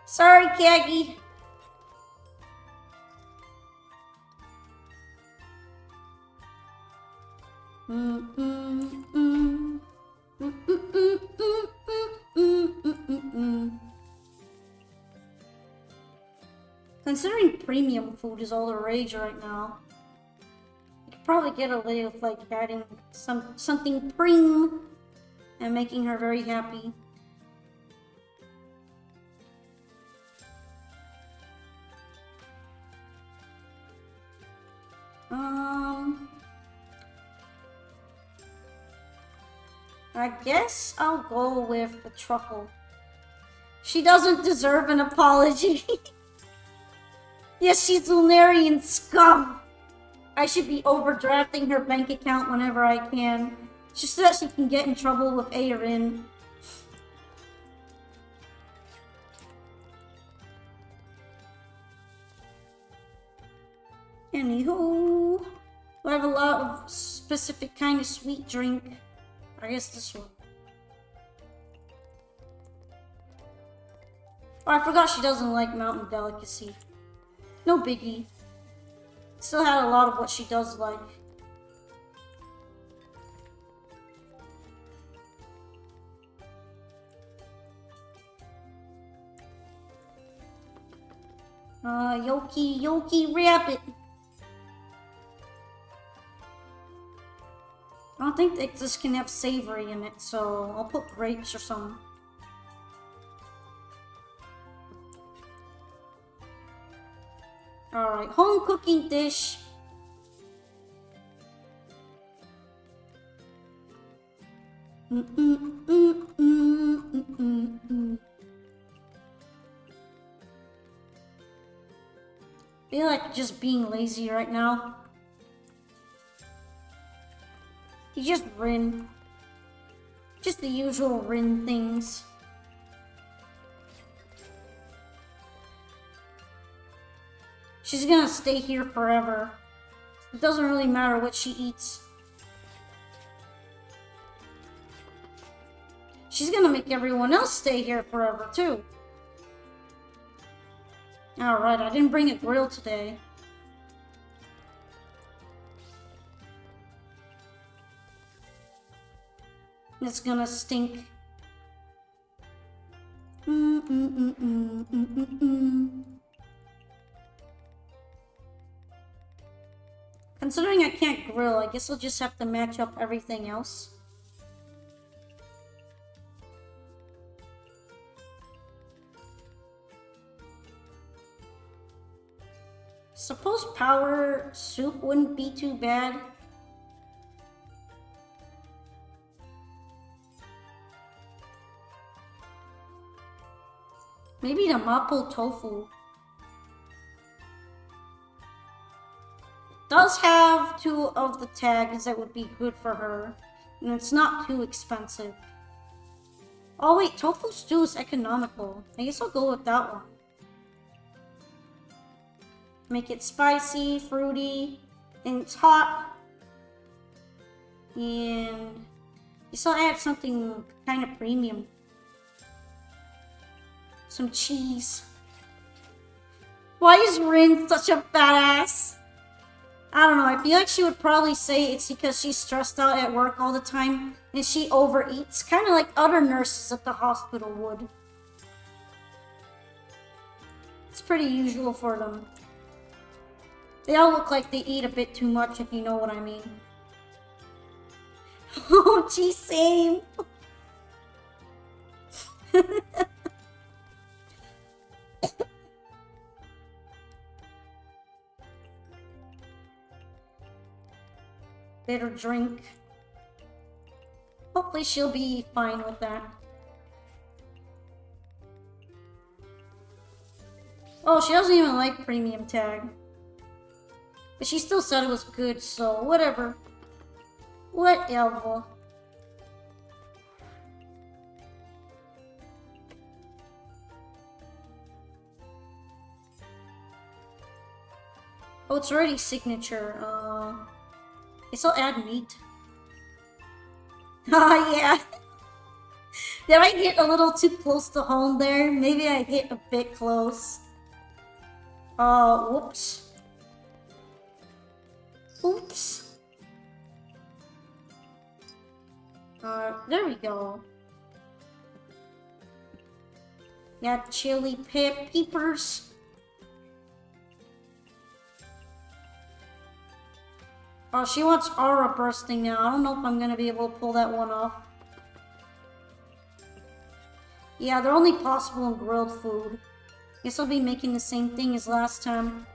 Sorry, Kagi. Considering premium food is all the rage right now, you could probably get away with like adding something prim and making her very happy. I guess I'll go with the truffle. She doesn't deserve an apology. Yes, she's Lunarian scum. I should be overdrafting her bank account whenever I can, just so that she can get in trouble with Aerin. Anywho, I have a lot of specific kind of sweet drink. I guess this one. Oh, I forgot she doesn't like mountain delicacy. No biggie. Still had a lot of what she does like. Yoki rabbit. I don't think that this can have savory in it, so I'll put grapes or something. Alright, home cooking dish. I feel like just being lazy right now. You just Rin. Just the usual Rin things. She's gonna stay here forever. It doesn't really matter what she eats. She's gonna make everyone else stay here forever, too. Alright, I didn't bring a grill today. It's gonna stink. Considering I can't grill, I guess I'll just have to match up everything else. Suppose power soup wouldn't be too bad. Maybe the mapo tofu. Does have 2 of the tags that would be good for her, and it's not too expensive. Oh wait, tofu stew is economical. I guess I'll go with that one. Make it spicy, fruity, and it's hot. And guess I'll add something kind of premium. Some cheese. Why is Rin such a badass? I don't know, I feel like she would probably say it's because she's stressed out at work all the time and she overeats, kind of like other nurses at the hospital would. It's pretty usual for them. They all look like they eat a bit too much, if you know what I mean. Oh, gee, same. Bitter drink. Hopefully she'll be fine with that. Oh, she doesn't even like premium tag. But she still said it was good, so whatever. Whatever. Oh, it's already signature. Guess I'll add meat. Oh, yeah. Did I get a little too close to home there? Maybe I hit a bit close. Whoops. Oops. There we go. Got chili peppers. Oh, she wants aura bursting now. I don't know if I'm gonna be able to pull that one off. Yeah, they're only possible in grilled food. Guess I'll be making the same thing as last time.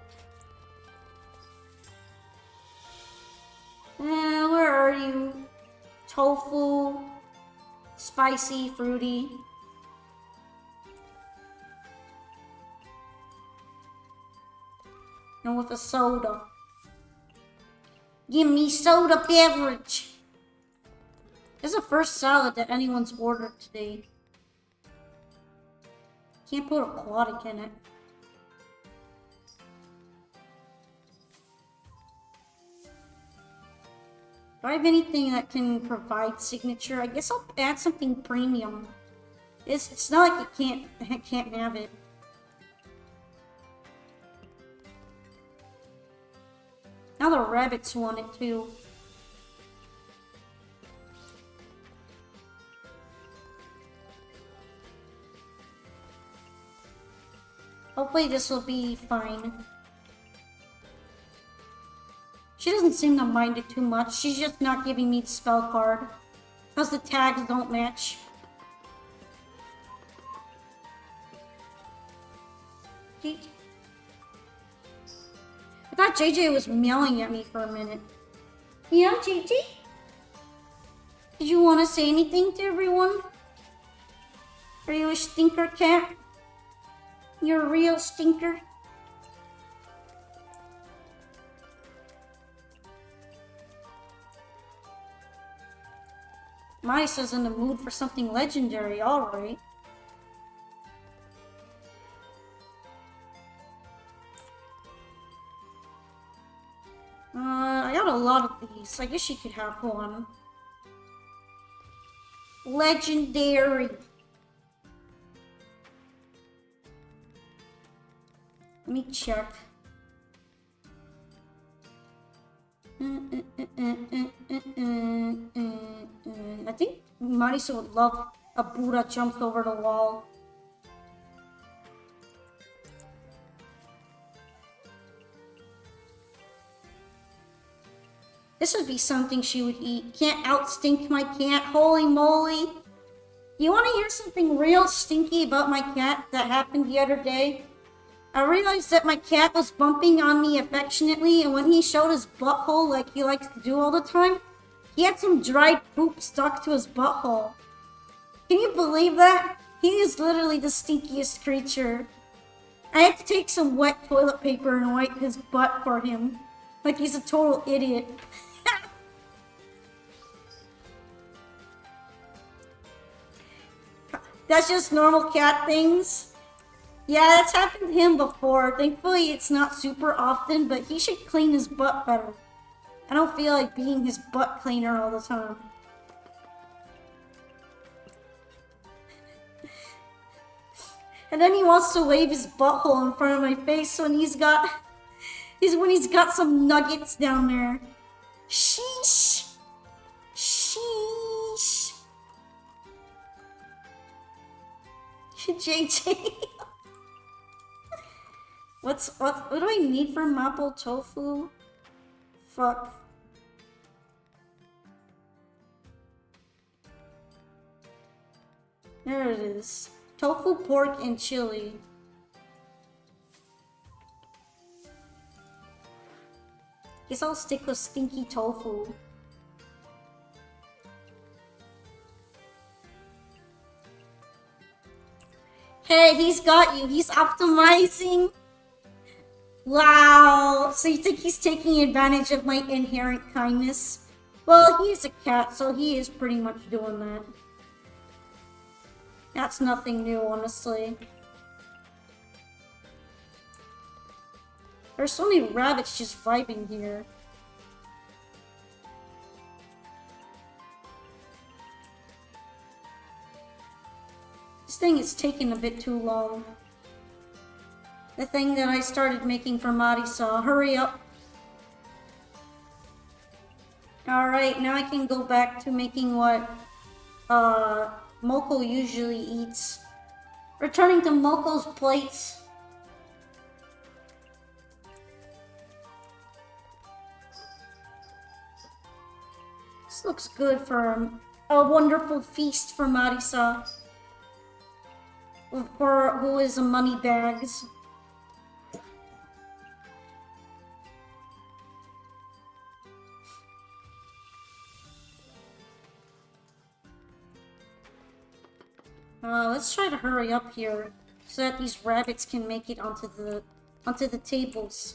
Where are you? Tofu. Spicy, fruity. And with a soda. Give me soda beverage. This is the first salad that anyone's ordered today. Can't put aquatic in it. Do I have anything that can provide signature? I guess I'll add something premium. It's not like it can't have it. Now the rabbits want it too. Hopefully this will be fine. She doesn't seem to mind it too much. She's just not giving me the spell card. Because the tags don't match. I thought JJ was meowing at me for a minute. Yeah, JJ? Did you want to say anything to everyone? Are you a stinker cat? You're a real stinker? Mystia's in the mood for something legendary, alright. I got a lot of these. I guess she could have one. Legendary. Let me check. I think Marisa would love a Buddha jumped over the wall. This would be something she would eat. Can't outstink my cat. Holy moly. You want to hear something real stinky about my cat that happened the other day? I realized that my cat was bumping on me affectionately, and when he showed his butthole like he likes to do all the time, he had some dried poop stuck to his butthole. Can you believe that? He is literally the stinkiest creature. I had to take some wet toilet paper and wipe his butt for him. Like he's a total idiot. That's just normal cat things. Yeah, that's happened to him before. Thankfully, it's not super often, but he should clean his butt better. I don't feel like being his butt cleaner all the time. And then he wants to wave his butthole in front of my face when he's got some nuggets down there. Sheesh. Sheesh. JJ. What do I need for mapo tofu? Fuck. There it is. Tofu, pork, and chili. Guess I'll stick with stinky tofu. Hey, he's got you. He's optimizing. Wow. So you think he's taking advantage of my inherent kindness? Well, he's a cat, so he is pretty much doing that. That's nothing new, honestly. There's so many rabbits just vibing here. thing is taking a bit too long. The thing that I started making for Marisa. Hurry up. Alright, now I can go back to making what Moko usually eats. Returning to Moko's plates. This looks good for a wonderful feast for Marisa. For who is a money bags. Let's try to hurry up here so that these rabbits can make it onto the tables.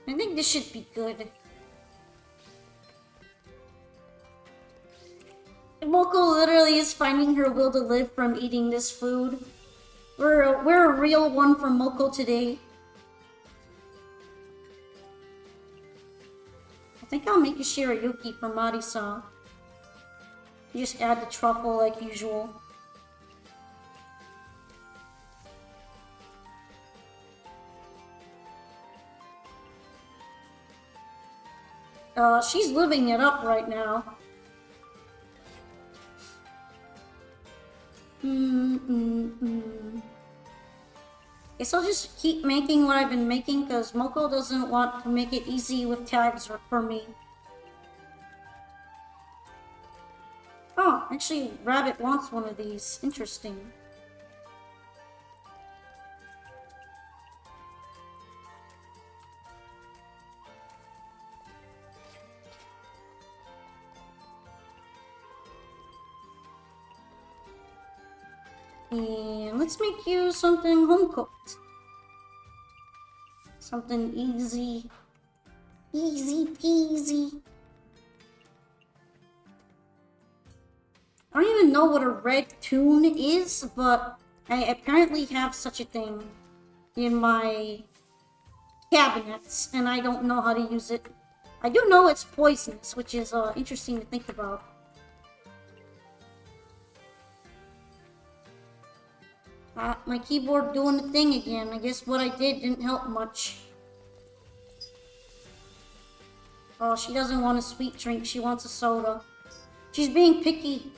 I think this should be good. Moko literally is finding her will to live from eating this food. We're a real one for Moko today. I think I'll make a shirayuki for Marisa. Just add the truffle like usual. She's living it up right now. Guess I'll just keep making what I've been making because Moko doesn't want to make it easy with tags for me. Oh, actually, Rabbit wants one of these. Interesting. And let's make you something home-cooked. Something easy. Easy peasy. I don't even know what a red tune is, but I apparently have such a thing in my cabinets, and I don't know how to use it. I do know it's poisonous, which is interesting to think about. My keyboard doing the thing again. I guess what I did didn't help much. Oh, she doesn't want a sweet drink. She wants a soda. She's being picky.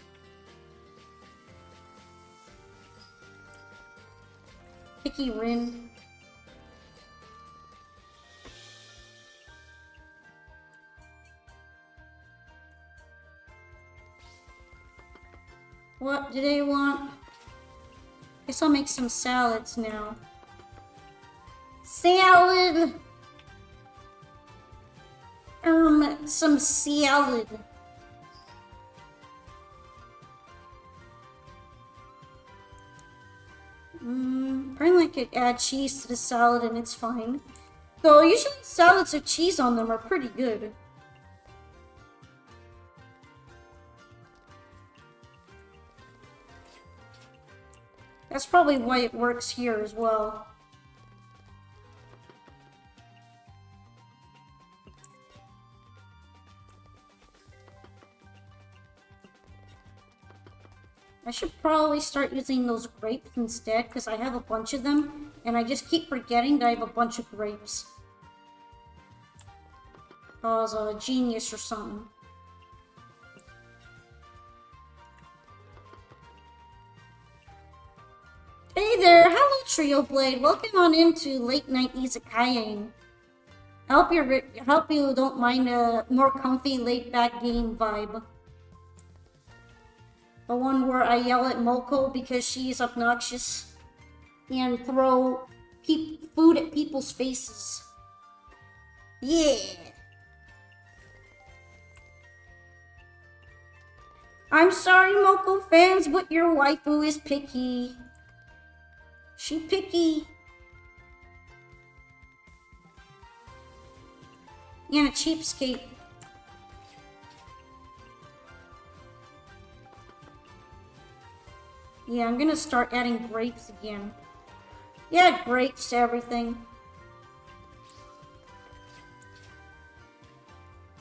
Picky Rin. What do they want? Guess I'll make some salads now. Salad! Some salad. Apparently I could add cheese to the salad and it's fine. Though usually salads with cheese on them are pretty good. That's probably why it works here as well. I should probably start using those grapes instead, because I have a bunch of them, and I just keep forgetting that I have a bunch of grapes. I was a genius or something. Hey there, hello Trio Blade. Welcome on into Late Night Izakaya. I hope you don't mind a more comfy, laid-back game vibe. The one where I yell at Moko because she's obnoxious and throw food at people's faces. Yeah. I'm sorry, Moko fans, but your waifu is picky. She picky. And a cheapskate. Yeah, I'm gonna start adding grapes again. Yeah, grapes to everything.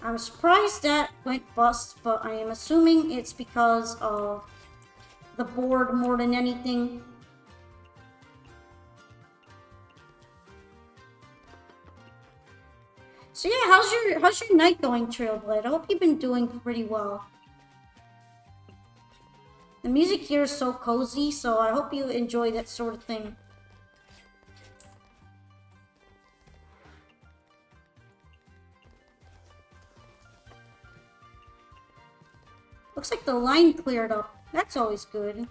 I'm surprised that went bust, but I am assuming it's because of the board more than anything. So yeah, how's your night going, Trailblade? I hope you've been doing pretty well. The music here is so cozy, so I hope you enjoy that sort of thing. Looks like the line cleared up. That's always good.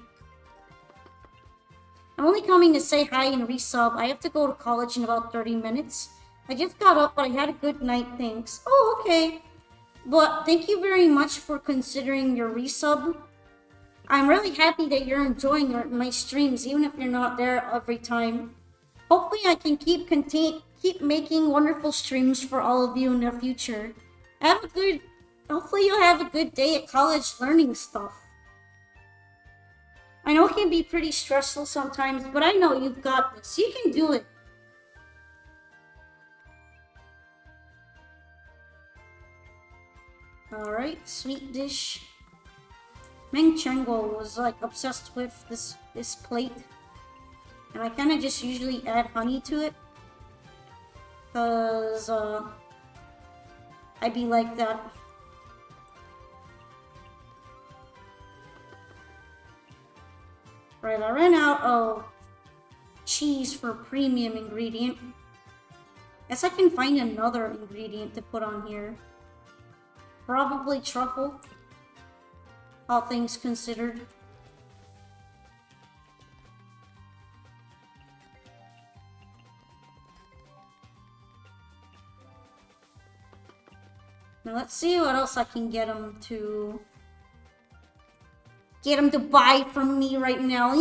I'm only coming to say hi and resub. I have to go to college in about 30 minutes. I just got up, but I had a good night, thanks. Oh, okay. But thank you very much for considering your resub. I'm really happy that you're enjoying my streams, even if you're not there every time. Hopefully I can keep making wonderful streams for all of you in the future. Hopefully you'll have a good day at college learning stuff. I know it can be pretty stressful sometimes, but I know you've got this. You can do it. Alright, sweet dish. Meng Chengo was like obsessed with this plate. And I kinda just usually add honey to it. Cause I be like that. Right, I ran out of cheese for premium ingredient. Guess I can find another ingredient to put on here. Probably truffle. All things considered. Now let's see what else I can get him to buy from me right now.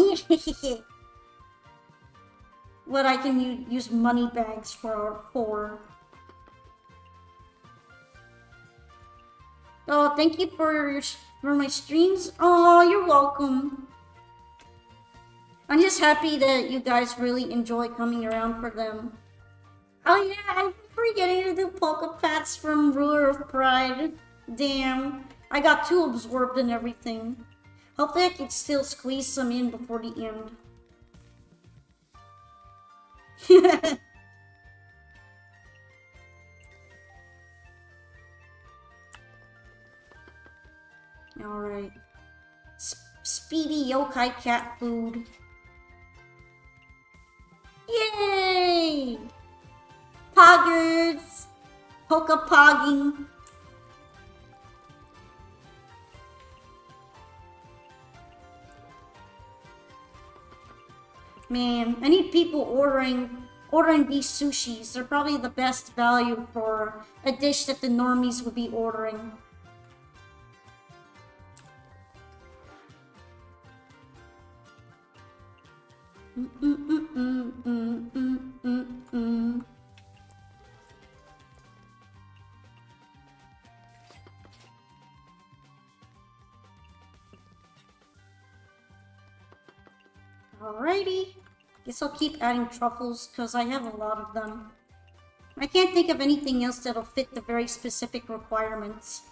What I can use money bags for. Oh, thank you for my streams. Oh, you're welcome. I'm just happy that you guys really enjoy coming around for them. Oh yeah, I'm forgetting to do polka pats from Ruler of Pride. Damn, I got too absorbed in everything. Hopefully I can still squeeze some in before the end. Alright. Speedy yokai cat food. Yay! Poggers! Polka pogging. Man, I need people ordering these sushis. They're probably the best value for a dish that the normies would be ordering. Alrighty. Guess I'll keep adding truffles because I have a lot of them. I can't think of anything else that'll fit the very specific requirements.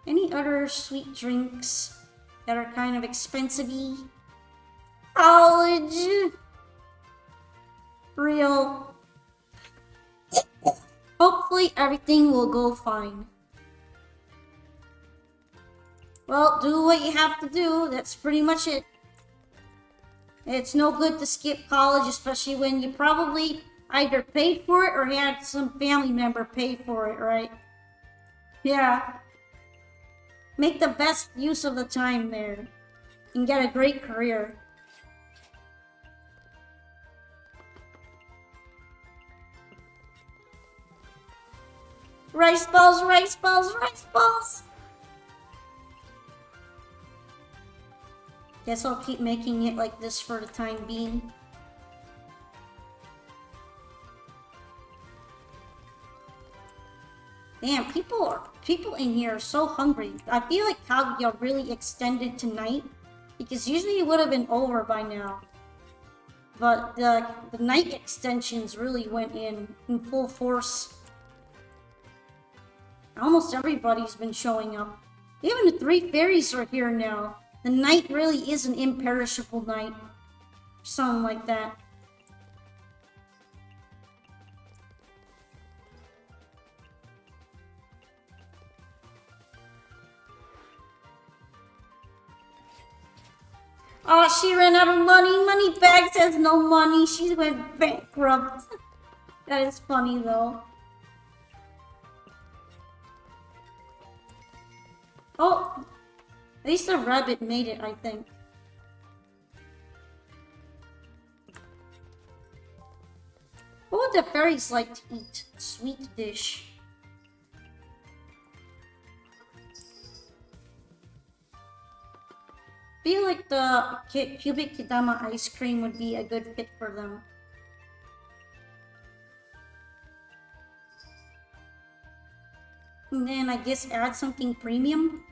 Any other sweet drinks that are kind of expensive-y? College! Real. Hopefully everything will go fine. Well, do what you have to do. That's pretty much it. It's no good to skip college, especially when you probably either paid for it or had some family member pay for it, right? Yeah. Make the best use of the time there and get a great career. Rice balls, rice balls, rice balls! Guess I'll keep making it like this for the time being. Damn, people in here are so hungry. I feel like Kaguya really extended tonight Because usually it would have been over by now. But the night extensions really went in full force. Almost everybody's been showing up. Even the 3 fairies are here now. The night really is an imperishable night. Something like that. Oh, she ran out of money. Moneybags has no money. She went bankrupt. That is funny though. Oh, at least the rabbit made it, I think. What would the fairies like to eat? Sweet dish. Feel like the cubic Kedama ice cream would be a good fit for them. And then I guess add something premium.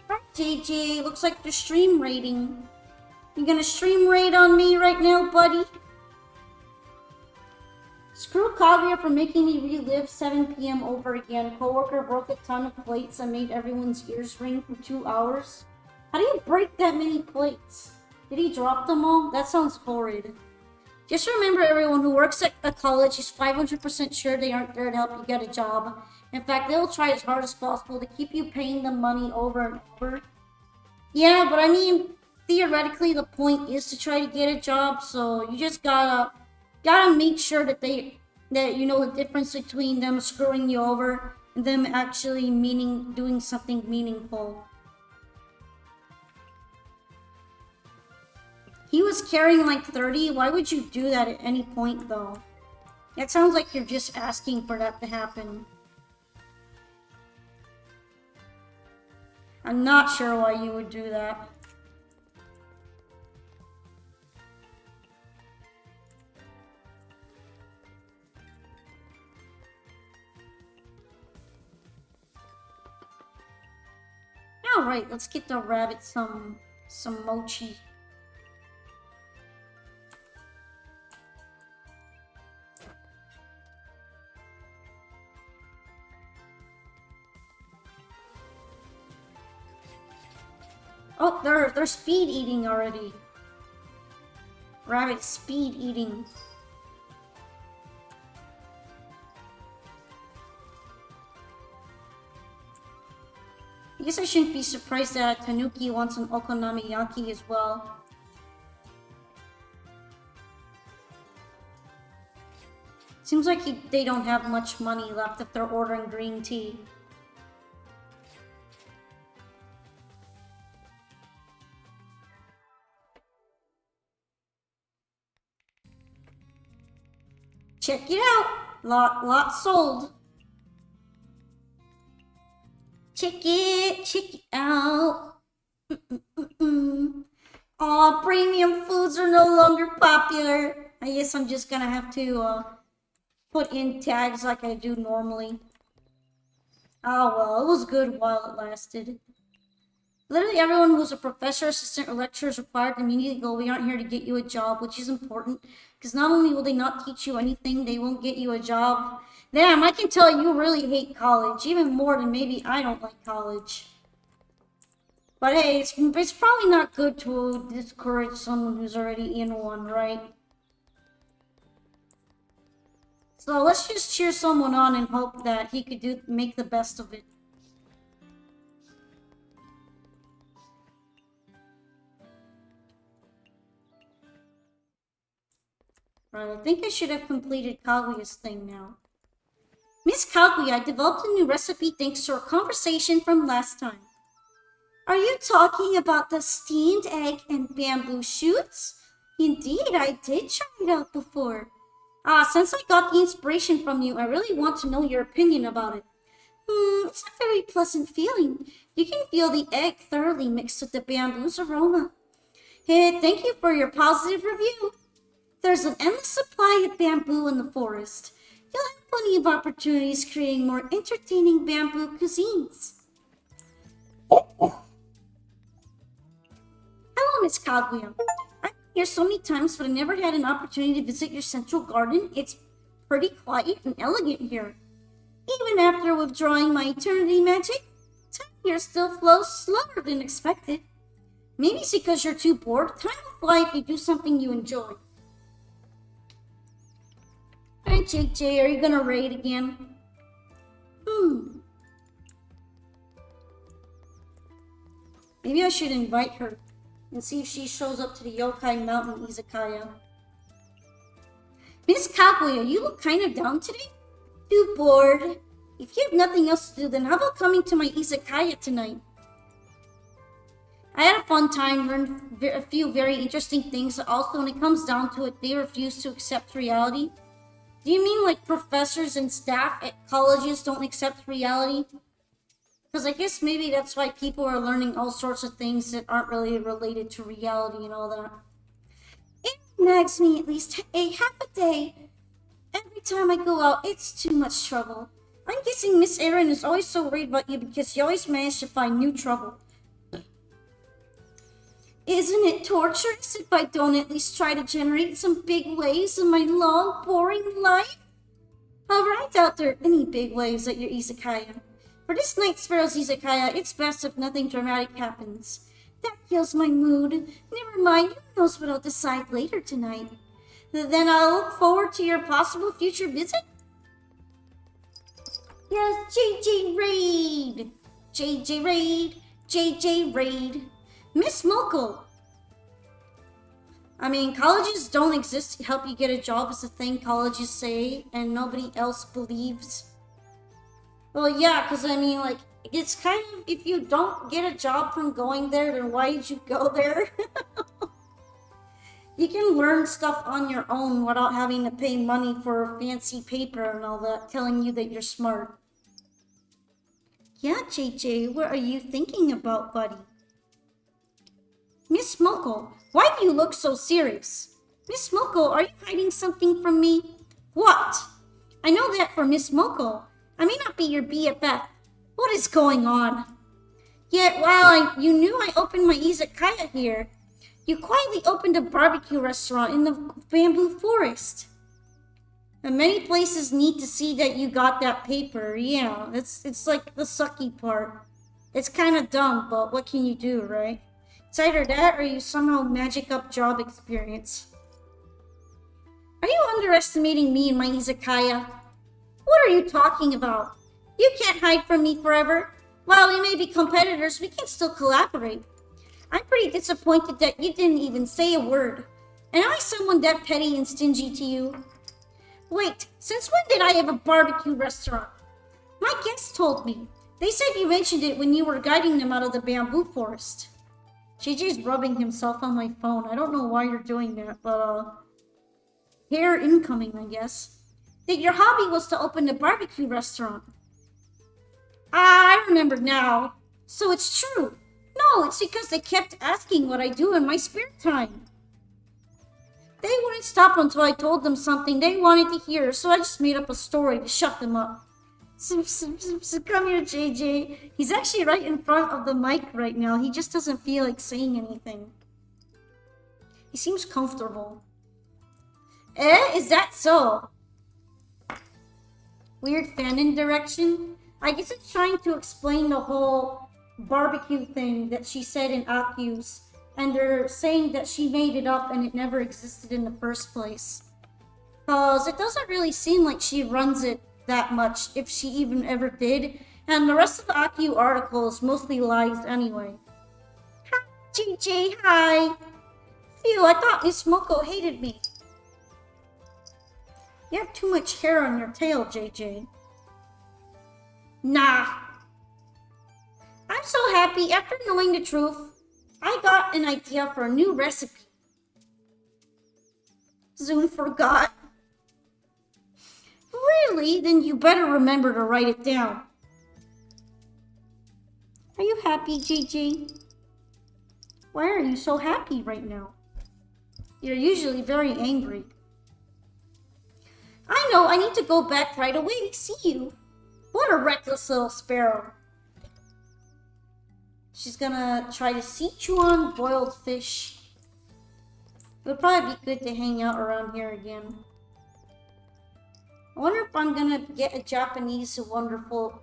Alright, JJ, looks like you're stream rating. You gonna stream raid on me right now, buddy? Screw Kaguya for making me relive 7 p.m. over again. Coworker broke a ton of plates and made everyone's ears ring for 2 hours. How do you break that many plates? Did he drop them all? That sounds horrid. Just remember, everyone who works at a college is 500% sure they aren't there to help you get a job. In fact, they'll try as hard as possible to keep you paying them money over and over. Yeah, but I mean, theoretically, the point is to try to get a job, so you just gotta make sure that you know the difference between them screwing you over and them actually doing something meaningful. He was carrying like 30. Why would you do that at any point, though? That sounds like you're just asking for that to happen. I'm not sure why you would do that. Alright, let's get the rabbit some mochi. Oh, they're speed eating already. Rabbit speed eating. I guess I shouldn't be surprised that Tanuki wants an okonomiyaki as well. Seems like they don't have much money left if they're ordering green tea. Check it out! Lot sold. Check it out. Aw, premium foods are no longer popular. I guess I'm just gonna have to put in tags like I do normally. Oh well, it was good while it lasted. Literally everyone who's a professor, assistant, or lecturer is required to immediately go, we aren't here to get you a job, which is important, because not only will they not teach you anything, they won't get you a job. Damn, I can tell you really hate college, even more than maybe I don't like college. But hey, it's probably not good to discourage someone who's already in one, right? So let's just cheer someone on and hope that he could make the best of it. Right, I think I should have completed Kaguya's thing now. Miss Kaguya, I developed a new recipe thanks to our conversation from last time. Are you talking about the steamed egg and bamboo shoots? Indeed, I did try it out before. Since I got the inspiration from you, I really want to know your opinion about it. It's a very pleasant feeling. You can feel the egg thoroughly mixed with the bamboo's aroma. Hey, thank you for your positive review. There's an endless supply of bamboo in the forest. You'll have plenty of opportunities creating more entertaining bamboo cuisines. Hello, Miss Kaguya. I've been here so many times, but I never had an opportunity to visit your central garden. It's pretty quiet and elegant here. Even after withdrawing my eternity magic, time here still flows slower than expected. Maybe it's because you're too bored. Time will fly if you do something you enjoy. Alright, JJ, are you gonna raid again? Maybe I should invite her and see if she shows up to the Yokai Mountain Izakaya. Miss Kaguya, you look kind of down today? Too bored. If you have nothing else to do, then how about coming to my Izakaya tonight? I had a fun time, learned a few very interesting things. Also, when it comes down to it, they refuse to accept reality. Do you mean like professors and staff at colleges don't accept reality? Because I guess maybe that's why people are learning all sorts of things that aren't really related to reality and all that. It nags me at least a half a day. Every time I go out, it's too much trouble. I'm guessing Miss Erin is always so worried about you because you always manage to find new trouble. Isn't it torturous if I don't at least try to generate some big waves in my long, boring life? Alright, out there any big waves at your izakaya. For this Night Sparrow's izakaya, it's best if nothing dramatic happens. That kills my mood. Never mind, who knows what I'll decide later tonight. Then I'll look forward to your possible future visit. Yes, JJ Raid! JJ Raid! JJ Raid! Miss Moko! I mean, colleges don't exist to help you get a job is the thing colleges say, and nobody else believes. Well, yeah, because I mean, like, it's kind of, if you don't get a job from going there, then why did you go there? You can learn stuff on your own without having to pay money for fancy paper and all that, telling you that you're smart. Yeah, JJ, what are you thinking about, buddy? Miss Moko, why do you look so serious? Miss Moko, are you hiding something from me? What? I know that for Miss Moko. I may not be your BFF. What is going on? Yet, while you knew I opened my izakaya here, you quietly opened a barbecue restaurant in the bamboo forest. And many places need to see that you got that paper. Yeah, it's like the sucky part. It's kind of dumb, but what can you do, right? It's either that or you somehow magic up job experience. Are you underestimating me and my izakaya? What are you talking about? You can't hide from me forever. While we may be competitors, we can still collaborate. I'm pretty disappointed that you didn't even say a word. Am I someone that petty and stingy to you? Wait, since when did I have a barbecue restaurant? My guests told me. They said you mentioned it when you were guiding them out of the bamboo forest. JJ's rubbing himself on my phone. I don't know why you're doing that, but hair incoming, I guess. That your hobby was to open a barbecue restaurant. Ah, I remember now. So it's true. No, it's because they kept asking what I do in my spare time. They wouldn't stop until I told them something they wanted to hear, so I just made up a story to shut them up. So come here, JJ. He's actually right in front of the mic right now. He just doesn't feel like saying anything. He seems comfortable. Is that so? Weird fan direction? I guess it's trying to explain the whole barbecue thing that she said in Aku's. And they're saying that she made it up and it never existed in the first place. Because it doesn't really seem like she runs it that much, if she even ever did. And the rest of the Aku article is mostly lies anyway. Hi, JJ, hi. Phew, I thought Miss Moko hated me. You have too much hair on your tail, JJ. Nah. I'm so happy after knowing the truth. I got an idea for a new recipe. Zune forgot. Really? Then you better remember to write it down. Are you happy, JJ? Why are you so happy right now? You're usually very angry. I know, I need to go back right away to see you. What a reckless little sparrow. She's gonna try to Sichuan boiled fish. It would probably be good to hang out around here again. I wonder if I'm gonna get a Japanese wonderful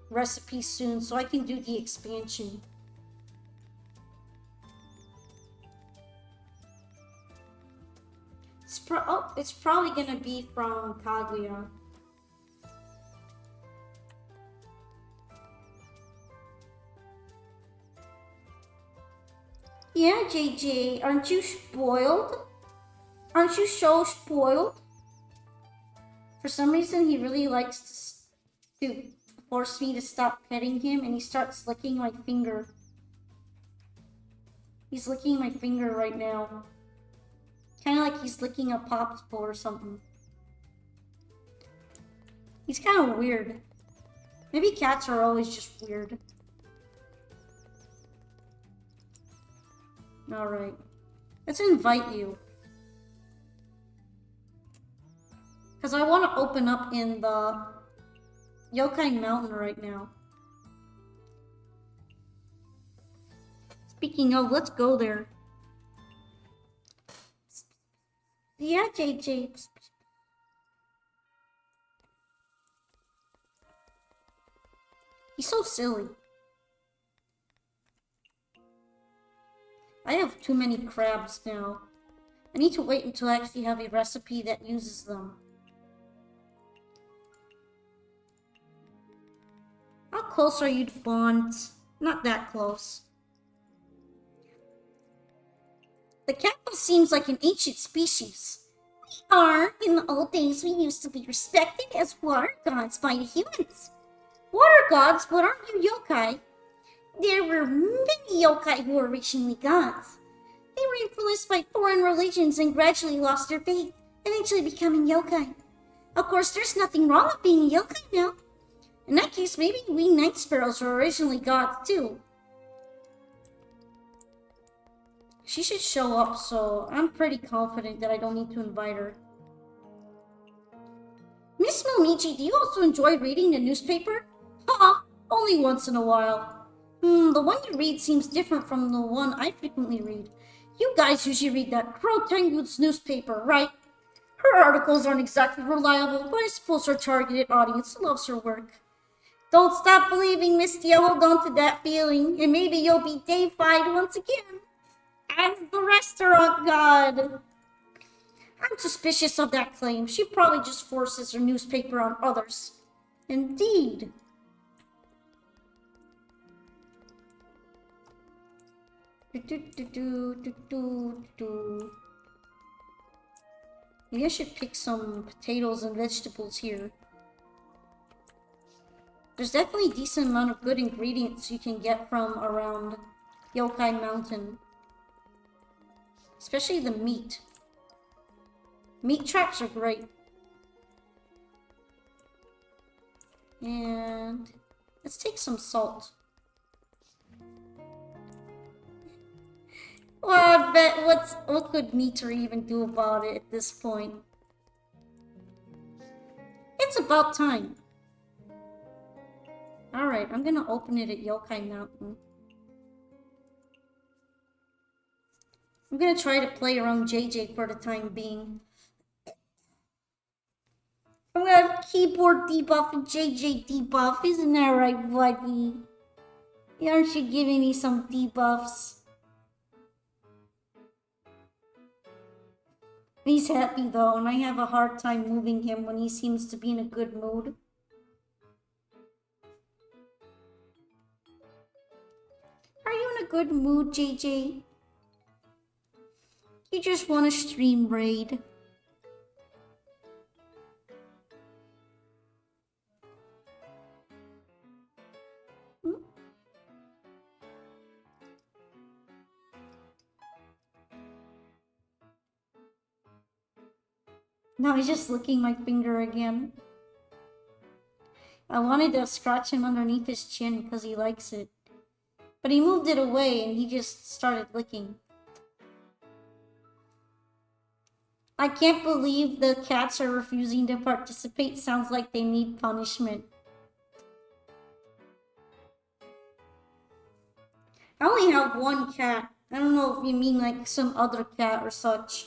recipe soon so I can do the expansion. It's probably gonna be from Kaguya. Yeah, JJ, aren't you spoiled? Aren't you so spoiled? For some reason, he really likes to force me to stop petting him, and he starts licking my finger. He's licking my finger right now. Kind of like he's licking a popsicle or something. He's kind of weird. Maybe cats are always just weird. Alright. Let's invite you. Because I want to open up in the Yokai Mountain right now. Speaking of, let's go there. Yeah, JJ. He's so silly. I have too many crabs now. I need to wait until I actually have a recipe that uses them. How close are you to bond? Not that close. The catfish seems like an ancient species. We are. In the old days, we used to be respected as water gods by the humans. Water gods? But aren't you yokai? There were many yokai who were originally gods. They were influenced by foreign religions and gradually lost their faith, eventually becoming yokai. Of course, there's nothing wrong with being a yokai now. In that case, maybe we night sparrows were originally gods too. She should show up, so I'm pretty confident that I don't need to invite her. Miss Momichi, do you also enjoy reading the newspaper? Only once in a while. The one you read seems different from the one I frequently read. You guys usually read that Crow Tengu's newspaper, right? Her articles aren't exactly reliable, but I suppose her targeted audience loves her work. Don't stop believing, Mystia. Hold on to that feeling, and maybe you'll be deified once again as the restaurant god. I'm suspicious of that claim. She probably just forces her newspaper on others. Indeed. Maybe I should pick some potatoes and vegetables here. There's definitely a decent amount of good ingredients you can get from around Yokai Mountain. Especially the meat. Meat traps are great. And let's take some salt. Well, I bet what could Meter even do about it at this point? It's about time. Alright, I'm gonna open it at Yokai Mountain. I'm gonna try to play around JJ for the time being. I'm gonna have keyboard debuff and JJ debuff, isn't that right, buddy? Aren't you giving me some debuffs? He's happy though, and I have a hard time moving him when he seems to be in a good mood. Are you in a good mood, JJ? You just want to stream raid. Now he's just licking my finger again. I wanted to scratch him underneath his chin because he likes it. But he moved it away and he just started licking. I can't believe the cats are refusing to participate. Sounds like they need punishment. I only have one cat. I don't know if you mean like some other cat or such.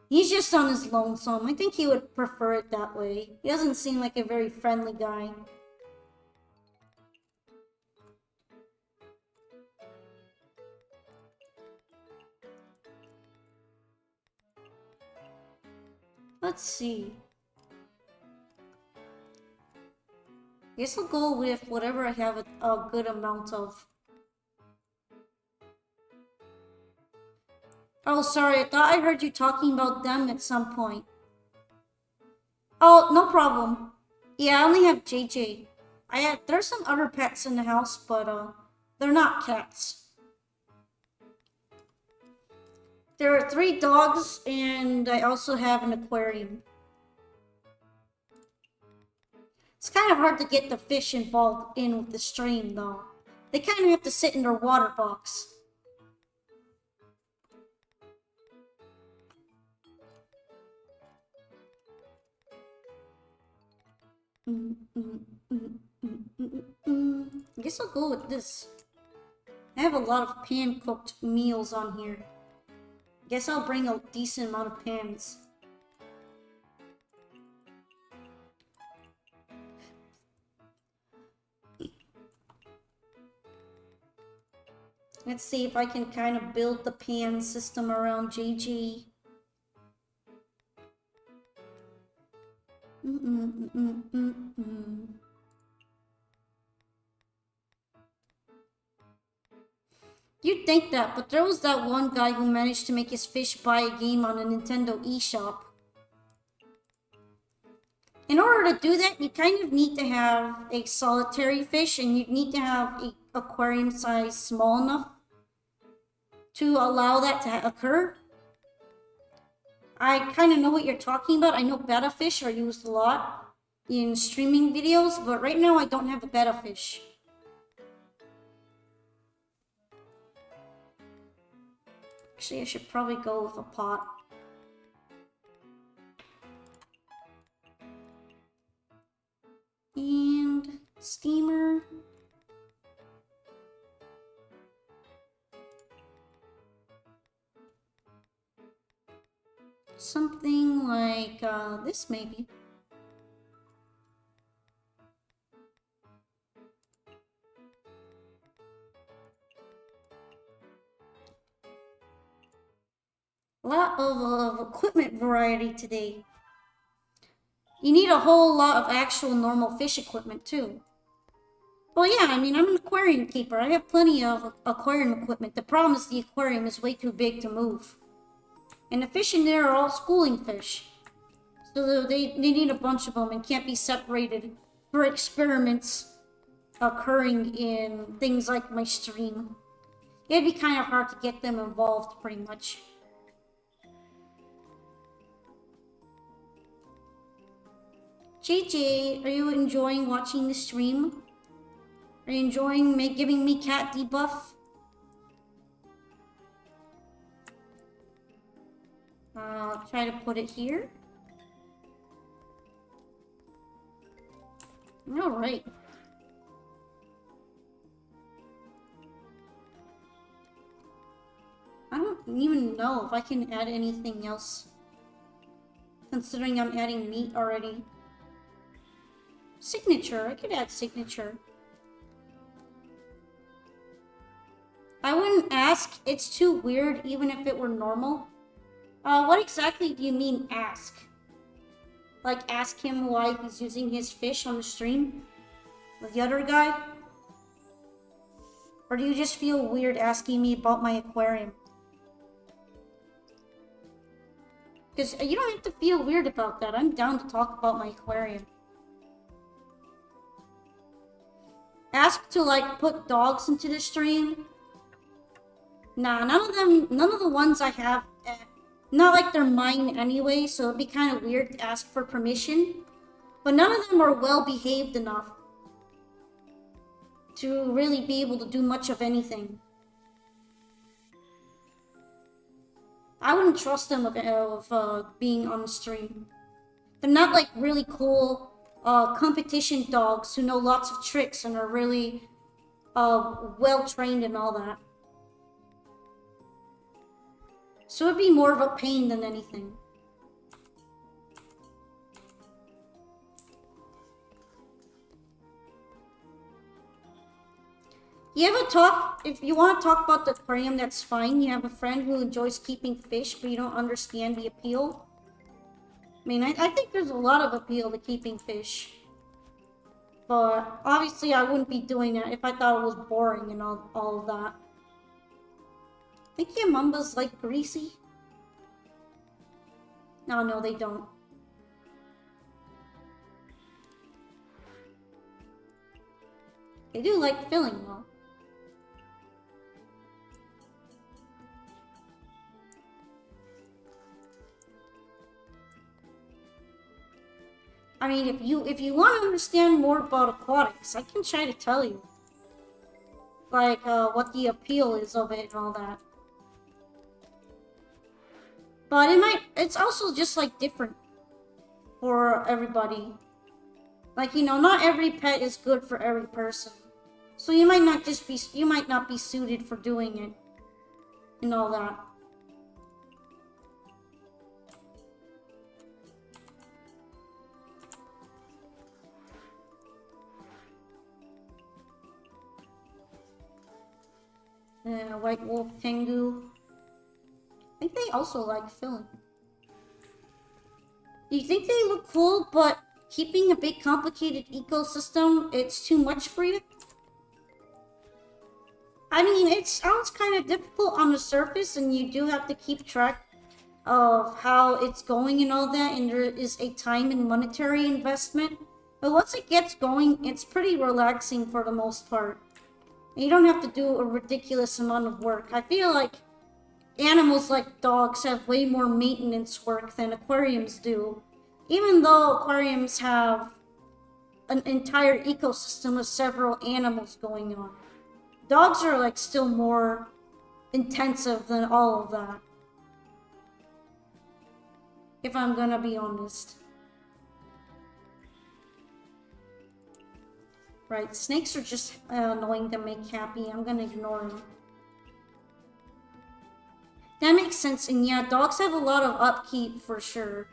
He's just on his lonesome. I think he would prefer it that way. He doesn't seem like a very friendly guy. Let's see. Guess I'll go with whatever I have a good amount of. Oh, sorry, I thought I heard you talking about them at some point. Oh, no problem. Yeah, I only have JJ. There's some other pets in the house, but they're not cats. There are 3 dogs, and I also have an aquarium. It's kind of hard to get the fish involved in with the stream, though. They kind of have to sit in their water box. I guess I'll go with this. I have a lot of pan-cooked meals on here. Guess I'll bring a decent amount of pans. Let's see if I can kind of build the pan system around JG. You'd think that, but there was that one guy who managed to make his fish buy a game on a Nintendo eShop. In order to do that, you kind of need to have a solitary fish, and you'd need to have an aquarium size small enough to allow that to occur. I kind of know what you're talking about. I know betta fish are used a lot in streaming videos, but right now I don't have a betta fish. Actually, I should probably go with a pot. And steamer. Something like this, maybe. A lot of equipment variety today. You need a whole lot of actual normal fish equipment too. Well, yeah, I mean, I'm an aquarium keeper. I have plenty of aquarium equipment. The problem is the aquarium is way too big to move. And the fish in there are all schooling fish. So they need a bunch of them and can't be separated for experiments occurring in things like my stream. It'd be kind of hard to get them involved, pretty much. JJ, are you enjoying watching the stream? Are you enjoying giving me cat debuff? I'll try to put it here. Alright. I don't even know if I can add anything else, considering I'm adding meat already. Signature, I could add signature. I wouldn't ask, it's too weird even if it were normal. What exactly do you mean ask? Like ask him why he's using his fish on the stream? With the other guy? Or do you just feel weird asking me about my aquarium? Because you don't have to feel weird about that. I'm down to talk about my aquarium. Ask to like put dogs into the stream? Nah, none of the ones I have, not like they're mine anyway, so it'd be kind of weird to ask for permission. But none of them are well behaved enough to really be able to do much of anything. I wouldn't trust them being on the stream. They're not like really cool competition dogs who know lots of tricks and are really well trained and all that. So it'd be more of a pain than anything. You ever talk, if you want to talk about the aquarium, that's fine. You have a friend who enjoys keeping fish, but you don't understand the appeal. I mean, I think there's a lot of appeal to keeping fish. But obviously I wouldn't be doing that if I thought it was boring and all of that. I think Yamumbas like greasy. No, they don't. They do like filling though. I mean, if you want to understand more about aquatics, I can try to tell you. Like, what the appeal is of it and all that. But it's also just like different for everybody. Like, you know, not every pet is good for every person. So you might not be suited for doing it and all that. White wolf, tengu. I think they also like filling. You think they look cool, but keeping a big complicated ecosystem, it's too much for you? I mean, it sounds kind of difficult on the surface, and you do have to keep track of how it's going and all that, and there is a time and monetary investment. But once it gets going, it's pretty relaxing for the most part. You don't have to do a ridiculous amount of work. I feel like animals like dogs have way more maintenance work than aquariums do. Even though aquariums have an entire ecosystem of several animals going on. Dogs are like still more intensive than all of that. If I'm gonna be honest. Right, snakes are just annoying to make happy. I'm gonna ignore them. That makes sense, and yeah, dogs have a lot of upkeep for sure.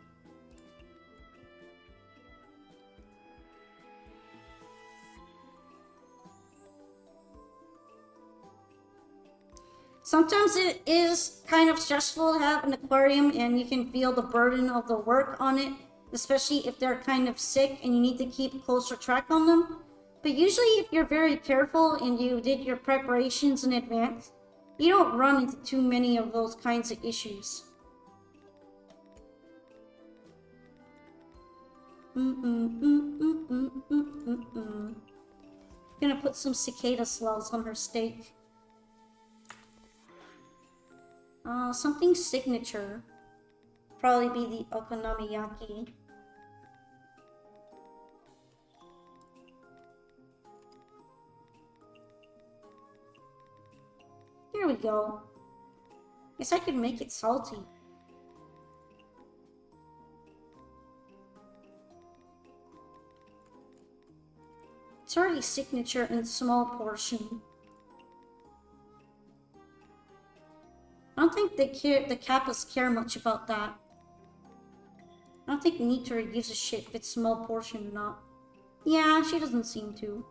Sometimes it is kind of stressful to have an aquarium and you can feel the burden of the work on it, especially if they're kind of sick and you need to keep closer track on them. But usually if you're very careful and you did your preparations in advance, you don't run into too many of those kinds of issues. Gonna put some cicada shells on her steak. Something signature. Probably be the okonomiyaki. Here we go. Guess I could make it salty. It's already signature in small portion. I don't think the Kappas care much about that. I don't think Nitra gives a shit if it's small portion or not. Yeah, she doesn't seem to.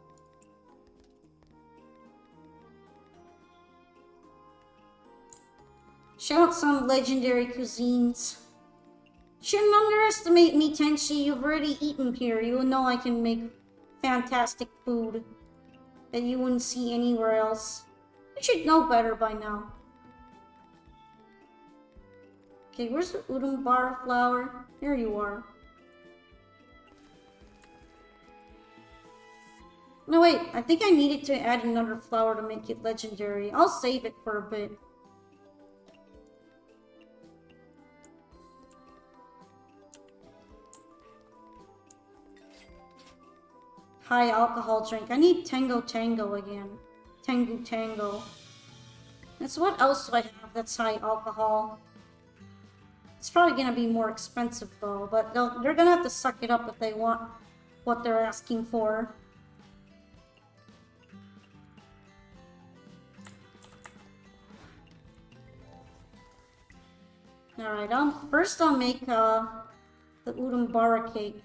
Shout out some legendary cuisines. Shouldn't underestimate me, Tenshi. You've already eaten here. You will know I can make fantastic food that you wouldn't see anywhere else. You should know better by now. Okay, where's the udon bar flour? Here you are. No, wait. I think I needed to add another flour to make it legendary. I'll save it for a bit. High alcohol drink. I need Tango Tango again. Tango Tango. That's what else do I have that's high alcohol? It's probably gonna be more expensive though, but they're gonna have to suck it up if they want what they're asking for. Alright, first I'll make the udon bara cake.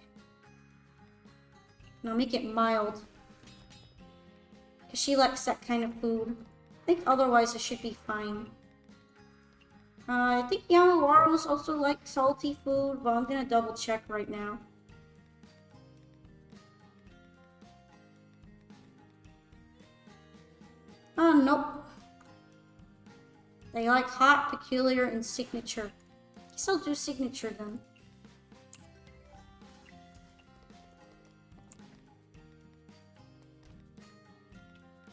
And I'll make it mild. Because she likes that kind of food. I think otherwise it should be fine. I think Yamawaros also like salty food, but I'm gonna double check right now. Oh, nope. They like hot, peculiar, and signature. I guess I'll do signature then.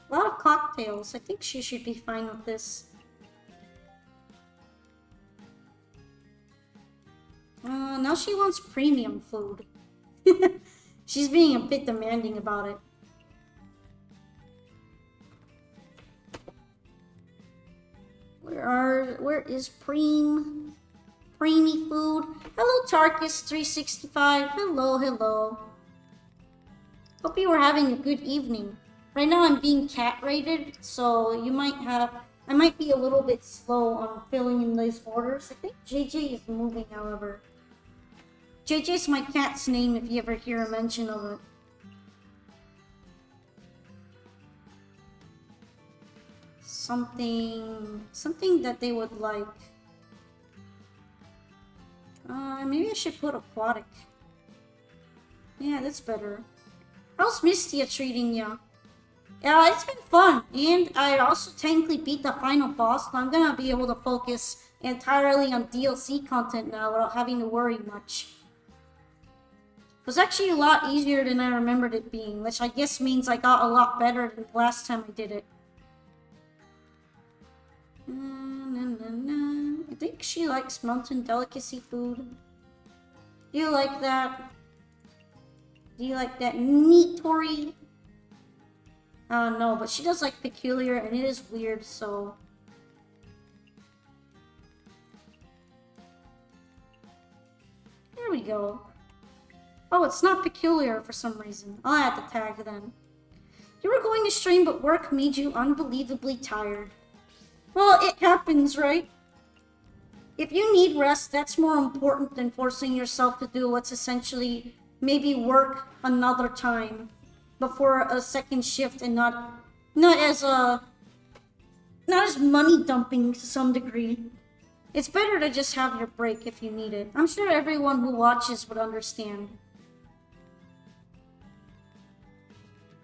A lot of cocktails. I think she should be fine with this. Now she wants premium food. She's being a bit demanding about it. Where is preemie food? Hello Tarkus365. Hello. Hope you were having a good evening. Right now I'm being cat rated, so I might be a little bit slow on filling in these orders. I think JJ is moving, however. JJ's my cat's name if you ever hear a mention of it. Something that they would like. Maybe I should put aquatic. Yeah, that's better. How's Mystia treating you? Yeah, it's been fun, and I also technically beat the final boss, so I'm gonna be able to focus entirely on DLC content now without having to worry much. It was actually a lot easier than I remembered it being, which I guess means I got a lot better than the last time I did it. I think she likes mountain delicacy food. Do you like that? Do you like that neat Tori? No, but she does like peculiar, and it is weird, so... There we go. Oh, it's not peculiar for some reason. I'll add the tag then. You were going to stream, but work made you unbelievably tired. Well, it happens, right? If you need rest, that's more important than forcing yourself to do what's essentially maybe work another time before a second shift, and not as money dumping to some degree. It's better to just have your break if you need it. I'm sure everyone who watches would understand.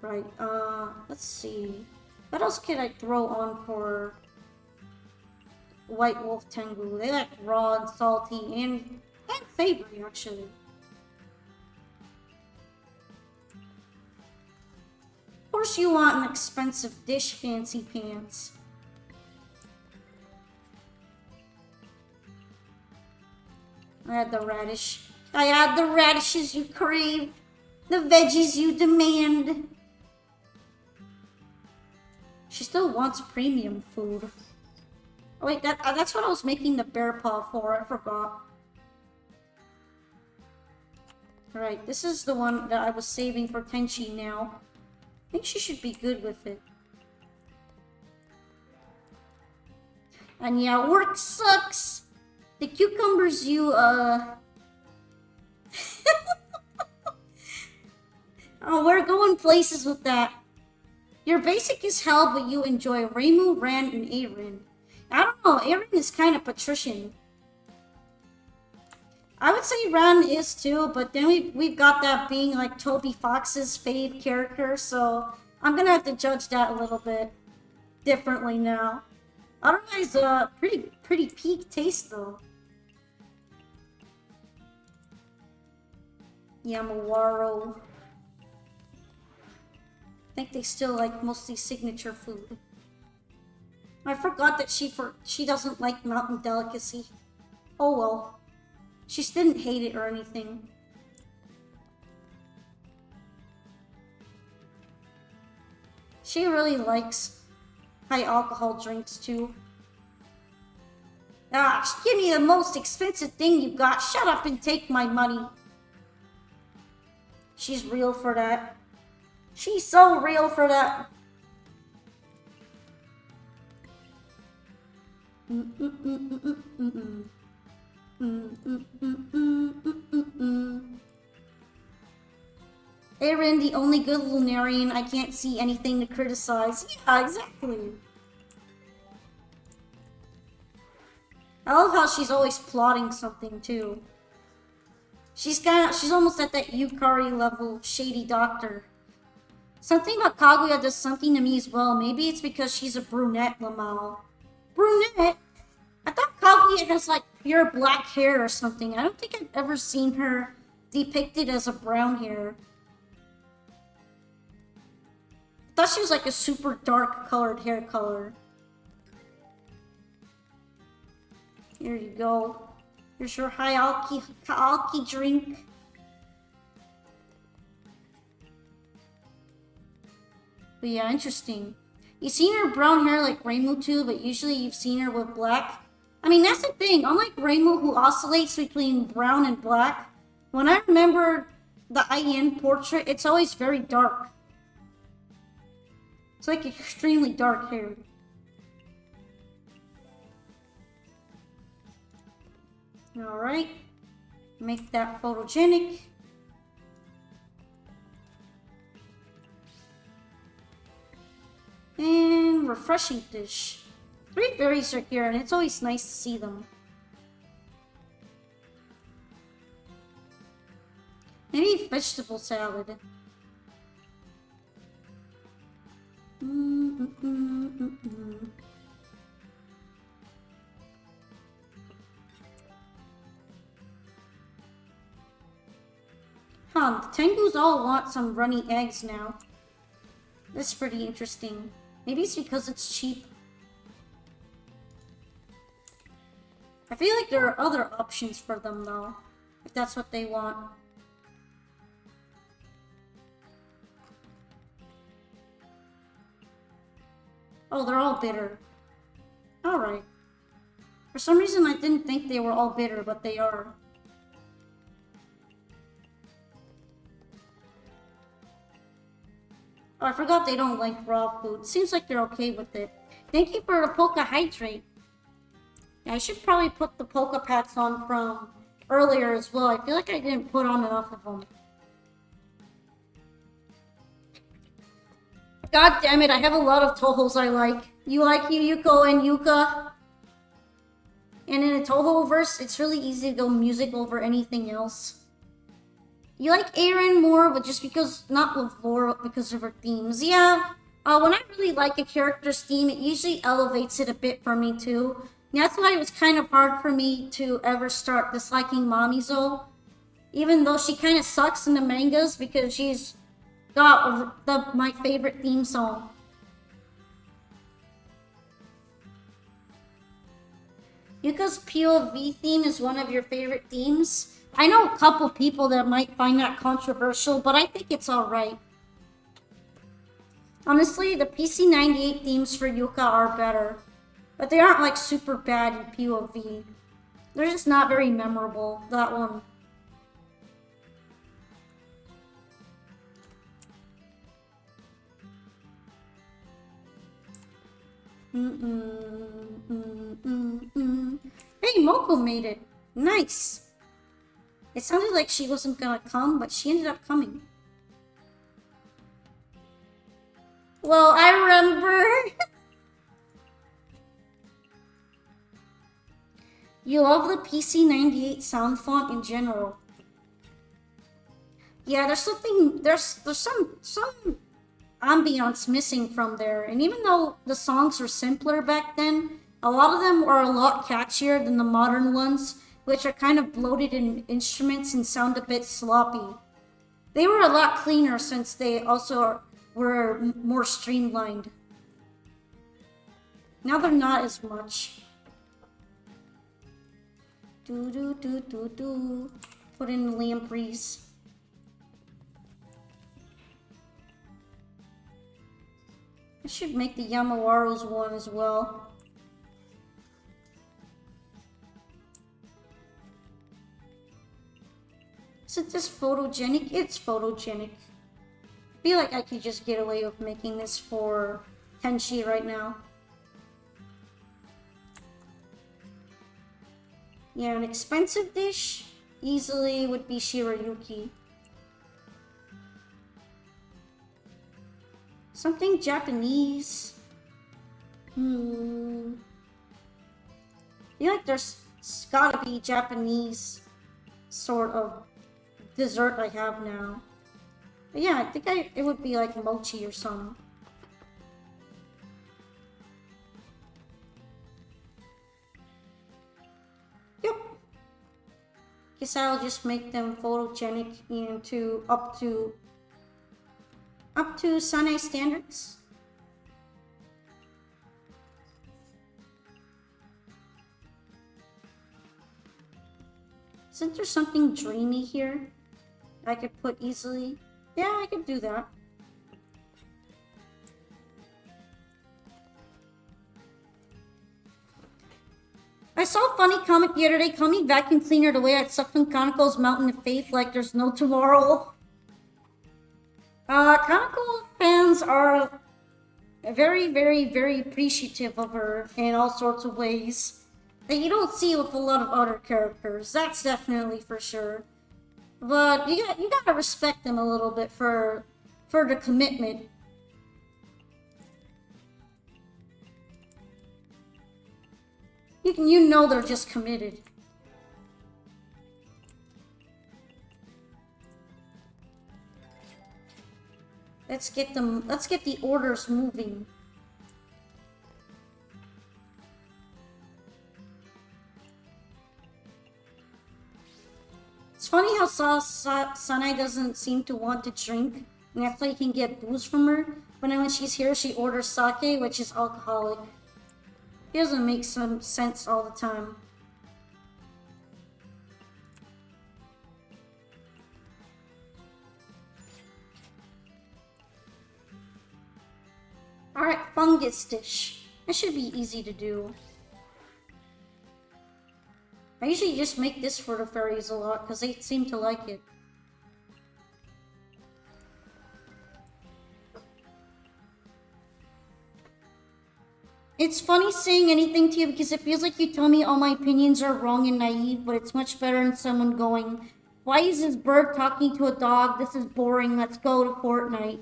Right, let's see. What else could I throw on for White Wolf Tengu? They like raw and salty and savory, actually. Of course you want an expensive dish, fancy pants. I add the radish. I add the radishes you crave. The veggies you demand. She still wants premium food. Oh wait, that's what I was making the bear paw for. I forgot. Alright, this is the one that I was saving for Tenchi now. I think she should be good with it. And yeah, work sucks! The cucumbers you, Oh, we're going places with that. You're basic as hell, but you enjoy Reimu, Ran, and Aaron. I don't know, Aaron is kind of patrician. I would say Ran is too, but then we've got that being like Toby Fox's fave character, so I'm gonna have to judge that a little bit differently now. Otherwise, pretty peak taste though. Yamawaro. I think they still like mostly signature food. I forgot that she doesn't like mountain delicacy. Oh well. She didn't hate it or anything. She really likes high alcohol drinks too. Ah, give me the most expensive thing you got. Shut up and take my money. She's real for that. She's so real for that. Aaron, the only good Lunarian. I can't see anything to criticize. Yeah, exactly. I love how she's always plotting something too. She's almost at that Yukari level shady doctor. Something about Kaguya does something to me as well. Maybe it's because she's a brunette, Lamau. Brunette? I thought Kaguya has like pure black hair or something. I don't think I've ever seen her depicted as a brown hair. I thought she was like a super dark colored hair color. Here you go. Here's your high alky drink. But yeah, interesting. You've seen her brown hair like Reimu too, but usually you've seen her with black. I mean, that's the thing. Unlike Reimu, who oscillates between brown and black, when I remember the IN portrait, it's always very dark. It's like extremely dark hair. Alright. Make that photogenic. And refreshing dish. 3 berries are here, and it's always nice to see them. Maybe vegetable salad. Huh, the Tengus all want some runny eggs now. That's pretty interesting. Maybe it's because it's cheap. I feel like there are other options for them though, if that's what they want. Oh, they're all bitter. Alright. For some reason I didn't think they were all bitter, but they are. Oh, I forgot they don't like raw food. Seems like they're okay with it. Thank you for the Polka Hydrate. Yeah, I should probably put the Polka Pats on from earlier as well. I feel like I didn't put on enough of them. God damn it, I have a lot of Tohos I like. You like Yuyuko and Yuka. And in a Toho verse, it's really easy to go music over anything else. You like Aaron more, but just because, not with Laura, because of her themes. Yeah, when I really like a character's theme, it usually elevates it a bit for me too. And that's why it was kind of hard for me to ever start disliking Mamizo. Even though she kind of sucks in the mangas because she's got my favorite theme song. Yuka's POV theme is one of your favorite themes. I know a couple people that might find that controversial, but I think it's alright. Honestly, the PC98 themes for Yuka are better. But they aren't like super bad in POV. They're just not very memorable, that one. Hey, Moko made it. Nice. It sounded like she wasn't gonna come, but she ended up coming. Well, I remember. You love the PC98 sound font in general. Yeah, there's some ambiance missing from there. And even though the songs were simpler back then, a lot of them are a lot catchier than the modern ones, which are kind of bloated in instruments and sound a bit sloppy. They were a lot cleaner since they also were more streamlined. Now they're not as much. Put in lampreys. I should make the Yamawaros one as well. Isn't this photogenic? It's photogenic. I feel like I could just get away with making this for Tenchi right now. Yeah, an expensive dish easily would be Shirayuki. Something Japanese. I feel like there's gotta be Japanese sort of dessert I have now. But yeah, I think it would be like mochi or something. Yep. Guess I'll just make them photogenic into up to Sane standards. Isn't there something dreamy here I could put easily? Yeah, I could do that. I saw a funny comment the other day. Call me vacuum cleaner the way I'd suck from Kanako's Mountain of Faith like there's no tomorrow. Kanako fans are very, very, very appreciative of her in all sorts of ways that you don't see with a lot of other characters. That's definitely for sure. But you gotta respect them a little bit for the commitment. You know they're just committed. Let's get the orders moving. It's funny how Sanai doesn't seem to want to drink, and that's why you can get booze from her. But then when she's here, she orders sake, which is alcoholic. It doesn't make some sense all the time. Alright, fungus dish. That should be easy to do. I usually just make this for the fairies a lot, because they seem to like it. It's funny saying anything to you because it feels like you tell me all my opinions are wrong and naive, but it's much better than someone going, why is this bird talking to a dog? This is boring. Let's go to Fortnite.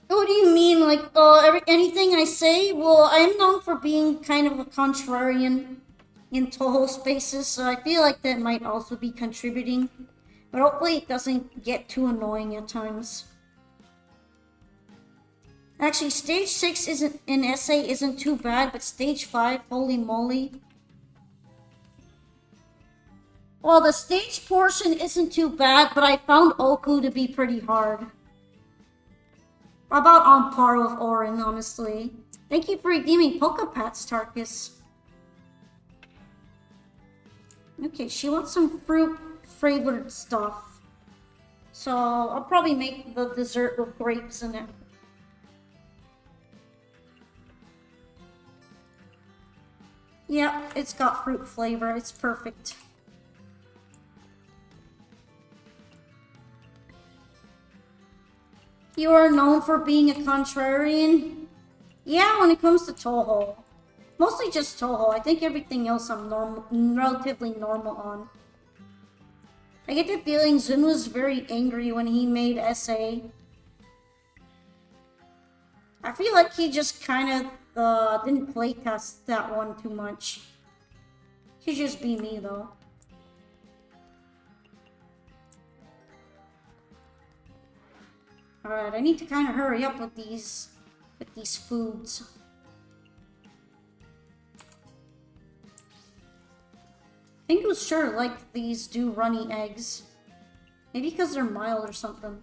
What do you mean? Like, anything I say? Well, I'm known for being kind of a contrarian in Toho spaces, so I feel like that might also be contributing. But hopefully it doesn't get too annoying at times. Actually, stage 6 isn't too bad, but stage 5, holy moly. Well, the stage portion isn't too bad, but I found Oku to be pretty hard. About on par with Orin, honestly. Thank you for redeeming Pokepats, Tarkus. Okay, she wants some fruit-flavored stuff. So, I'll probably make the dessert with grapes in it. Yep, it's got fruit flavor. It's perfect. You are known for being a contrarian? Yeah, when it comes to Toho. Mostly just Toho. I think everything else I'm relatively normal on. I get the feeling Zun was very angry when he made SA. I feel like he just kind of didn't playtest that one too much. Could just be me though. Alright, I need to kind of hurry up with these foods. I think it was sure like these do runny eggs. Maybe because they're mild or something.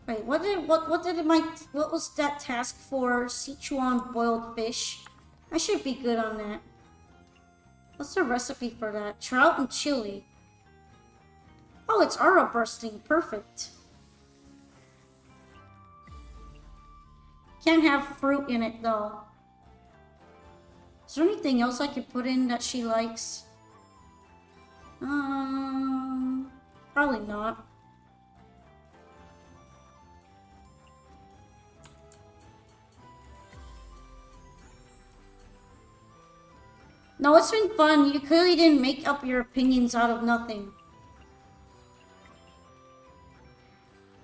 Wait, what was that task for? Sichuan boiled fish? I should be good on that. What's the recipe for that? Trout and chili. Oh, it's aura bursting. Perfect. Can't have fruit in it though. Is there anything else I could put in that she likes? Probably not. No, it's been fun. You clearly didn't make up your opinions out of nothing.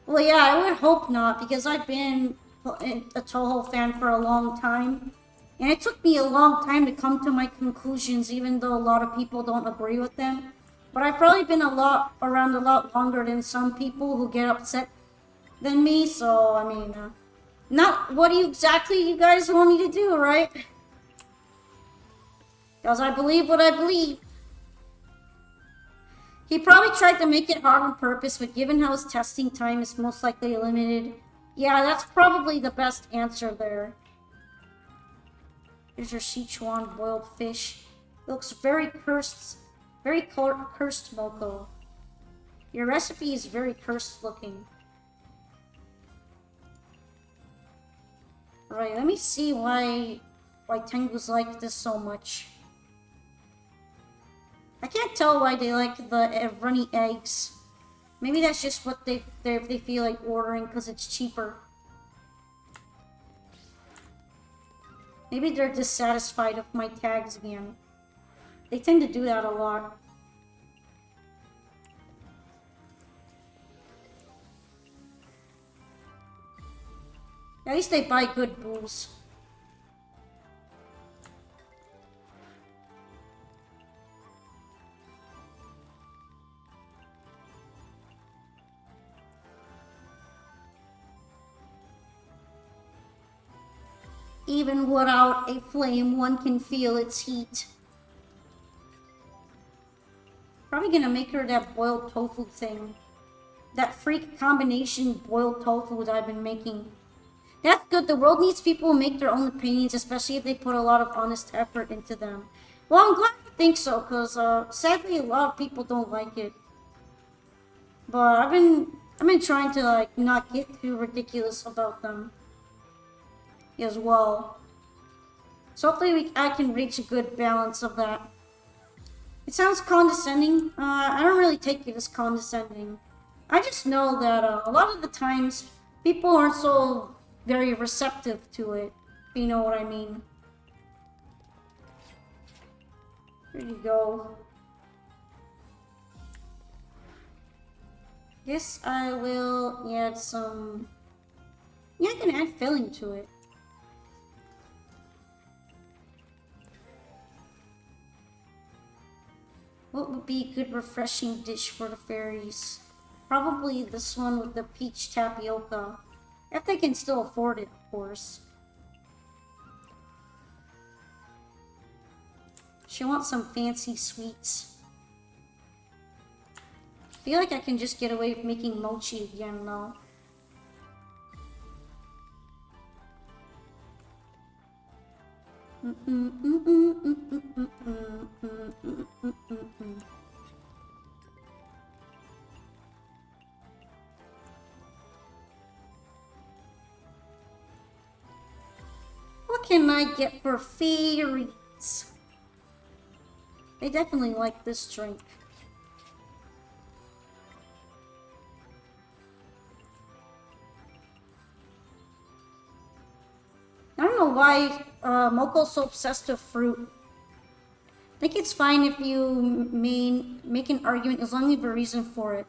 Well, yeah, I would hope not, because I've been a Toho fan for a long time. And it took me a long time to come to my conclusions, even though a lot of people don't agree with them. But I've probably been around a lot longer than some people who get upset than me, so, I mean, not what exactly you guys want me to do, right? Because I believe what I believe. He probably tried to make it hard on purpose, but given how his testing time is most likely limited, yeah, that's probably the best answer there. Here's your Sichuan boiled fish. It looks very cursed, cursed, Moko. Your recipe is very cursed looking. Right, let me see why Tengu's like this so much. I can't tell why they like the runny eggs. Maybe that's just what they feel like ordering because it's cheaper. Maybe they're dissatisfied with my tags again. They tend to do that a lot. At least they buy good booze. Even without a flame, one can feel its heat. Probably gonna make her that boiled tofu thing. That freak combination boiled tofu that I've been making. That's good. The world needs people who make their own opinions, especially if they put a lot of honest effort into them. Well, I'm glad you think so, because sadly a lot of people don't like it. But I've been trying to like not get too ridiculous about them as well. So hopefully I can reach a good balance of that. It sounds condescending. I don't really take it as condescending. I just know that a lot of the times people aren't so very receptive to it, if you know what I mean. There you go. Guess I will add some... Yeah, I can add filling to it. What would be a good refreshing dish for the fairies? Probably this one with the peach tapioca. If they can still afford it, of course. She wants some fancy sweets. I feel like I can just get away with making mochi again, though. What can I get for fairies? They definitely like this drink. I don't know why Moko's so obsessed with fruit. I think it's fine if you make an argument as long as you have a reason for it.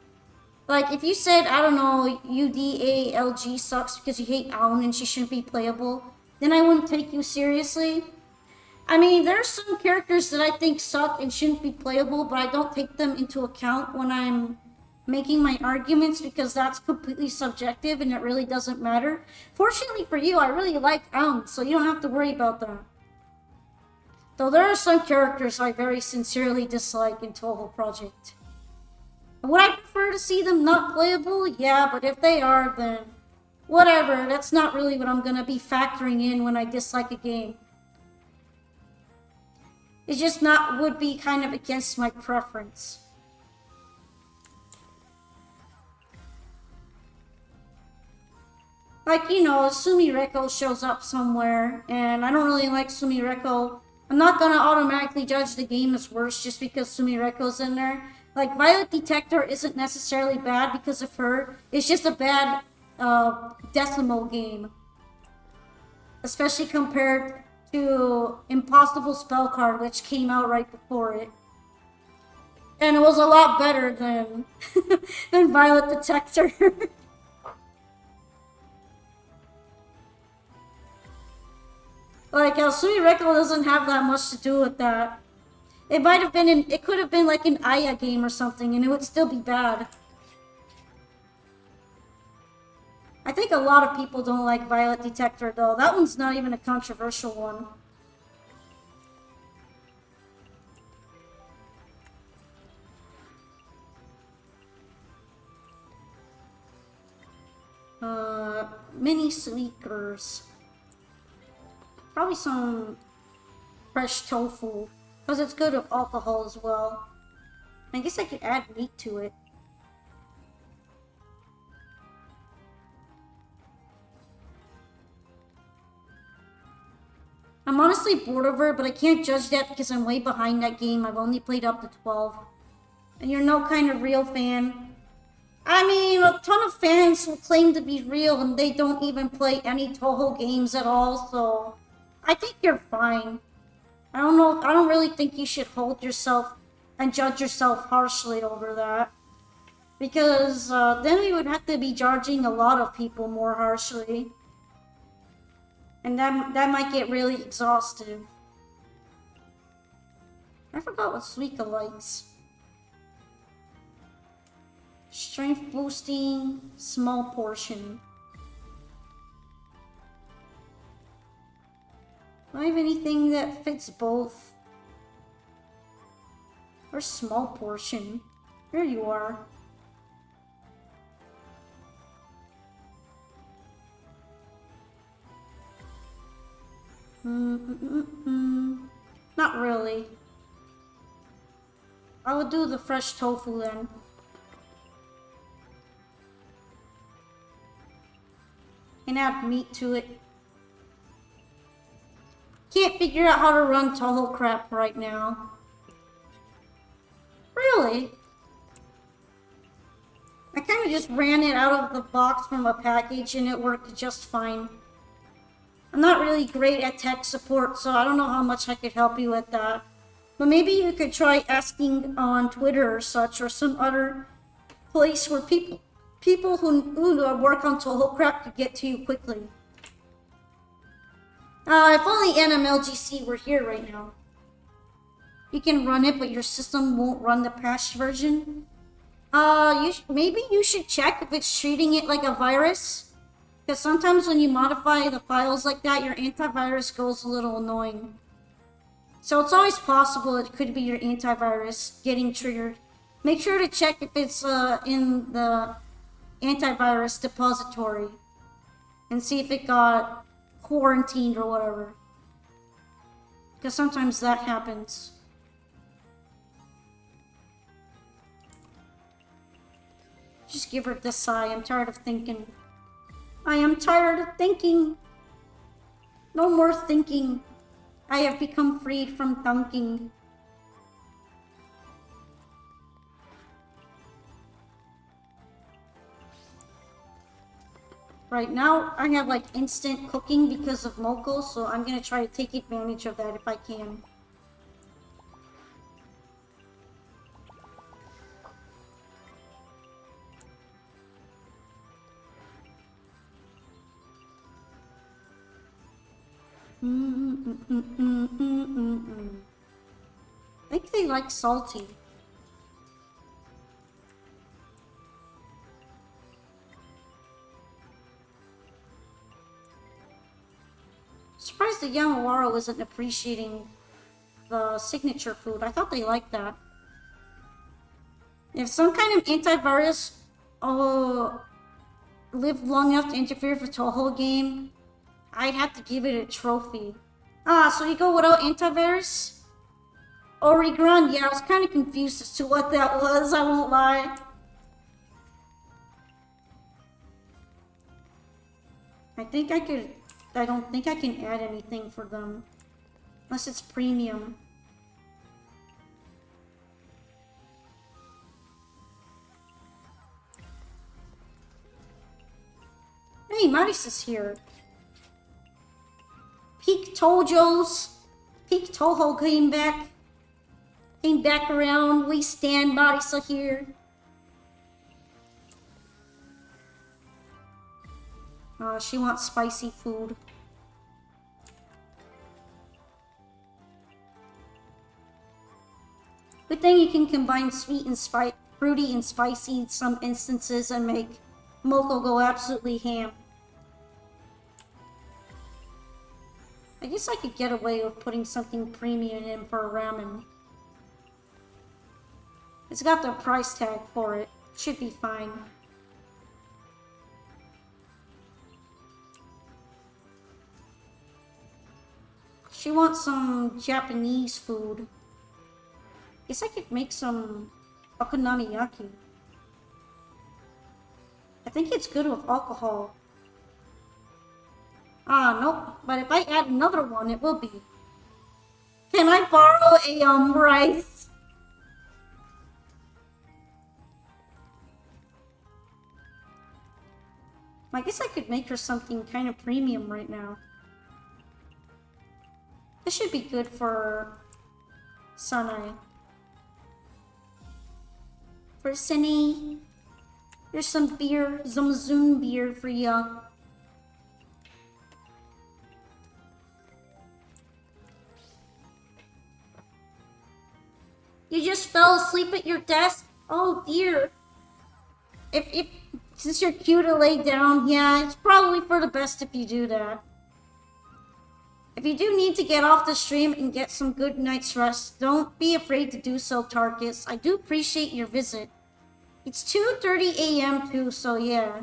Like, if you said, I don't know, UDALG sucks because you hate Aon and she shouldn't be playable, then I wouldn't take you seriously. I mean, there are some characters that I think suck and shouldn't be playable, but I don't take them into account when I'm making my arguments because that's completely subjective and it really doesn't matter. Fortunately for you, I really like Aon, so you don't have to worry about that. Though there are some characters I very sincerely dislike in Toho Project. Would I prefer to see them not playable? Yeah, but if they are, then whatever. That's not really what I'm gonna be factoring in when I dislike a game. It's just not would be kind of against my preference. Like, you know, Sumireko shows up somewhere, and I don't really like Sumireko. I'm not gonna automatically judge the game as worse just because Sumireko's in there. Like, Violet Detector isn't necessarily bad because of her. It's just a bad decimal game. Especially compared to Impossible Spell Card, which came out right before it. And it was a lot better than, than Violet Detector. Like, Sumireko doesn't have that much to do with that. It might have been it could have been like an Aya game or something, and it would still be bad. I think a lot of people don't like Violet Detector, though. That one's not even a controversial one. Mini sneakers. Probably some fresh tofu, because it's good with alcohol as well. I guess I could add meat to it. I'm honestly bored of her, but I can't judge that because I'm way behind that game. I've only played up to 12. And you're no kind of real fan. I mean, a ton of fans will claim to be real and they don't even play any Toho games at all, so I think you're fine. I don't really think you should hold yourself and judge yourself harshly over that. Because then we would have to be judging a lot of people more harshly. And that might get really exhaustive. I forgot what Suika likes. Strength boosting, small portion. Do I have anything that fits both? Or small portion? There you are. Not really. I would do the fresh tofu then. And add meat to it. Can't figure out how to run Toho crap right now. Really? I kind of just ran it out of the box from a package and it worked just fine. I'm not really great at tech support, so I don't know how much I could help you with that. But maybe you could try asking on Twitter or such, or some other place where people who work on Toho crap could get to you quickly. If only NMLGC were here right now. You can run it, but your system won't run the patched version. Maybe you should check if it's treating it like a virus. Because sometimes when you modify the files like that, your antivirus goes a little annoying. So it's always possible it could be your antivirus getting triggered. Make sure to check if it's in the antivirus depository. And see if it got quarantined or whatever. Because sometimes that happens. Just give her this sigh. I'm tired of thinking. I am tired of thinking. No more thinking. I have become freed from thinking. Right now, I have like instant cooking because of Moko, so I'm gonna try to take advantage of that if I can. I think they like salty. Surprised the Yamawaro isn't appreciating the signature food. I thought they liked that. If some kind of antivirus lived long enough to interfere with the Toho game, I'd have to give it a trophy. So you go without antivirus? Origran, yeah, I was kind of confused as to what that was, I won't lie. I think I could... I don't think I can add anything for them. Unless it's premium. Hey, Maris is here. Peak Tojo's. Peak Toho came back. Came back around. We stand Marisa here. She wants spicy food. Good thing you can combine sweet and fruity and spicy in some instances and make Moko go absolutely ham. I guess I could get away with putting something premium in for a ramen. It's got the price tag for it. Should be fine. She wants some Japanese food. Guess I could make some okonomiyaki. I think it's good with alcohol. Nope. But if I add another one, it will be. Can I borrow a, rice? I guess I could make her something kind of premium right now. This should be good for Sanae. For Sunny, here's some beer, some Zoom beer for ya. You just fell asleep at your desk? Oh dear. Since you're cute to lay down, yeah, it's probably for the best if you do that. If you do need to get off the stream and get some good night's rest, don't be afraid to do so, Tarkus. I do appreciate your visit. It's 2:30 a.m. too, so yeah.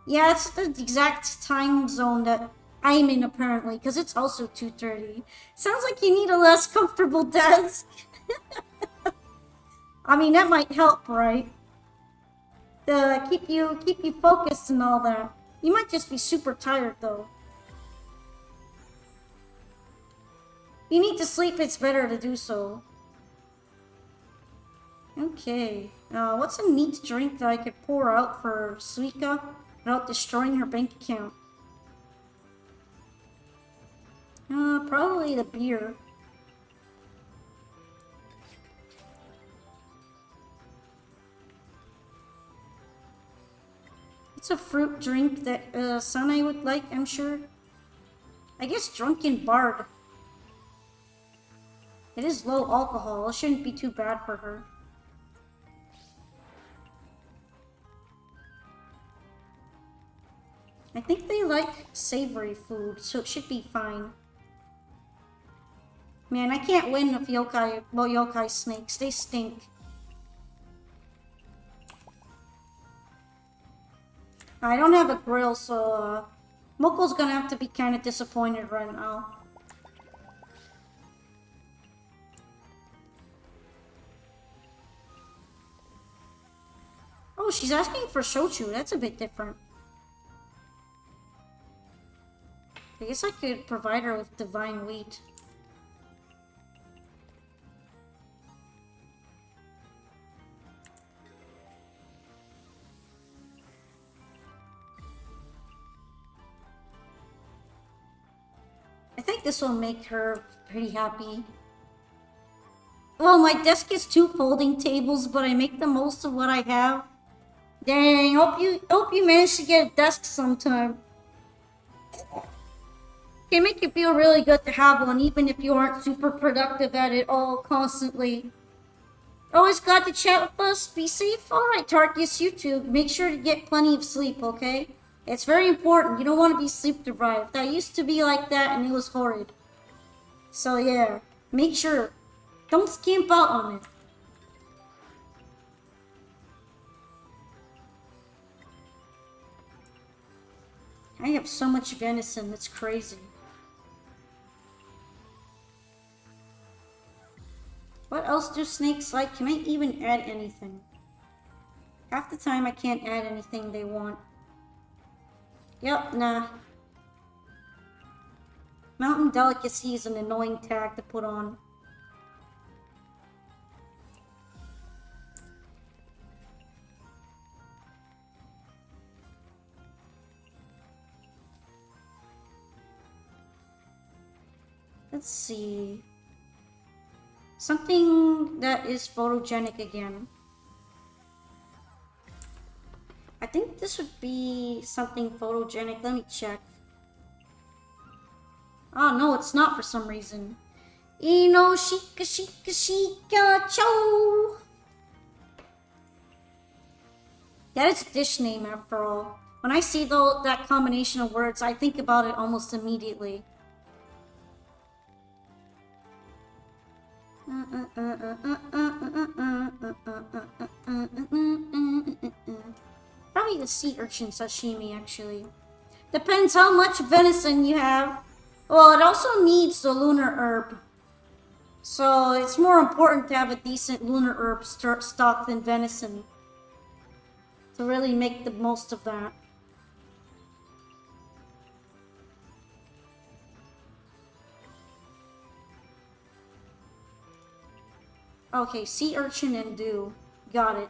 Yeah, it's the exact time zone that I'm in apparently, because it's also 2:30. Sounds like you need a less comfortable desk. I mean, that might help, right? To keep you focused and all that. You might just be super tired though. If you need to sleep, it's better to do so. Okay. What's a neat drink that I could pour out for Suika without destroying her bank account? Probably the beer. It's a fruit drink that Sanae would like, I'm sure. I guess Drunken Bard. It is low alcohol. It shouldn't be too bad for her. I think they like savory food, so it should be fine. Man, I can't win with yokai snakes. They stink. I don't have a grill, so Moko's gonna have to be kind of disappointed right now. Oh, she's asking for shochu. That's a bit different. I guess I could provide her with divine wheat. I think this will make her pretty happy. Well, my desk is 2 folding tables, but I make the most of what I have. Dang, hope you manage to get a desk sometime. Can make you feel really good to have one, even if you aren't super productive at it all constantly. Always glad to chat with us. Be safe. Alright, Tarkus, you too. Make sure to get plenty of sleep, okay? It's very important. You don't want to be sleep deprived. I used to be like that and it was horrid. So yeah, make sure. Don't skimp out on it. I have so much venison, it's crazy. What else do snakes like? Can I even add anything? Half the time I can't add anything they want. Yep, nah. Mountain Delicacy is an annoying tag to put on. Let's see. Something that is photogenic again. I think this would be something photogenic. Let me check. Oh no, it's not for some reason. Ino shika shika shika cho. That is a dish name after all. When I see that combination of words, I think about it almost immediately. Probably the sea urchin sashimi, actually. Depends how much venison you have. Well, it also needs the lunar herb. So it's more important to have a decent lunar herb stock than venison. To really make the most of that. Okay, sea urchin and dew. Got it.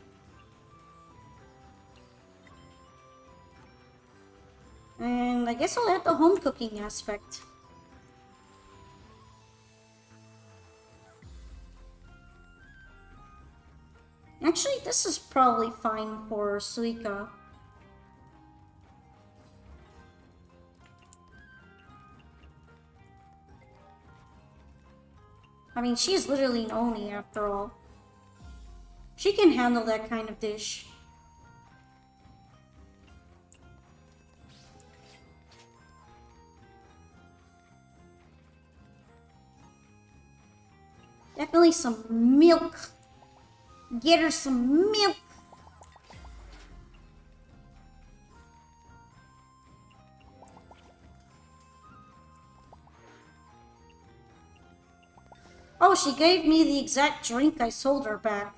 And I guess I'll add the home cooking aspect. Actually, this is probably fine for Suika. I mean, she's literally an Oni after all. She can handle that kind of dish. Definitely some milk. Get her some milk. Oh, she gave me the exact drink I sold her back.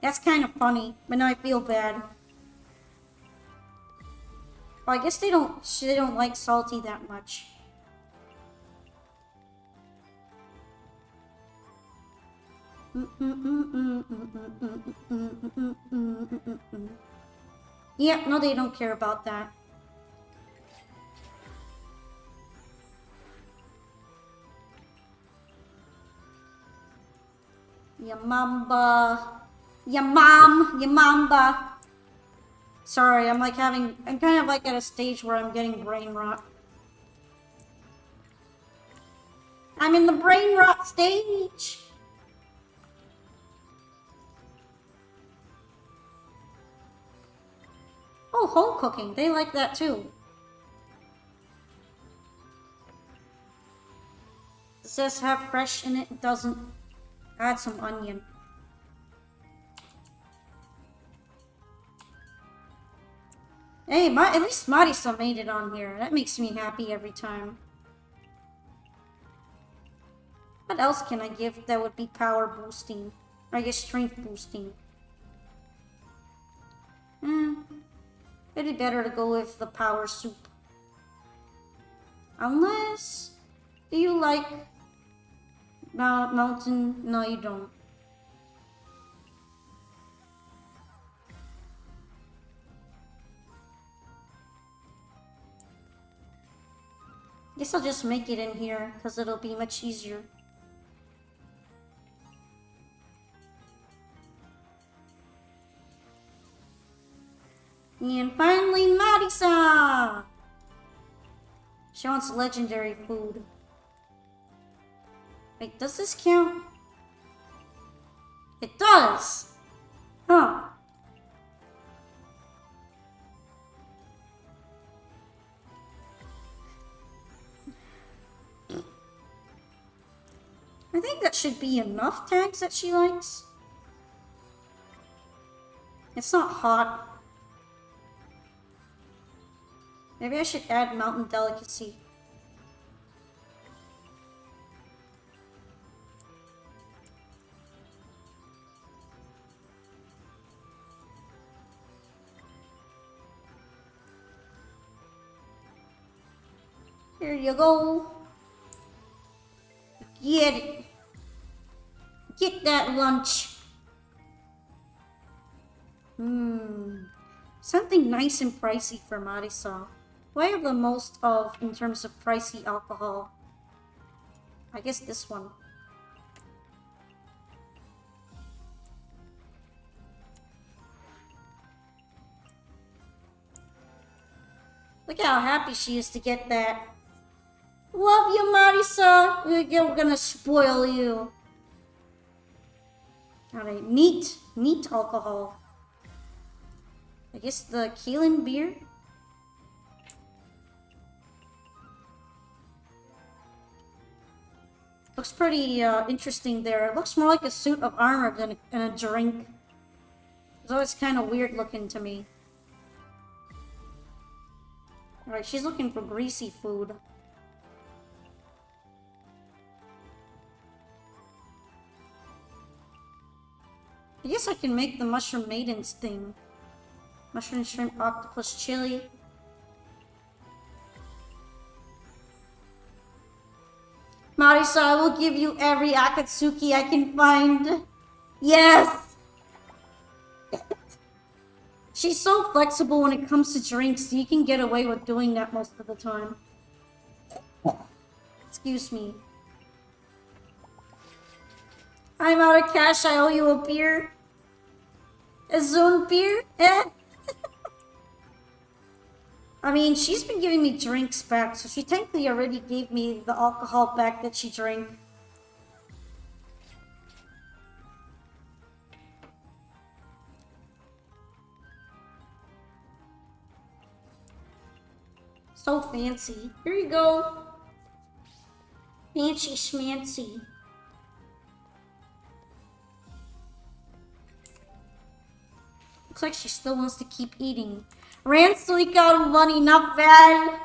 That's kind of funny, but now I feel bad. Well, I guess they don't like salty that much. Yeah, no, they don't care about that. Yamamba. Yamamba. Sorry, I'm kind of like at a stage where I'm getting brain rot. I'm in the brain rot stage. Oh, home cooking. They like that too. It says have fresh in it. It doesn't. Add some onion. Hey, at least Marisa made it on here. That makes me happy every time. What else can I give that would be power boosting? Or I guess strength boosting. It'd be better to go with the power soup. Unless... Do you like... Mountain? No, you don't. Guess I'll just make it in here, because it'll be much easier. And finally, Marisa! She wants legendary food. Wait, does this count? It does! Huh. I think that should be enough tags that she likes. It's not hot. Maybe I should add mountain delicacy. Here you go. Get it. Get that lunch. Something nice and pricey for Marisa. What do I have the most of in terms of pricey alcohol? I guess this one. Look how happy she is to get that. Love you, Marisa. We're gonna spoil you. Alright, neat alcohol. I guess the Keelan beer? Looks pretty interesting there. It looks more like a suit of armor than a drink. It's always kind of weird looking to me. Alright, she's looking for greasy food. I guess I can make the Mushroom Maidens thing. Mushroom, shrimp, octopus, chili. Marisa, I will give you every Akatsuki I can find. Yes! She's so flexible when it comes to drinks, you can get away with doing that most of the time. Excuse me. I'm out of cash, I owe you a beer. A Zone beer? Eh? I mean, she's been giving me drinks back, so she technically already gave me the alcohol back that she drank. So fancy. Here you go. Fancy schmancy. Looks like she still wants to keep eating. Ran so he got money, not bad.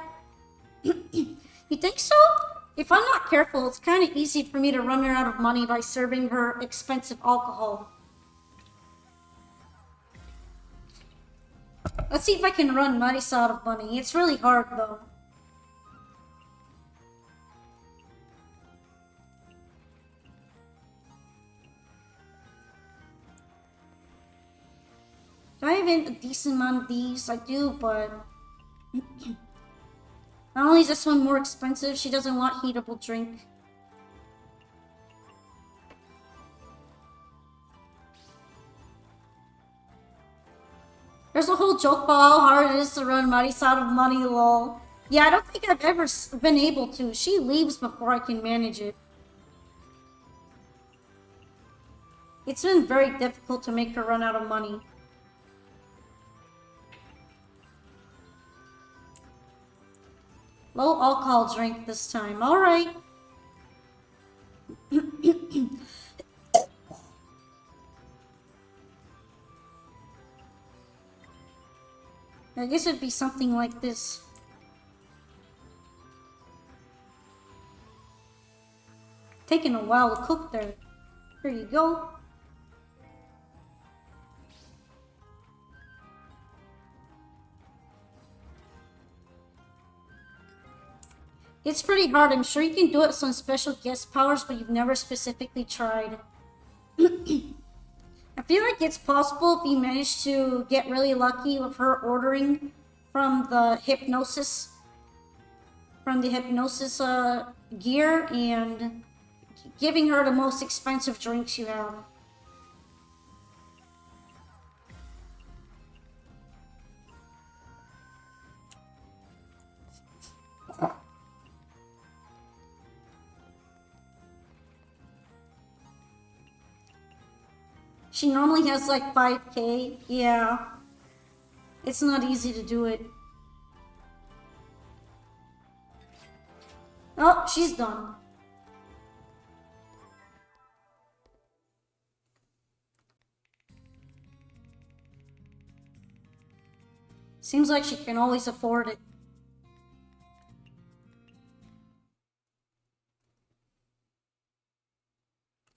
You think so? If I'm not careful, it's kind of easy for me to run her out of money by serving her expensive alcohol. Let's see if I can run Marisa out of money. It's really hard, though. Do I have a decent amount of these? I do, but... Not only is this one more expensive, she doesn't want heatable drink. There's a whole joke about how hard it is to run Marisa out of money, lol. Yeah, I don't think I've ever been able to. She leaves before I can manage it. It's been very difficult to make her run out of money. Low alcohol drink this time. Alright. I guess it'd be something like this. Taking a while to cook there. Here you go. It's pretty hard. I'm sure you can do it with some special guest powers, but you've never specifically tried. I feel like it's possible if you manage to get really lucky with her ordering from the hypnosis gear and giving her the most expensive drinks you have. She normally has like 5K. Yeah. It's not easy to do it. Oh, she's done. Seems like she can always afford it.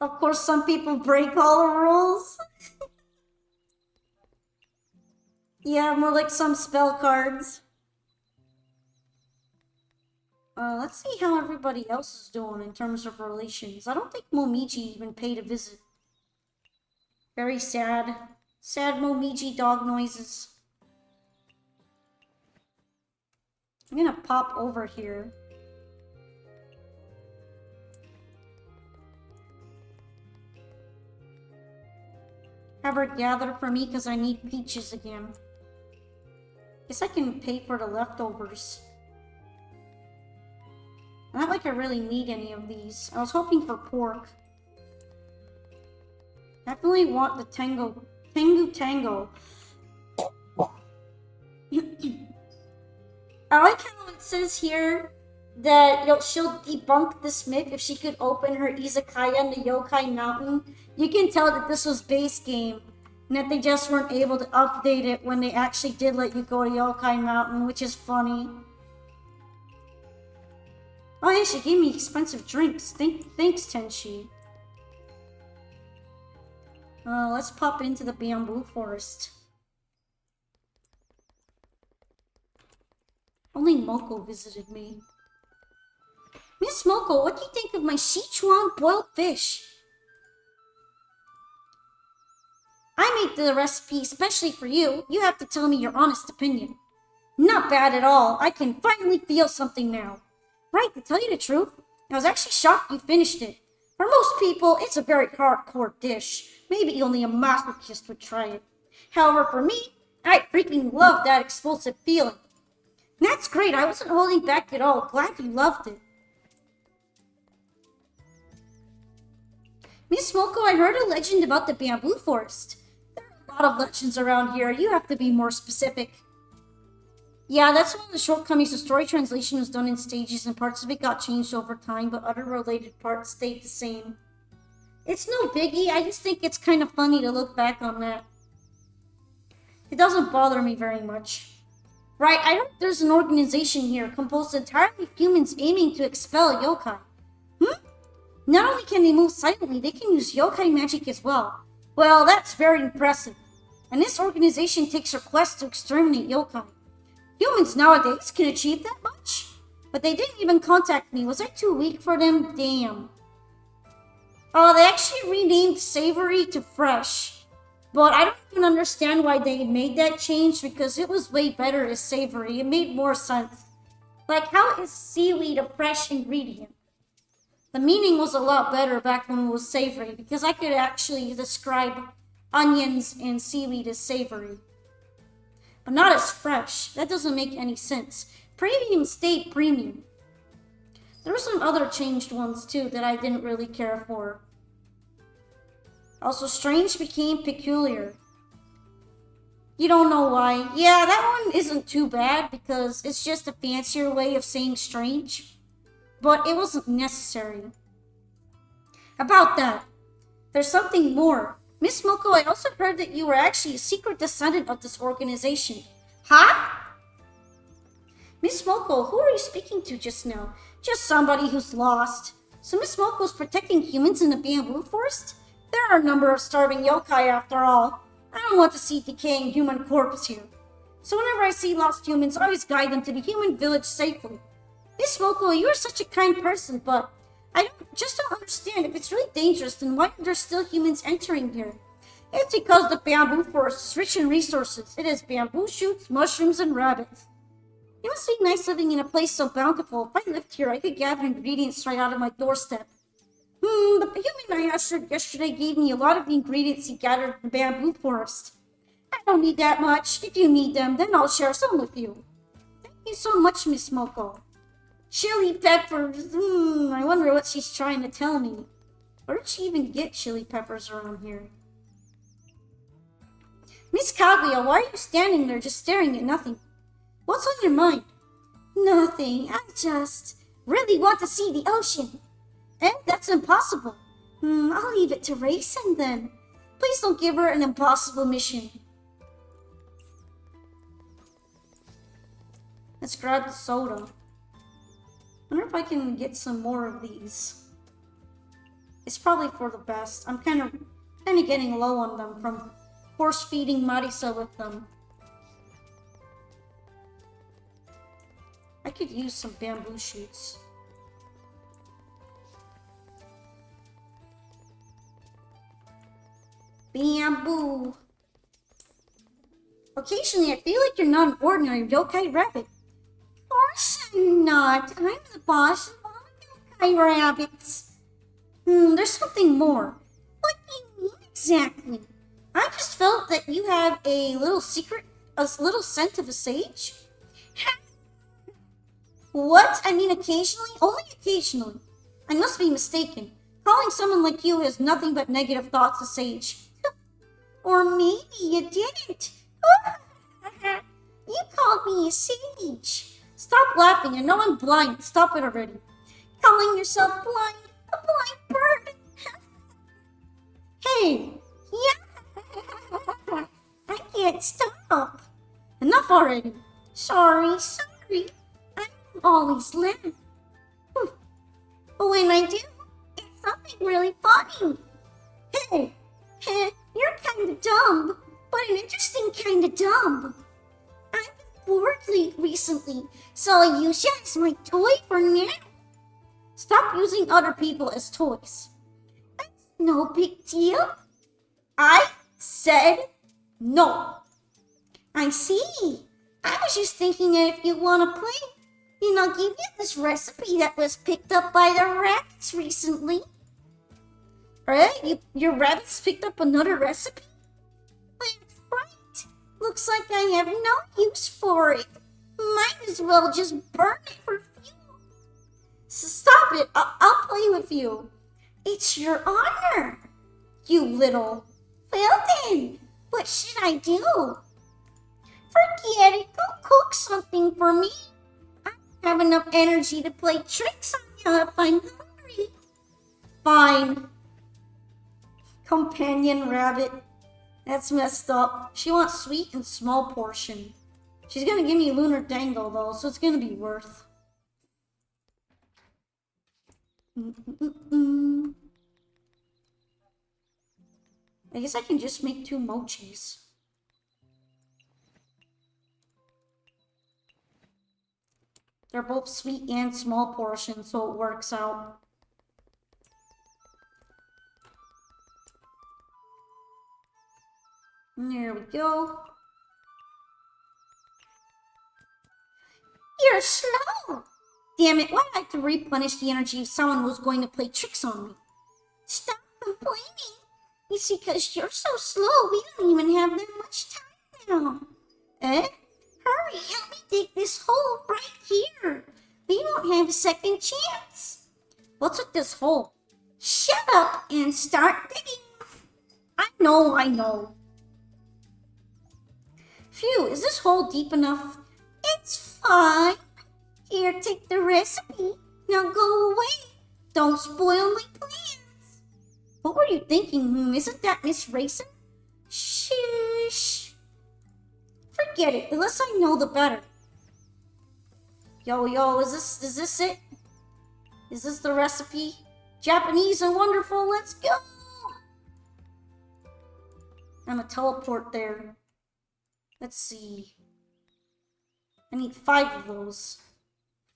Of course, some people break all the rules. Yeah, more like some spell cards. Let's see how everybody else is doing in terms of relations. I don't think Momiji even paid a visit. Very sad. Sad Momiji dog noises. I'm gonna pop over here. Have her gather for me because I need peaches again. Guess I can pay for the leftovers. Not like I really need any of these. I was hoping for pork. Definitely want the Tango. Tango. I like how it says here that she'll debunk this myth if she could open her Izakaya in the Yokai Mountain. You can tell that this was base game and that they just weren't able to update it when they actually did let you go to Yokai Mountain, which is funny. Oh yeah, she gave me expensive drinks. Thanks, Tenshi. Let's pop into the bamboo forest. Only Moko visited me. Miss Moko, what do you think of my Sichuan boiled fish? I made the recipe especially for you. You have to tell me your honest opinion. Not bad at all. I can finally feel something now. Right, to tell you the truth, I was actually shocked you finished it. For most people, it's a very hardcore dish. Maybe only a masochist would try it. However, for me, I freaking love that explosive feeling. That's great. I wasn't holding back at all. Glad you loved it. Miss Moko, I heard a legend about the bamboo forest. There are a lot of legends around here. You have to be more specific. Yeah, that's one of the shortcomings. The story translation was done in stages and parts of it got changed over time, but other related parts stayed the same. It's no biggie. I just think it's kind of funny to look back on that. It doesn't bother me very much. Right, I heard there's an organization here composed entirely of humans aiming to expel yokai. Not only can they move silently, they can use yokai magic as well. Well, that's very impressive. And this organization takes requests to exterminate yokai. Humans nowadays can achieve that much? But they didn't even contact me. Was I too weak for them? Damn. Oh, they actually renamed Savory to Fresh. But I don't even understand why they made that change because it was way better as Savory. It made more sense. Like, how is seaweed a fresh ingredient? The meaning was a lot better back when it was Savory because I could actually describe onions and seaweed as savory. But not as fresh. That doesn't make any sense. Premium stayed premium. There were some other changed ones too that I didn't really care for. Also, strange became peculiar. You don't know why. Yeah, that one isn't too bad because it's just a fancier way of saying strange. But it wasn't necessary. About that, there's something more. Miss Moko, I also heard that you were actually a secret descendant of this organization. Huh? Miss Moko, who are you speaking to just now? Just somebody who's lost. So Miss Moko's protecting humans in the bamboo forest? There are a number of starving yokai after all. I don't want to see decaying human corpses here. So whenever I see lost humans, I always guide them to the human village safely. Miss Moko, you are such a kind person, but I don't understand. If it's really dangerous, then why are there still humans entering here? It's because the bamboo forest is rich in resources. It has bamboo shoots, mushrooms, and rabbits. It must be nice living in a place so bountiful. If I lived here, I could gather ingredients right out of my doorstep. The human I ushered yesterday gave me a lot of the ingredients he gathered in the bamboo forest. I don't need that much. If you need them, then I'll share some with you. Thank you so much, Miss Moko. Chili peppers. I wonder what she's trying to tell me. Where did she even get chili peppers around here? Miss Kaguya, why are you standing there just staring at nothing? What's on your mind? Nothing. I just really want to see the ocean. And that's impossible. I'll leave it to Raisin then. Please don't give her an impossible mission. Let's grab the soda. Wonder if I can get some more of these. It's probably for the best. I'm kind of getting low on them from force feeding Marisa with them. I could use some bamboo shoots. Bamboo. Occasionally, I feel like you're not an ordinary yokai rabbit. Of course I'm not. I'm the boss of all yokai rabbits. There's something more. What do you mean exactly? I just felt that you have a little secret, a little scent of a sage. What? I mean occasionally? Only occasionally. I must be mistaken. Calling someone like you has nothing but negative thoughts of sage. Or maybe you didn't. You called me a sage. Stop laughing. I know I'm blind. Stop it already. Calling yourself blind. A blind bird. Hey. Yeah. I can't stop. Enough already. Sorry. I always laugh. But when I do, it's something really funny. Hey, you're kind of dumb, but an interesting kind of dumb. I've been bored recently, so I use you as my toy for now. Stop using other people as toys. That's no big deal. I said no. I see. I was just thinking that if you want to play, then I'll give you this recipe that was picked up by the rabbits recently. Right? Your rabbits picked up another recipe? That's right. Looks like I have no use for it. Might as well just burn it for fuel. So stop it. I'll play with you. It's your honor. You little... Well then, what should I do? Forget it. Go cook something for me. I don't have enough energy to play tricks on you if I'm hungry. Fine. Companion rabbit. That's messed up. She wants sweet and small portion. She's gonna give me lunar dangle though, so it's gonna be worth. I guess I can just make 2 mochis. They're both sweet and small portions, so it works out. There we go. You're slow! Damn it, why'd I have to replenish the energy if someone was going to play tricks on me? Stop complaining! You see, because you're so slow, we don't even have that much time now. Hurry, help me dig this hole right here. We don't have a second chance. What's with this hole? Shut up and start digging. I know. Phew, is this hole deep enough? It's fine. Here, take the recipe. Now go away. Don't spoil my plans. What were you thinking, Isn't that Miss Racing? Shush. Forget it. The less I know, the better. Yo, is this it? Is this the recipe? Japanese and wonderful, let's go! I'm gonna teleport there. Let's see. I need 5 of those.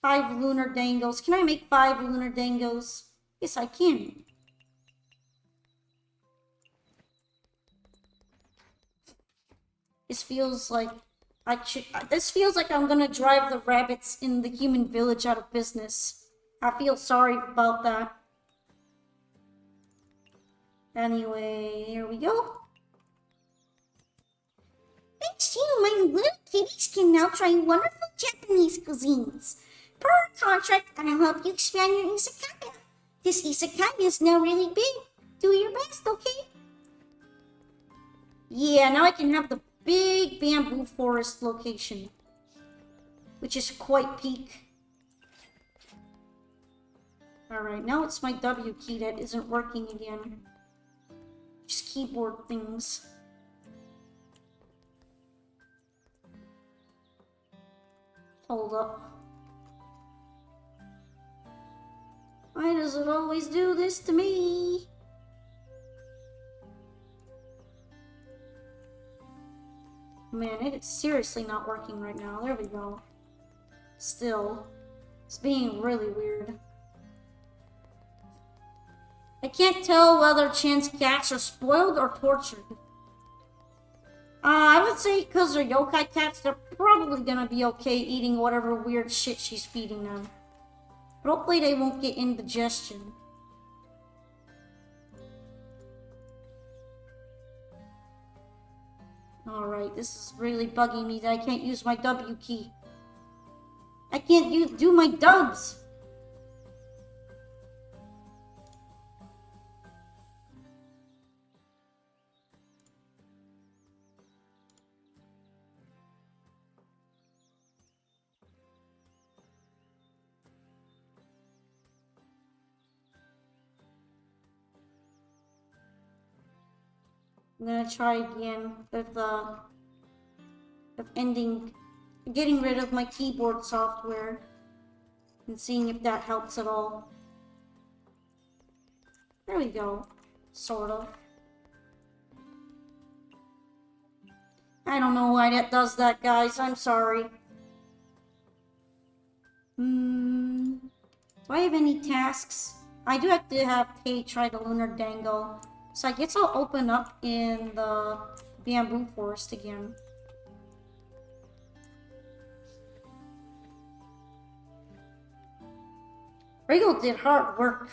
5 lunar dangles. Can I make 5 lunar dangles? Yes, I can. This feels like I'm gonna drive the rabbits in the human village out of business. I feel sorry about that. Anyway, here we go. Thanks to you, my little kitties can now try wonderful Japanese cuisines. Per our contract, I'll help you expand your Izakaya. This Izakaya is now really big. Do your best, okay? Yeah, now I can have the big bamboo forest location, which is quite peak. Alright, now it's my W key that isn't working again. Just keyboard things. Hold up. Why does it always do this to me? Man, it is seriously not working right now. There we go. Still, it's being really weird. I can't tell whether Chan's cats are spoiled or tortured. I would say because they're yokai cats, they're probably gonna be okay eating whatever weird shit she's feeding them. But hopefully they won't get indigestion. Alright, this is really bugging me that I can't use my W key. I can't do my dubs! I'm gonna try again with getting rid of my keyboard software and seeing if that helps at all. There we go, sort of. I don't know why that does that, guys. I'm sorry. Do I have any tasks? I do have to have Tay try the lunar dangle. So I guess I'll open up in the bamboo forest again. Regal did hard work.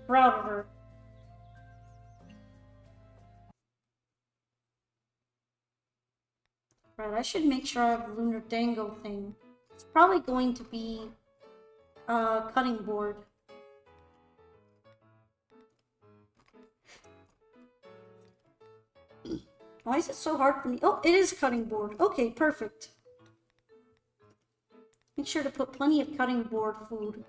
Proud of her. Right, I should make sure I have a lunar dangle thing. It's probably going to be a cutting board. Why is it so hard for me? Oh, it is cutting board. Okay, perfect. Make sure to put plenty of cutting board food.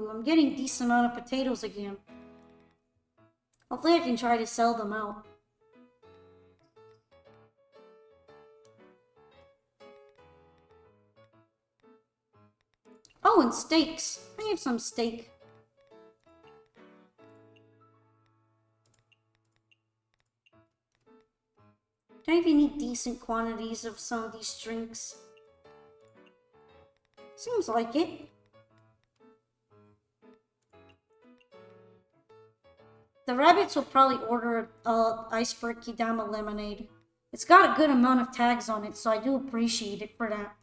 I'm getting a decent amount of potatoes again. Hopefully I can try to sell them out. Oh, and steaks. I have some steak. Do I have any decent quantities of some of these drinks? Seems like it. The rabbits will probably order a iceberg Kidama lemonade. It's got a good amount of tags on it, so I do appreciate it for that.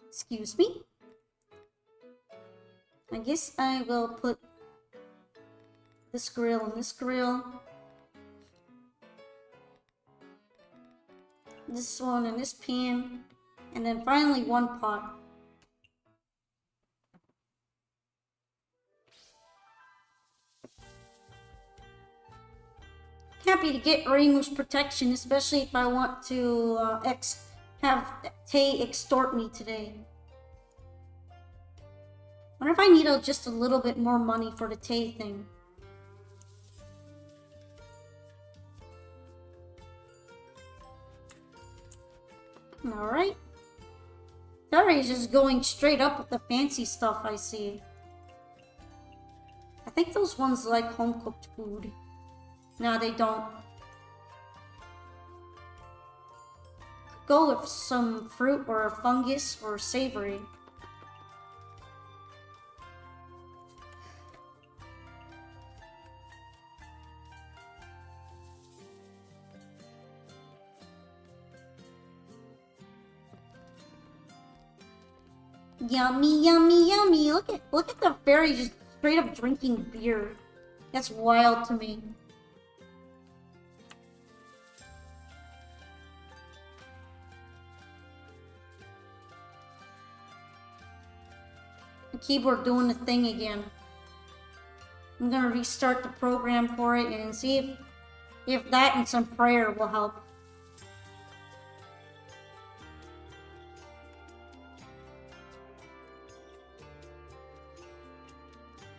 Excuse me. I guess I will put this grill in this grill. This one in this pan. And then finally one pot. Happy to get Reimu's protection, especially if I want to have Tay extort me today. Wonder if I need just a little bit more money for the Tay thing. Alright. Terry is just going straight up with the fancy stuff I see. I think those ones like home-cooked food. No, they don't. Go with some fruit or fungus or savory. Yummy, yummy, yummy. Look at the fairy just straight up drinking beer. That's wild to me. The keyboard doing the thing again. I'm gonna restart the program for it and see if that and some prayer will help.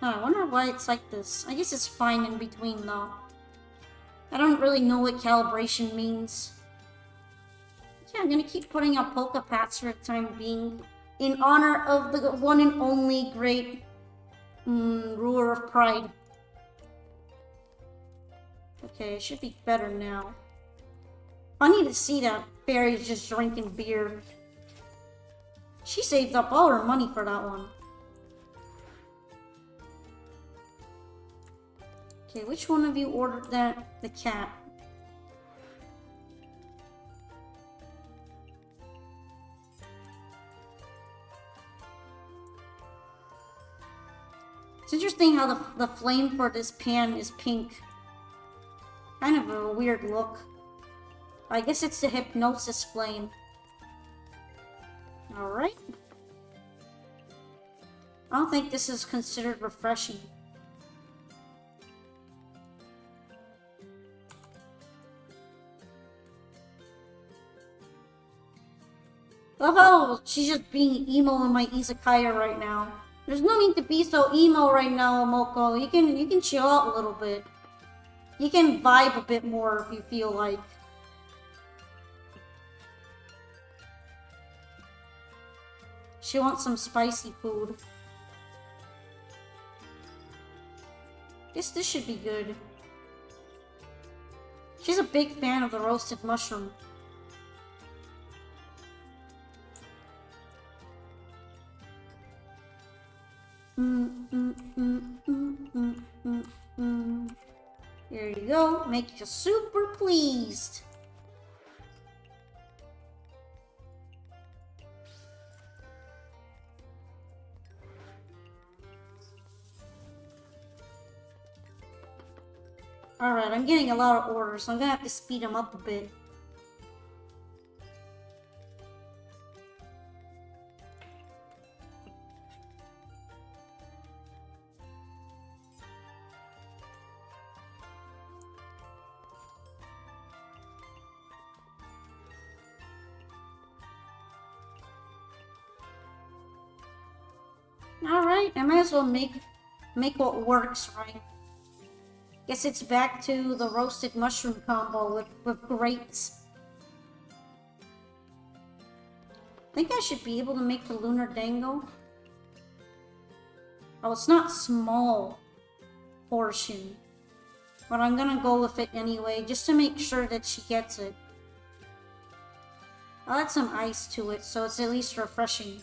I wonder why it's like this. I guess it's fine in between though. I don't really know what calibration means. Yeah, I'm gonna keep putting out polka pats for the time being, in honor of the one and only great ruler of pride. Okay, it should be better now. Funny to see that Fairy's just drinking beer. She saved up all her money for that one. Okay, which one of you ordered that? The cat. It's interesting how the flame for this pan is pink. Kind of a weird look. I guess it's the hypnosis flame. Alright. I don't think this is considered refreshing. Oh, she's just being emo in my Izakaya right now. There's no need to be so emo right now, Moko. You can chill out a little bit. You can vibe a bit more if you feel like. She wants some spicy food. Guess this should be good. She's a big fan of the roasted mushroom. There you go. Make you super pleased. Alright, I'm getting a lot of orders, so I'm gonna have to speed them up a bit. Alright, I might as well make what works, right? Guess it's back to the roasted mushroom combo with grapes. I think I should be able to make the lunar dango. Oh, it's not small portion. But I'm gonna go with it anyway, just to make sure that she gets it. I'll add some ice to it, so it's at least refreshing.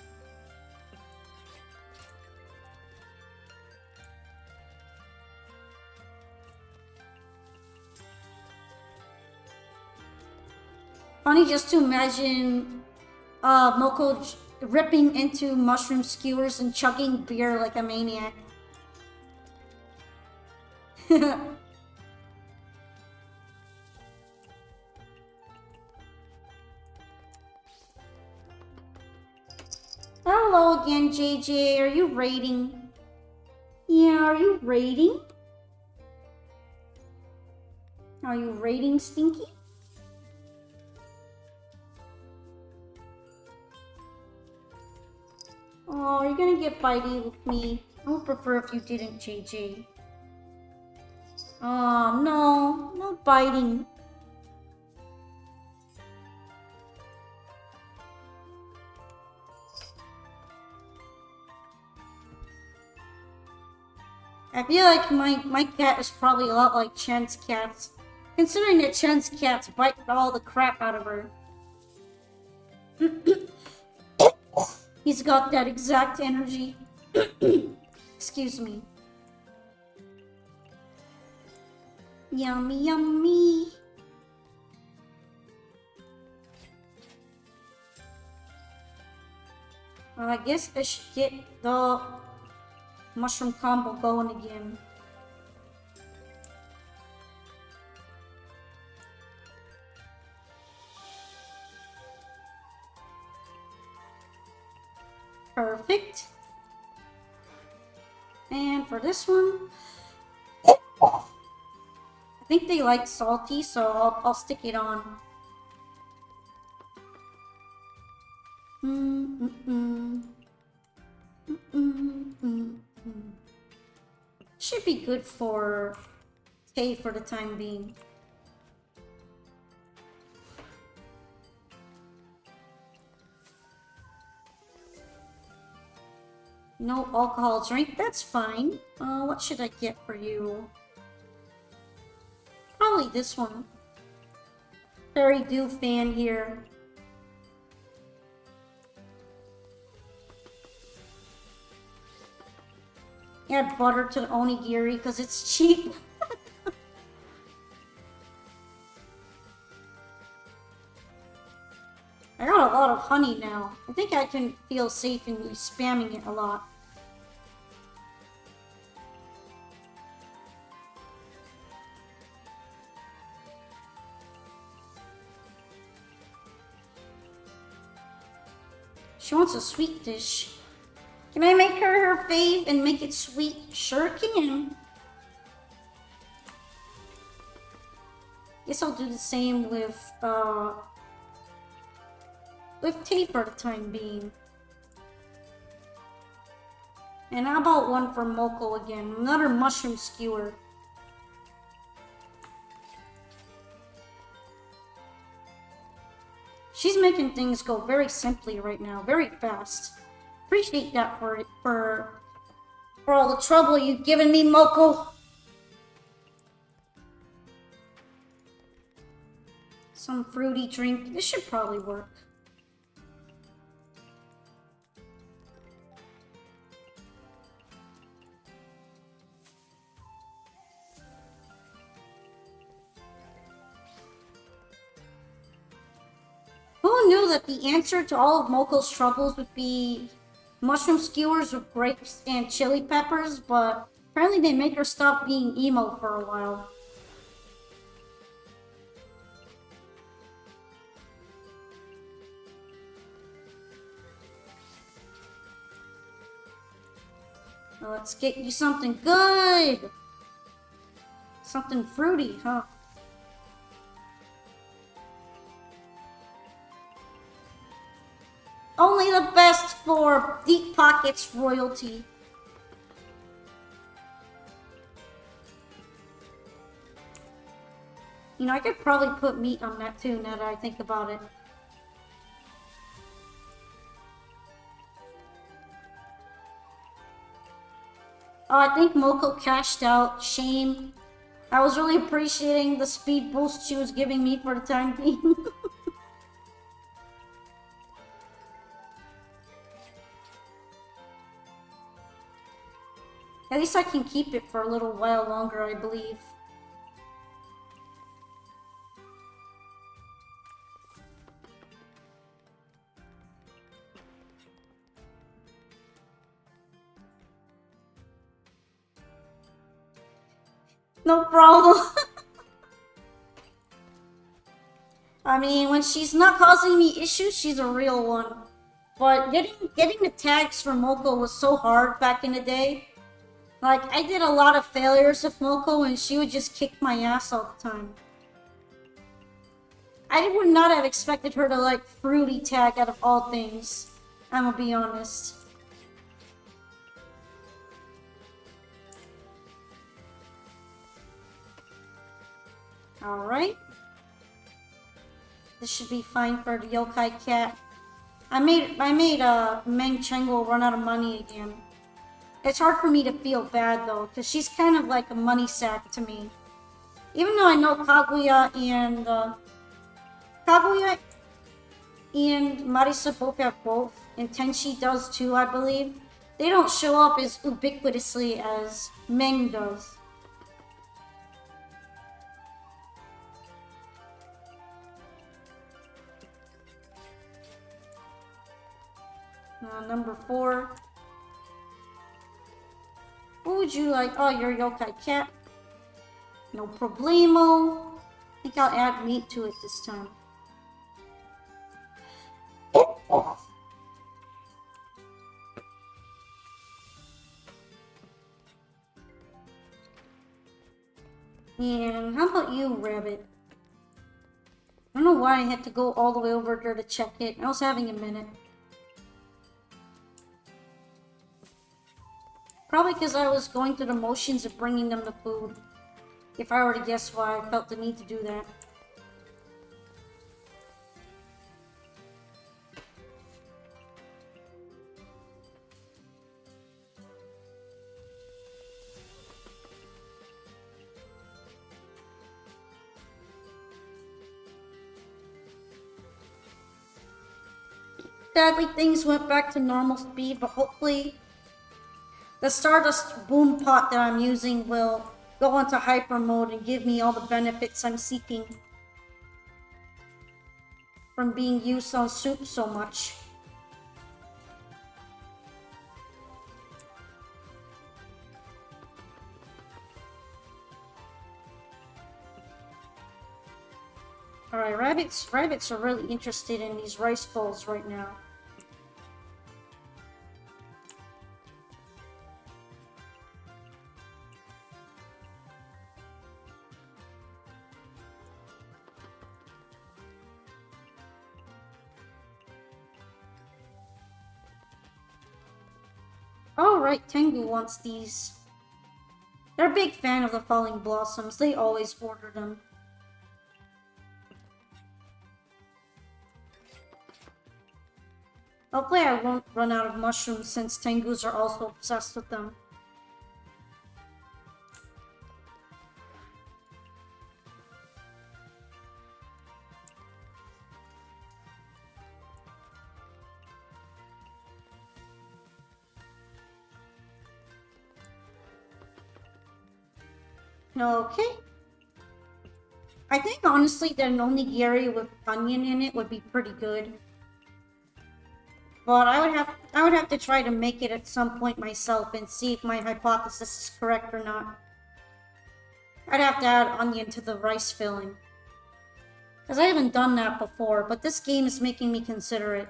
Funny just to imagine Moko ripping into mushroom skewers and chugging beer like a maniac. Hello again, JJ. Are you raiding? Yeah, are you raiding? Are you raiding, Stinky? Oh, you're gonna get bitey with me. I would prefer if you didn't, JJ. Oh, no. No biting. I feel like my cat is probably a lot like Chen's cats. Considering that Chen's cats bite all the crap out of her. He's got that exact energy. Excuse me. Yummy, yummy. I guess I should get the mushroom combo going again. Perfect. And for this one, I think they like salty, so I'll stick it on. Should be good for Tay for the time being. No alcohol drink, that's fine. What should I get for you? Probably this one. Fairy Dew fan here. Add butter to the onigiri because it's cheap. I got a lot of honey now. I think I can feel safe in spamming it a lot. She wants a sweet dish. Can I make her fave and make it sweet? Sure can. Guess I'll do the same with tea for the time being. And how about one for Moko again? Another mushroom skewer. She's making things go very simply right now, very fast. Appreciate that for all the trouble you've given me, Moko. Some fruity drink. This should probably work. Who knew that the answer to all of Moko's troubles would be mushroom skewers with grapes and chili peppers, but apparently they make her stop being emo for a while. Well, let's get you something good! Something fruity, huh? Only the best for Deep Pockets royalty. You know, I could probably put meat on that too, now that I think about it. Oh, I think Moko cashed out. Shame. I was really appreciating the speed boost she was giving me for the time being. At least I can keep it for a little while longer, I believe. No problem. I mean, when she's not causing me issues, she's a real one. But getting the tags for Moko was so hard back in the day. Like, I did a lot of failures with Moko and she would just kick my ass all the time. I would not have expected her to like fruity tag out of all things. I'm gonna be honest. Alright. This should be fine for the yokai cat. I made Meng Chengo run out of money again. It's hard for me to feel bad though, because she's kind of like a money sack to me. Even though I know Kaguya and Marisa both have both, and Tenchi does too, I believe. They don't show up as ubiquitously as Meng does. Number 4. What would you like? Oh, you're yokai cat. No problemo. I think I'll add meat to it this time. And how about you, rabbit? I don't know why I had to go all the way over there to check it. I was having a minute. Probably because I was going through the motions of bringing them the food. If I were to guess why I felt the need to do that. Sadly, things went back to normal speed, but hopefully the Stardust boom pot that I'm using will go into hyper mode and give me all the benefits I'm seeking from being used on soup so much. Alright, rabbits are really interested in these rice bowls right now. Oh, right, Tengu wants these. They're a big fan of the falling blossoms. They always order them. Hopefully I won't run out of mushrooms since Tengus are also obsessed with them. Okay. I think honestly that an onigiri with onion in it would be pretty good. But I would have to try to make it at some point myself and see if my hypothesis is correct or not. I'd have to add onion to the rice filling. Because I haven't done that before, but this game is making me consider it.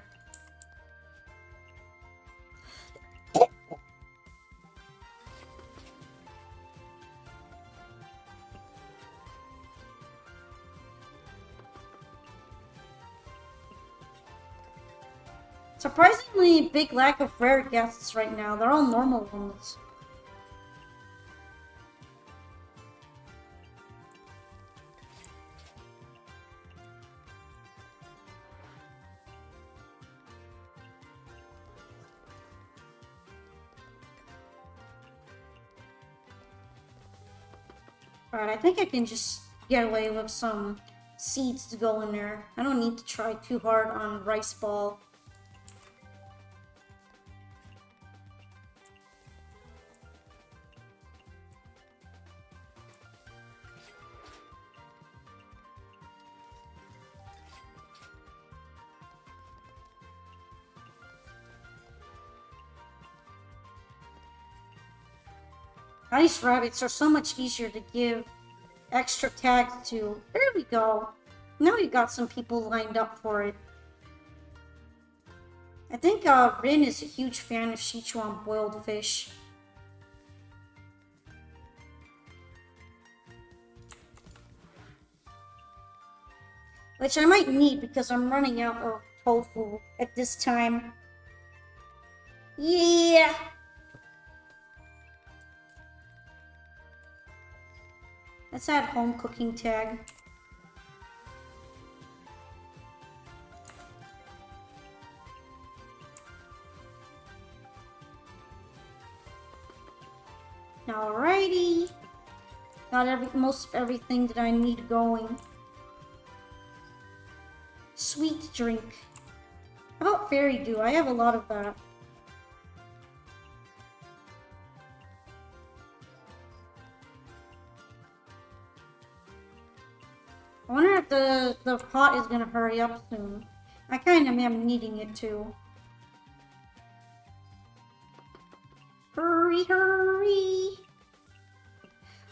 Surprisingly big lack of rare guests right now. They're all normal ones. Alright, I think I can just get away with some seeds to go in there. I don't need to try too hard on rice ball. Ice rabbits are so much easier to give extra tags to. There we go. Now we got some people lined up for it. I think Rin is a huge fan of Sichuan boiled fish. Which I might need because I'm running out of tofu at this time. Yeah! Let's add home cooking tag. Alrighty. Got most of everything that I need going. Sweet drink. How about fairy dew? I have a lot of that. I wonder if the pot is gonna hurry up soon. I kind of am needing it too. Hurry, hurry!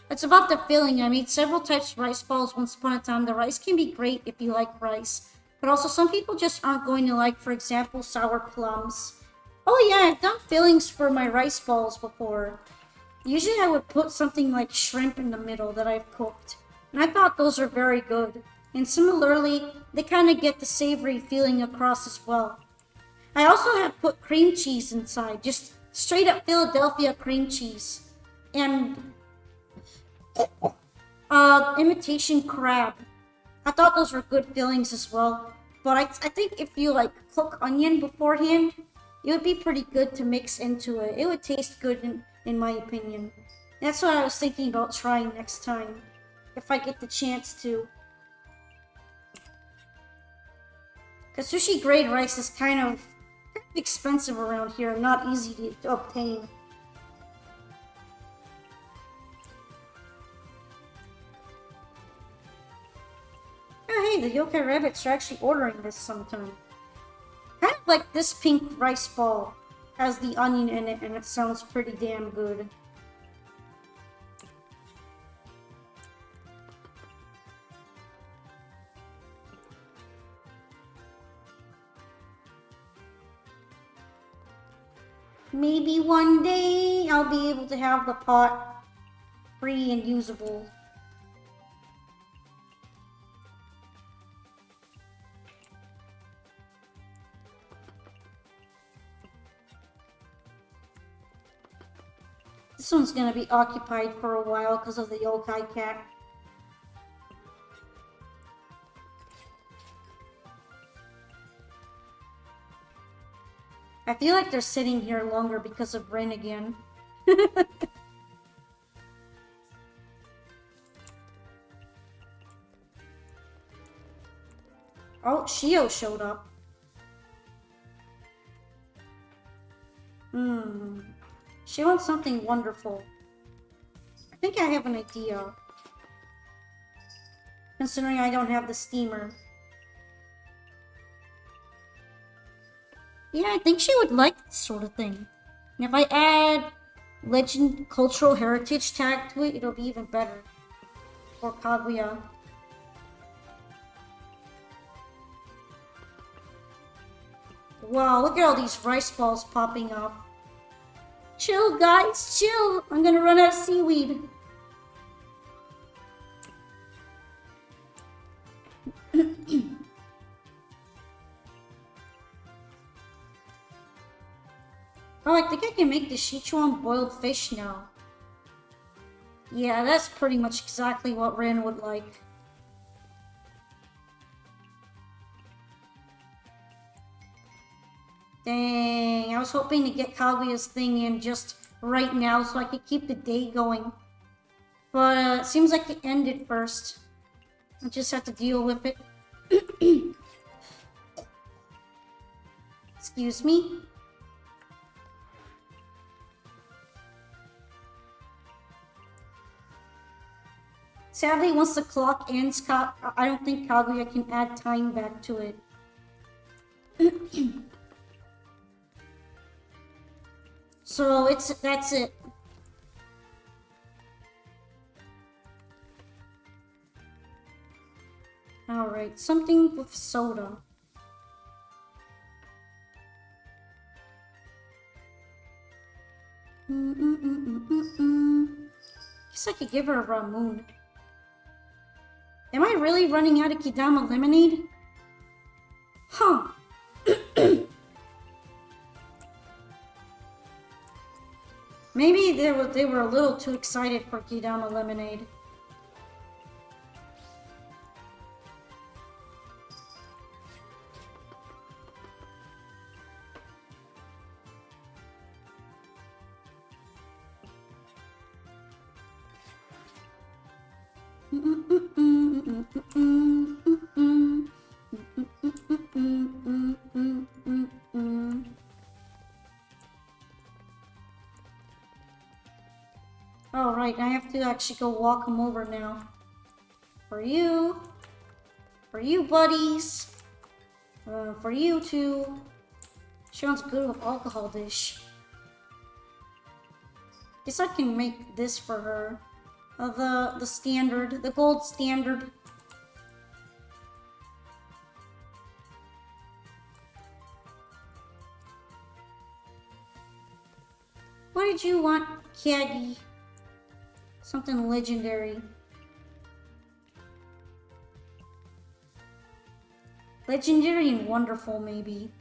It's about the filling. I made several types of rice balls once upon a time. The rice can be great if you like rice, but also some people just aren't going to like, for example, sour plums. Oh yeah, I've done fillings for my rice balls before. Usually I would put something like shrimp in the middle that I've cooked. And I thought those are very good. And similarly, they kind of get the savory feeling across as well. I also have put cream cheese inside, just straight up Philadelphia cream cheese. And imitation crab. I thought those were good fillings as well. But I think if you like cook onion beforehand, it would be pretty good to mix into it. It would taste good in my opinion. That's what I was thinking about trying next time. If I get the chance to. Because sushi grade rice is kind of expensive around here, not easy to obtain. Oh, hey, the yokai rabbits are actually ordering this sometime. Kind of like this pink rice ball has the onion in it, and it sounds pretty damn good. Maybe one day I'll be able to have the pot free and usable. This one's gonna be occupied for a while because of the yokai cat. I feel like they're sitting here longer because of Rin again. Oh, Shio showed up. She wants something wonderful. I think I have an idea. Considering I don't have the steamer. Yeah, I think she would like this sort of thing. And if I add legend cultural heritage tag to it, it'll be even better. For Kaguya. Wow, look at all these rice balls popping up. Chill, guys, chill. I'm gonna run out of seaweed. Oh, I think I can make the Sichuan boiled fish now. Yeah, that's pretty much exactly what Rin would like. Dang, I was hoping to get Kaguya's thing in just right now so I could keep the day going. But it seems like it ended first. I just have to deal with it. Excuse me? Sadly, once the clock ends, I don't think Kaguya can add time back to it. So that's it. Alright, something with soda. Guess I could give her a Ramoon. Am I really running out of Kidama lemonade? Huh. Maybe they were a little too excited for Kidama lemonade. Alright, I have to actually go walk him over now. For you, buddies. For you too. Sounds good with alcohol dish. Guess I can make this for her. The standard, the gold standard. What did you want, Kaggy? Something legendary. Legendary and wonderful, maybe.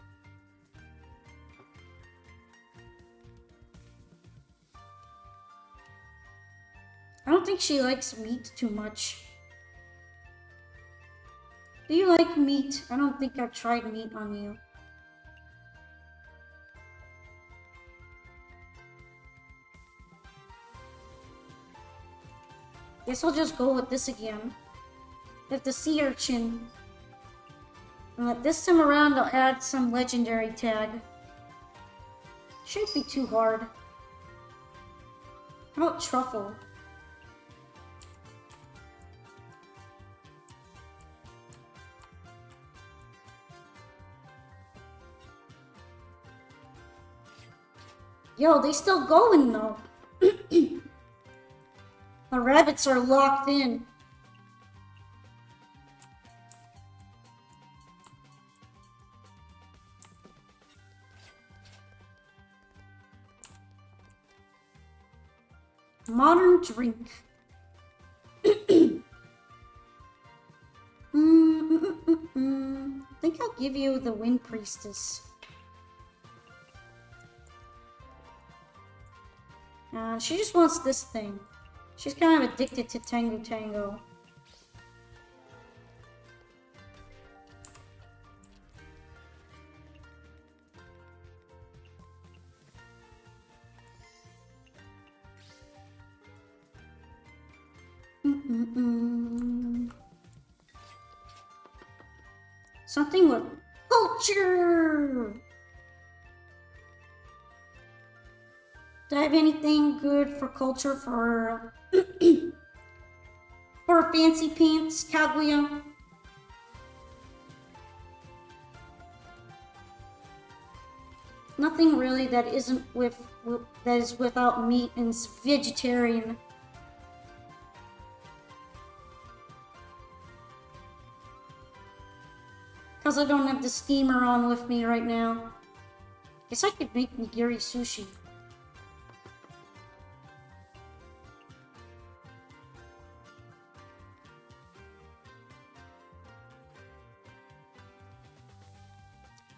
I don't think she likes meat too much. Do you like meat? I don't think I've tried meat on you. Guess I'll just go with this again. With the sea urchin. And this time around I'll add some legendary tag. Shouldn't be too hard. How about truffle? Yo, they still going though. The rabbits are locked in. Modern drink. I think I'll give you the Wind Priestess. She just wants this thing. She's kind of addicted to Tango Tango. Something with culture! Do I have anything good for culture for for fancy pants, Kaguya? Nothing really that isn't that is without meat and is vegetarian. Cause I don't have the steamer on with me right now. Guess I could make nigiri sushi.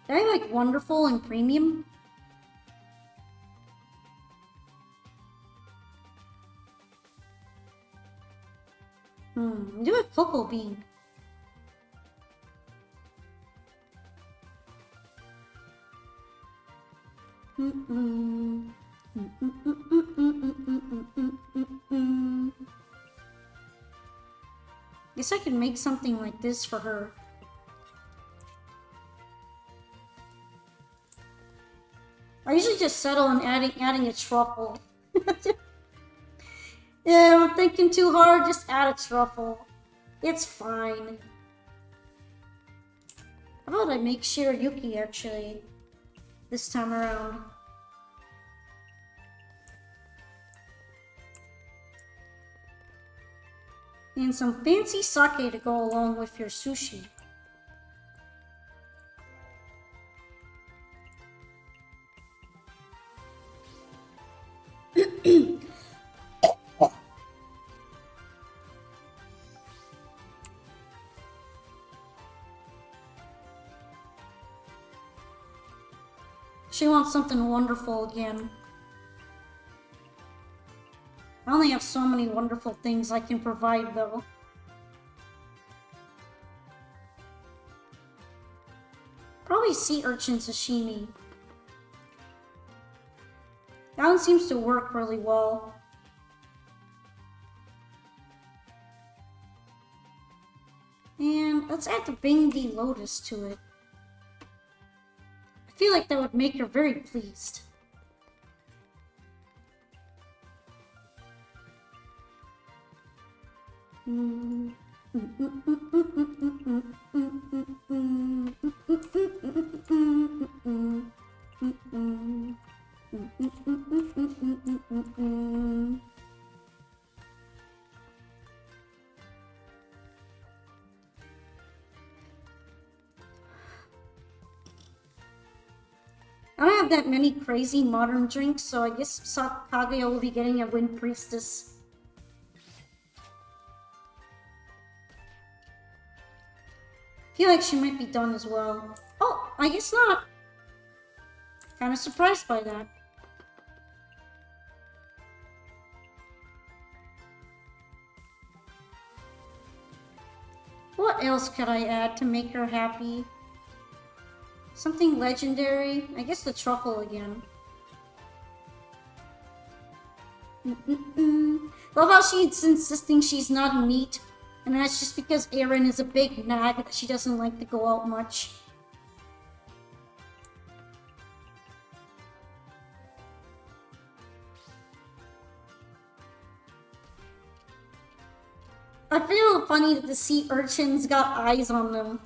Did I like wonderful and premium? Do a cocoa bean. Guess I could make something like this for her. I usually just settle on adding a truffle. Yeah, I'm thinking too hard, just add a truffle. It's fine. How about I make Shirayuki actually, this time around? And some fancy sake to go along with your sushi. She wants something wonderful again. I only have so many wonderful things I can provide, though. Probably sea urchin sashimi. That one seems to work really well. And let's add the Bingdi Lotus to it. I feel like that would make her very pleased. I don't have that many crazy modern drinks, so I guess Kaguya will be getting a Wind Priestess. I feel like she might be done as well. Oh, I guess not. Kind of surprised by that. What else could I add to make her happy? Something legendary? I guess the truffle again. Love how she's insisting she's not neat. And that's just because Erin is a big nag that she doesn't like to go out much. I feel funny that the sea urchins got eyes on them.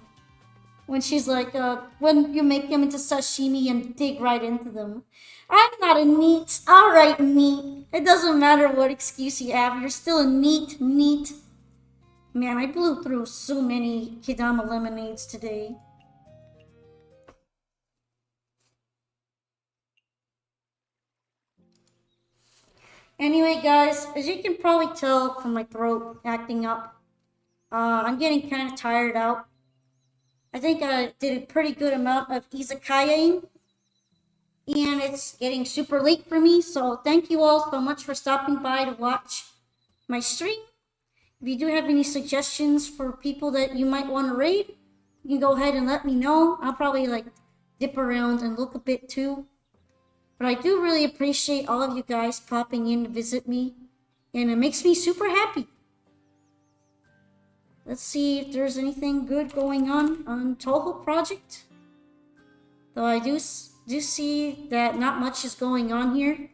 When she's like, when you make them into sashimi and dig right into them. I'm not a neat. Alright, neat. It doesn't matter what excuse you have, you're still a neat. Man, I blew through so many Kidama lemonades today. Anyway, guys, as you can probably tell from my throat acting up, I'm getting kind of tired out. I think I did a pretty good amount of izakayaing, and it's getting super late for me, so thank you all so much for stopping by to watch my stream. If you do have any suggestions for people that you might want to raid, you can go ahead and let me know. I'll probably like dip around and look a bit too. But I do really appreciate all of you guys popping in to visit me, and it makes me super happy. Let's see if there's anything good going on Toho Project. Though I do see that not much is going on here.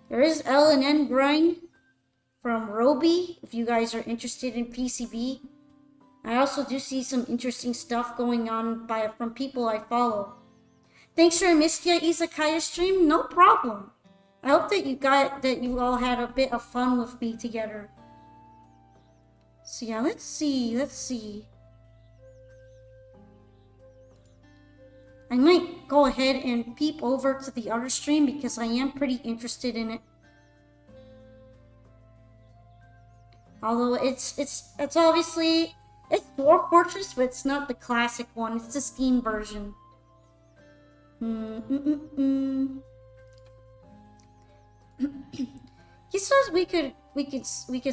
There is L and N grind from Roby, if you guys are interested in PCB. I also do see some interesting stuff going on from people I follow. Thanks for Mystia Izakaya stream, no problem. I hope that you all had a bit of fun with me together. So yeah, let's see. I might go ahead and peep over to the other stream because I am pretty interested in it. Although it's obviously Dwarf Fortress, but it's not the classic one. It's the Steam version. He says we could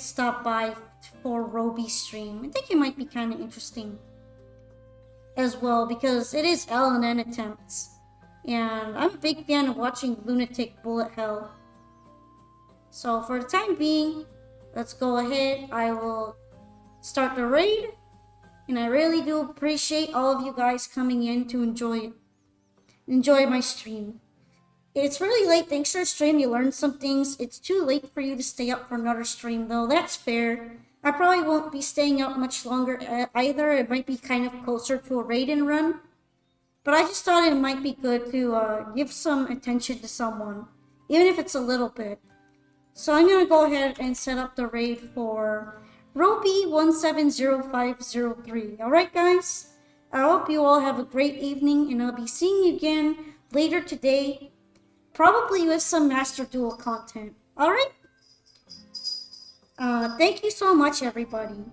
stop by for Roby's stream. I think it might be kind of interesting as well because it is L and N attempts, and I'm a big fan of watching Lunatic Bullet Hell. So for the time being, let's go ahead. I will start the raid, and I really do appreciate all of you guys coming in to enjoy my stream. It's really late. Thanks for the stream. You learned some things. It's too late for you to stay up for another stream, though. That's fair. I probably won't be staying up much longer either. It might be kind of closer to a raid and run. But I just thought it might be good to give some attention to someone, even if it's a little bit. So I'm going to go ahead and set up the raid for Roby170503. Alright, guys? I hope you all have a great evening, and I'll be seeing you again later today. Probably with some Master Duel content. Alright? Thank you so much, everybody.